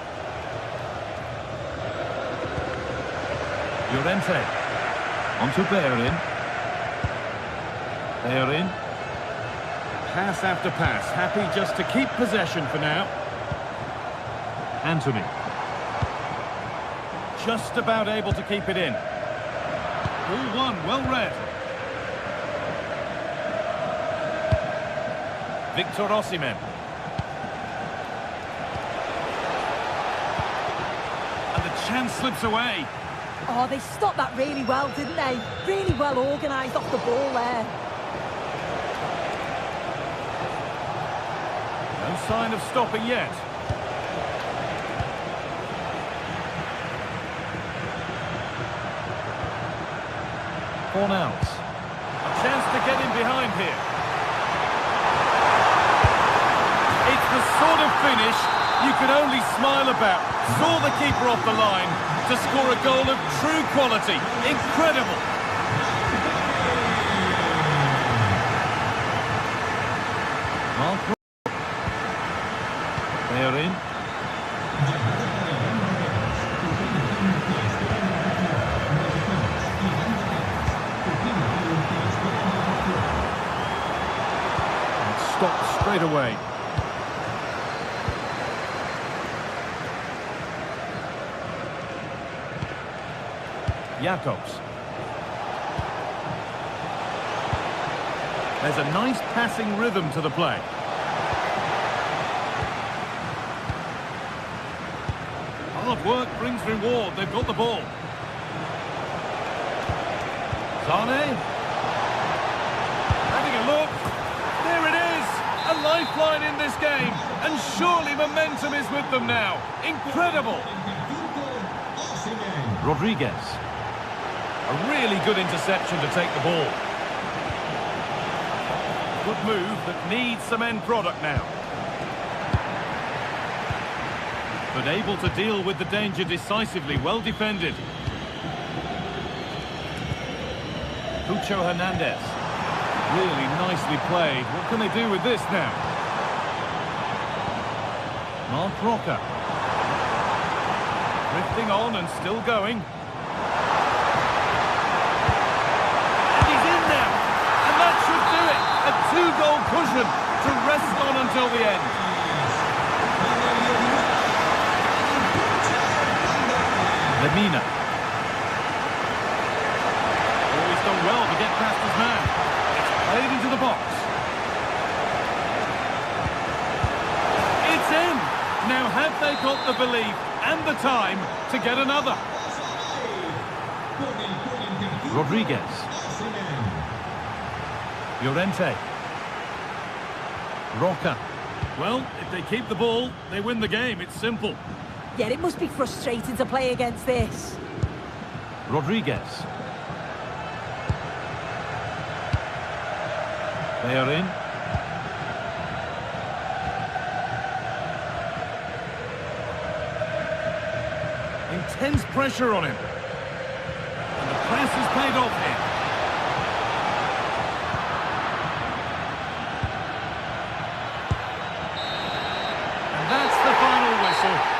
Llorente. Onto Bellerin. Bellerin. Pass after pass. Happy just to keep possession for now. Anthony. just about able to keep it in. Ball one, well read. Victor Osimhen. And the chance slips away. Oh, they stopped that really well, didn't they? Really well organised off the ball there. No sign of stopping yet. Fornals. A chance to get in behind here. It's the sort of finish you could only smile about. Saw the keeper off the line to score a goal of true quality. Incredible. They are in. Stopped straight away. Jacobs. There's a nice passing rhythm to the play. Hard work brings reward. They've got the ball. Zane. Having a look. There it is. A lifeline in this game. And surely momentum is with them now. Incredible. Rodriguez. A really good interception to take the ball. Good move that needs some end product now. But able to deal with the danger decisively, well defended. Cucho Hernandez. Really nicely played. What can they do with this now? Mark Roca. Drifting on and still going. And he's in there. And that should do it. A two-goal cushion to rest on until the end. Lemina. Oh, he's done well to get past his man. It's played into the box. It's in. Now have they got the belief and the time to get another? Rodriguez. Llorente. Roca. Well, if they keep the ball, they win the game. It's simple. Yeah, it must be frustrating to play against this. Rodriguez. They are in. Intense pressure on him. And the press has paid off here. And that's the final whistle.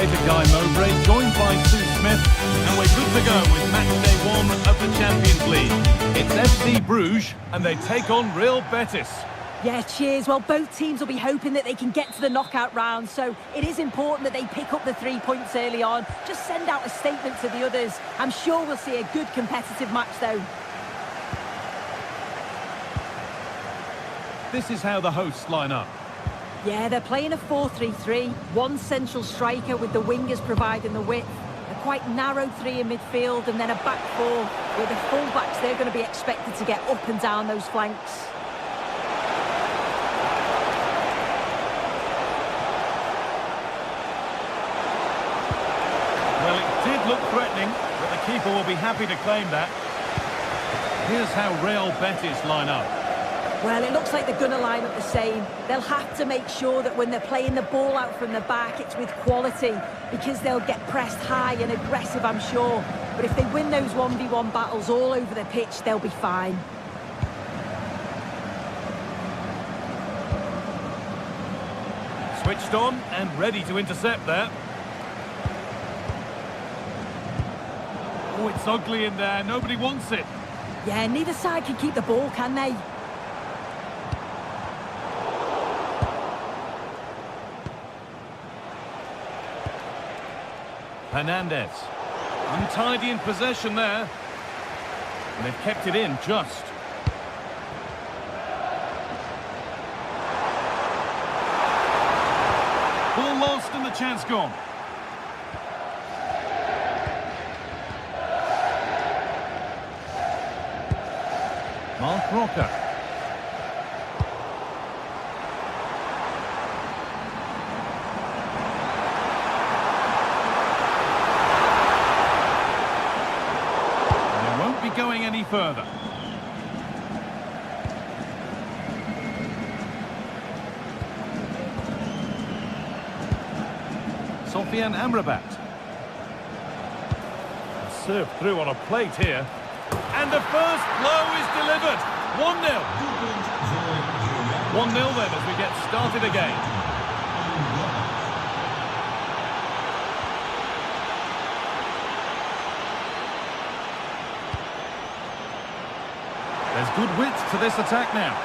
commentator Guy Mowbray, joined by Sue Smith, and we're good to go with match day 1 of the Champions League. It's FC Bruges, and they take on Real Betis. Yeah, cheers. Well, both teams will be hoping that they can get to the knockout round, so it is important that they pick up the 3 points early on. Just send out a statement to the others. I'm sure we'll see a good competitive match, though. This is how the hosts line up. Yeah, they're playing a 4-3-3. One central striker with the wingers providing the width. A quite narrow 3 in midfield, and then a back 4 where the full-backs, they're going to be expected to get up and down those flanks. Well, it did look threatening, but the keeper will be happy to claim that. Here's how Real Betis line up. Well, it looks like they're going to line up the same. They'll have to make sure that when they're playing the ball out from the back, it's with quality, because they'll get pressed high and aggressive, I'm sure. But if they win those 1v1 battles all over the pitch, they'll be fine. Switched on and ready to intercept there. Oh, it's ugly in there. Nobody wants it. Yeah, neither side can keep the ball, can they? Hernandez. Untidy in possession there. And they've kept it in just. Ball lost and the chance gone. Mark Rocker. They won't be going any further. Sofian Amrabat. Served through on a plate here. And the first blow is delivered. 1-0. 1-0 then as we get started again. There's good width to this attack now.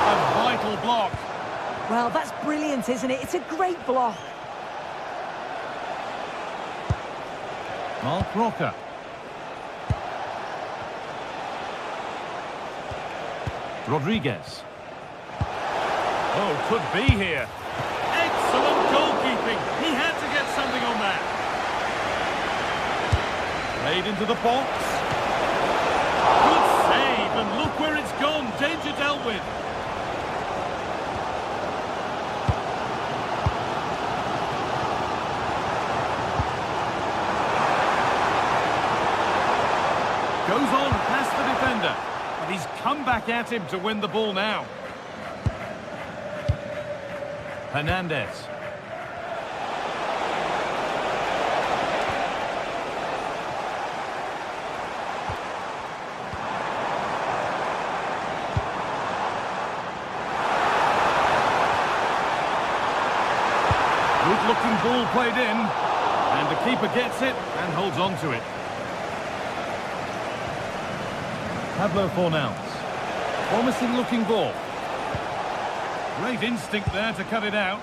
A vital block. Well, that's brilliant, isn't it? It's a great block. Mark Rocker. Rodriguez. Oh, could be here. Excellent goalkeeping. He had to get something on that. Played into the box. Good save, and look where it's gone. Danger dealt with. Goes on past the defender, but he's come back at him to win the ball now. Hernandez. Good looking ball played in, and the keeper gets it and holds on to it. Pablo Fornals. Promising looking ball. Great instinct there to cut it out.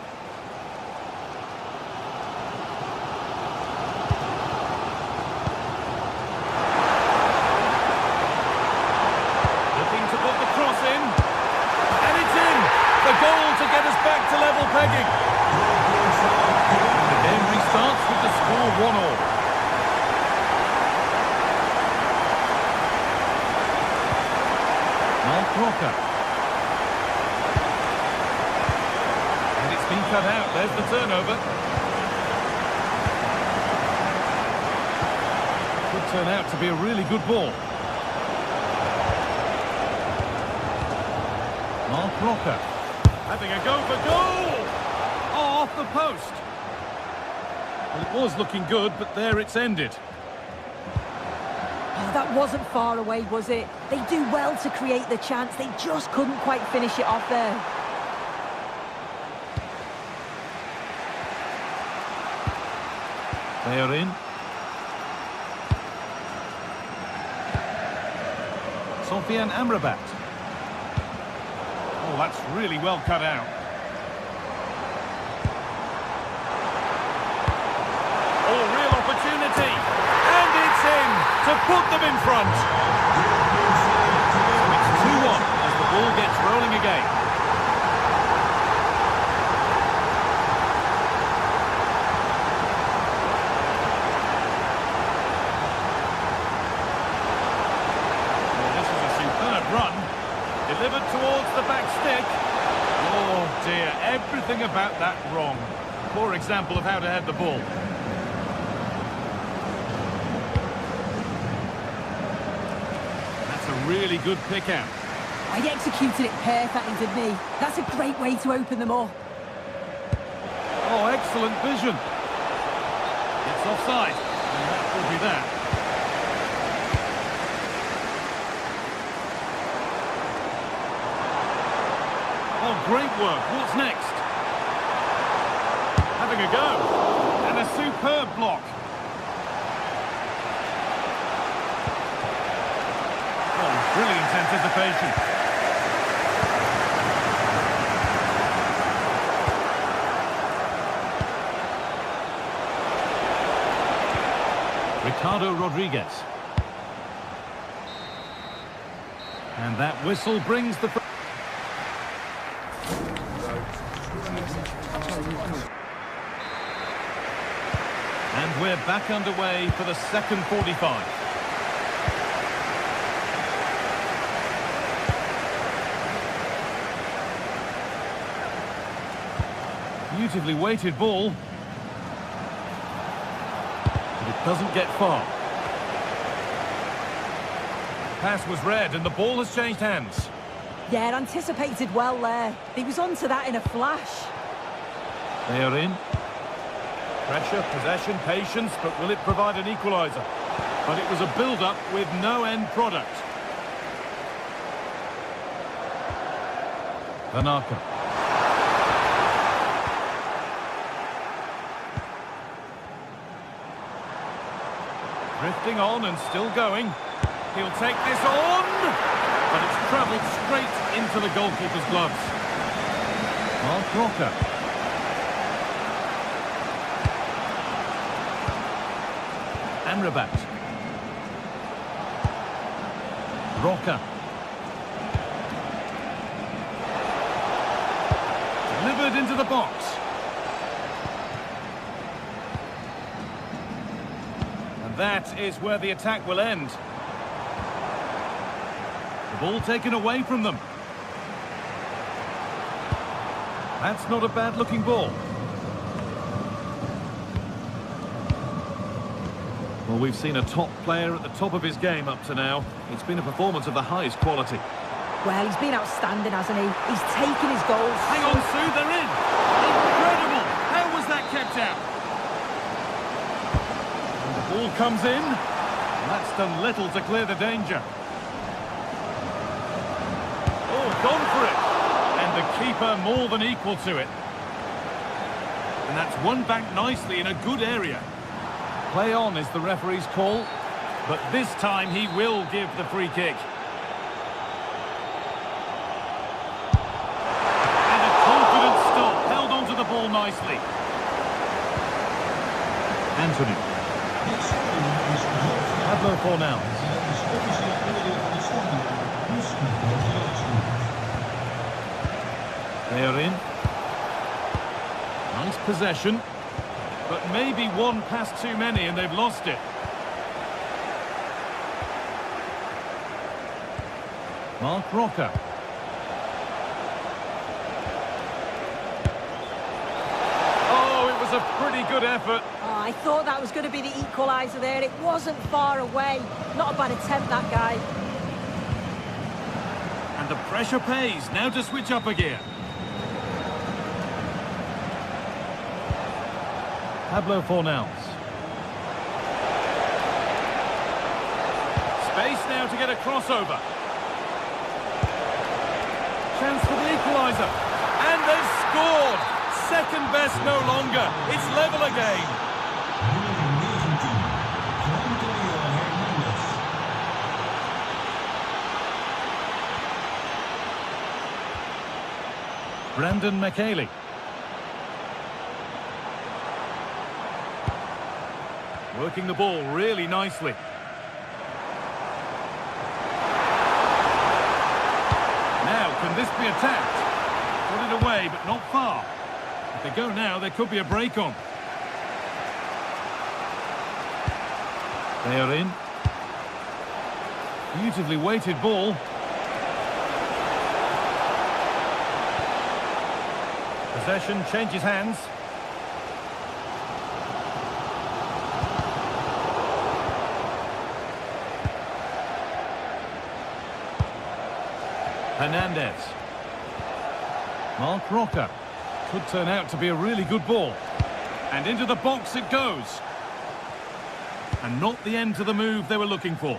Looking to put the cross in. And it's in! The goal to get us back to level pegging. The game restarts with the score 1-1. Mark Rocker. And it's been cut out. There's the turnover. Could turn out to be a really good ball. Mark Rocker. Having a go for goal! Oh, off the post. Well, it was looking good, but there it's ended. Oh, that wasn't far away, was it? They do well to create the chance. They just couldn't quite finish it off there. They are in. Sofian Amrabat. Oh, that's really well cut out. Oh, real opportunity. And it's in to put them in front. So it's 2-1 as the ball gets rolling again. Delivered towards the back stick. Oh dear, everything about that wrong. Poor example of how to head the ball. That's a really good pick out. He executed it perfectly, didn't he? That's a great way to open them up. Oh, excellent vision. It's offside, and that will be that. Oh, great work. What's next? Having a go. And a superb block. Oh, brilliant anticipation. Ricardo Rodriguez. And that whistle brings the... And we're back underway for the second 45. Beautifully weighted ball. But it doesn't get far. Pass was read and the ball has changed hands. Yeah, anticipated well there. He was onto that in a flash. They are in. Pressure, possession, patience, but will it provide an equaliser? But it was a build-up with no end product. Van Aken. Drifting on and still going. He'll take this on, but it's travelled straight into the goalkeeper's gloves. Mark Roca. Amrabat. Roca. Delivered into the box. And that is where the attack will end. The ball taken away from them. That's not a bad-looking ball. Well, we've seen a top player at the top of his game up to now. It's been a performance of the highest quality. Well, he's been outstanding, hasn't he? He's taken his goals. Hang on, Sue, they're in! Incredible! How was that kept out? And the ball comes in. And that's done little to clear the danger. Oh, gone for it! And the keeper more than equal to it. And that's won back nicely in a good area. Play on is the referee's call, but this time he will give the free kick. And a confident stop, held onto the ball nicely. Anthony. Pablo Fornals. They are in. Nice possession. But maybe one pass too many and they've lost it. Mark Roca. Oh, it was a pretty good effort. Oh, I thought that was going to be the equaliser there. It wasn't far away. Not a bad attempt, that guy. And the pressure pays. Now to switch up again. Pablo Fornals. Space now to get a crossover. Chance for the equaliser. And they've scored! Second best no longer. It's level again. McKaylee. Working the ball really nicely. Now, can this be attacked? Put it away, but not far. If they go now, there could be a break on. They are in. Beautifully weighted ball. Possession changes hands. Hernandez. Mark Rocker. Could turn out to be a really good ball. And into the box it goes. And not the end to the move they were looking for. Look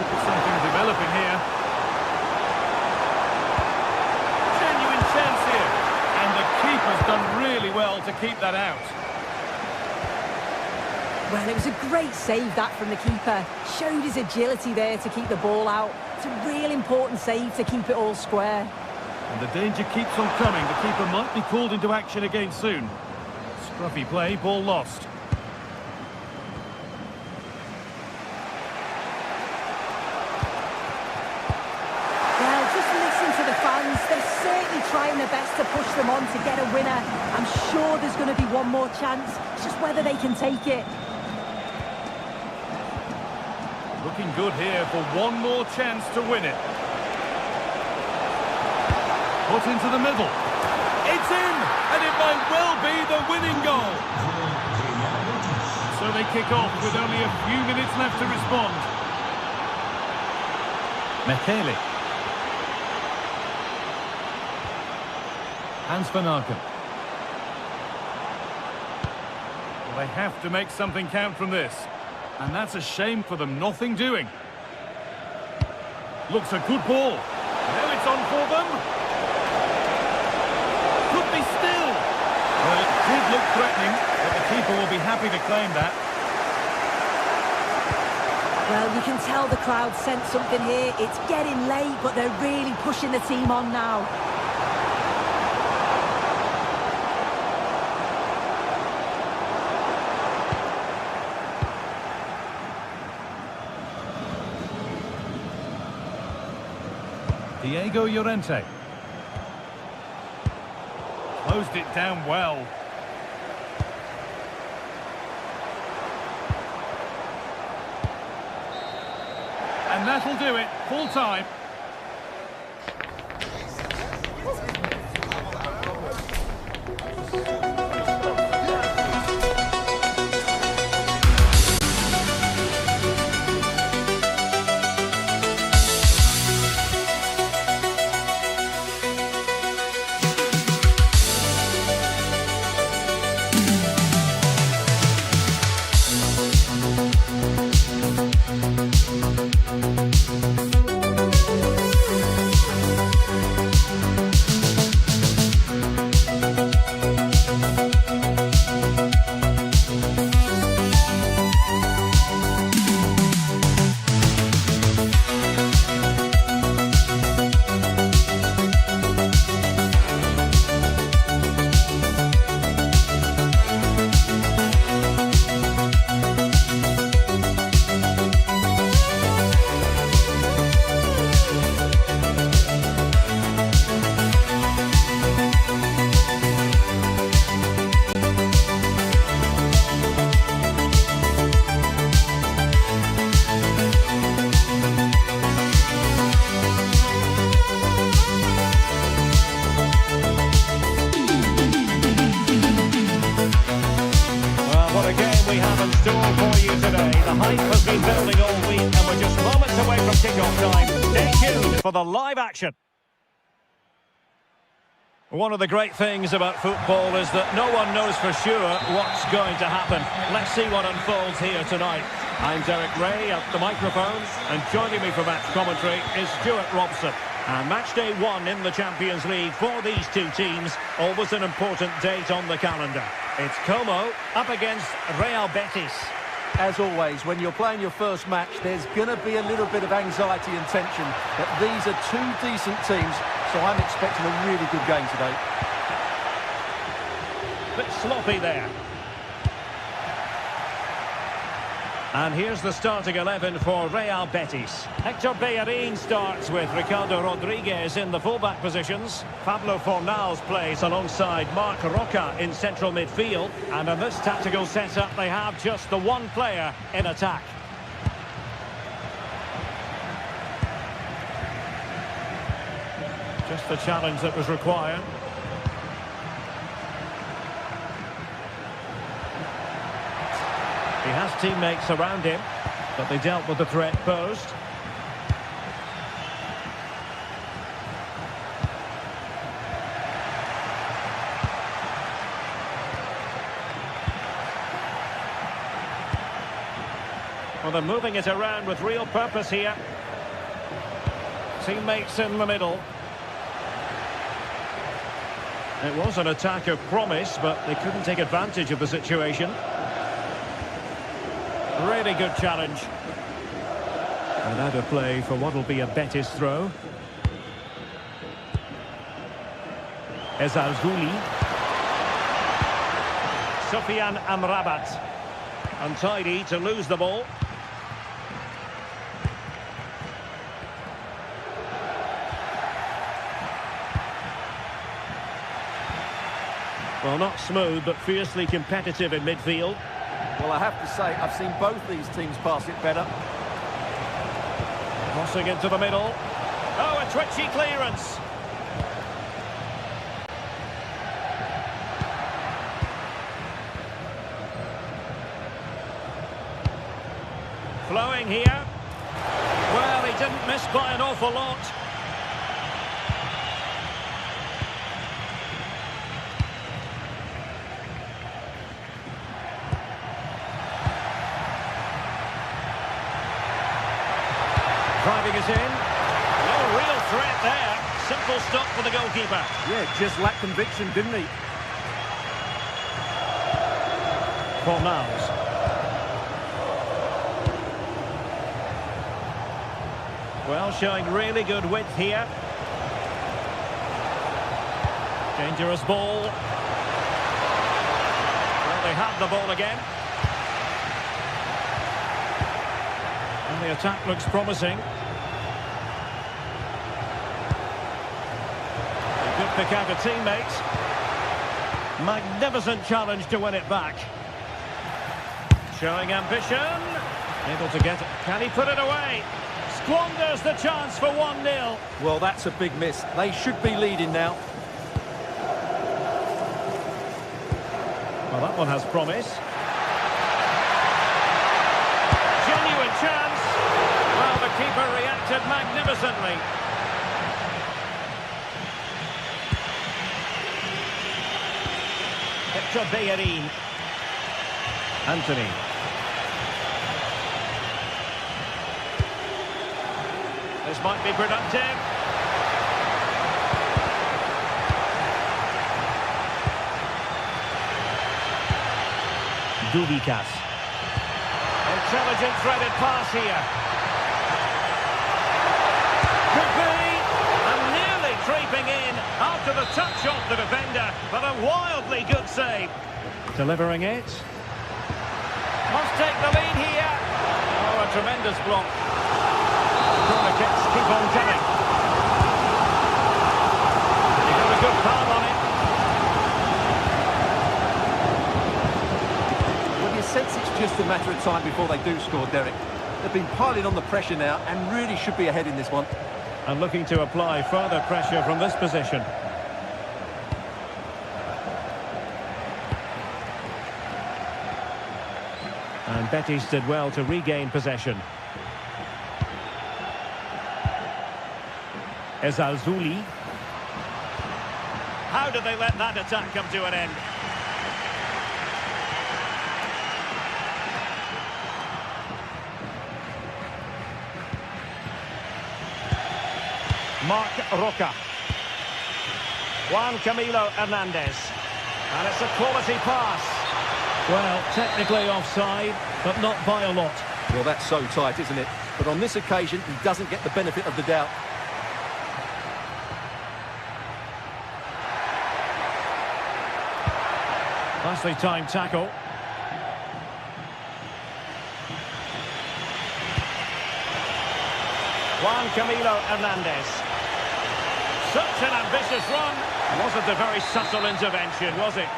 at something developing here. Genuine chance here. And the keeper's done really well to keep that out. Well, it was a great save, that, from the keeper. Showed his agility there to keep the ball out. It's a real important save to keep it all square. And the danger keeps on coming. The keeper might be called into action again soon. Scruffy play, ball lost. Well, just listen to the fans. They're certainly trying their best to push them on to get a winner. I'm sure there's going to be one more chance. It's just whether they can take it. Looking good here for one more chance to win it. Put into the middle. It's in! And it might well be the winning goal. So they kick off with only a few minutes left to respond. McKaylee. Hans van Aken. Well, they have to make something count from this. And that's a shame for them, nothing doing. Looks a good ball. Now it's on for them. Could be still. Well, it did look threatening, but the keeper will be happy to claim that. Well, you can tell the crowd sense something here. It's getting late, but they're really pushing the team on now. Diego Llorente. Closed it down well. And that'll do it. Full time. hype has been building all week, and we're just moments away from kick-off time. Stay tuned for the live action. One of the great things about football is that no one knows for sure what's going to happen. Let's see what unfolds here tonight. I'm Derek Ray at the microphone, and joining me for match commentary is Stuart Robson. And match day 1 in the Champions League for these two teams, always an important date on the calendar. It's Como up against Real Betis. As always, when you're playing your first match, there's going to be a little bit of anxiety and tension. But these are two decent teams, so I'm expecting a really good game today. Bit sloppy there. And here's the starting 11 for Real Betis. Hector Bellerin starts with Ricardo Rodriguez in the fullback positions. Pablo Fornals plays alongside Marc Roca in central midfield. And in this tactical setup, they have just the one player in attack. Just the challenge that was required. He has teammates around him, but they dealt with the threat posed. Well, they're moving it around with real purpose here. Teammates in the middle. It was an attack of promise, but they couldn't take advantage of the situation. Really good challenge. And out of play for what will be a Betis throw. Ezalzouli. Sofian Amrabat. Untidy to lose the ball. Well, not smooth, but fiercely competitive in midfield. Well, I have to say, I've seen both these teams pass it better. Crossing into the middle. Oh, a twitchy clearance. Flowing here. Well, he didn't miss by an awful lot. Driving it in. No real threat there. Simple stop for the goalkeeper. Yeah, just lacked conviction, didn't he? Fornals. Well, showing really good width here. Dangerous ball. Well, they have the ball again. And the attack looks promising. A good pick out of teammates. Magnificent challenge to win it back. Showing ambition. Able to get it. Can he put it away? Squanders the chance for 1-0. Well, that's a big miss. They should be leading now. Well, that one has promise. Genuine chance. Well, the keeper reacted magnificently. Hector Bellerin. Anthony. This might be productive. Dubikas. Intelligent threaded pass here. Could be. And nearly creeping in after the touch off the defender, but a wildly good save. Delivering it. Must take the lead here. Oh, a tremendous block. Corner kicks keep on coming. He got a good palm on it. Well, you sense it's just a matter of time before they do score, Derek. They've been piling on the pressure now and really should be ahead in this one. And looking to apply further pressure from this position. And Betis did well to regain possession. Ezalzouli. How did they let that attack come to an end? Marc Roca. Juan Camilo Hernandez. And it's a quality pass. Well, technically offside, but not by a lot. Well, that's so tight, isn't it? But on this occasion, he doesn't get the benefit of the doubt. Nicely timed tackle. Juan Camilo Hernandez. Such an ambitious run. Wasn't a very subtle intervention, was it?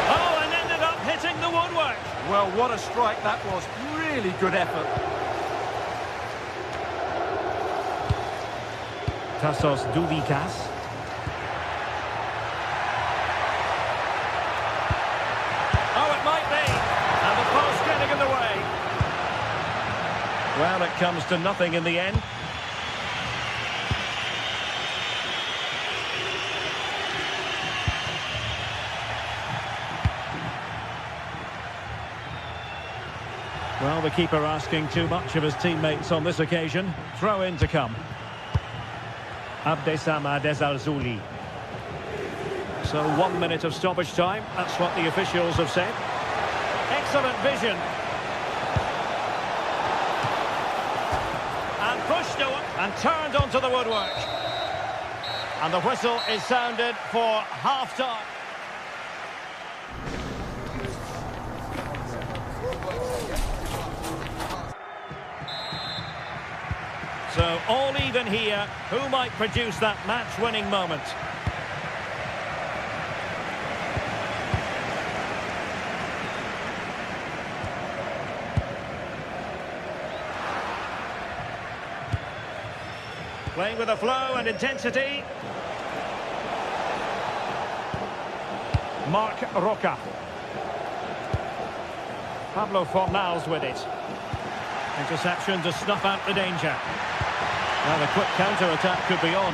Oh, and ended up hitting the woodwork. Well, what a strike that was. Really good effort. Tassos Doudikas. Oh, it might be. And the post getting in the way. Well, it comes to nothing in the end. Well, the keeper asking too much of his teammates on this occasion. Throw in to come. Abdesam Adezalzouli. So 1 minute of stoppage time. That's what the officials have said. Excellent vision. And pushed to it and turned onto the woodwork. And the whistle is sounded for half-time. So all even here. Who might produce that match-winning moment? Playing with a flow and intensity. Marc Roca. Pablo Fornals with it. Interception to snuff out the danger. Now the quick counter-attack could be on.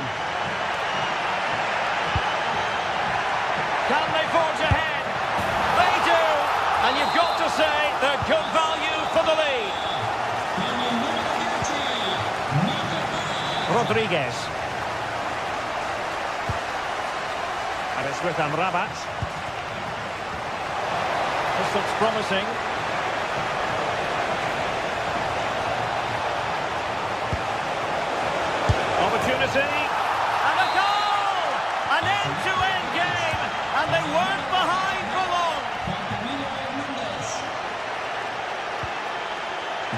Can they forge ahead? They do! And you've got to say they're good value for the lead. Rodriguez. And it's with Amrabat. This looks promising. Opportunity, and a goal! An end-to-end game, and they weren't behind for long.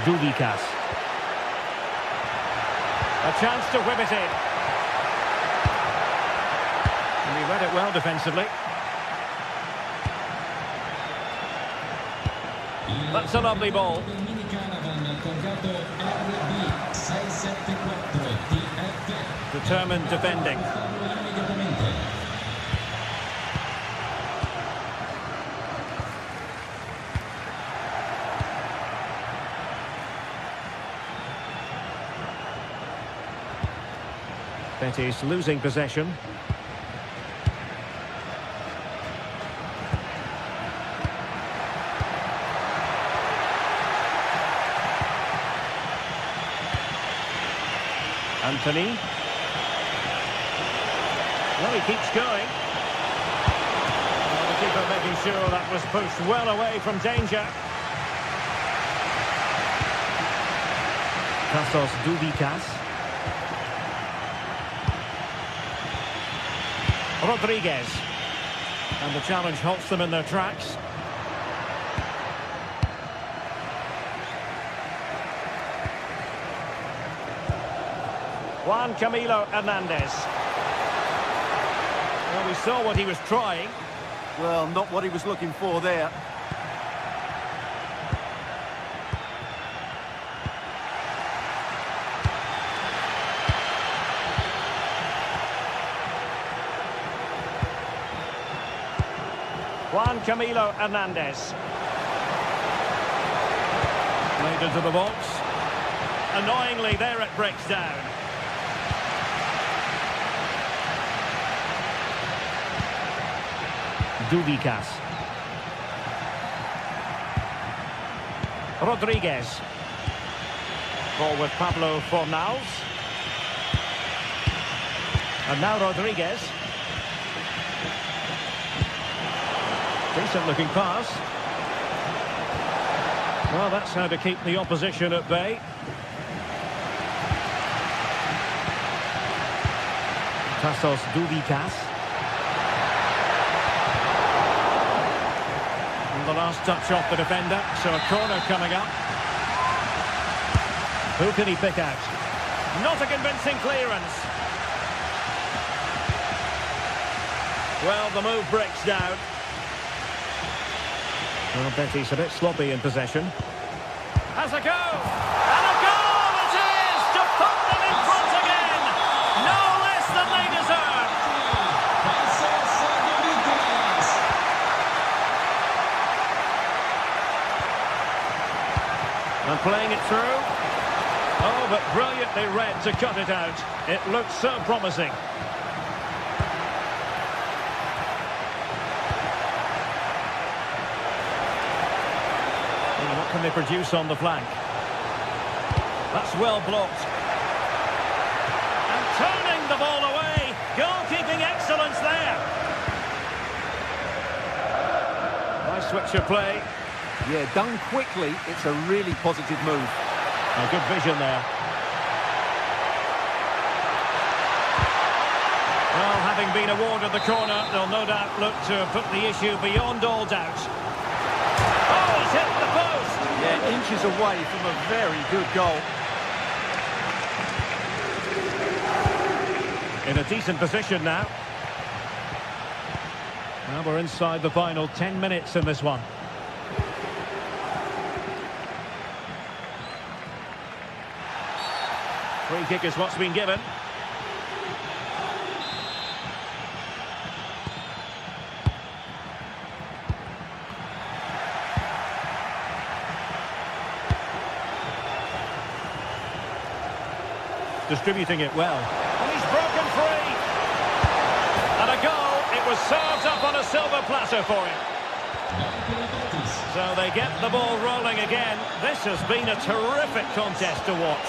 Doudikas. A chance to whip it in. And he read it well defensively. That's a lovely ball. Determined defending. Betis losing possession. Anthony. Well, he keeps going. Well, the keeper making sure that was pushed well away from danger. Tassos Doudikas. Rodriguez. And the challenge halts them in their tracks. Juan Camilo Hernandez. Well, we saw what he was trying. Well, not what he was looking for there. Juan Camilo Hernandez. Played into the box. Annoyingly, there it breaks down. Doudikas. Rodriguez. Ball with Pablo Fornals. And now Rodriguez. Decent looking pass. Well, that's how to keep the opposition at bay. Tassos Duvikas. And the last touch off the defender, so a corner coming up. Who can he pick out? Not a convincing clearance. Well, the move breaks down. Well, Betty's a bit sloppy in possession. Has a go! And a goal it is to put them in front again! No less than they deserve! And playing it through. Oh, but brilliantly read to cut it out. It looked so promising. What can they produce on the flank? That's well blocked. And turning the ball away. Goalkeeping excellence there. Nice switch of play. Yeah, done quickly. It's a really positive move. A good vision there. Well, having been awarded the corner, they'll no doubt look to put the issue beyond all doubt. Oh, he's hit the post! Yeah, inches away from a very good goal. In a decent position now. Now we're inside the final 10 minutes in this one. Free kick is what's been given. Distributing it well. And he's broken free. And a goal. It was served up on a silver platter for him. So they get the ball rolling again. This has been a terrific contest to watch.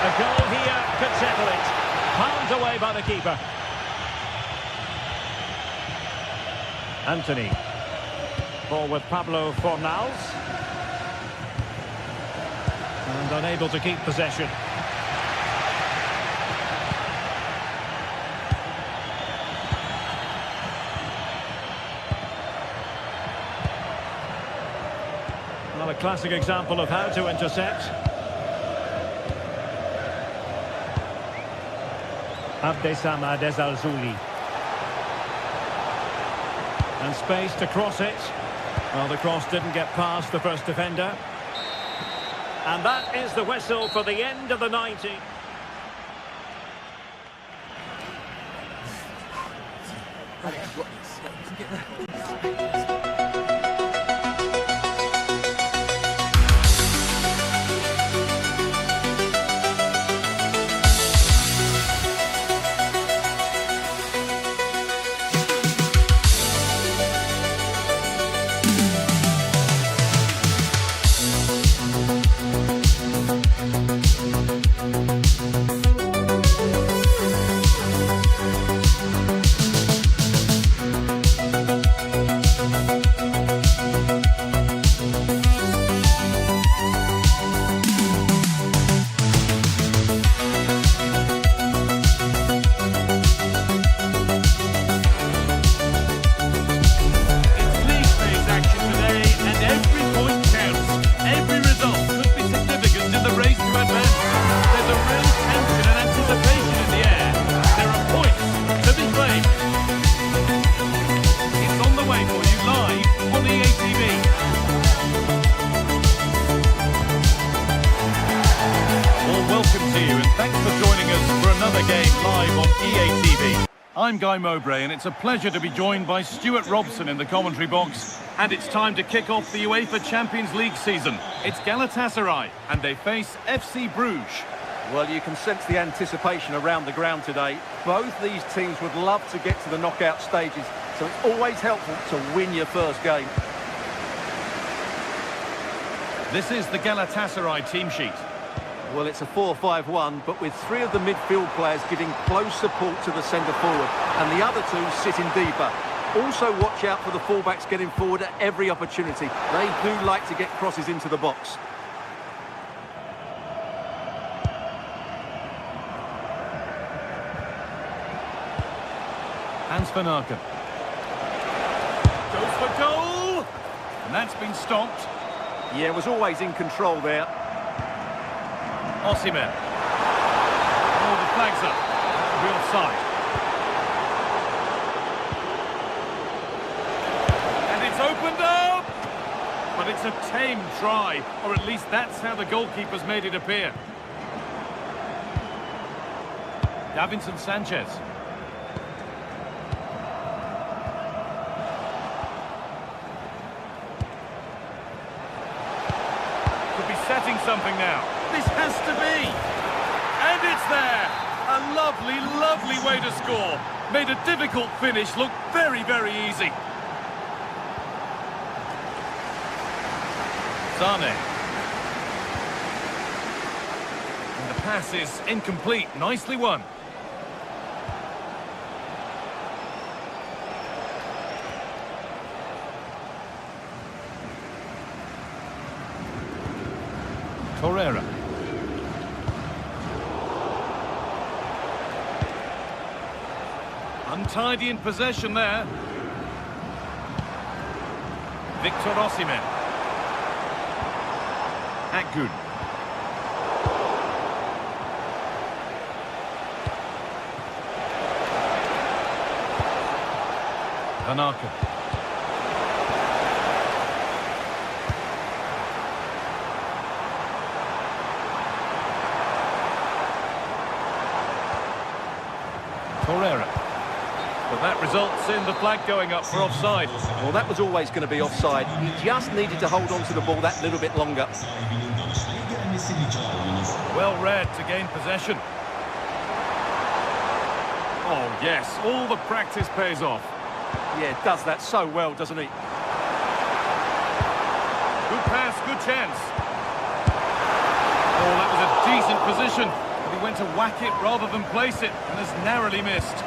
A goal here could settle it. Palmed away by the keeper. Anthony. Ball with Pablo Fornals. And unable to keep possession. Well, a classic example of how to intercept. Abdesam Adezalzouli. And space to cross it. Well, the cross didn't get past the first defender. And that is the whistle for the end of the 90. I'm Guy Mowbray, and it's a pleasure to be joined by Stuart Robson in the commentary box. And it's time to kick off the UEFA Champions League season. It's Galatasaray, and they face FC Bruges. Well, you can sense the anticipation around the ground today. Both these teams would love to get to the knockout stages, so it's always helpful to win your first game. This is the Galatasaray team sheet. Well, it's a 4-5-1, but with 3 of the midfield players giving close support to the centre forward, and the other 2 sitting deeper. Also watch out for the fullbacks getting forward at every opportunity. They do like to get crosses into the box. Hans van Aken. Goes for goal! And that's been stopped. Yeah, was always in control there. Osimhen. Oh, the flag's up. That'll be offside. And it's opened up! But it's a tame try, or at least that's how the goalkeeper's made it appear. Davinson Sanchez. Could be setting something now. This has to be. And it's there. A lovely, lovely way to score. Made a difficult finish look very, very easy. Sane. And the pass is incomplete. Nicely won. Torreira. Untidy in possession there. Victor Osimhen. Akgün. Van Aken. Torreira. But that results in the flag going up for offside. Well, that was always going to be offside. He just needed to hold on to the ball that little bit longer. Well read to gain possession. Oh, yes, all the practice pays off. Yeah, does that so well, doesn't he? Good pass, good chance. Oh, that was a decent position. But he went to whack it rather than place it, and has narrowly missed.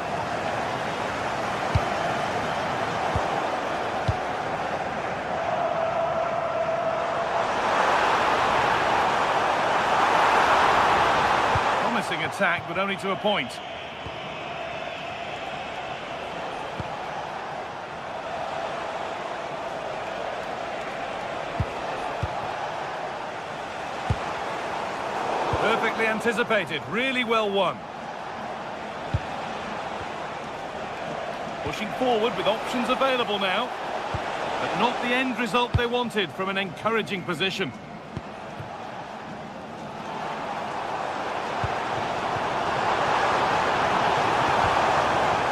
Promising attack, but only to a point. Perfectly anticipated, really well won. Pushing forward with options available now, but not the end result they wanted from an encouraging position.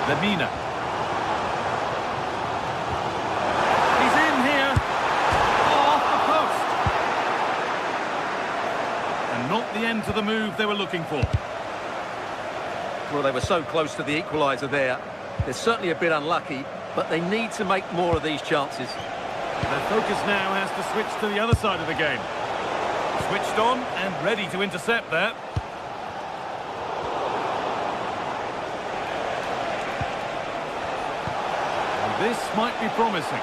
Lemina. He's in here. Oh, off the post. And not the end to the move they were looking for. Well, they were so close to the equaliser there. They're certainly a bit unlucky, but they need to make more of these chances. Their focus now has to switch to the other side of the game. Switched on and ready to intercept there. This might be promising.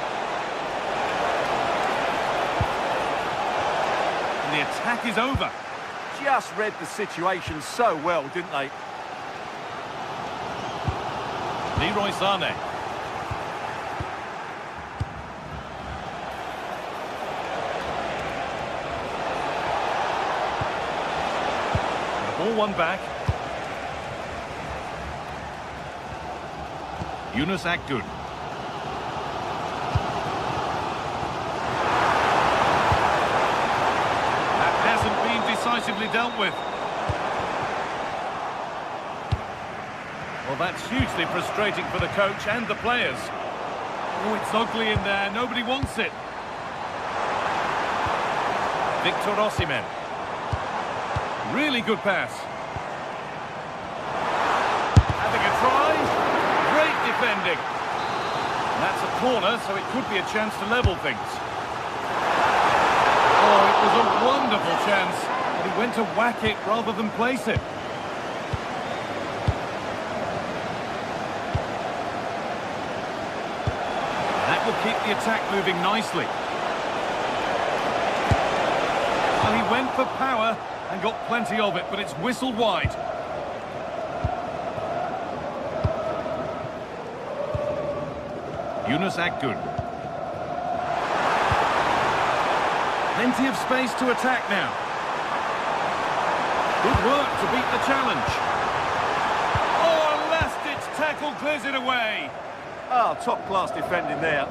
And the attack is over. Just read the situation so well, didn't they? Leroy Sane. The ball won back. Yunus Akgün. Decisively dealt with. Well, that's hugely frustrating for the coach and the players. Oh, it's ugly in there. Nobody wants it. Victor Osimhen. Really good pass. Having a try. Great defending. And that's a corner, so it could be a chance to level things. Oh, it was a wonderful chance, but he went to whack it rather than place it. That will keep the attack moving nicely. Well, he went for power and got plenty of it, but it's whistled wide. Yunus Akgün. Plenty of space to attack now. Good work to beat the challenge. Oh, a last-ditch tackle clears it away. Oh, top-class defending there.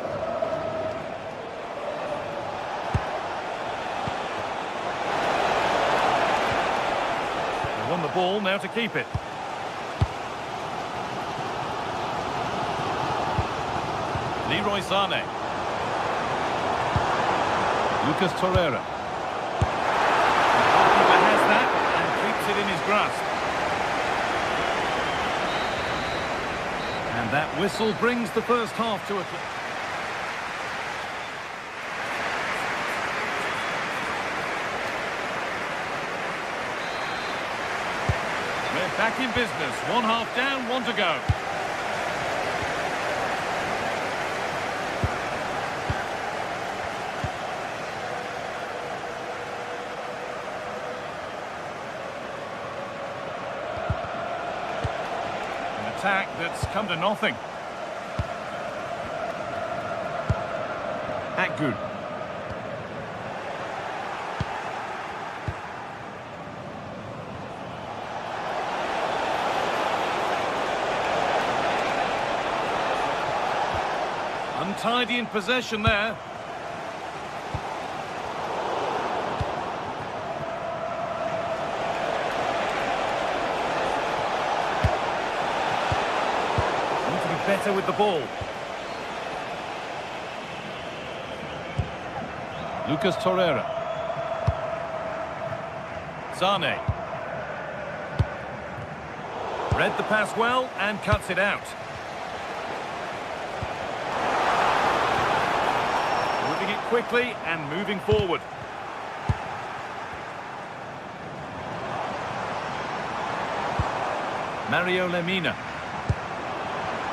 They won the ball, now to keep it. Leroy Sané. Lucas Torreira. The goalkeeper has that and keeps it in his grasp. And that whistle brings the first half to a close. We're back in business. One half down, one to go. Attack that's come to nothing. Akgün. Untidy in possession there. Better with the ball. Lucas Torreira. Sané. Read the pass well and cuts it out. Moving it quickly and moving forward. Mario Lemina.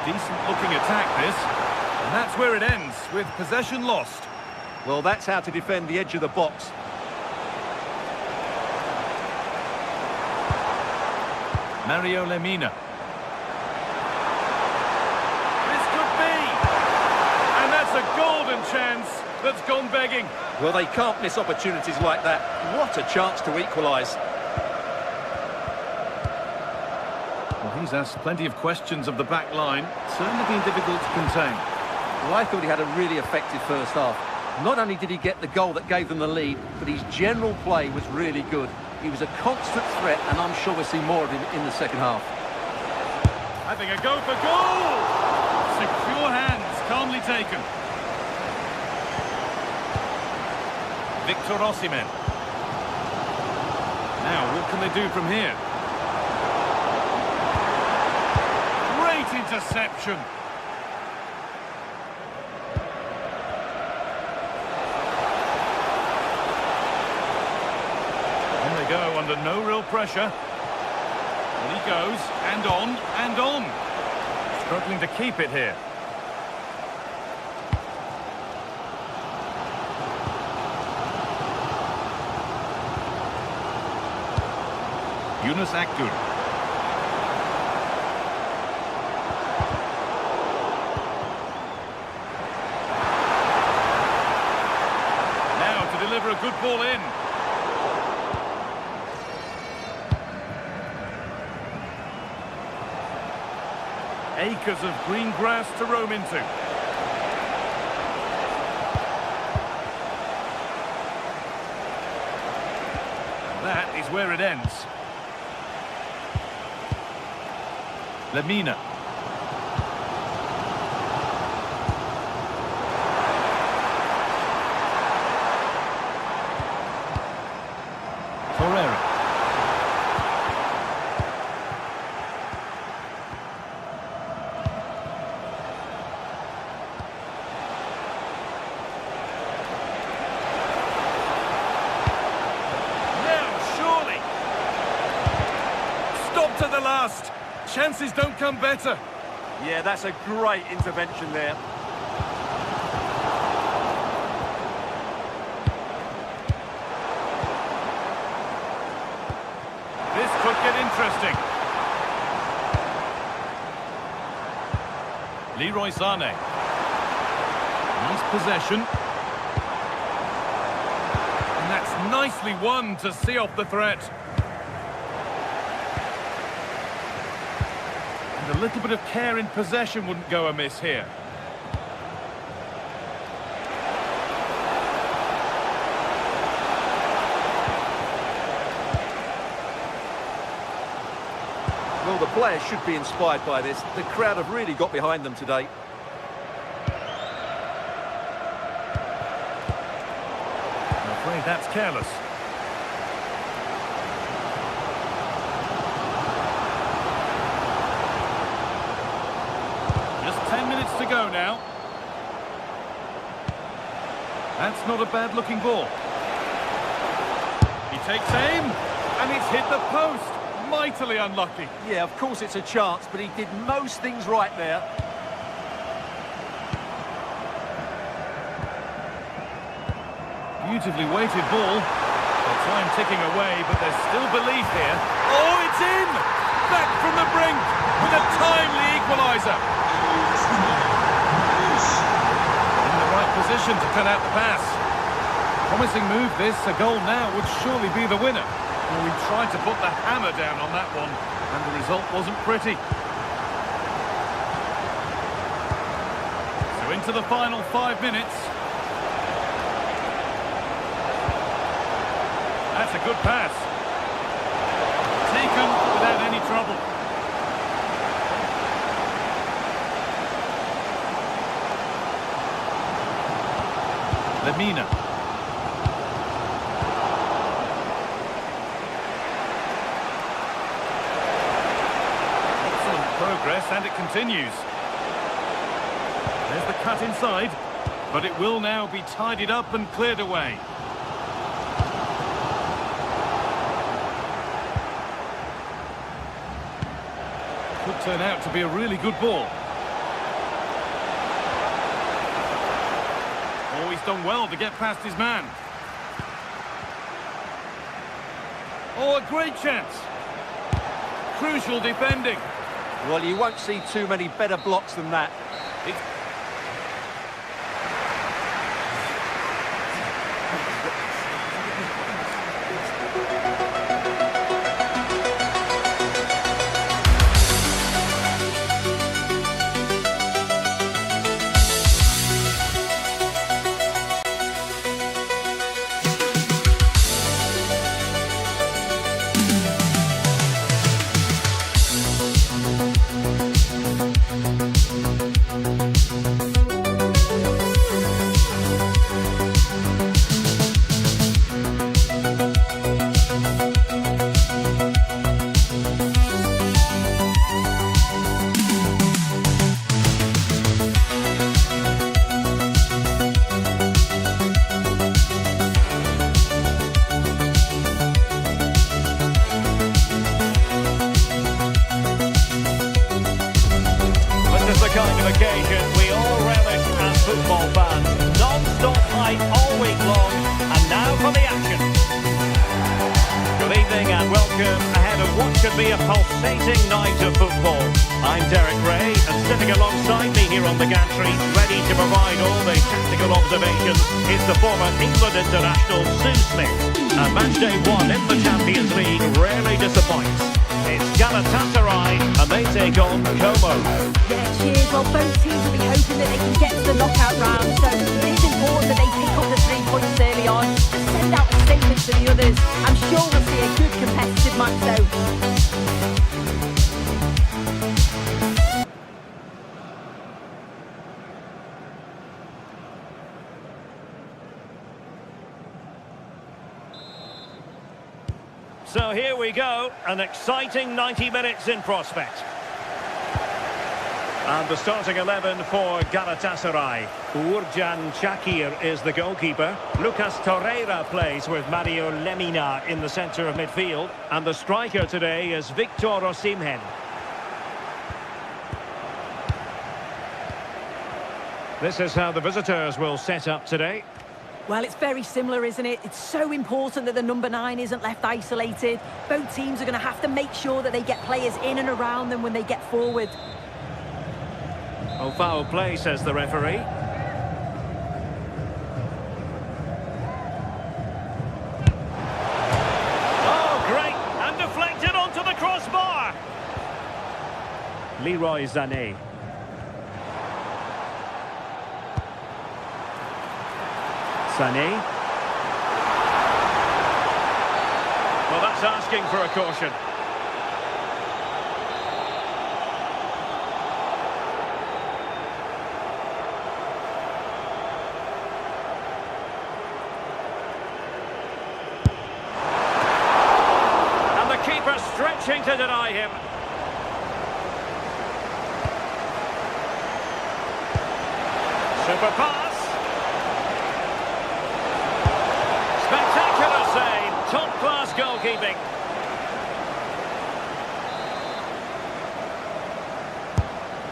Decent looking attack this, and that's where it ends, with possession lost. Well, that's how to defend the edge of the box. Mario Lemina. This could be! And that's a golden chance that's gone begging. Well, they can't miss opportunities like that. What a chance to equalise. Well, he's asked plenty of questions of the back line. Certainly been difficult to contain. Well, I thought he had a really effective first half. Not only did he get the goal that gave them the lead, but his general play was really good. He was a constant threat, and I'm sure we'll see more of him in the second half. Having a go for goal! Secure hands, calmly taken. Victor Osimhen. Now, what can they do from here? Great interception. On they go, under no real pressure. And he goes, and on, and on. Struggling to keep it here. Yunus Akgün. Now to deliver a good ball in. Acres of green grass to roam into. That is where it ends. Lemina. Torreira. the last. Chances don't come better. Yeah, that's a great intervention there. This could get interesting. Leroy Sané. Nice possession. And that's nicely won to see off the threat. And a little bit of care in possession wouldn't go amiss here. Well, the players should be inspired by this. The crowd have really got behind them today. I'm afraid that's careless. Just 10 minutes to go now. That's not a bad-looking ball. He takes aim, and it's hit the post. Mightily unlucky. Yeah, of course it's a chance, but he did most things right there. Beautifully weighted ball. Well, time ticking away, but there's still belief here. Oh, it's in! Back from the brink with a timely equaliser. In the right position to cut out the pass. Promising move this. A goal now would surely be the winner. Well, we tried to put the hammer down on that one, and the result wasn't pretty. So into the final 5 minutes. That's a good pass. Taken without any trouble. Lemina. Progress, and it continues. There's the cut inside, but it will now be tidied up and cleared away. Could turn out to be a really good ball. Oh, he's done well to get past his man. Oh, a great chance. Crucial defending. Well, you won't see too many better blocks than that. kind of occasion we all relish as football fans. Non-stop hype all week long, and now for the action. Good evening and welcome ahead of what should be a pulsating night of football. I'm Derek Ray, and sitting alongside me here on the gantry, ready to provide all the tactical observations, is the former England international Sue Smith. And match day one in the Champions League rarely disappoints. It's Galatasaray, and they take on Como. Yeah, cheers. Well, both teams will be hoping that they can get to the knockout round, so it's important that they pick up the 3 points early on, to send out a statement to the others. I'm sure we'll see a good competitive match though. So here we go, an exciting 90 minutes in prospect. And the starting 11 for Galatasaray. Uğurcan Çakır is the goalkeeper. Lucas Torreira plays with Mario Lemina in the centre of midfield. And the striker today is Victor Osimhen. This is how the visitors will set up today. Well, it's very similar, isn't it? It's so important that the number 9 isn't left isolated. Both teams are going to have to make sure that they get players in and around them when they get forward. Oh, foul play, says the referee. Oh, great! And deflected onto the crossbar. Leroy Sané. Sané. Well, that's asking for a caution. And the keeper stretching to deny him. Super pass. Spectacular save, top-class goalkeeping.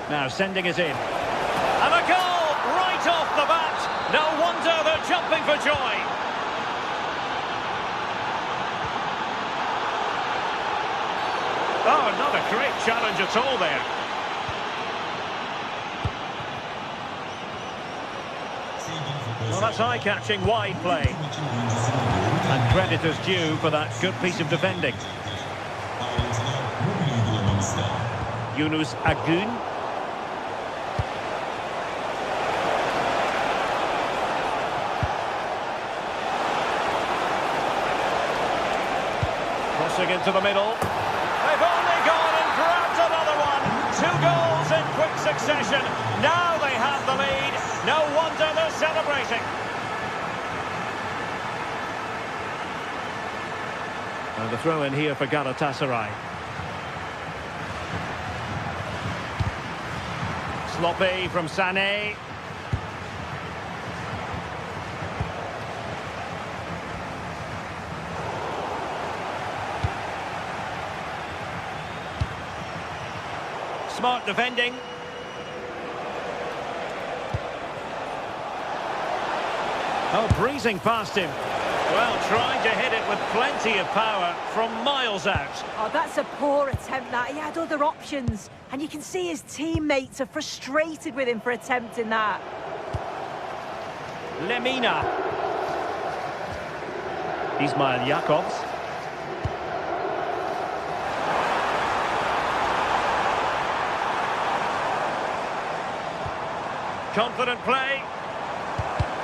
Now sending it in. And a goal right off the bat. No wonder they're jumping for joy. Oh, not a great challenge at all there. Well, that's eye-catching wide play. And credit is due for that good piece of defending. Yunus Agun. Crossing into the middle. They've only gone and grabbed another one. 2 goals in quick succession. Now they have the lead. No wonder they're celebrating. And the throw in here for Galatasaray. Sloppy from Sané. Smart defending. Oh, breezing past him. Well, trying to hit it with plenty of power from miles out. Oh, that's a poor attempt, that. He had other options. And you can see his teammates are frustrated with him for attempting that. Lemina. Ismail Jakobs. Confident play.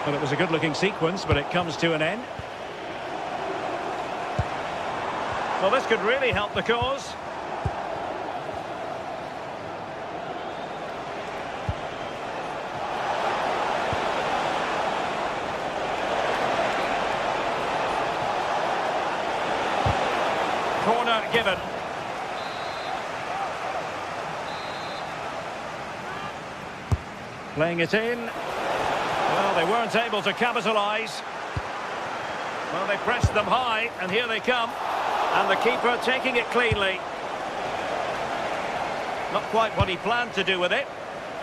Well, it was a good-looking sequence, but it comes to an end. Well, this could really help the cause. Corner given. Playing it in. Well, they weren't able to capitalise. Well, they pressed them high, and here they come. And the keeper taking it cleanly. Not quite what he planned to do with it.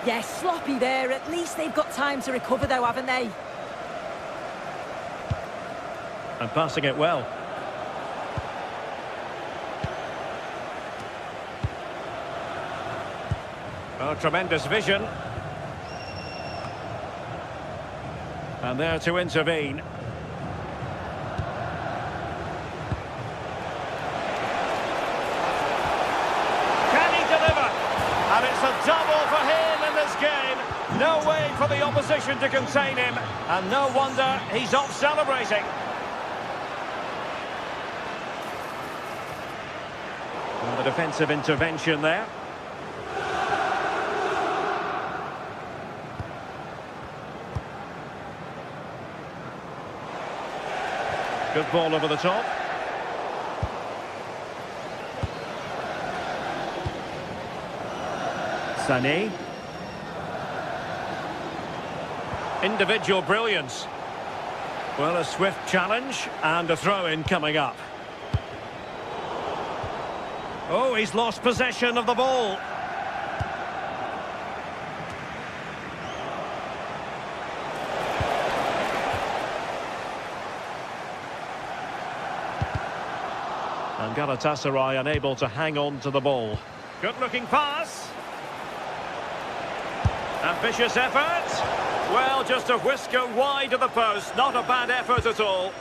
Yes, sloppy there. At least they've got time to recover, though, haven't they? And passing it well. Oh, tremendous vision. And there to intervene. Can he deliver? And it's a double for him in this game. No way for the opposition to contain him. And no wonder he's off celebrating. And the defensive intervention there. Good ball over the top. Sané. Individual brilliance. Well, a swift challenge and a throw-in coming up. Oh, he's lost possession of the ball. And Galatasaray unable to hang on to the ball. Good-looking pass. Ambitious effort. Well, just a whisker wide of the post. Not a bad effort at all.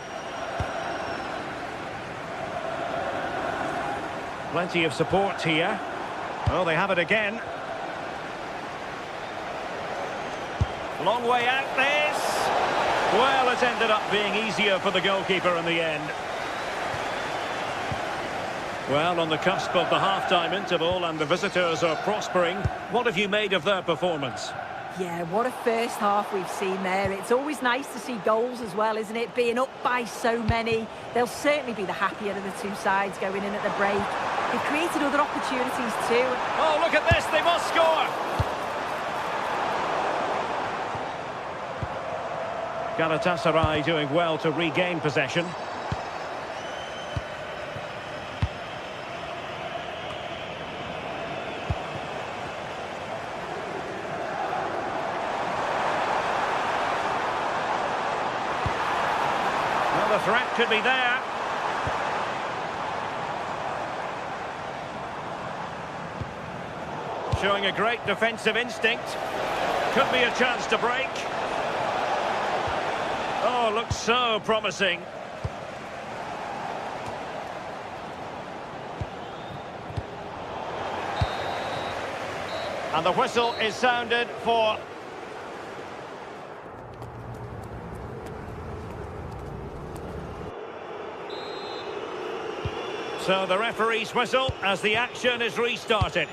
Plenty of support here. Oh, they have it again. Long way out this. Well, it ended up being easier for the goalkeeper in the end. Well, on the cusp of the half-time interval and the visitors are prospering. What have you made of their performance? Yeah, what a first half we've seen there. It's always nice to see goals as well, isn't it? Being up by so many. They'll certainly be the happier of the two sides going in at the break. They've created other opportunities too. Oh, look at this, they must score! Galatasaray doing well to regain possession. The threat could be there. Showing a great defensive instinct. Could be a chance to break. Oh, looks so promising. And the whistle is sounded for... So the referee's whistle as the action is restarted.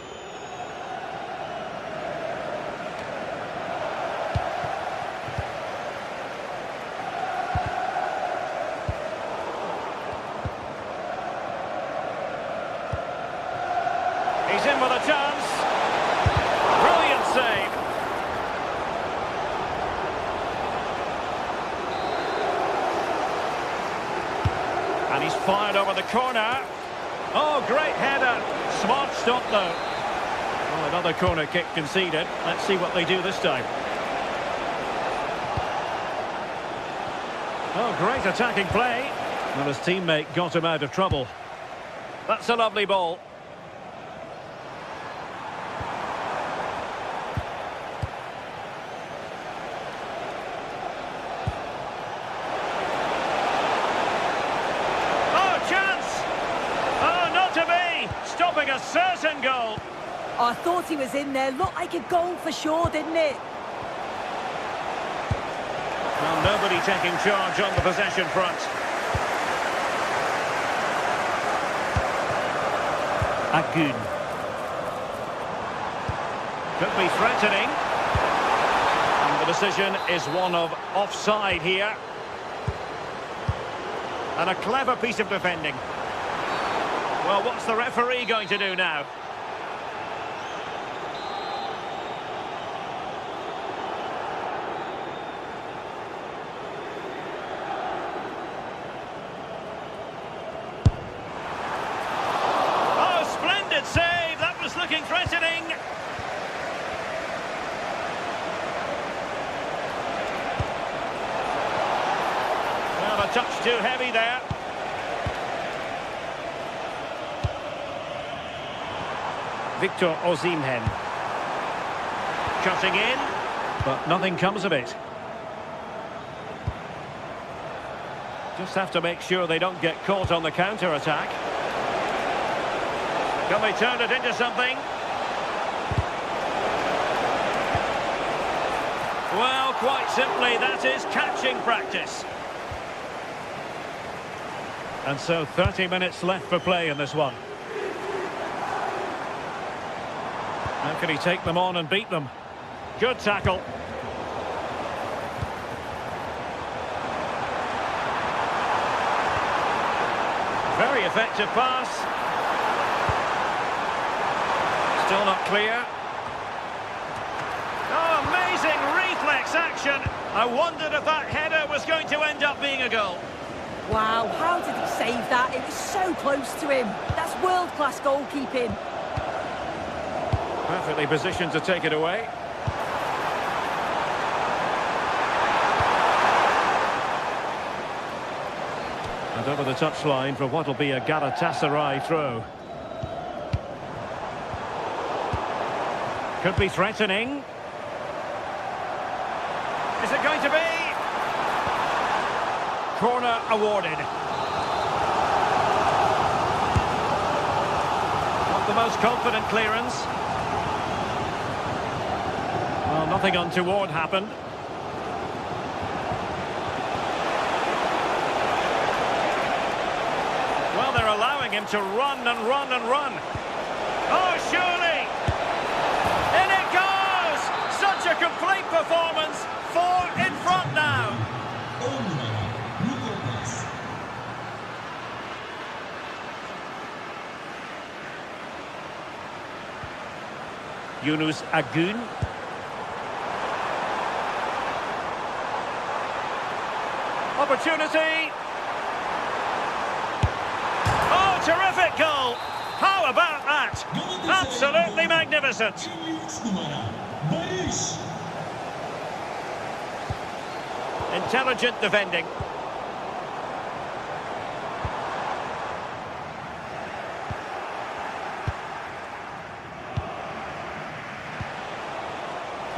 He's in with a chance. Brilliant save. And he's fired over the corner. Oh, great header. Smart stop, though. Oh, another corner kick conceded. Let's see what they do this time. Oh, great attacking play. Well, his teammate got him out of trouble. That's a lovely ball. Stopping a certain goal. Oh, I thought he was in there. Looked like a goal for sure, didn't it? Well, nobody taking charge on the possession front. Agun. Could be threatening. And the decision is one of offside here. And a clever piece of defending. Well, what's the referee going to do now? Oh, splendid save! That was looking threatening. Well, a touch too heavy there. Victor Osimhen. Cutting in, but nothing comes of it. Just have to make sure they don't get caught on the counter-attack. Can they turn it into something? Well, quite simply, that is catching practice. And so 30 minutes left for play in this one. How can he take them on and beat them? Good tackle. Very effective pass. Still not clear. Oh, amazing reflex. complex action. I wondered if that header was going to end up being a goal. Wow, how did he save that? It was so close to him. That's world-class goalkeeping. Perfectly positioned to take it away. And over the touchline for what will be a Galatasaray throw. Could be threatening. Is it going to be? Corner awarded. Not the most confident clearance. Well, nothing untoward happened. Well, they're allowing him to run and run and run. Oh, surely! In it goes! Such a complete performance. 4 in front now. Yunus Agun. Opportunity. Oh, terrific goal. How about that? Absolutely magnificent. Intelligent defending.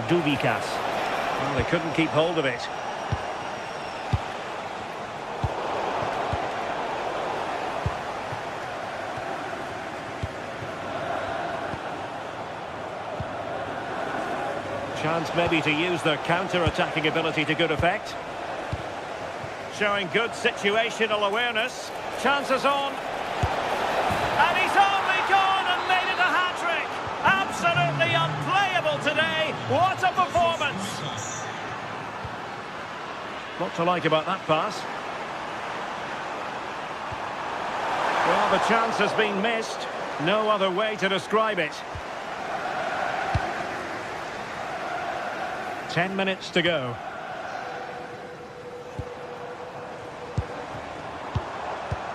Dubikas. Well, they couldn't keep hold of it. Chance maybe to use their counter-attacking ability to good effect. Showing good situational awareness. Chances on. And he's only gone and made it a hat-trick. Absolutely unplayable today. What a performance. What to like about that pass? Well, the chance has been missed. No other way to describe it. 10 minutes to go.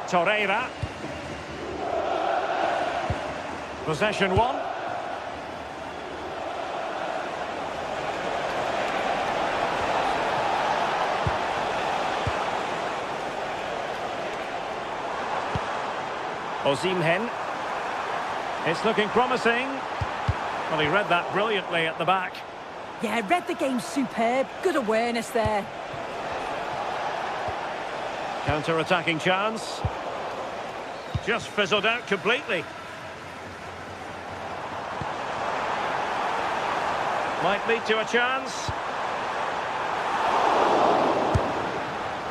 Torreira. Possession one. Osimhen. It's looking promising. Well, he read that brilliantly at the back. Yeah, read the game superb. Good awareness there. Counter-attacking chance. Just fizzled out completely. Might lead to a chance.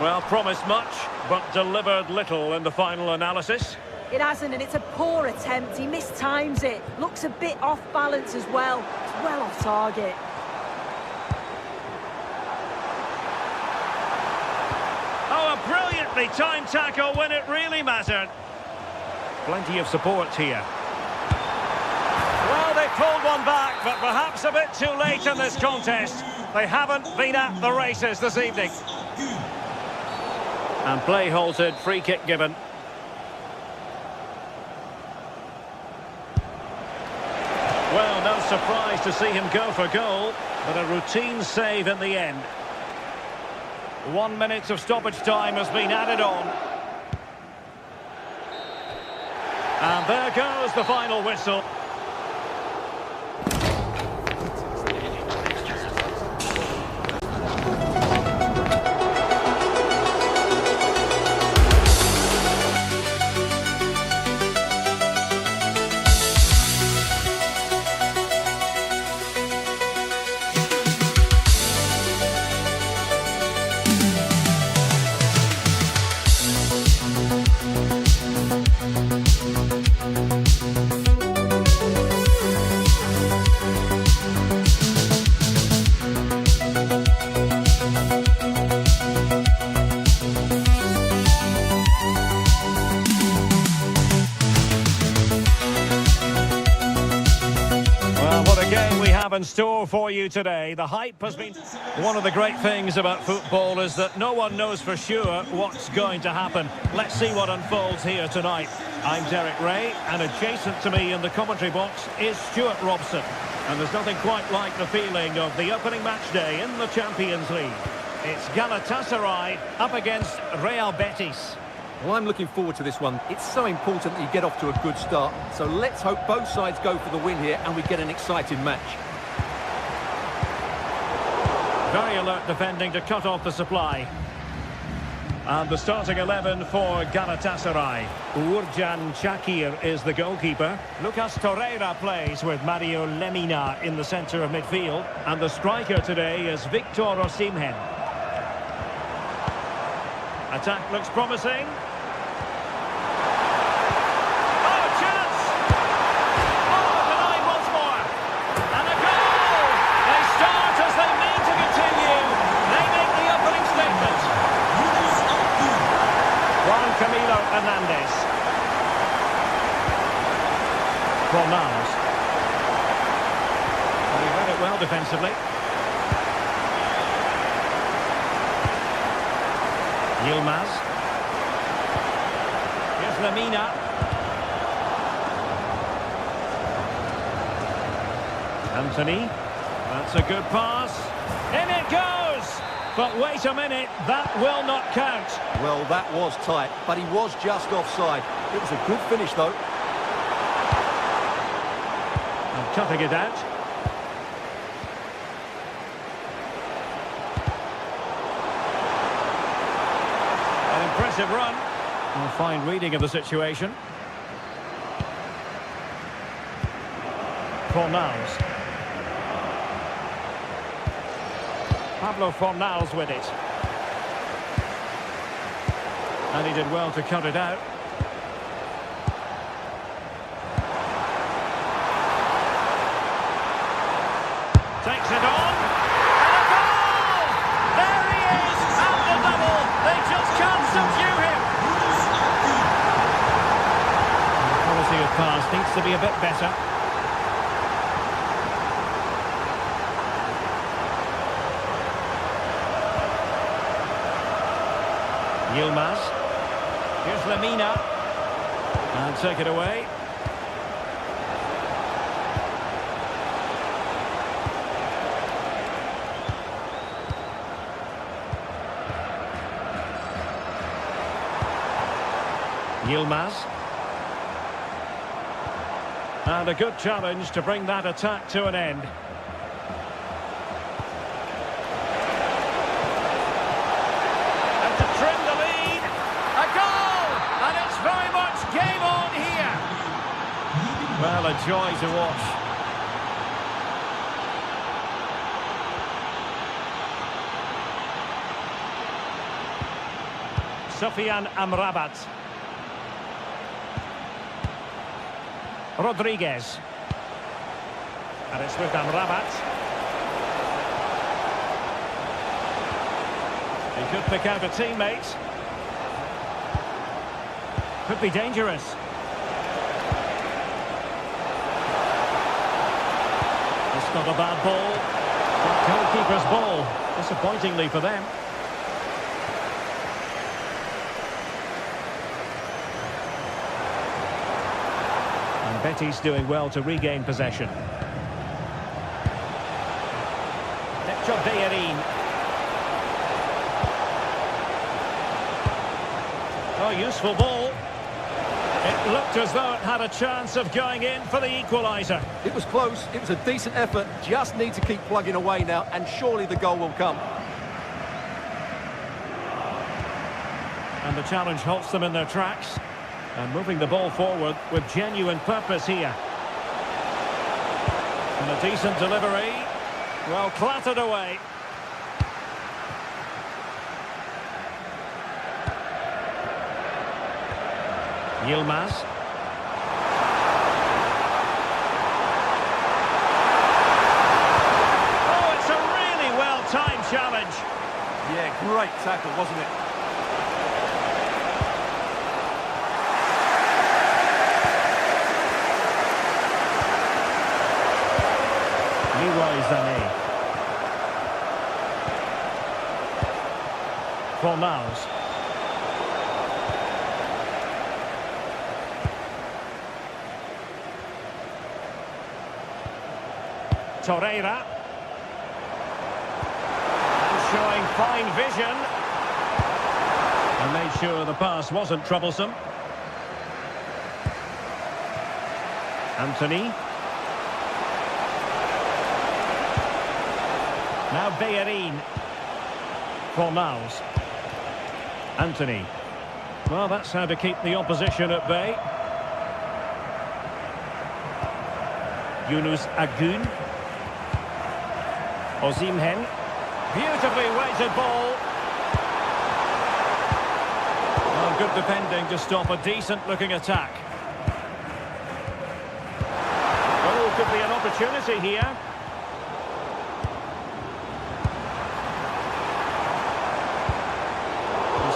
Well, promised much, but delivered little in the final analysis. It hasn't, and it's a poor attempt. He mistimes it. Looks a bit off balance as well. It's well off target. Oh, a brilliantly timed tackle when it really mattered. Plenty of support here. Well, they pulled one back, but perhaps a bit too late in this contest. They haven't been at the races this evening. And play halted, free kick given. Well, no surprise to see him go for goal, but a routine save in the end. 1 minute of stoppage time has been added on. And there goes the final whistle. store for you today. The hype has been... One of the great things about football is that no one knows for sure what's going to happen. Let's see what unfolds here tonight. I'm Derek Ray, and adjacent to me in the commentary box is Stuart Robson. And there's nothing quite like the feeling of the opening match day in the Champions League. It's Galatasaray up against Real Betis. Well, I'm looking forward to this one. It's so important that you get off to a good start. So let's hope both sides go for the win here and we get an exciting match. Very alert defending to cut off the supply. And the starting 11 for Galatasaray. Uğurcan Çakır is the goalkeeper. Lucas Torreira plays with Mario Lemina in the centre of midfield. And the striker today is Victor Osimhen. Attack looks promising. Oh, chance! Oh, denied once more. And a goal! They start as they mean to continue. They make the opening statement. Juan Camilo Hernandez. Fornals. Well, he read it well defensively. Yilmaz. Here's Lemina. Anthony. That's a good pass. In it goes! But wait a minute, that will not count. Well, that was tight, but he was just offside. It was a good finish, though. And cutting it out. Impressive run. A fine reading of the situation. Fornals. Pablo Fornals with it. And he did well to cut it out. Takes it on. And a goal! There he is at the double. They just can't subdue him. The quality of pass needs to be a bit better. Yilmaz. Here's Lemina. And take it away. Yilmaz. And a good challenge to bring that attack to an end. And to trim the lead. A goal! And it's very much game on here. Well, a joy to watch. Sofyan Amrabat. Rodriguez. And it's with Amrabat. He could pick out a teammate. Could be dangerous. It's not a bad ball. Goalkeeper's ball. Disappointingly for them. Betis doing well to regain possession. Necho Bellerin. Oh, useful ball. It looked as though it had a chance of going in for the equaliser. It was close. It was a decent effort. Just need to keep plugging away now, and surely the goal will come. And the challenge halts them in their tracks. And moving the ball forward with genuine purpose here. And a decent delivery. Well, clattered away. Yilmaz. Oh, it's a really well-timed challenge. Yeah, great tackle, wasn't it? Leroy Sané. Fornals. Torreira. And showing fine vision. And made sure the pass wasn't troublesome. Anthony. Now Bellerin. Fornals. Anthony. Well, that's how to keep the opposition at bay. Yunus Agun. Osimhen. Beautifully weighted ball. Well, good defending to stop a decent-looking attack. Oh, could be an opportunity here.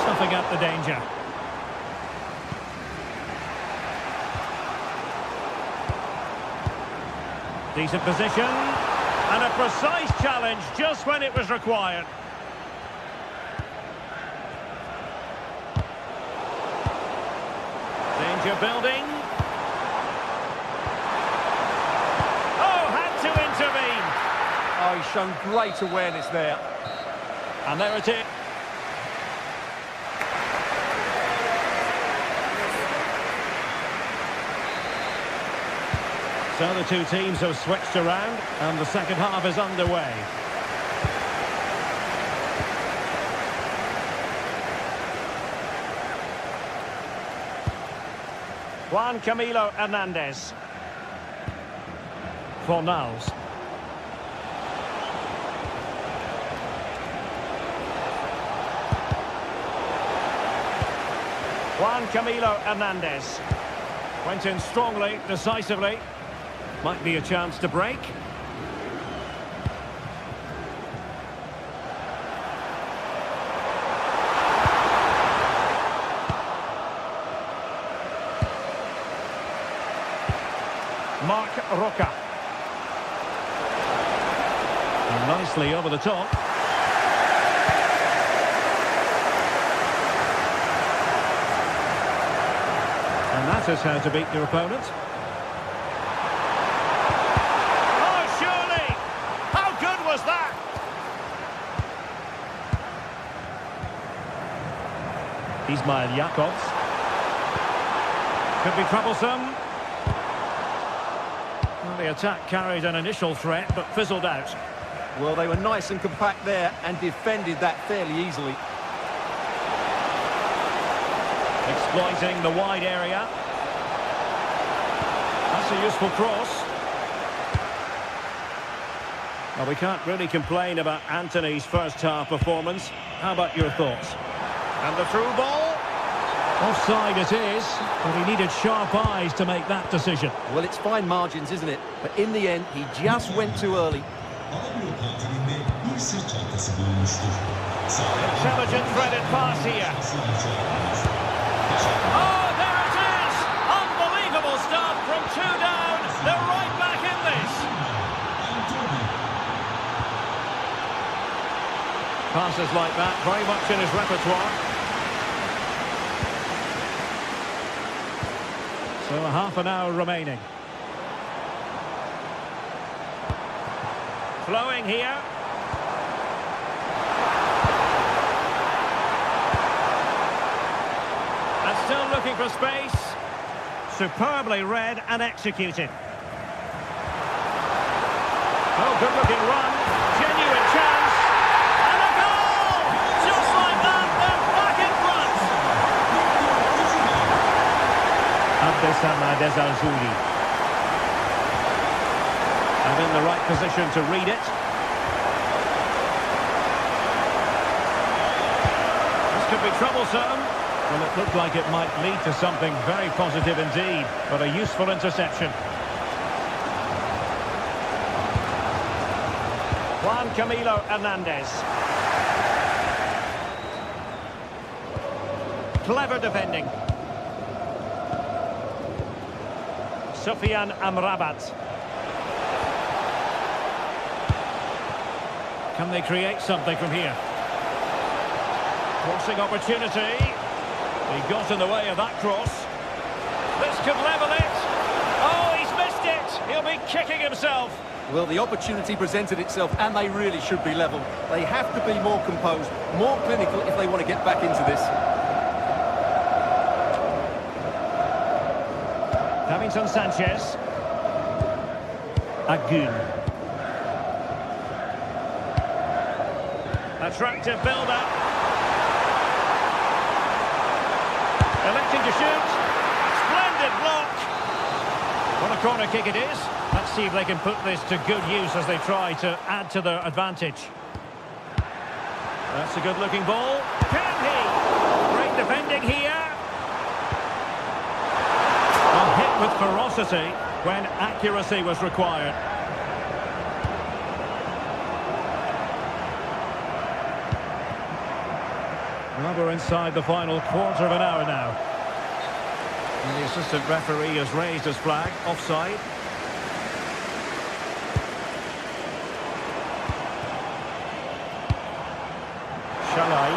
Snuffing out the danger. Decent position. And a precise challenge just when it was required. Danger building. Oh, had to intervene. Oh, he's shown great awareness there. And there it is. So the two teams have switched around and the second half is underway. Juan Camilo Hernandez. Fornals. Juan Camilo Hernandez. Went in strongly, decisively. Might be a chance to break. Marc Roca. And nicely over the top. And that is how to beat your opponent. Was that? Ismail Jakobs. Could be troublesome. Well, the attack carried an initial threat, but fizzled out. Well, they were nice and compact there and defended that fairly easily. Exploiting the wide area. That's a useful cross. Well, we can't really complain about Anthony's first half performance. How about your thoughts? And the through ball. Offside it is, but he needed sharp eyes to make that decision. Well, it's fine margins, isn't it? But in the end, he just went too early. Intelligent threaded pass here. Oh, there it is! Unbelievable start from two down. They're right back in this. Passes like that, very much in his repertoire. So a half an hour remaining. Flowing here. And still looking for space. Superbly read and executed. Oh, good looking run. Genuine chance. Desazuli. And in the right position to read it. This could be troublesome. Well, it looked like it might lead to something very positive indeed, but a useful interception. Juan Camilo Hernandez. Clever defending. Sufyan Amrabat. Can they create something from here? Crossing opportunity. He got in the way of that cross. This could level it. Oh, he's missed it. He'll be kicking himself. Well, the opportunity presented itself, and they really should be level. They have to be more composed, more clinical if they want to get back into this. Davinson Sanchez. Agun. Attractive build-up. Electing to shoot. Splendid block. What a corner kick it is. Let's see if they can put this to good use as they try to add to their advantage. That's a good-looking ball. Can he? Great defending here. A hit with ferocity when accuracy was required. Well, we're inside the final quarter of an hour now. And the assistant referee has raised his flag, offside. Shalai.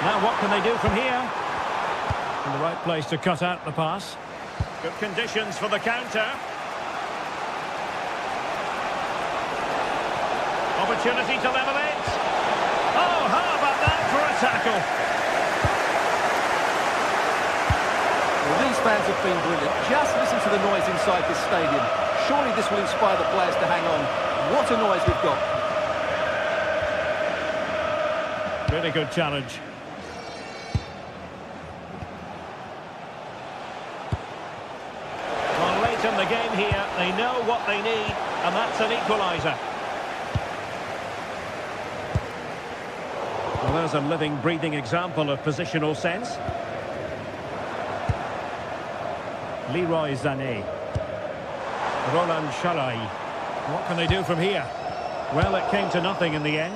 Now what can they do from here? In the right place to cut out the pass. Good conditions for the counter. Opportunity to level it. Oh, how about that for a tackle? Well, these fans have been brilliant. Just listen to the noise inside this stadium. Surely this will inspire the players to hang on. What a noise we've got. Really good challenge. Well, late in the game here, they know what they need, and that's an equaliser. Well, there's a living, breathing example of positional sense. Leroy Sané. Roland Shalai. What can they do from here? Well, it came to nothing in the end.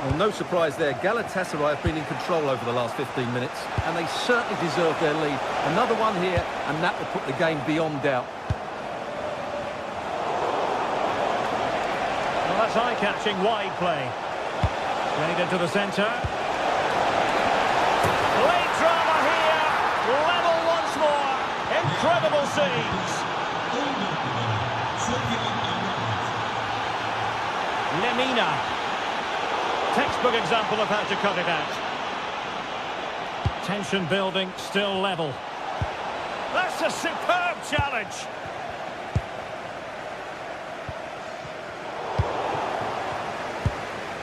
Well, no surprise there. Galatasaray have been in control over the last 15 minutes, and they certainly deserve their lead. Another one here, and that will put the game beyond doubt. Well, that's eye-catching wide play. Played into the centre. Late drama here. Level once more. Incredible scenes. Lemina. Textbook example of how to cut it out. Tension building, still level. That's a superb challenge.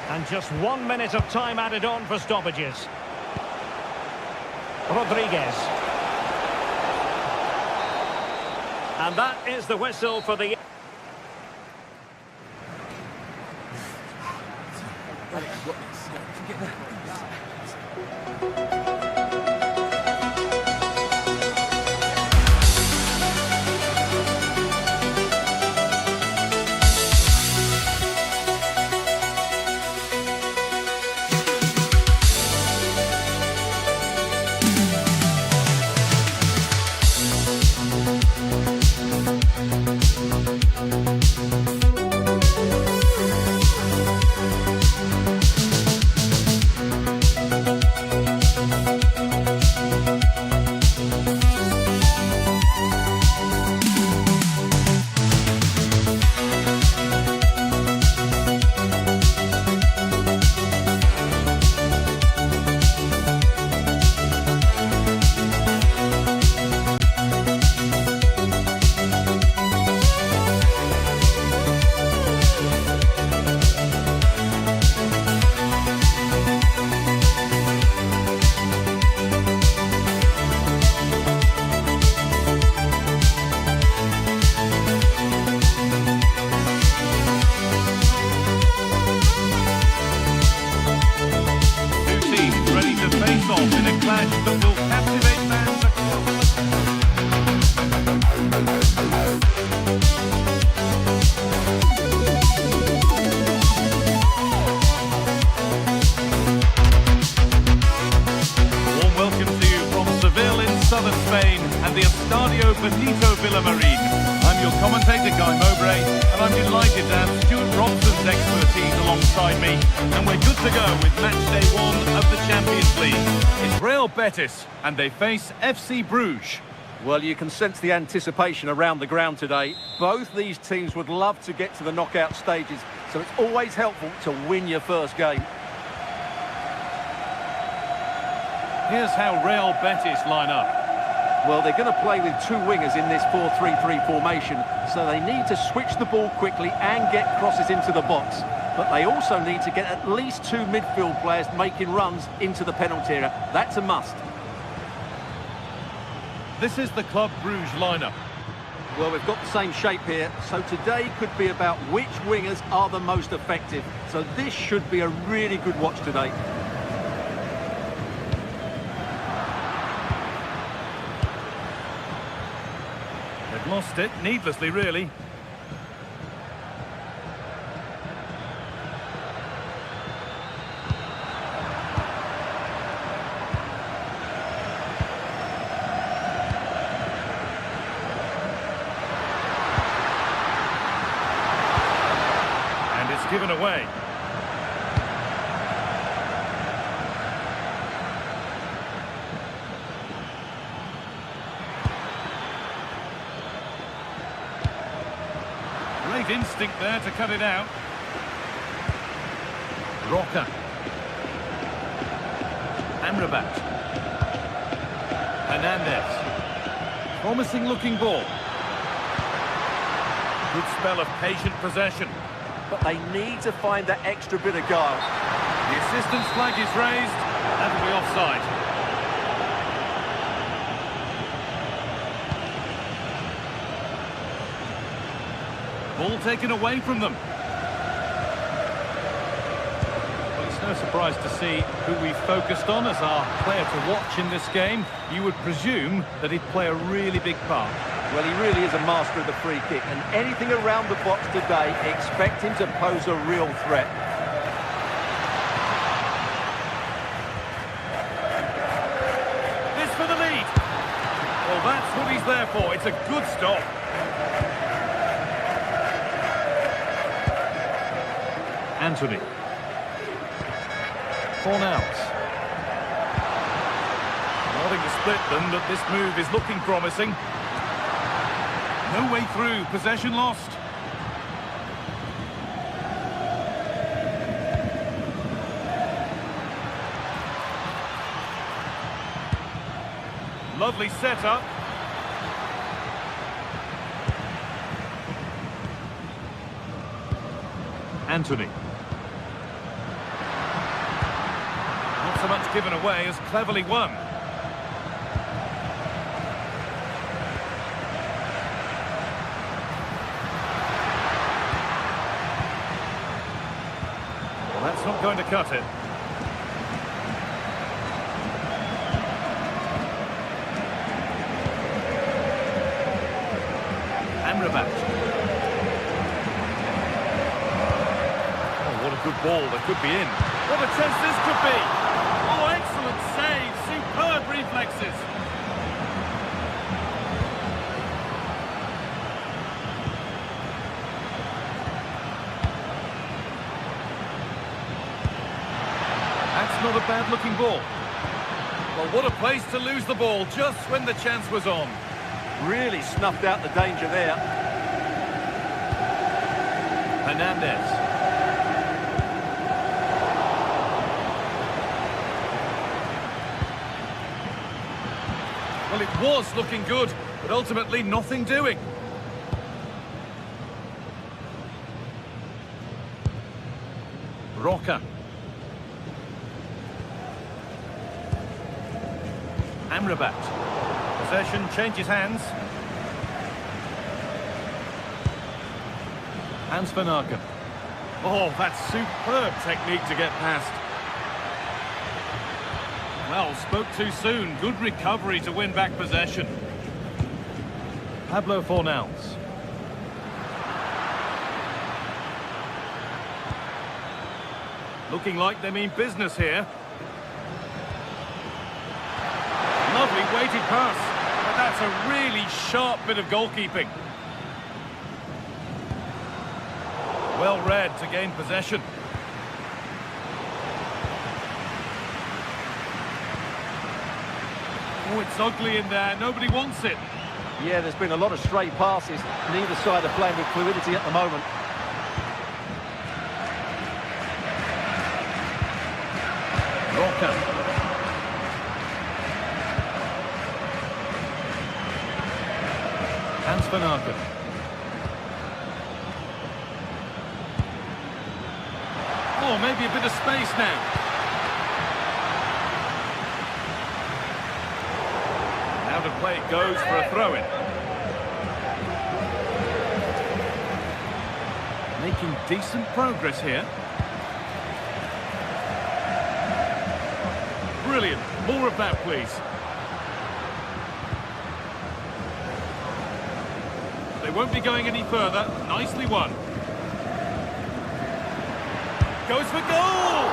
And just 1 minute of time added on for stoppages. Rodriguez. And that is the whistle for the... And I'm delighted to have Stuart Robson's expertise alongside me. And we're good to go with match day 1 of the Champions League. It's Real Betis, and they face FC Bruges. Well, you can sense the anticipation around the ground today. Both these teams would love to get to the knockout stages, so it's always helpful to win your first game. Here's how Real Betis line up. Well, they're going to play with two wingers in this 4-3-3 formation, so they need to switch the ball quickly and get crosses into the box. But they also need to get at least two midfield players making runs into the penalty area. That's a must. This is the Club Bruges lineup. Well, we've got the same shape here, so today could be about which wingers are the most effective. So this should be a really good watch today. They've lost it, needlessly really. Given away. Great instinct there to cut it out. Roca. Amrabat. Hernandez. Promising looking ball. Good spell of patient possession. But they need to find that extra bit of guile. The assistance flag is raised. That'll be offside. Ball taken away from them. Well, it's no surprise to see who we focused on as our player to watch in this game. You would presume that he'd play a really big part. Well, he really is a master of the free kick, and anything around the box today, expect him to pose a real threat. This for the lead. Well, that's what he's there for. It's a good stop. Anthony. Fornals. Nothing to split them, but this move is looking promising. No way through, possession lost. Lovely setup. Anthony. Not so much given away as cleverly won. That's not going to cut it. Amrabat. Oh, what a good ball. That could be in. What a chance this could be. Oh, excellent save. Superb reflexes. Not a bad looking ball. Well, what a place to lose the ball just when the chance was on. Really snuffed out the danger there. Hernandez. Well, it was looking good, but ultimately nothing doing. Roca. Amrabat. Possession changes hands. Hans van Aken. Oh, that's superb technique to get past. Well, spoke too soon. Good recovery to win back possession. Pablo Fornals. Looking like they mean business here. Lovely weighted pass, but that's a really sharp bit of goalkeeping. Well read to gain possession. Oh, it's ugly in there. Nobody wants it. Yeah, there's been a lot of stray passes. Neither side are playing with fluidity at the moment. Rocker. Hans van Aken. Oh, maybe a bit of space now. Now the play goes for a throw-in. Making decent progress here. Brilliant. More of that, please. They won't be going any further. Nicely won. Goes for goal!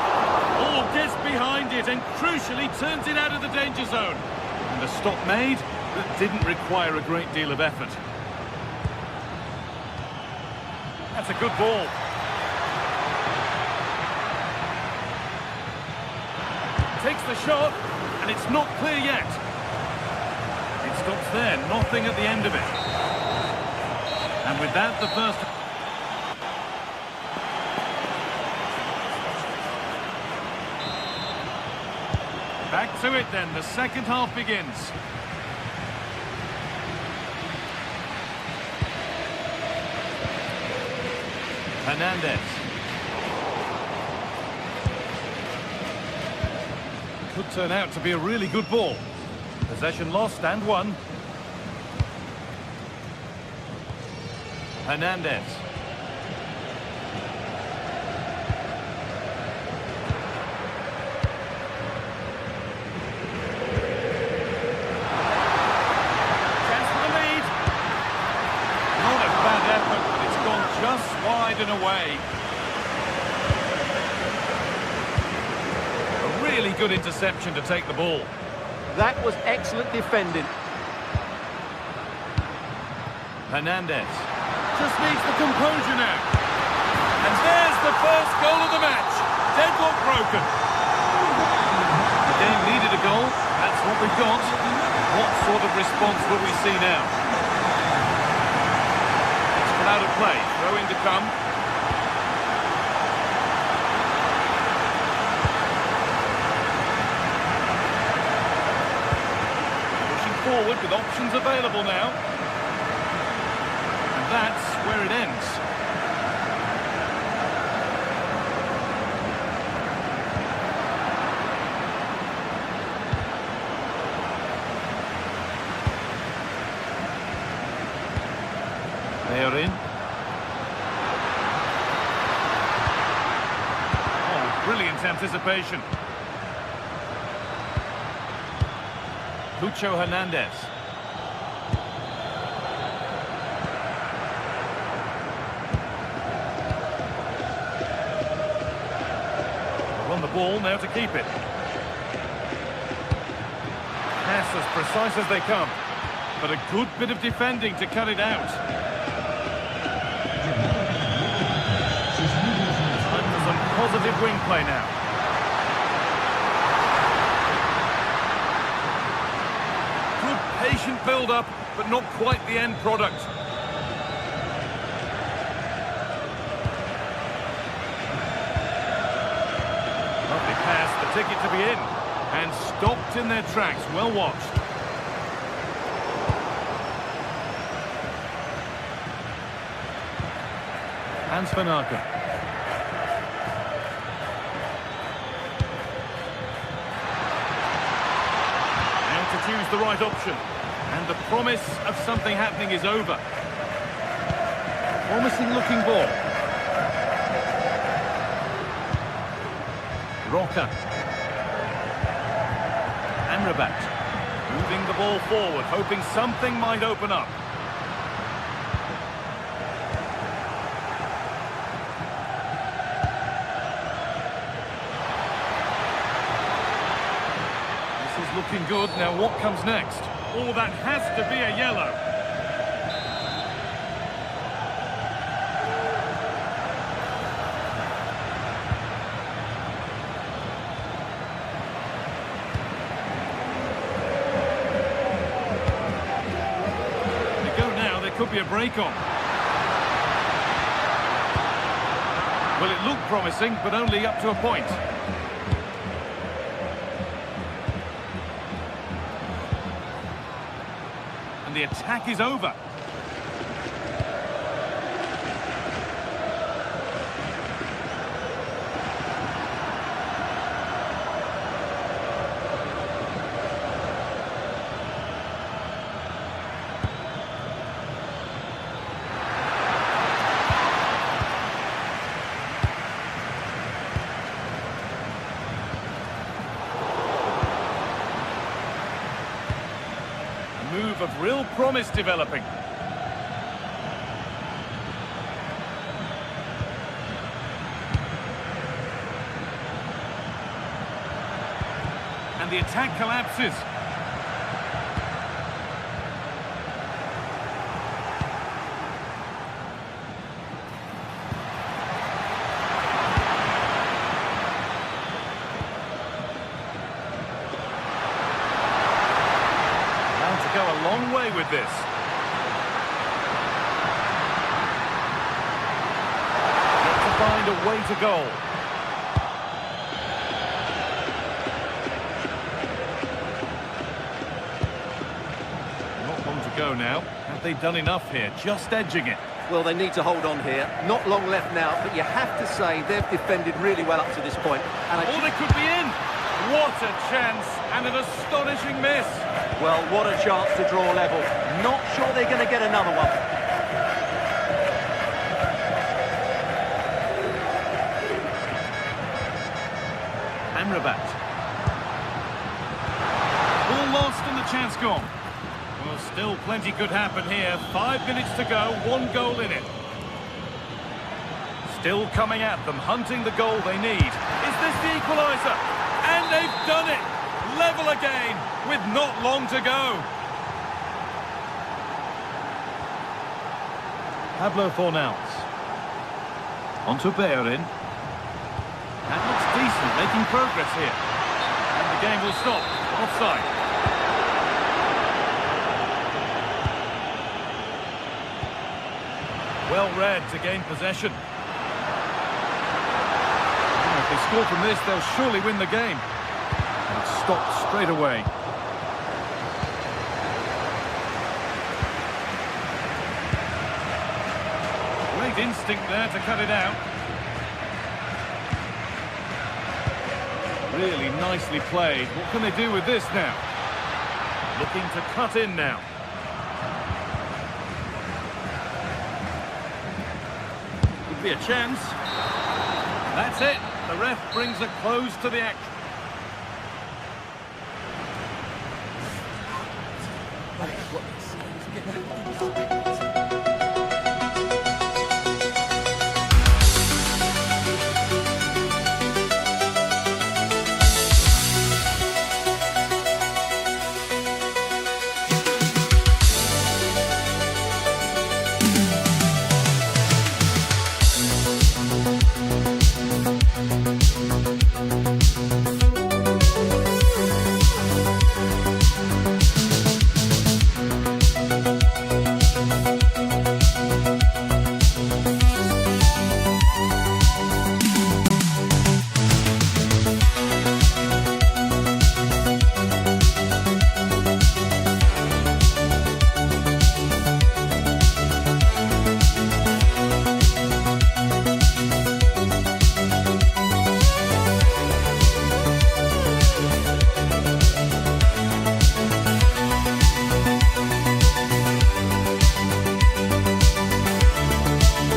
Oh, gets behind it and crucially turns it out of the danger zone. And a stop made that didn't require a great deal of effort. That's a good ball. Takes the shot, and it's not clear yet. It stops there, nothing at the end of it. And with that, the first... Back to it then, the second half begins. Hernandez. Could turn out to be a really good ball. Possession lost and won. Hernandez. Chance for the lead. Not a bad effort, but it's gone just wide and away. Really good interception to take the ball. That was excellent defending. Hernandez just needs the composure now. And there's the first goal of the match. Deadlock broken. The game needed a goal. That's what we've got. What sort of response will we see now? It's come out of play. Throw-in to come. Forward with options available now. And that's where it ends. They are in. Oh, brilliant anticipation. Lucho Hernandez. They're on the ball now to keep it. Pass as precise as they come, but a good bit of defending to cut it out. Time for some positive wing play now. Patient build-up, but not quite the end product. Lovely pass, the ticket to be in. And stopped in their tracks, well watched. Hans van Aken. Now to choose the right option. And the promise of something happening is over. Promising looking ball. Rocker. Amrabat. Moving the ball forward, hoping something might open up. This is looking good. Now what comes next? Oh, that has to be a yellow. be a break on. Well, it looked promising, but only up to a point. And the attack is over. Move of real promise developing. And the attack collapses. Go a long way with this. Got to find a way to goal. Not long to go now. Have they done enough here? Just edging it. Well, they need to hold on here. Not long left now, but you have to say they've defended really well up to this point. And Oh, they could be in. What a chance, and an astonishing miss. well, what a chance to draw level. Not sure they're going to get another one. Amrabat. All lost and the chance gone. Well, still plenty could happen here. 5 minutes to go, 1 goal in it. Still coming at them, hunting the goal they need. Is this the equaliser? And they've done it! Level again, with not long to go. Pablo Fornals. On to Bellerin. That looks decent, making progress here. And the game will stop. Offside. Well read to gain possession. If they score from this, they'll surely win the game. And it's stopped straight away. Great instinct there to cut it out. Really nicely played. What can they do with this now? Looking to cut in now. Could be a chance. That's it. The ref brings a close to the action.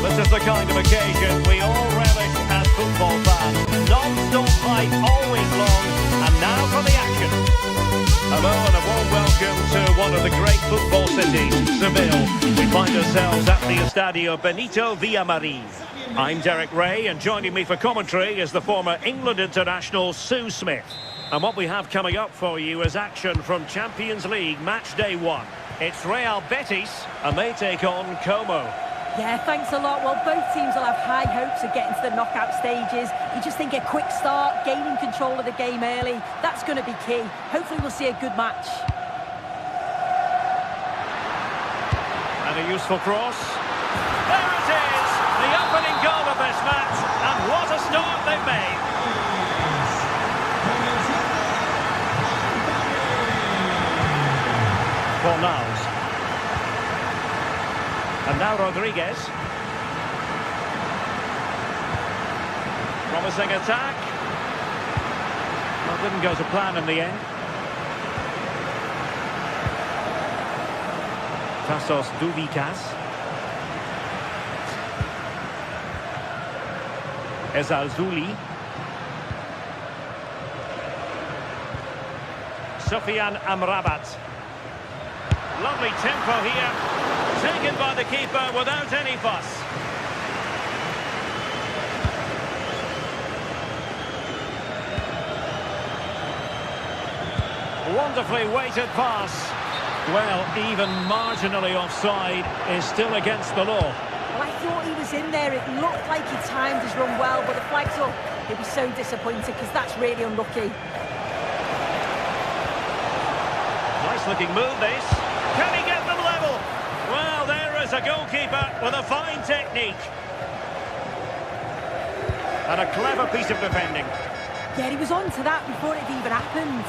This is the kind of occasion we all relish as football fans. Non-stop hype, always long, and now for the action. Hello and a warm welcome to one of the great football cities, Seville. We find ourselves at the Estadio Benito Villamarín. I'm Derek Ray, and joining me for commentary is the former England international Sue Smith. And what we have coming up for you is action from Champions League match day 1. It's Real Betis, and they take on Como. Yeah, thanks a lot. Well, both teams will have high hopes of getting to the knockout stages. You just think a quick start, gaining control of the game early, that's going to be key. Hopefully we'll see a good match. And And a useful cross. There it is! The opening goal of this match. And what a start they've made. Fornals. And now Rodriguez. Promising attack. Well, didn't go to plan in the end. Tassos Douvikas. Ezalzouli. Sofian Amrabat. Lovely tempo here. Taken by the keeper without any fuss. Wonderfully weighted pass. Well, even marginally offside is still against the law. Well, I thought he was in there. It looked like he timed his run well, but the flag's up. He'll be so disappointed because that's really unlucky. Nice looking move this. Can he get them level? Well, there is a goalkeeper with a fine technique. And a clever piece of defending. Yeah, he was on to that before it even happened.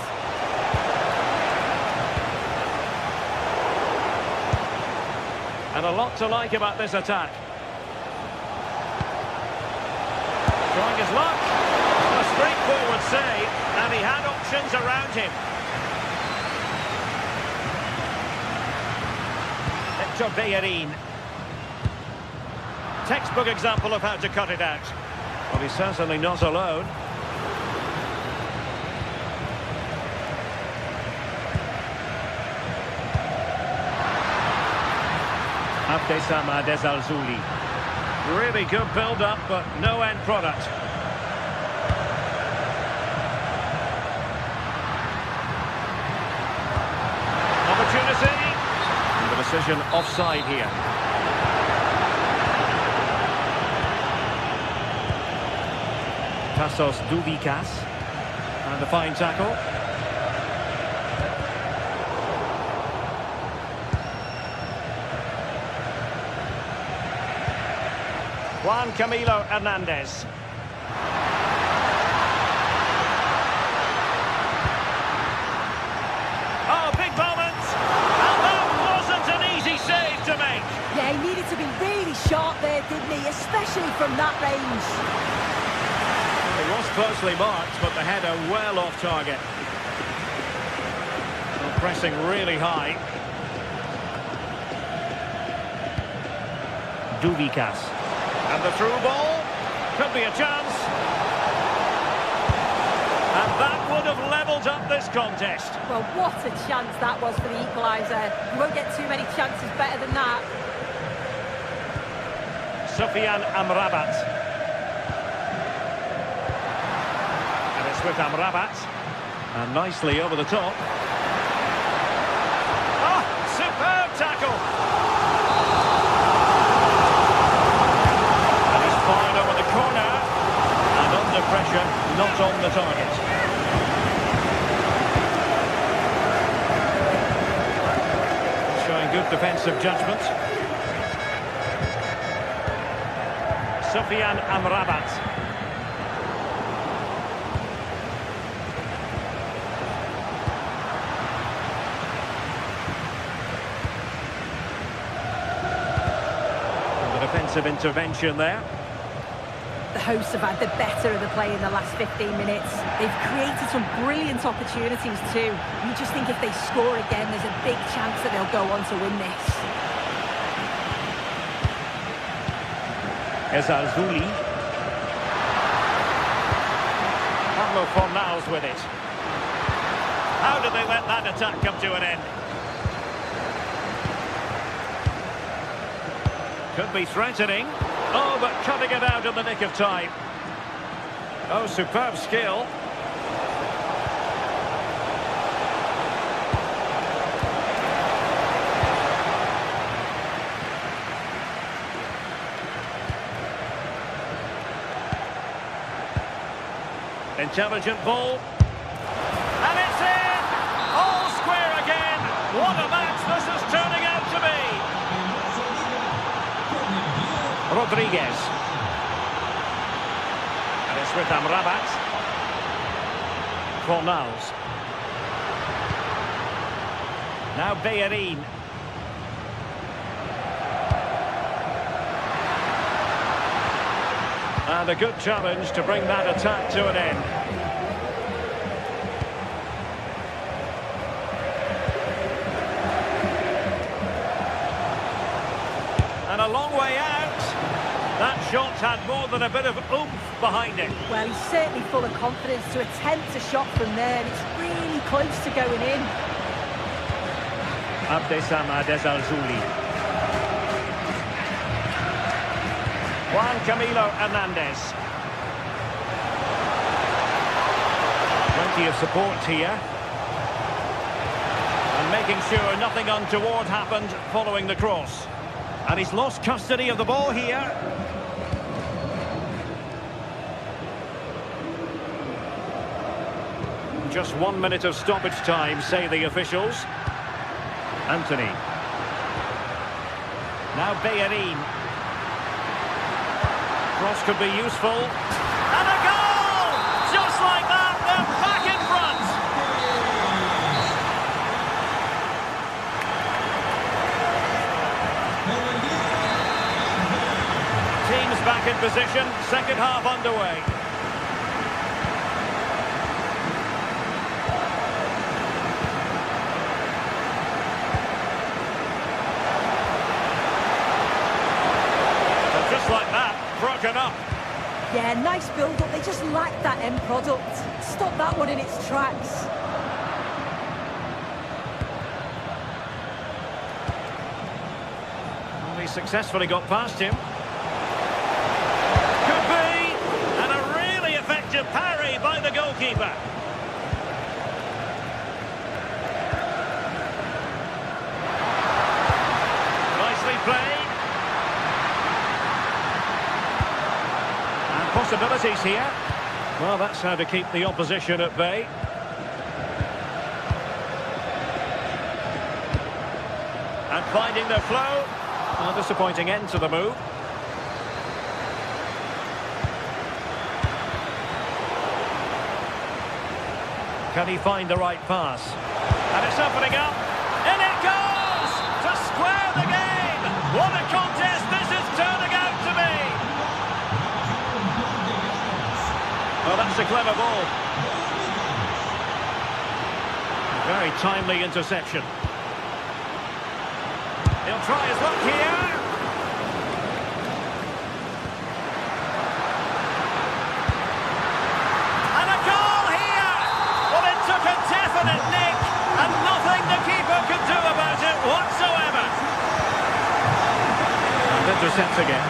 And a lot to like about this attack. Trying his luck. A straightforward save, and he had options around him. Hector Bellerin. Textbook example of how to cut it out. Well, he's certainly not alone. Abdessamad Ezalzouli. Really good build-up, but no end product. Opportunity. And the decision offside here. Tassos Douvikas. And the fine tackle. Juan Camilo Hernandez. Oh, big moment! And that wasn't an easy save to make. Yeah, he needed to be really sharp there, didn't he? Especially from that range. It was closely marked, but the header well off target. Well, pressing really high. Douvikas. And the through ball, could be a chance. And that would have levelled up this contest. Well, what a chance that was for the equaliser. You won't get too many chances better than that. Sofian Amrabat. And it's with Amrabat. And nicely over the top. Oh, superb tackle. Corner, and under pressure, not on the target. Showing good defensive judgment. Sofian Amrabat. And the defensive intervention there. The hosts have had the better of the play in the last 15 minutes. They've created some brilliant opportunities too. You just think if they score again, there's a big chance that they'll go on to win this. Ezalzouli. Pablo Fornals with it. How did they let that attack come to an end? Could be threatening. Oh, but cutting it out in the nick of time. Oh, superb skill. Intelligent ball. And it's in! All square again. What a match this is turning out to be. Rodriguez. And it's with Amrabat. Fornals. Now Bellerin. And a good challenge to bring that attack to an end. And a long way out. That shot had more than a bit of oomph behind it. Well, he's certainly full of confidence to attempt a shot from there, and it's really close to going in. Abdesam Adezalzouli. Juan Camilo Hernandez. Plenty of support here. And making sure nothing untoward happened following the cross. And he's lost custody of the ball here. Just 1 minute of stoppage time, say the officials. Anthony. Now Bellerin. Cross could be useful. And a goal! Just like that, they're back in front. Teams back in position, second half underway. And just like that, broken up. Yeah, nice build-up. They just lacked that end product. Stop that one in its tracks. Well, he successfully got past him. Could be! And a really effective parry by the goalkeeper. Nicely played. Possibilities here. Well, that's how to keep the opposition at bay. And finding their flow. A disappointing end to the move. Can he find the right pass? And it's opening up. In it goes! To square the game! What a contest this is turning out to be! Oh, that's a clever ball. Very timely interception. He'll try his luck here. And a goal here! Well, it took a definite nick, and nothing the keeper could do about it whatsoever. And intercepts again.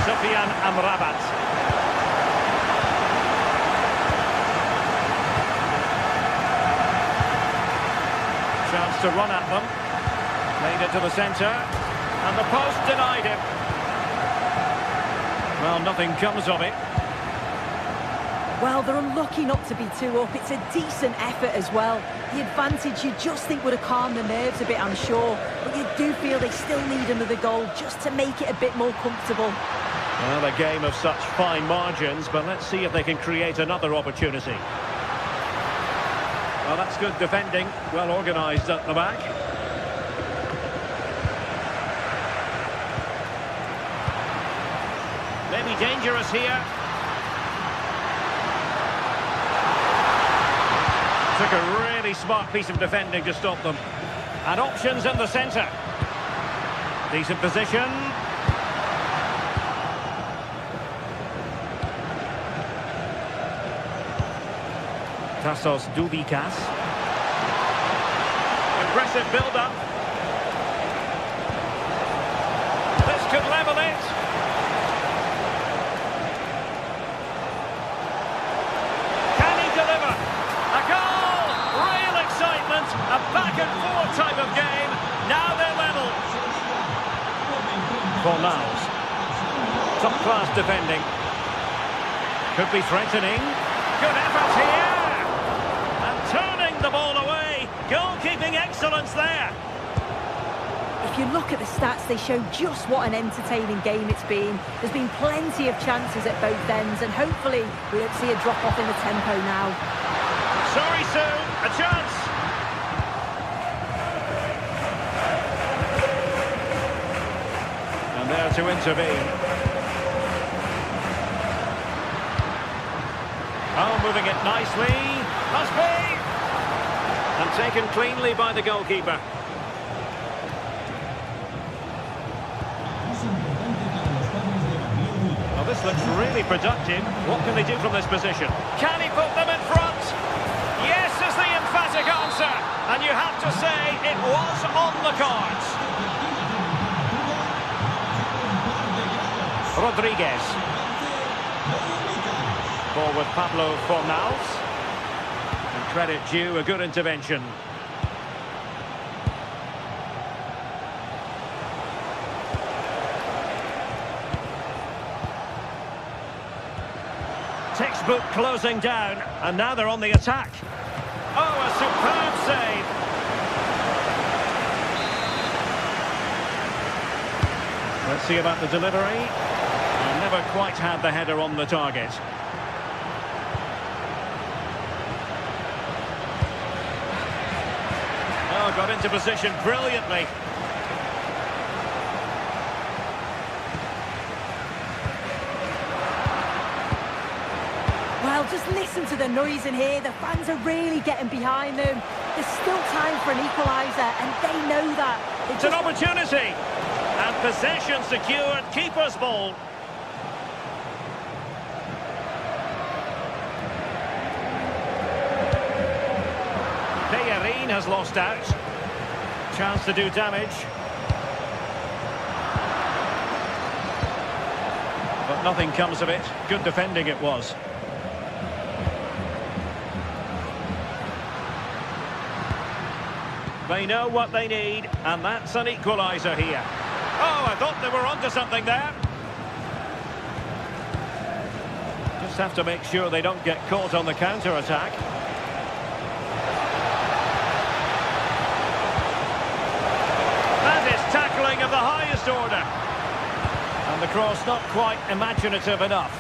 Sofian Amrabat. Chance to run at them. Made it to the centre. And the post denied him. Well, nothing comes of it. Well, they're unlucky not to be two up. It's a decent effort as well. The advantage you just think would have calmed the nerves a bit, I'm sure. But you do feel they still need another goal just to make it a bit more comfortable. Well, a game of such fine margins, but let's see if they can create another opportunity. Well, that's good defending, well organised at the back. Maybe dangerous here. Took a really smart piece of defending to stop them. And options in the centre. Decent position. Tassos Doubikas. Aggressive build-up. This could level it. Can he deliver? A goal! Real excitement. A back-and-forth type of game. Now they're level. Fornals. Top-class defending. Could be threatening. Good effort here. Turning the ball away. Goalkeeping excellence there. If if you look at the stats, they show just what an entertaining game it's been. There's been plenty of chances at both ends, and hopefully we don't see a drop-off in the tempo now. Sorry, Sue, a chance. And there to intervene. Oh, moving it nicely. Must be. And taken cleanly by the goalkeeper. Well, this looks really productive. What can they do from this position? Can he put them in front? Yes is the emphatic answer. And you have to say it was on the cards. Rodriguez. Ball with Pablo Fornals. And credit due, a good intervention. Textbook closing down, and now they're on the attack. Oh, a superb save. Let's see about the delivery. Never quite had the header on the target. Oh, got into position brilliantly. Well, just listen to the noise in here. The fans are really getting behind them. There's still time for an equaliser, and they know that. It's an opportunity. And possession secured, keeper's ball. Has lost out. Chance to do damage. But nothing comes of it. Good defending it was. They know what they need, and that's an equaliser here. Oh, I thought they were onto something there. Just have to make sure they don't get caught on the counter-attack. Tackling of the highest order. And the cross not quite imaginative enough.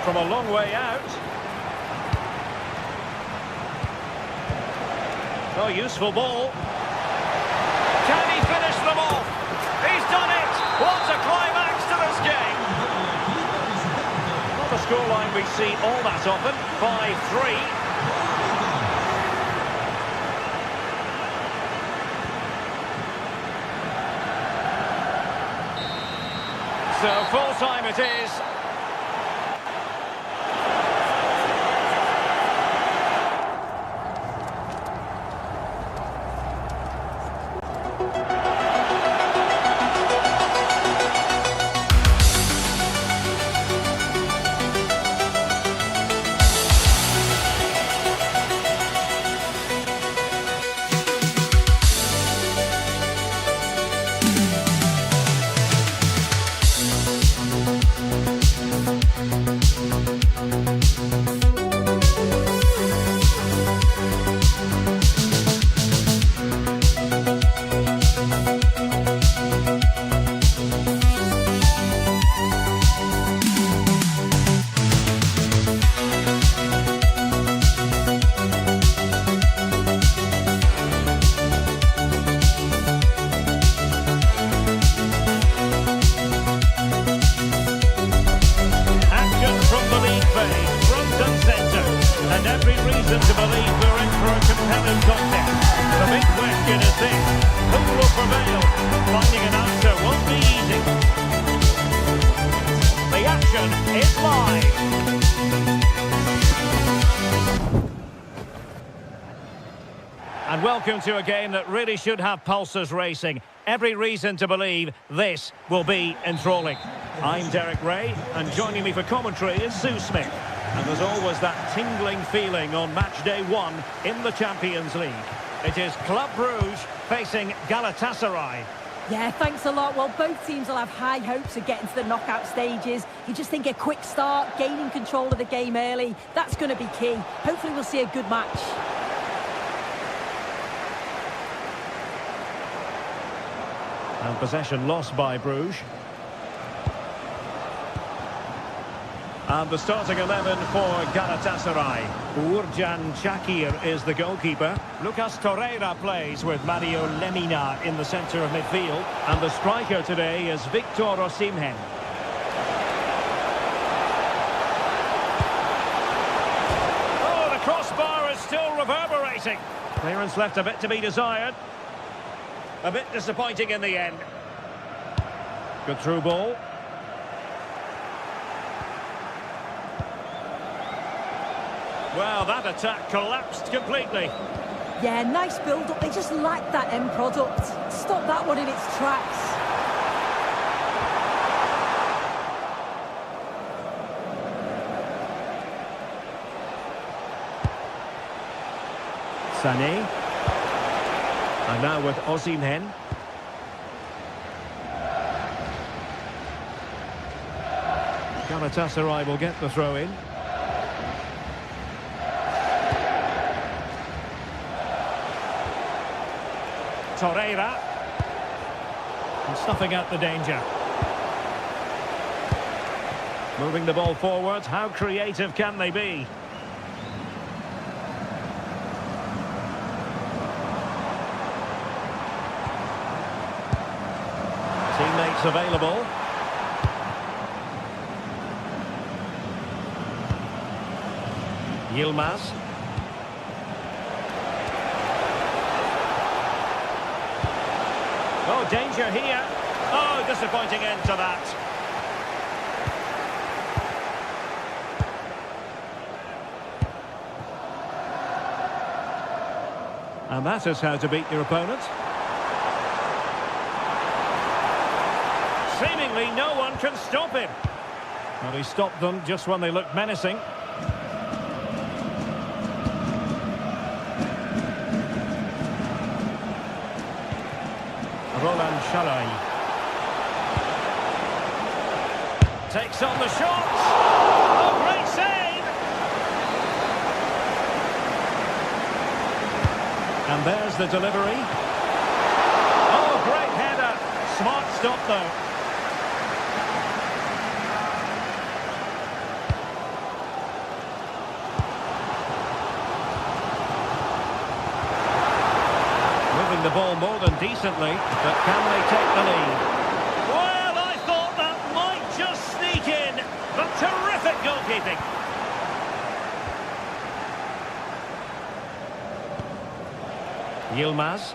From a long way out. Oh, useful ball. Can he finish them off? He's done it! What a climax to this game! Not a scoreline we see all that often. 5-3. So full time it is. To believe we're in for a compelling contest. The big question is this: who will prevail? Finding an answer won't be easy. The action is live. And welcome to a game that really should have pulses racing. Every reason to believe this will be enthralling. I'm Derek Ray, and joining me for commentary is Sue Smith. And there's always that tingling feeling on match day 1 in the Champions League. It is Club Brugge facing Galatasaray. Yeah, thanks a lot. Well, both teams will have high hopes of getting to the knockout stages. You just think a quick start, gaining control of the game early, that's going to be key. Hopefully we'll see a good match. And possession lost by Bruges. And the starting 11 for Galatasaray. Uğurcan Çakır is the goalkeeper. Lucas Torreira plays with Mario Lemina in the centre of midfield. And the striker today is Victor Osimhen. Oh, the crossbar is still reverberating. Clearance left a bit to be desired. A bit disappointing in the end. Good through ball. Well, that attack collapsed completely. Yeah, nice build-up. They just lacked that end product. Stop that one in its tracks. Sané. And now with Osimhen. Galatasaray will get the throw-in. Torreira. And snuffing out the danger. Moving the ball forward. How creative can they be? Teammates available. Yilmaz. Oh, danger here. Oh, disappointing end to that. And that is how to beat your opponent. Seemingly no one can stop him. Well, he stopped them just when they looked menacing. Roland Shalai takes on the shot. Oh, great save! And there's the delivery. Oh, great header. Smart stop, though. The ball more than decently, but can they take the lead? Well, I thought that might just sneak in, but terrific goalkeeping. Yilmaz.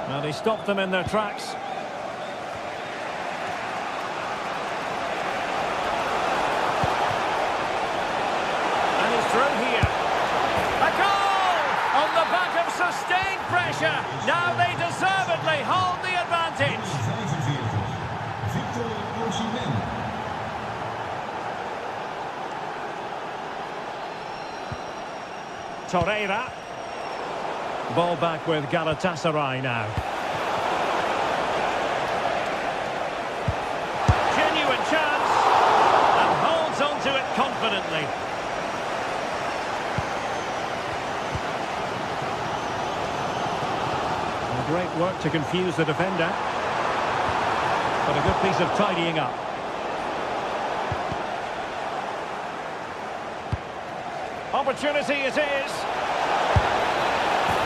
Well, he stopped them in their tracks. Through here. A goal! On the back of sustained pressure. Now they deservedly hold the advantage. Victor Osimhen. Torreira. Ball back with Galatasaray now. Genuine chance. And holds on to it confidently. Great work to confuse the defender. But a good piece of tidying up. Opportunity it is.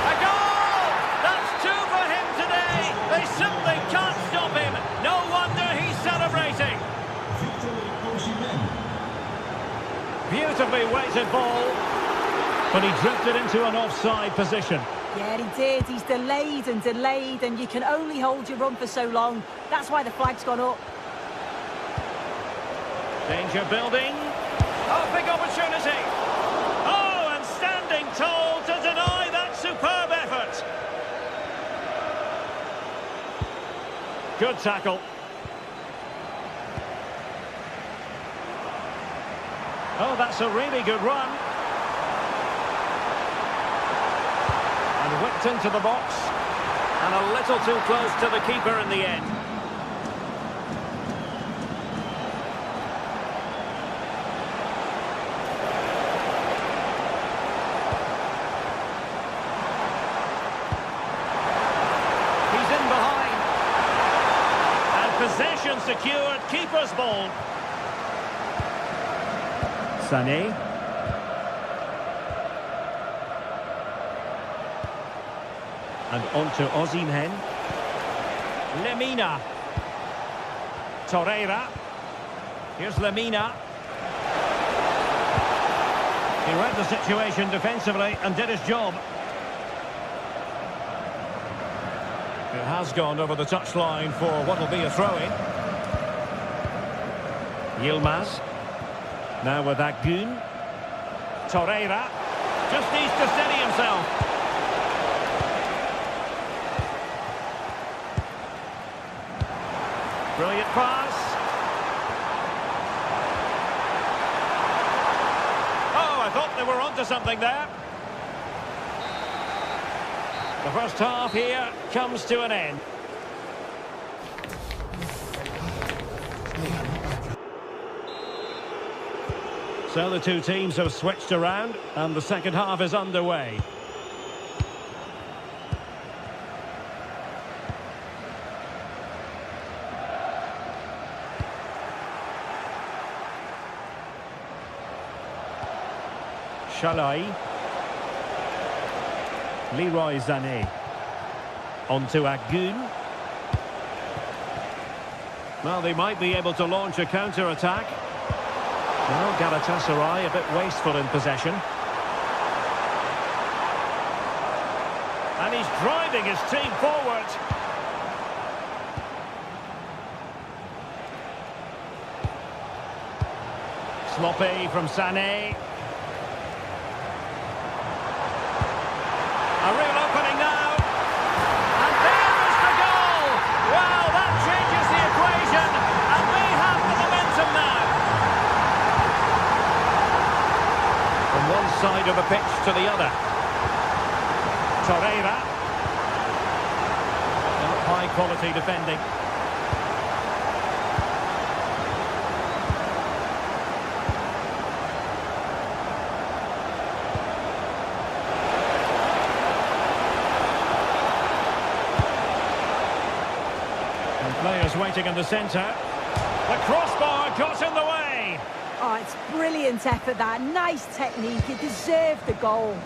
A goal! That's two for him today. They simply can't stop him. No wonder he's celebrating. Victor Osimhen. Beautifully weighted ball. But he drifted into an offside position. Yeah, he did. He's delayed, and you can only hold your run for so long. That's why the flag's gone up. Danger building. Oh, big opportunity. Oh, and standing tall to deny that superb effort. Good tackle. Oh, that's a really good run. And whipped into the box. And a little too close to the keeper in the end. secured, keeper's ball. Sané. And on to Osimhen. Lemina. Torreira. Here's Lemina. He read the situation defensively and did his job. It has gone over the touchline for what will be a throw-in. Yilmaz. Now with Agun. Torreira. Just needs to steady himself. Brilliant pass. Oh, I thought they were onto something there. The first half here comes to an end. So the two teams have switched around and the second half is underway. Shalai. Leroy Sané. On to Agun. Well, they might be able to launch a counter-attack. Well, Galatasaray a bit wasteful in possession. And he's driving his team forward. Sloppy from Sané. A real opening now. And there is the goal. Well, that changes the equation. And they have the momentum now. From one side of the pitch to the other. Torreira. High quality defending. Players waiting in the centre. The crossbar got in the way. Oh, it's brilliant effort, that. Nice technique. It deserved the goal.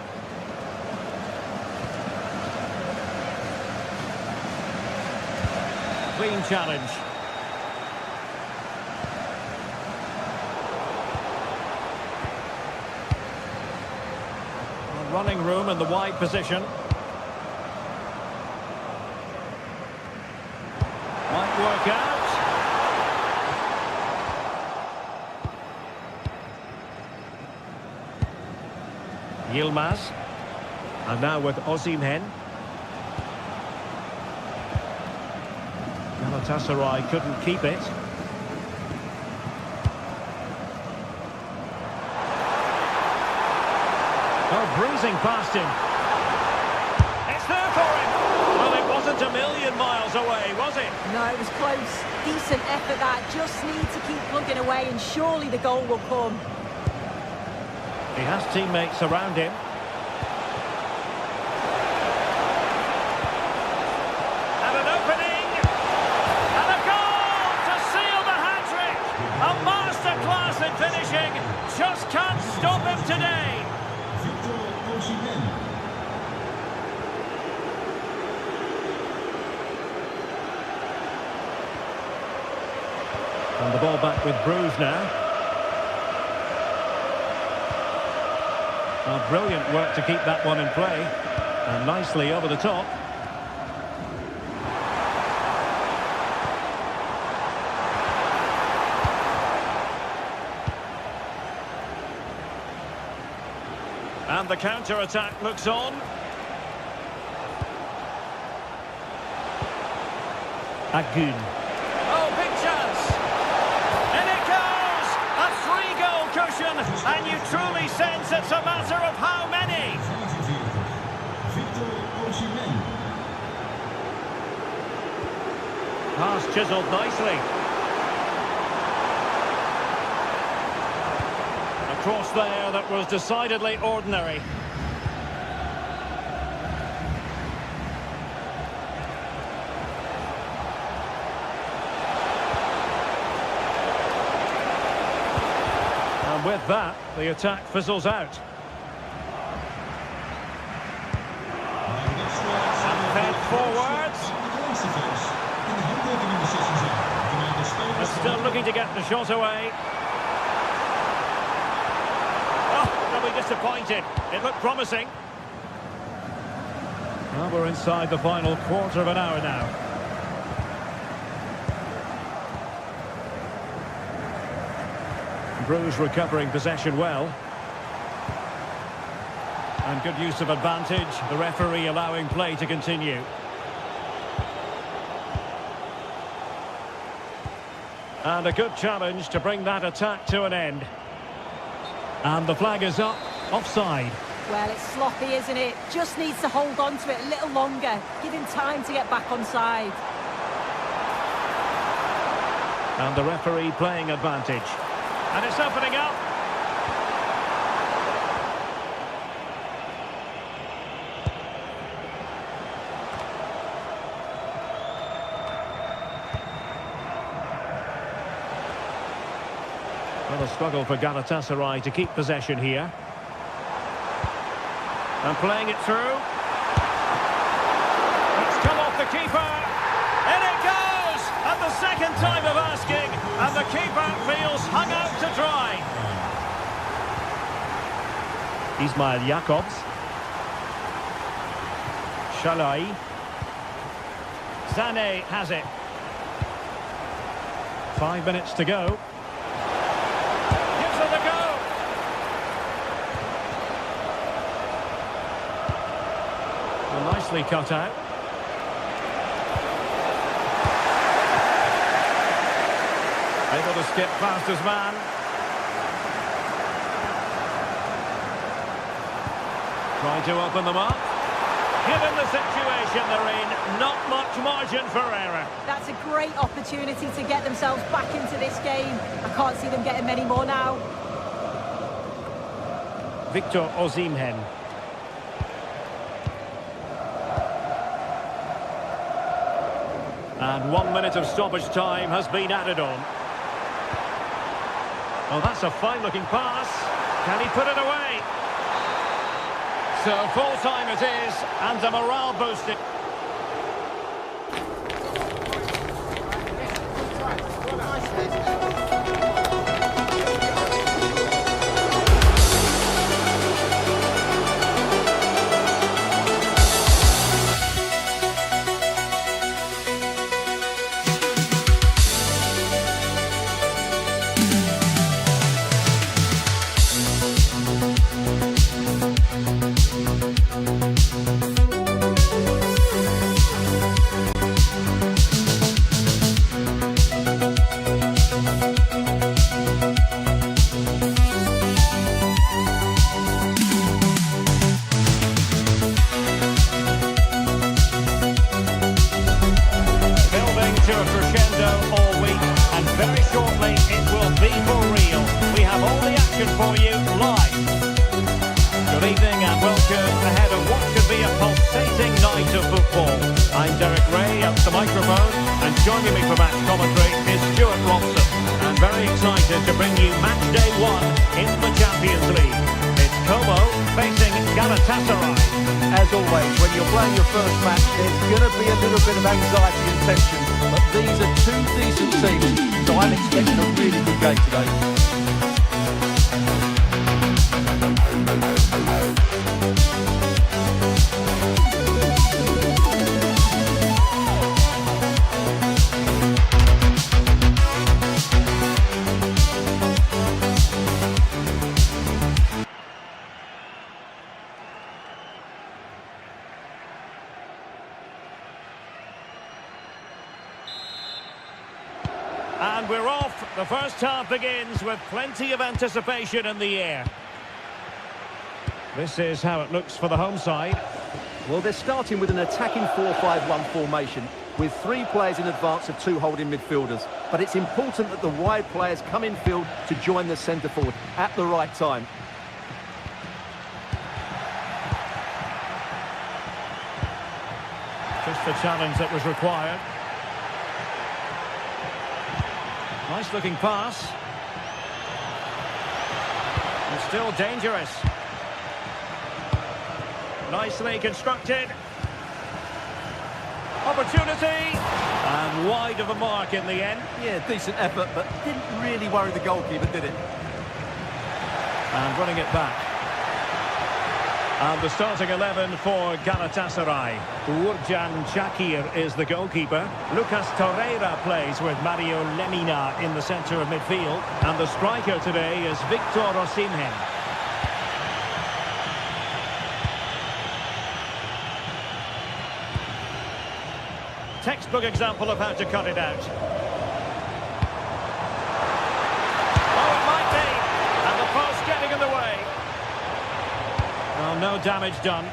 Clean challenge. Running room in the wide position. Might work out. Yilmaz. And now with Osimhen. Galatasaray couldn't keep it. Oh, bruising past him. It's there for him. Well, it wasn't a million miles away, was it? No, it was close. Decent effort, that. Just need to keep plugging away and surely the goal will come. He has teammates around him. And an opening. And a goal to seal the hat-trick. A masterclass in finishing. Just can't stop him today. And the ball back with Bruce now. Well, brilliant work to keep that one in play. And nicely over the top. And the counter-attack looks on. Agun. Oh, big chance. And it goes! A 3-goal cushion, and you truly sense it's a matter of how many. Pass chiselled nicely. A cross there that was decidedly ordinary. with that, the attack fizzles out. And fed forwards. And still looking to get the shot away. Oh, they'll be disappointed. It looked promising. Well, we're inside the final quarter of an hour now. Bruges recovering possession well. And good use of advantage. The referee allowing play to continue. And a good challenge to bring that attack to an end. And the flag is up, offside. Well, it's sloppy, isn't it? Just needs to hold on to it a little longer. Give him time to get back on side. And the referee playing advantage. And it's opening up. Well, a struggle for Galatasaray to keep possession here. And playing it through. It's come off the keeper. In it goes! And the second time of asking. And the keeper feels hung out to dry. Ismail Jakobs. Shalai. Sané has it. 5 minutes to go. Gives her the go. Well, nicely cut out. Able to skip past his man. Trying to open them up. Given the situation they're in, not much margin for error. That's a great opportunity to get themselves back into this game. I can't see them getting many more now. Victor Osimhen. And 1 minute of stoppage time has been added on. Oh, that's a fine-looking pass. Can he put it away? So full-time it is, and a morale boosting. To a crescendo all week, and very shortly it will be for real. We have all the action for you live. Good evening and welcome ahead of what should be a pulsating night of football. I'm Derek Ray up the microphone, and joining me for match commentary is Stuart Robson. I'm very excited to bring you match day 1 in the Champions League. It's Como facing Galatasaray. As always, when you're playing your first match, there's going to be a little bit of anxiety and tension. But these are two decent teams, so I'm expecting a really good game today. And we're off. The first half begins with plenty of anticipation in the air. This is how it looks for the home side. Well, they're starting with an attacking 4-5-1 formation with 3 players in advance of 2 holding midfielders. But it's important that the wide players come in field to join the centre forward at the right time. Just the challenge that was required. Nice looking pass. Still dangerous. Nicely constructed. Opportunity. And wide of a mark in the end. Yeah, decent effort, but didn't really worry the goalkeeper, did it? And running it back. And the starting 11 for Galatasaray. Uğurcan Çakır is the goalkeeper. Lucas Torreira plays with Mario Lemina in the centre of midfield. And the striker today is Victor Osimhen. Textbook example of how to cut it out. Oh, it might be. And the post getting in the way. Well, no damage done.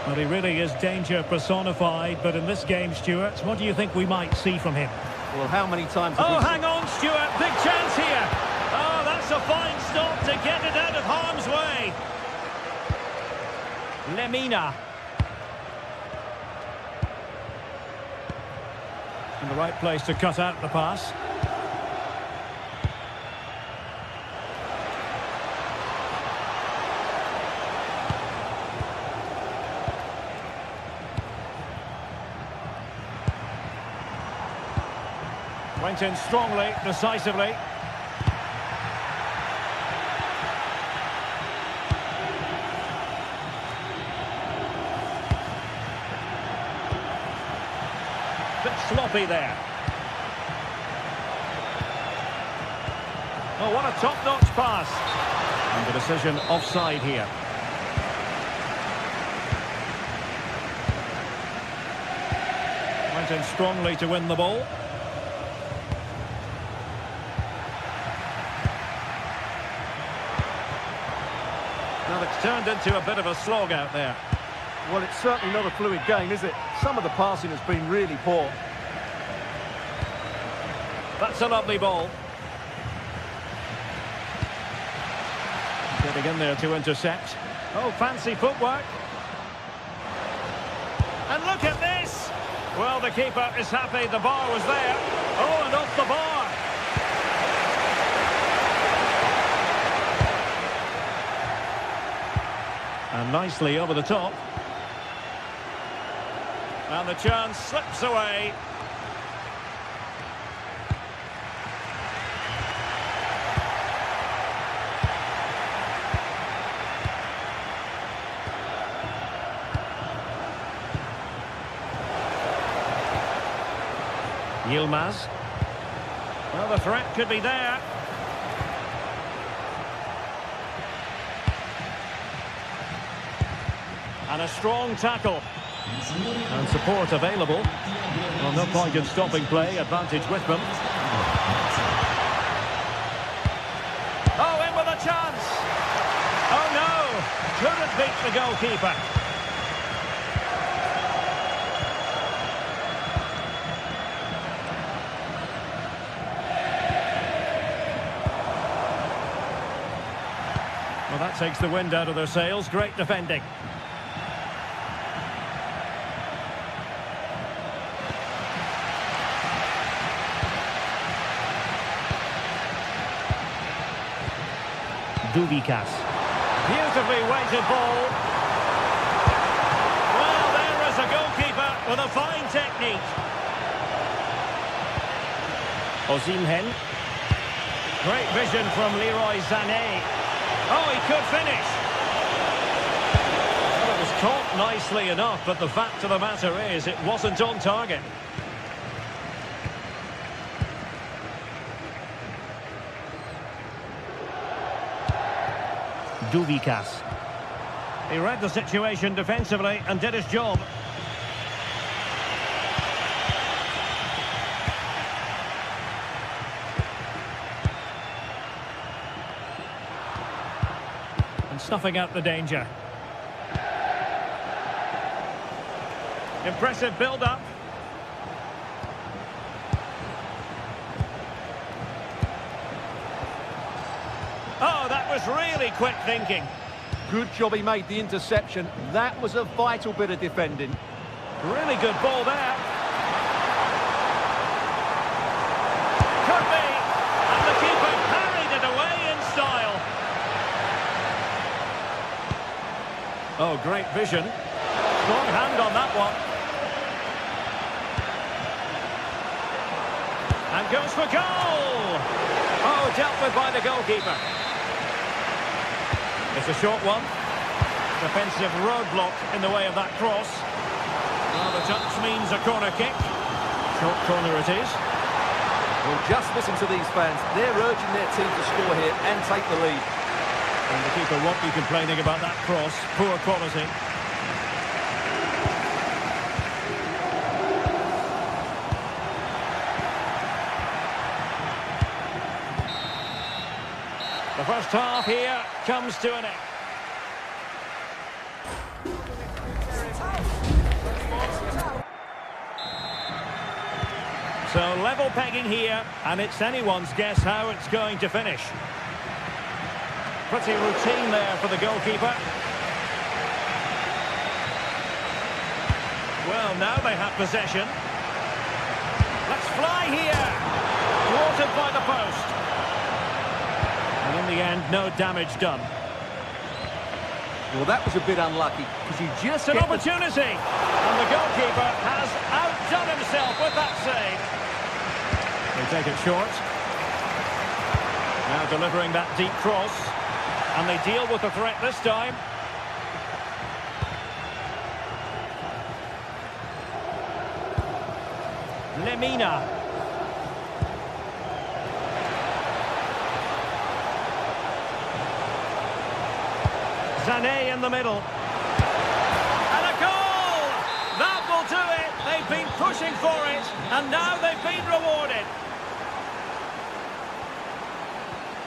Well, he really is danger personified, but in this game, Stuart, what do you think we might see from him? Well, how many times... Oh, hang on, Stuart. Big chance here. Oh, that's a fine stop to get it out of harm's way. Lemina. In the right place to cut out the pass. Went in strongly, decisively. Bit sloppy there. Oh, what a top-notch pass. And the decision offside here. Went in strongly to win the ball. Well, it's turned into a bit of a slog out there. Well, it's certainly not a fluid game, is it? Some of the passing has been really poor. That's a lovely ball. Getting in there to intercept. Oh, fancy footwork. And look at this! Well, the keeper is happy the bar was there. Oh, and off the bar. And nicely over the top. And the chance slips away. Yilmaz. Well, the threat could be there. And a strong tackle. And support available. Well, no point in stopping play. Advantage with them. Oh, in with a chance. Oh, no. Couldn't beat the goalkeeper. Well, that takes the wind out of their sails. Great defending. Dubikas. Beautifully weighted ball. Well, there is a goalkeeper with a fine technique. Osimhen. Great vision from Leroy Sané. Oh, he could finish. Well, it was caught nicely enough, but the fact of the matter is it wasn't on target. Dubikas. He read the situation defensively and did his job. And snuffing out the danger. Impressive build-up. Oh, that was really quick thinking. Good job he made the interception. That was a vital bit of defending. Really good ball there. Could be. And the keeper parried it away in style. Oh, great vision. Strong hand on that one. And goes for goal! Oh, dealt with by the goalkeeper. It's a short one. Defensive roadblock in the way of that cross. Well, the touch means a corner kick. Short corner it is. Well, just listen to these fans. They're urging their team to score here and take the lead. And the keeper won't be complaining about that cross. Poor quality. The first half here comes to an end. So level pegging here, and it's anyone's guess how it's going to finish. Pretty routine there for the goalkeeper. Well, now they have possession. Let's fly here. Thwarted by the post. And in the end, no damage done. Well, that was a bit unlucky, because you just It's an get opportunity. And the goalkeeper has outdone himself with that save. They take it short. Now delivering that deep cross. And they deal with the threat this time. Lemina. Sané in the middle. And a goal! That will do it. They've been pushing for it, and now they've been rewarded.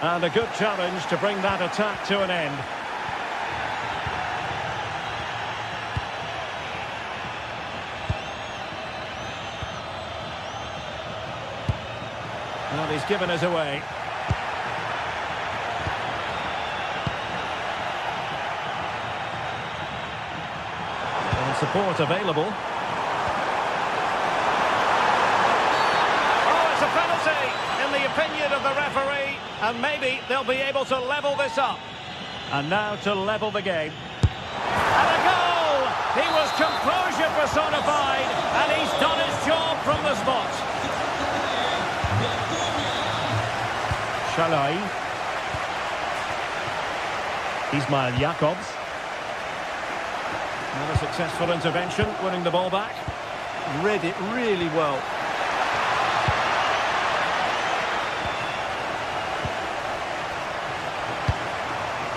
And a good challenge to bring that attack to an end. Well, he's given us away. And support available. Oh, it's a penalty, in the opinion of the referee. And maybe they'll be able to level this up. And now to level the game. And a goal! He was composure personified, and he's done his job from the spot. Shalai. Ismail Jakobs. Another successful intervention, winning the ball back. read it really well.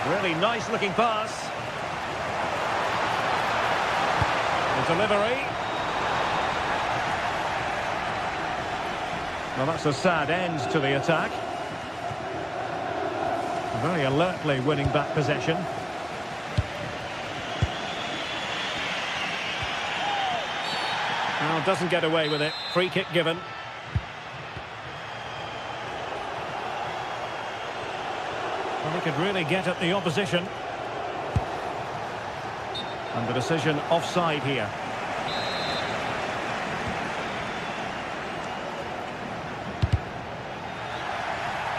Really nice looking pass. The delivery. Well, that's a sad end to the attack. Very alertly winning back possession. Well, doesn't get away with it. Free kick given. Well, he could really get at the opposition. And the decision offside here.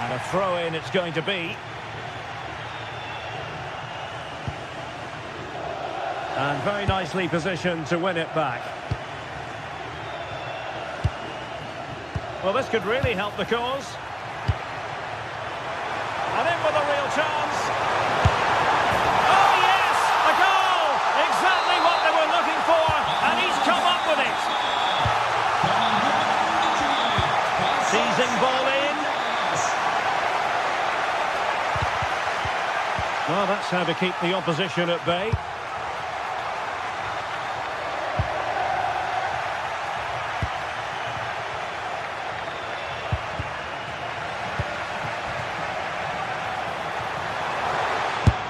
And a throw-in it's going to be. And very nicely positioned to win it back. Well, this could really help the cause. And in with a real chance. Oh, yes! A goal! Exactly what they were looking for, and he's come up with it. Seizing ball in. Well, that's how to keep the opposition at bay.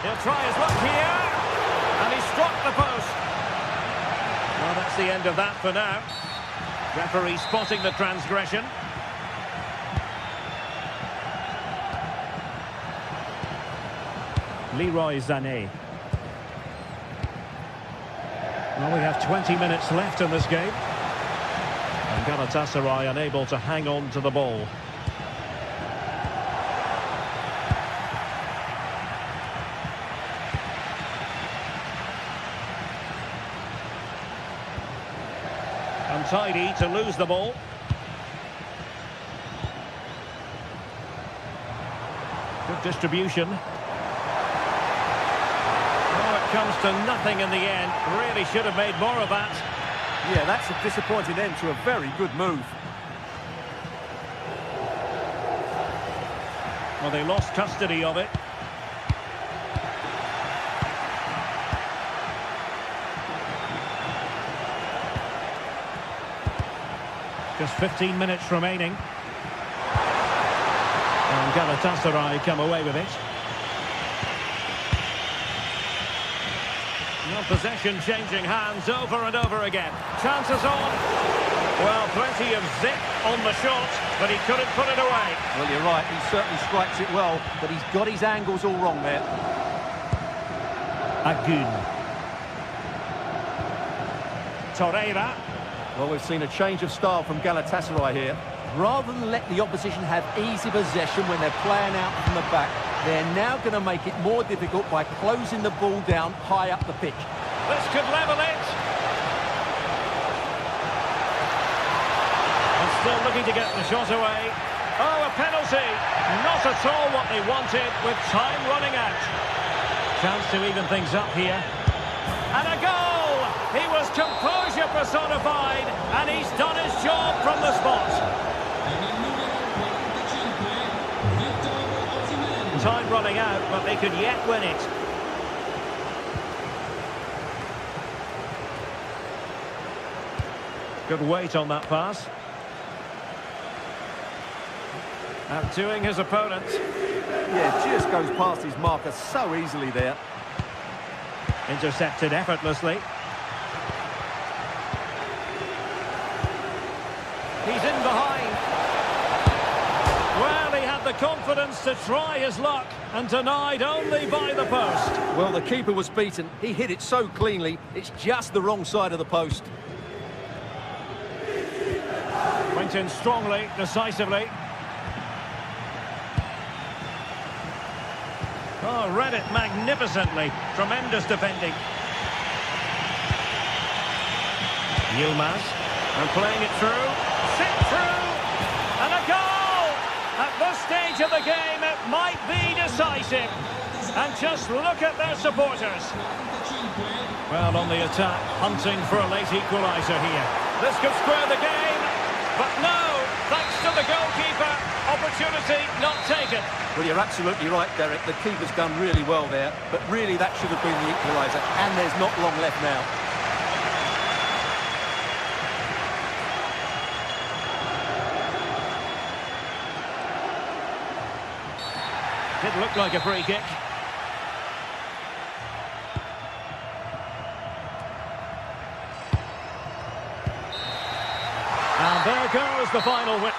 He'll try his luck here, and he struck the post. Well, that's the end of that for now. Referee spotting the transgression. Leroy Sané. Well, we have 20 minutes left in this game. And Galatasaray unable to hang on to the ball. Untidy to lose the ball. Good distribution. Oh, it comes to nothing in the end. Really should have made more of that. Yeah, that's a disappointing end to a very good move. Well, they lost custody of it. Just 15 minutes remaining. And Galatasaray come away with it. No possession changing hands over and over again. Chances on. Well, plenty of zip on the shot, but he couldn't put it away. Well, you're right, he certainly strikes it well, but he's got his angles all wrong there. Agun. Torreira. Well, we've seen a change of style from Galatasaray here. Rather than let the opposition have easy possession when they're playing out from the back, they're now going to make it more difficult by closing the ball down high up the pitch. This could level it. And still looking to get the shot away. Oh, a penalty. Not at all what they wanted with time running out. Chance to even things up here. And a goal! He was composure personified, and he's done his job from the spot. Time running out, but they could yet win it. Good weight on that pass. Outdoing his opponent. Yeah, just goes past his marker so easily there. Intercepted effortlessly. He's in behind. Well, he had the confidence to try his luck and denied only by the post. Well, the keeper was beaten. He hit it so cleanly, it's just the wrong side of the post. Went in strongly, decisively. Oh, read it magnificently. Tremendous defending. Yilmaz. And playing it through. Sit through. And a goal! At this stage of the game, it might be decisive. And just look at their supporters. Well, on the attack, hunting for a late equaliser here. This could square the game. But no, thanks to the goalkeeper, opportunity not taken. Well, you're absolutely right, Derek. The keeper's done really well there, but really that should have been the equaliser, and there's not long left now. Did look like a free kick. And there goes the final win.